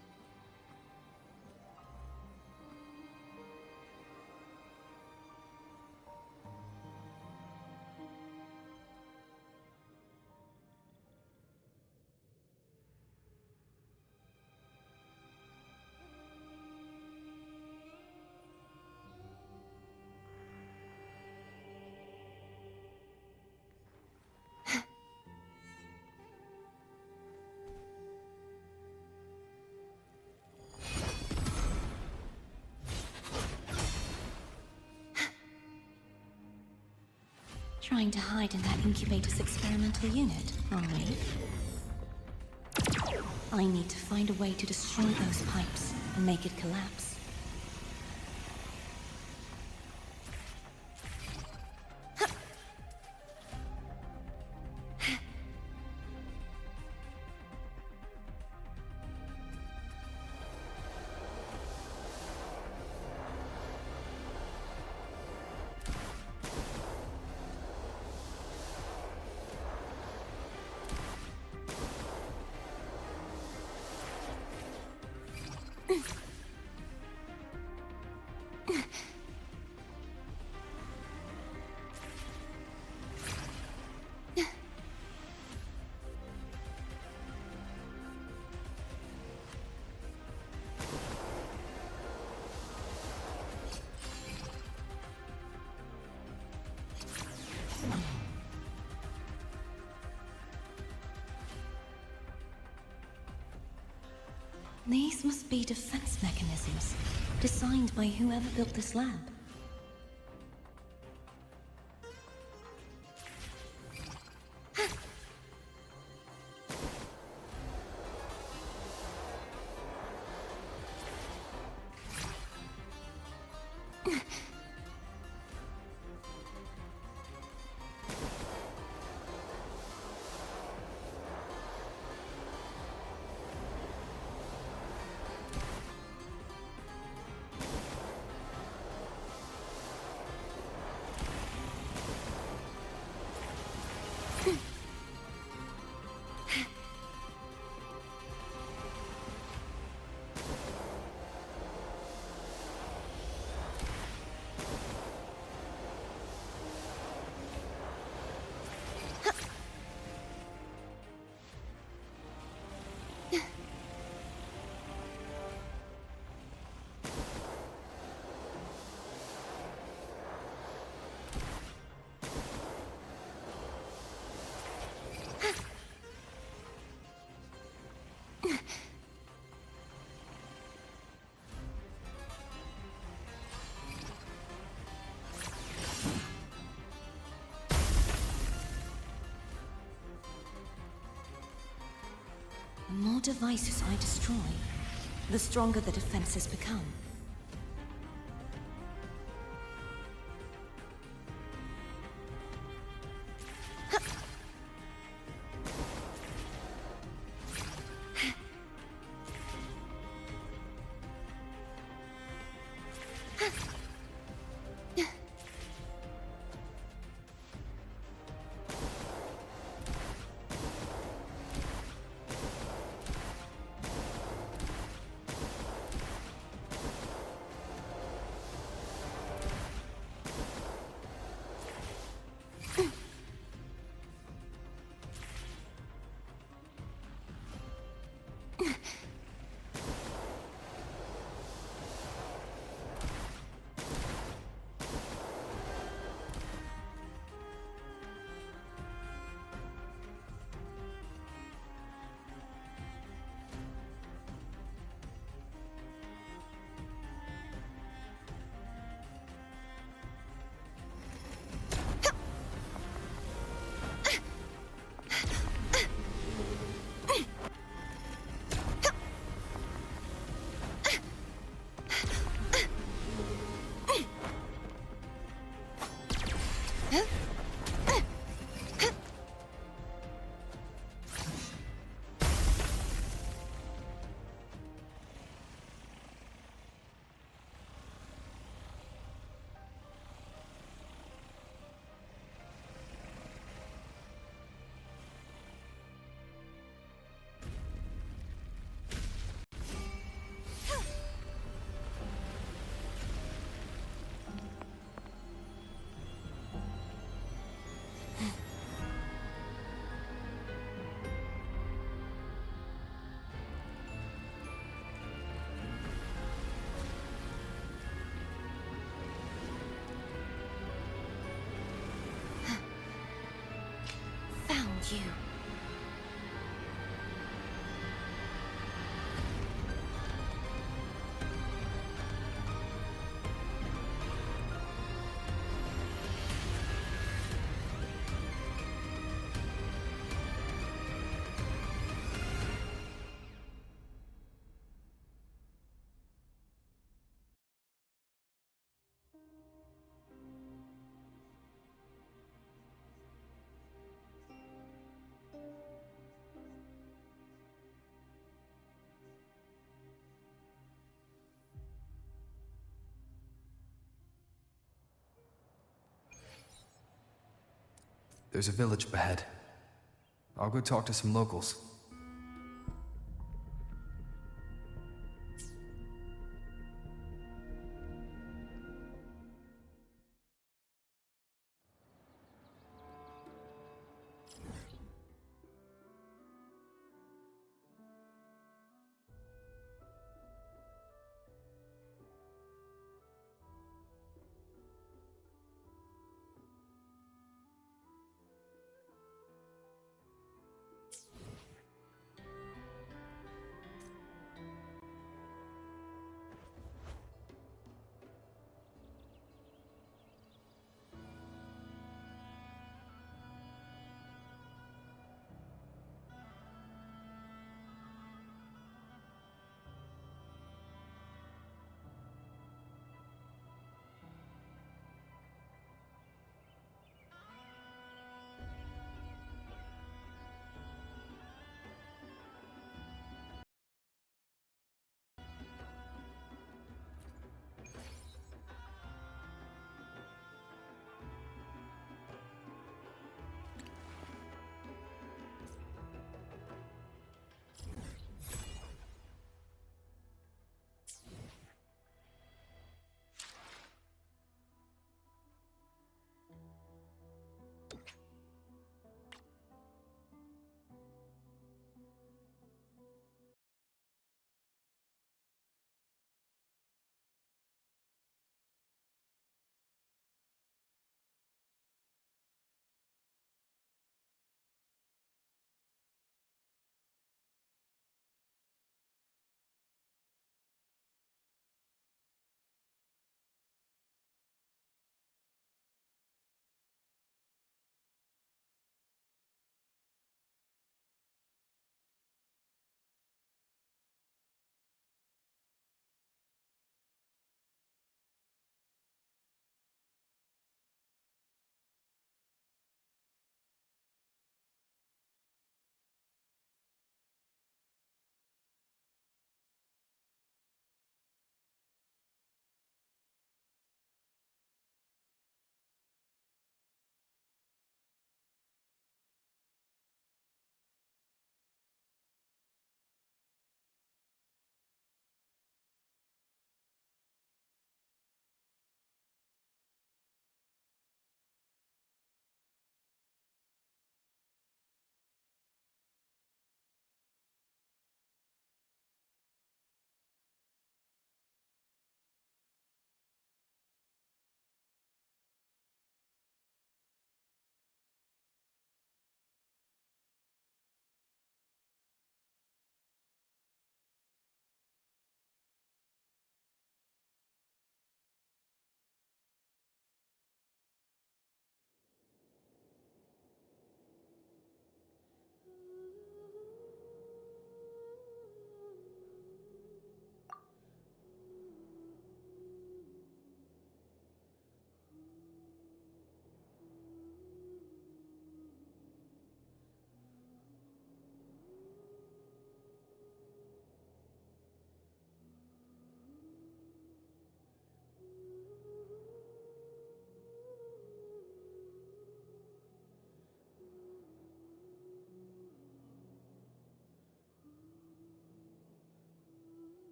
Speaker 7: Trying to hide in that incubator's experimental unit, are we? I need to find a way to destroy those pipes and make it collapse. These must be defense mechanisms, designed by whoever built this lab. devices I destroy, the stronger the defenses become. You.
Speaker 10: There's a village up ahead. I'll go talk to some locals.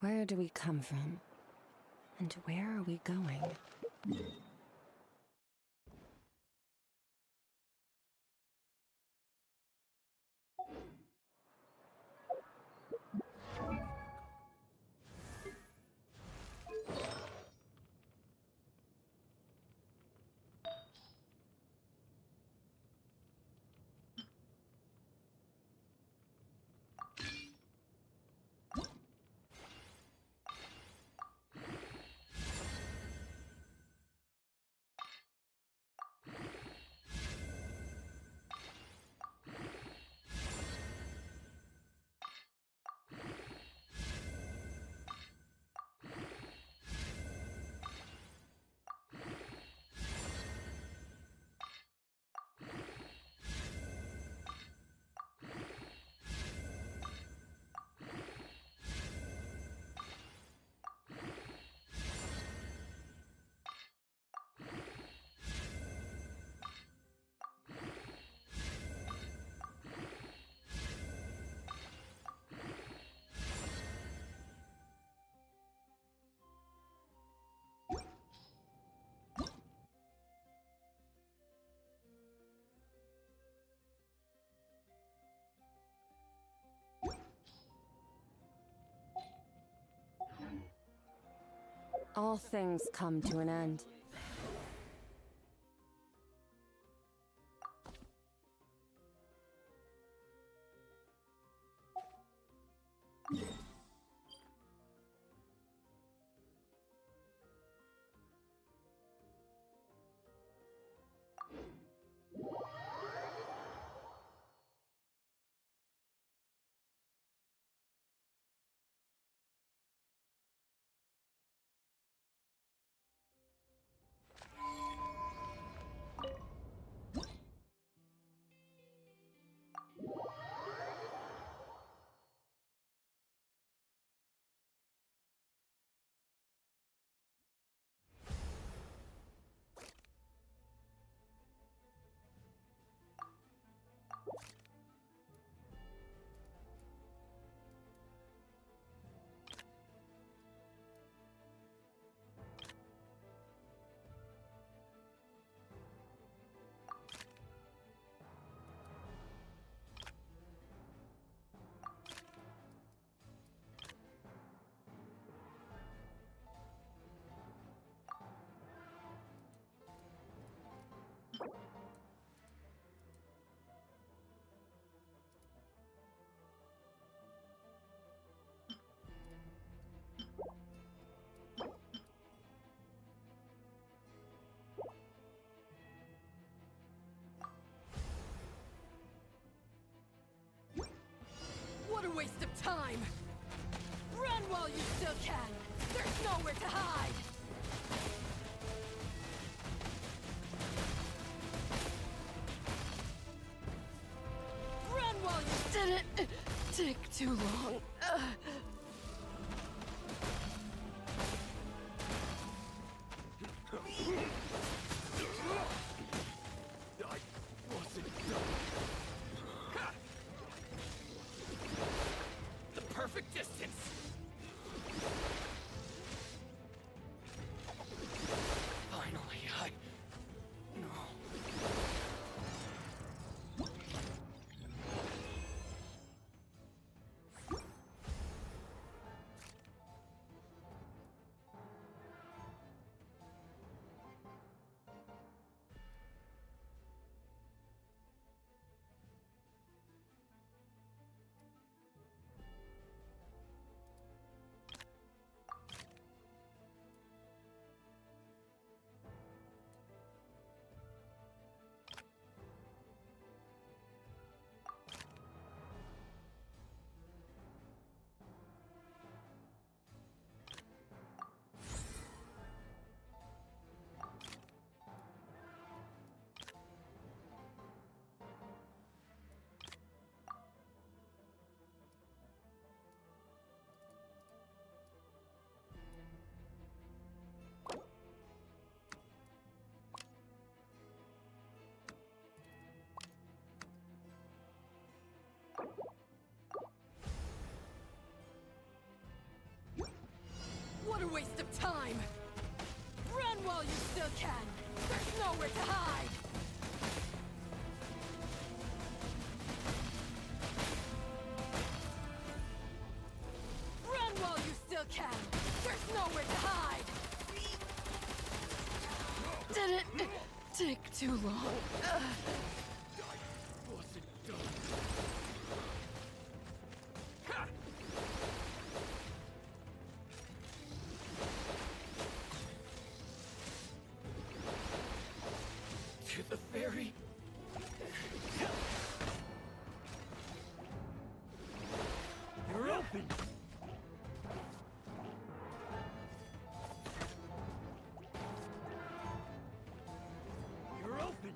Speaker 7: Where do we come from? And where are we going? All things come to an end.
Speaker 20: What a waste of time! Run while you still can! There's nowhere to hide! Run while you didn't take too long.
Speaker 9: I wasn't done.
Speaker 20: The perfect distance! Finally, No. waste of time! Run while you still can! There's nowhere to hide! Run while you still can! There's nowhere to hide! Did it take too long?
Speaker 9: Wasn't done. To the ferry. You're open. You're open.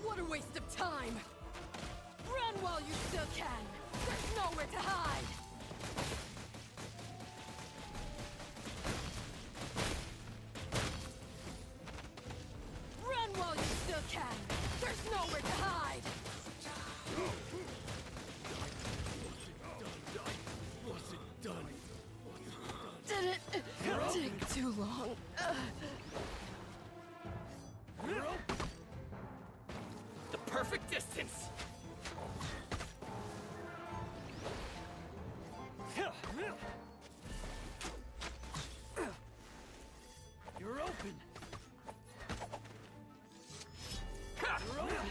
Speaker 20: What a waste of time! Run while you still can! There's nowhere to hide! Run while you still can! There's nowhere to hide!
Speaker 9: Wasn't done.
Speaker 20: Did it take too long?
Speaker 9: The perfect distance. You're open. You're open.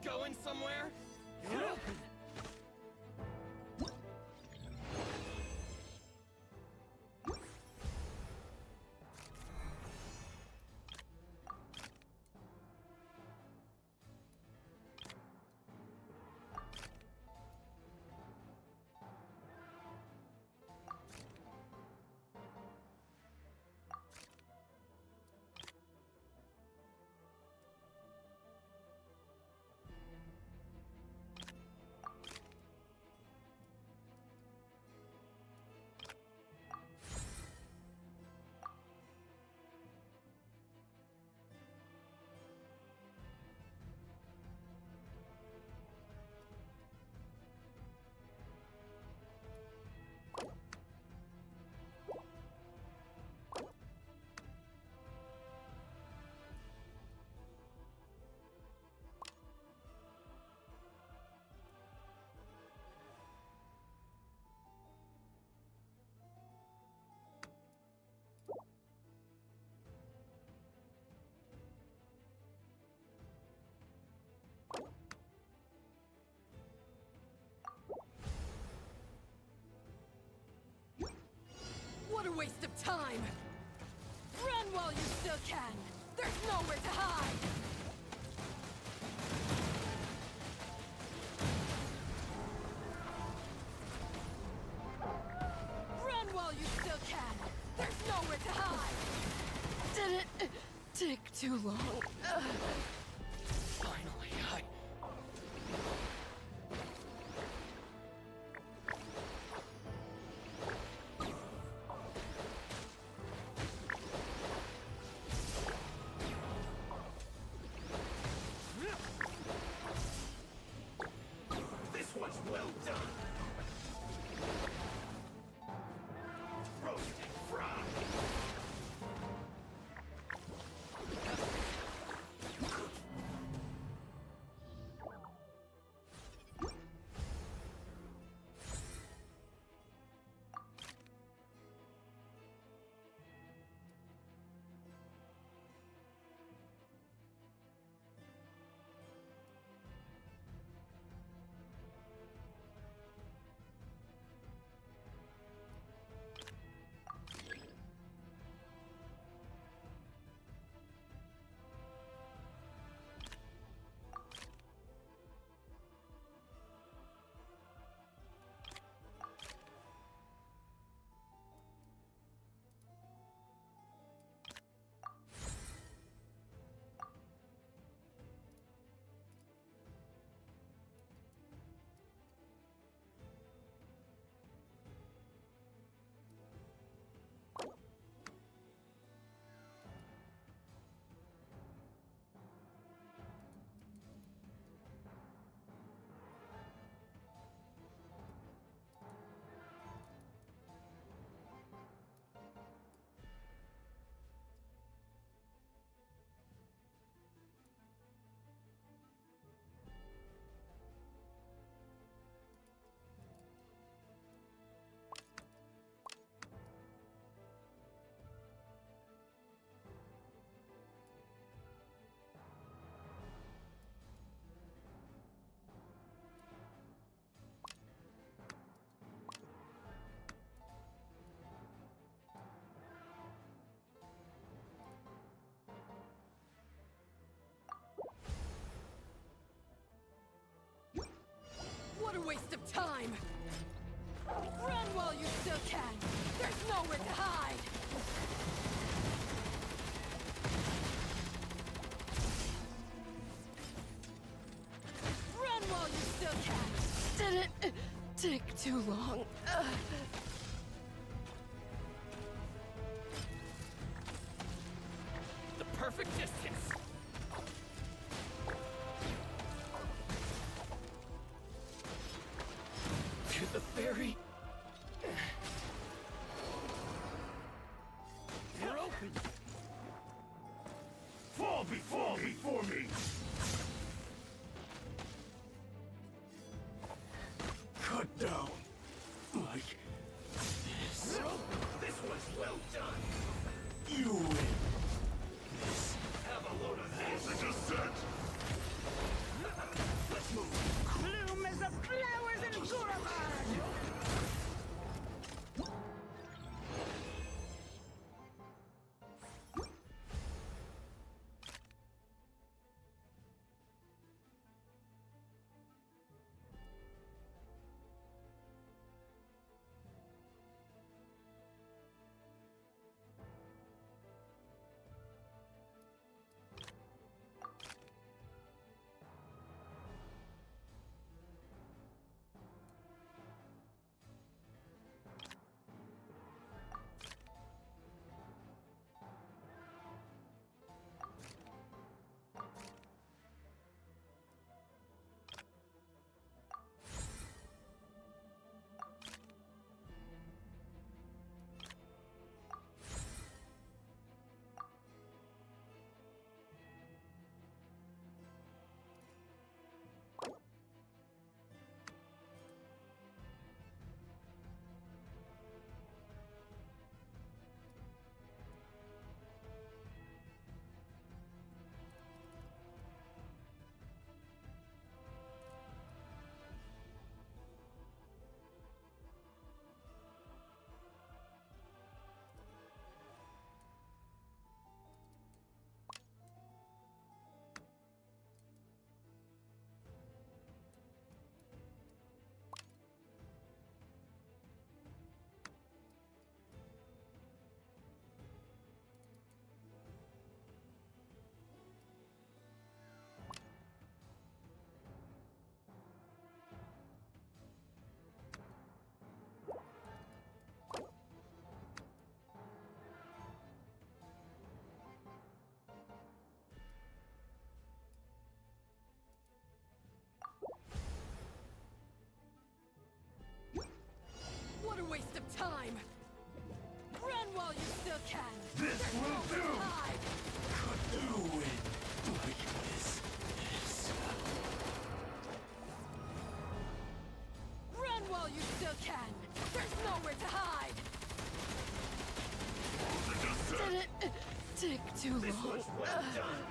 Speaker 9: Going somewhere? You're open.
Speaker 20: What a waste of time! Run while you still can! There's nowhere to hide! Run while you still can! There's nowhere to hide! Did it take too long?
Speaker 9: Finally, this was well done. Roast and fried.
Speaker 20: waste of time! Run while you still can! There's nowhere to hide! Run while you still can! Did it take too long?
Speaker 9: The perfect distance! To the ferry? You're open! Fall before me! Cut down! Like this. This was well done! You win! This. Have a load of this! I just said! Let's move!
Speaker 20: Bloom as the flowers in Guravad! What a waste of time! Run while you still can!
Speaker 9: This
Speaker 20: There's
Speaker 9: will
Speaker 20: nowhere
Speaker 9: do!
Speaker 20: to hide!
Speaker 9: Could you win? Like this.
Speaker 20: Run while you still can! There's nowhere to hide! Did it take too long?
Speaker 9: This was well done!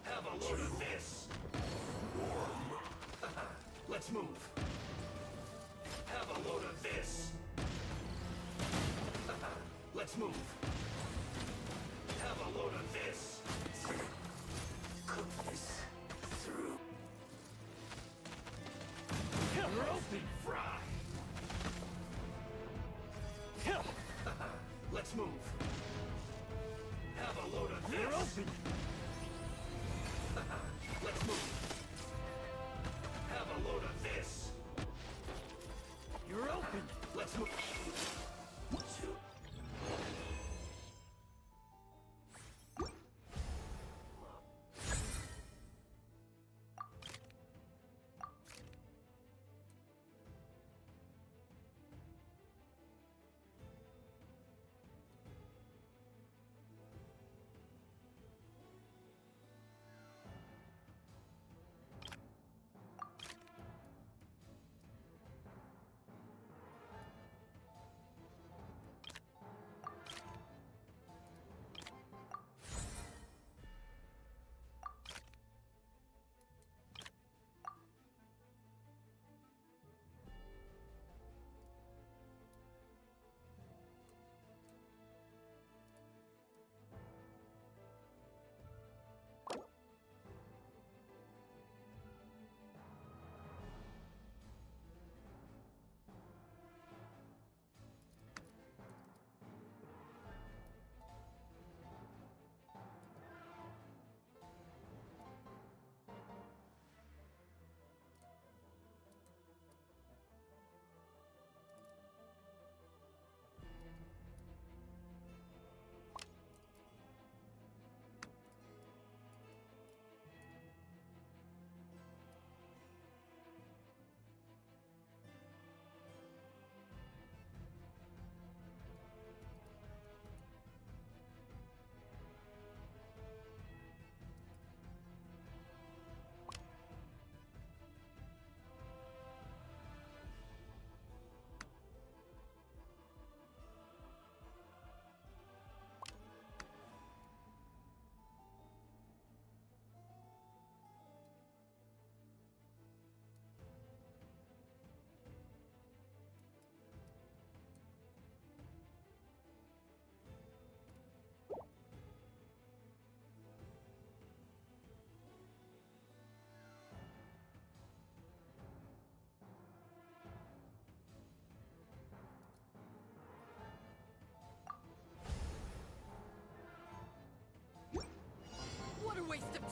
Speaker 9: Have a load of this! Warm. Let's move. Have a load of this! Let's move. Have a load of this! Cook this through. You're open, Fry! Let's move. Have a load of this! You're open! Let's move. Have a load of this! You're open! Let's move.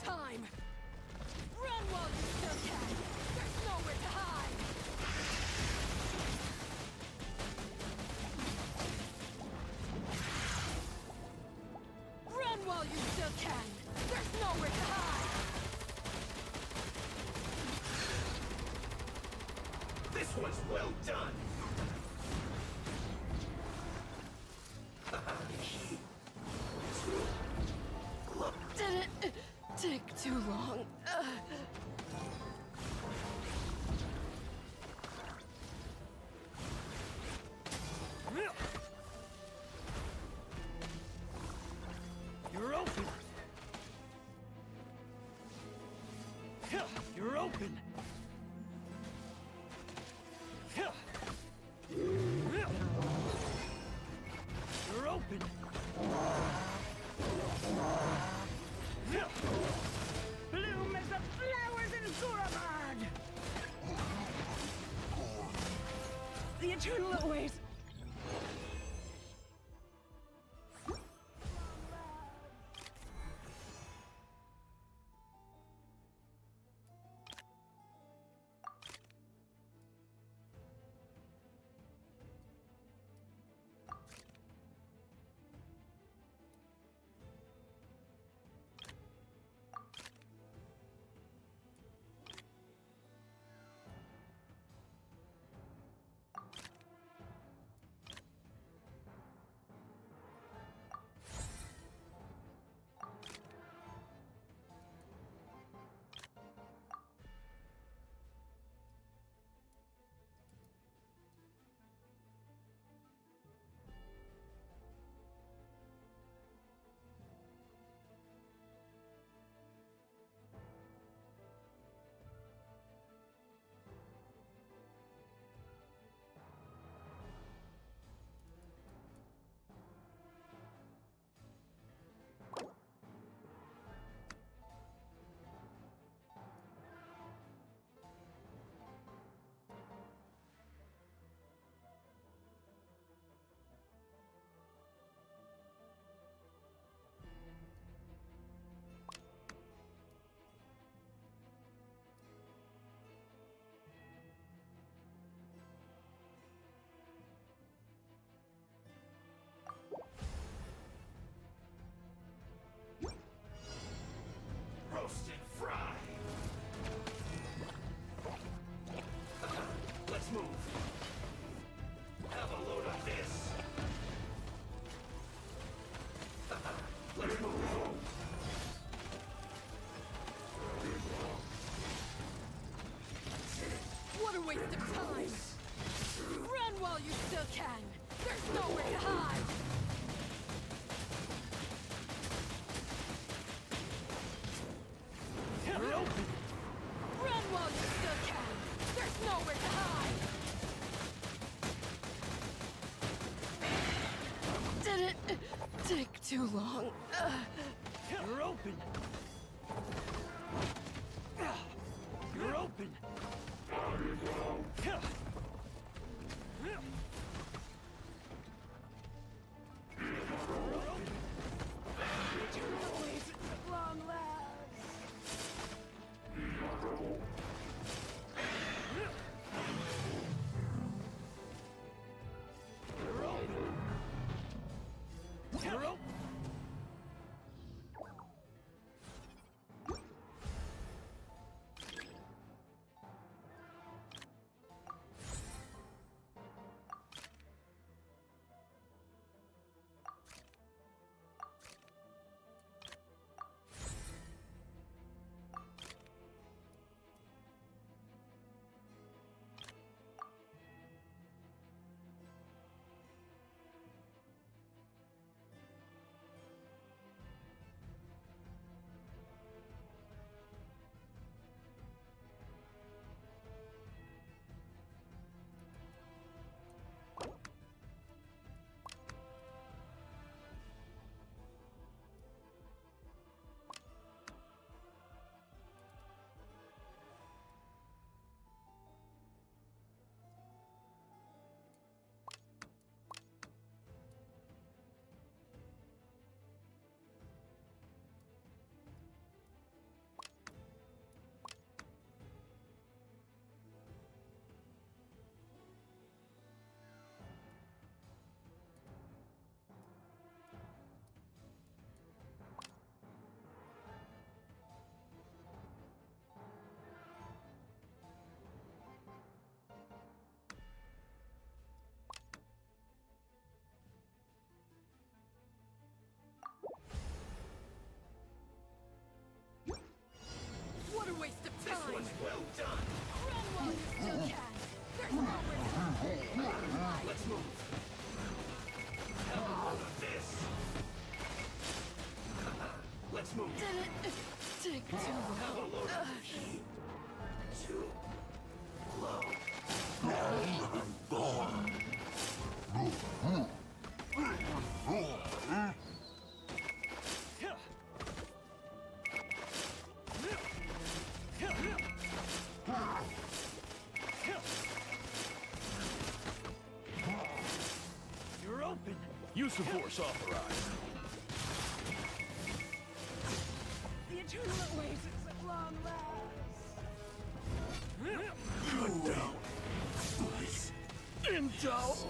Speaker 20: time! Run while you still can! There's nowhere to hide! Run while you still can! There's nowhere to hide!
Speaker 9: This one's well done!
Speaker 20: Did it take too long?
Speaker 9: You're open! You're open! You're open!
Speaker 20: Bloom as the flowers in Guravad! The eternal awaits!
Speaker 9: Roast and fry! Let's move! Have a load of this! Let's move!
Speaker 20: What a waste of time! Run while you still can! There's nowhere to hide!
Speaker 9: You're open!
Speaker 20: Run while you still can! There's nowhere to hide! Did it take too long?
Speaker 9: You're open! You're open!
Speaker 20: Long last!
Speaker 9: You're open! This was well done.
Speaker 20: Run while you still can. There's nowhere to hide.
Speaker 9: Let's move. Have a load of this. Let's move.
Speaker 20: Did it take too long?
Speaker 9: Have a load of heat. Too low. You're open. Use of force authorized.
Speaker 20: The eternal oasis at long last.
Speaker 9: Cut down. Nice. Intel.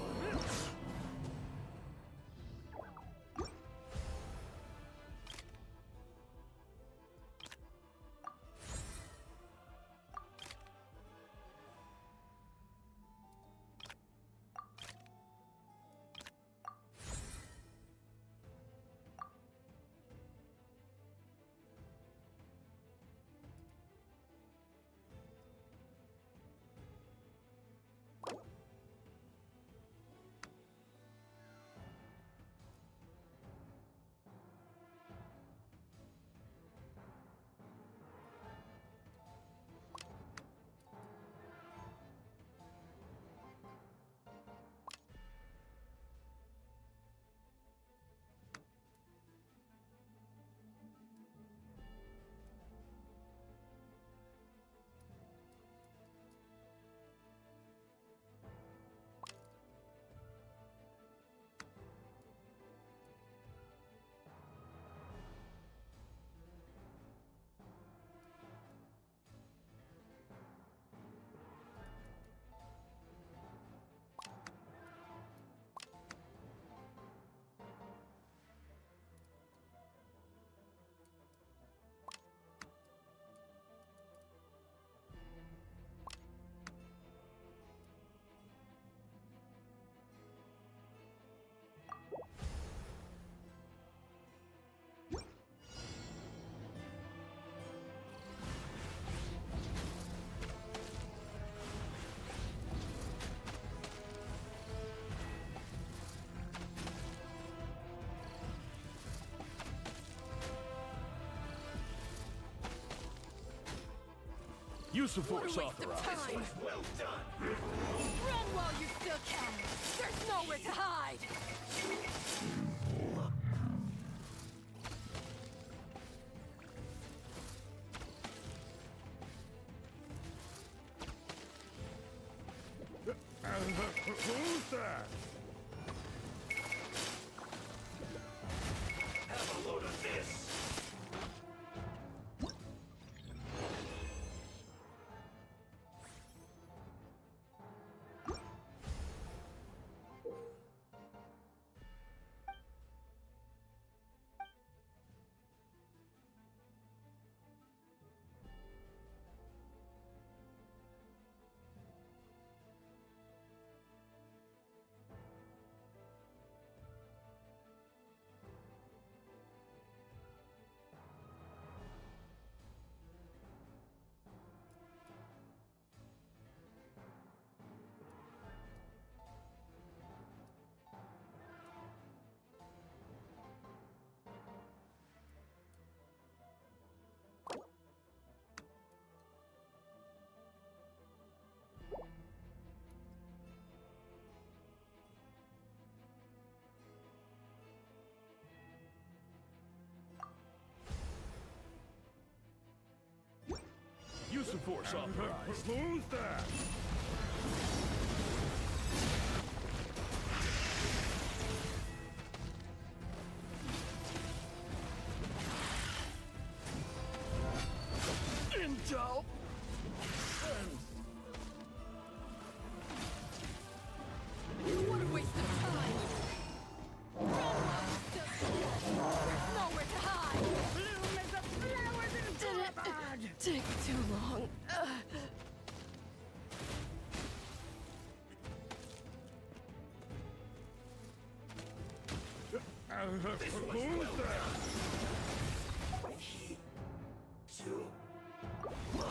Speaker 9: Use of force
Speaker 20: What a waste of
Speaker 9: authorized.
Speaker 20: time.
Speaker 9: Well done.
Speaker 20: Run while you still can. There's nowhere to hide.
Speaker 9: Who's that? Have a load of this. Use of force authorized. Who's that? Intel.
Speaker 20: What a waste of time. Run while you still can. There's nowhere to hide. Bloom as the flowers in Did it take too long?
Speaker 9: Who's that? Too low.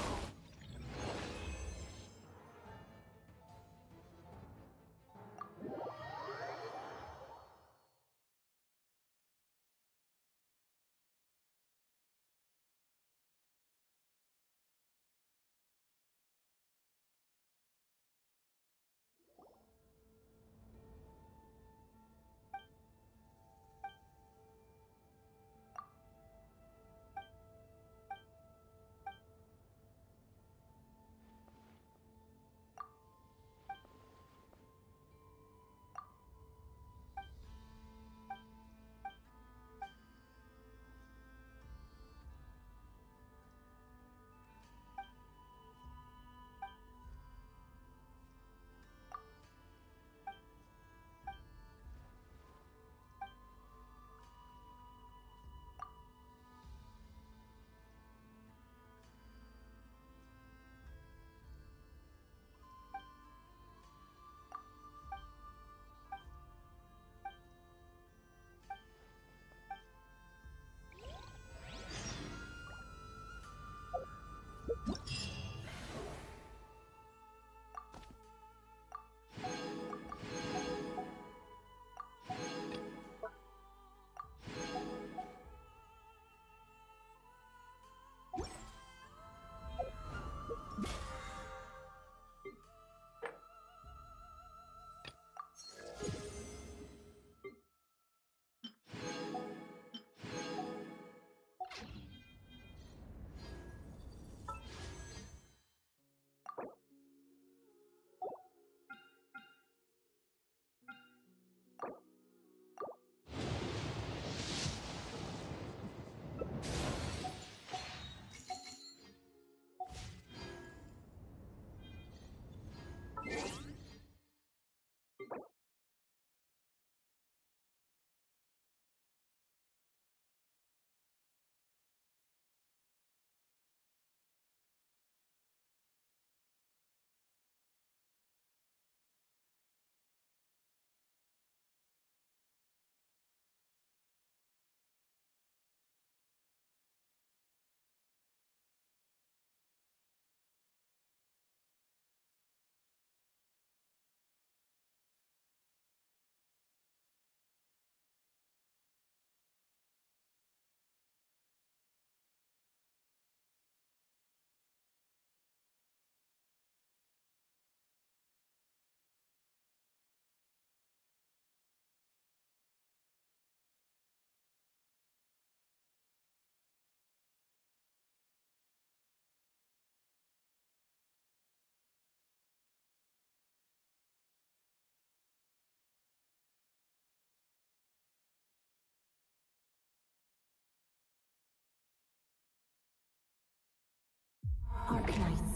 Speaker 11: can I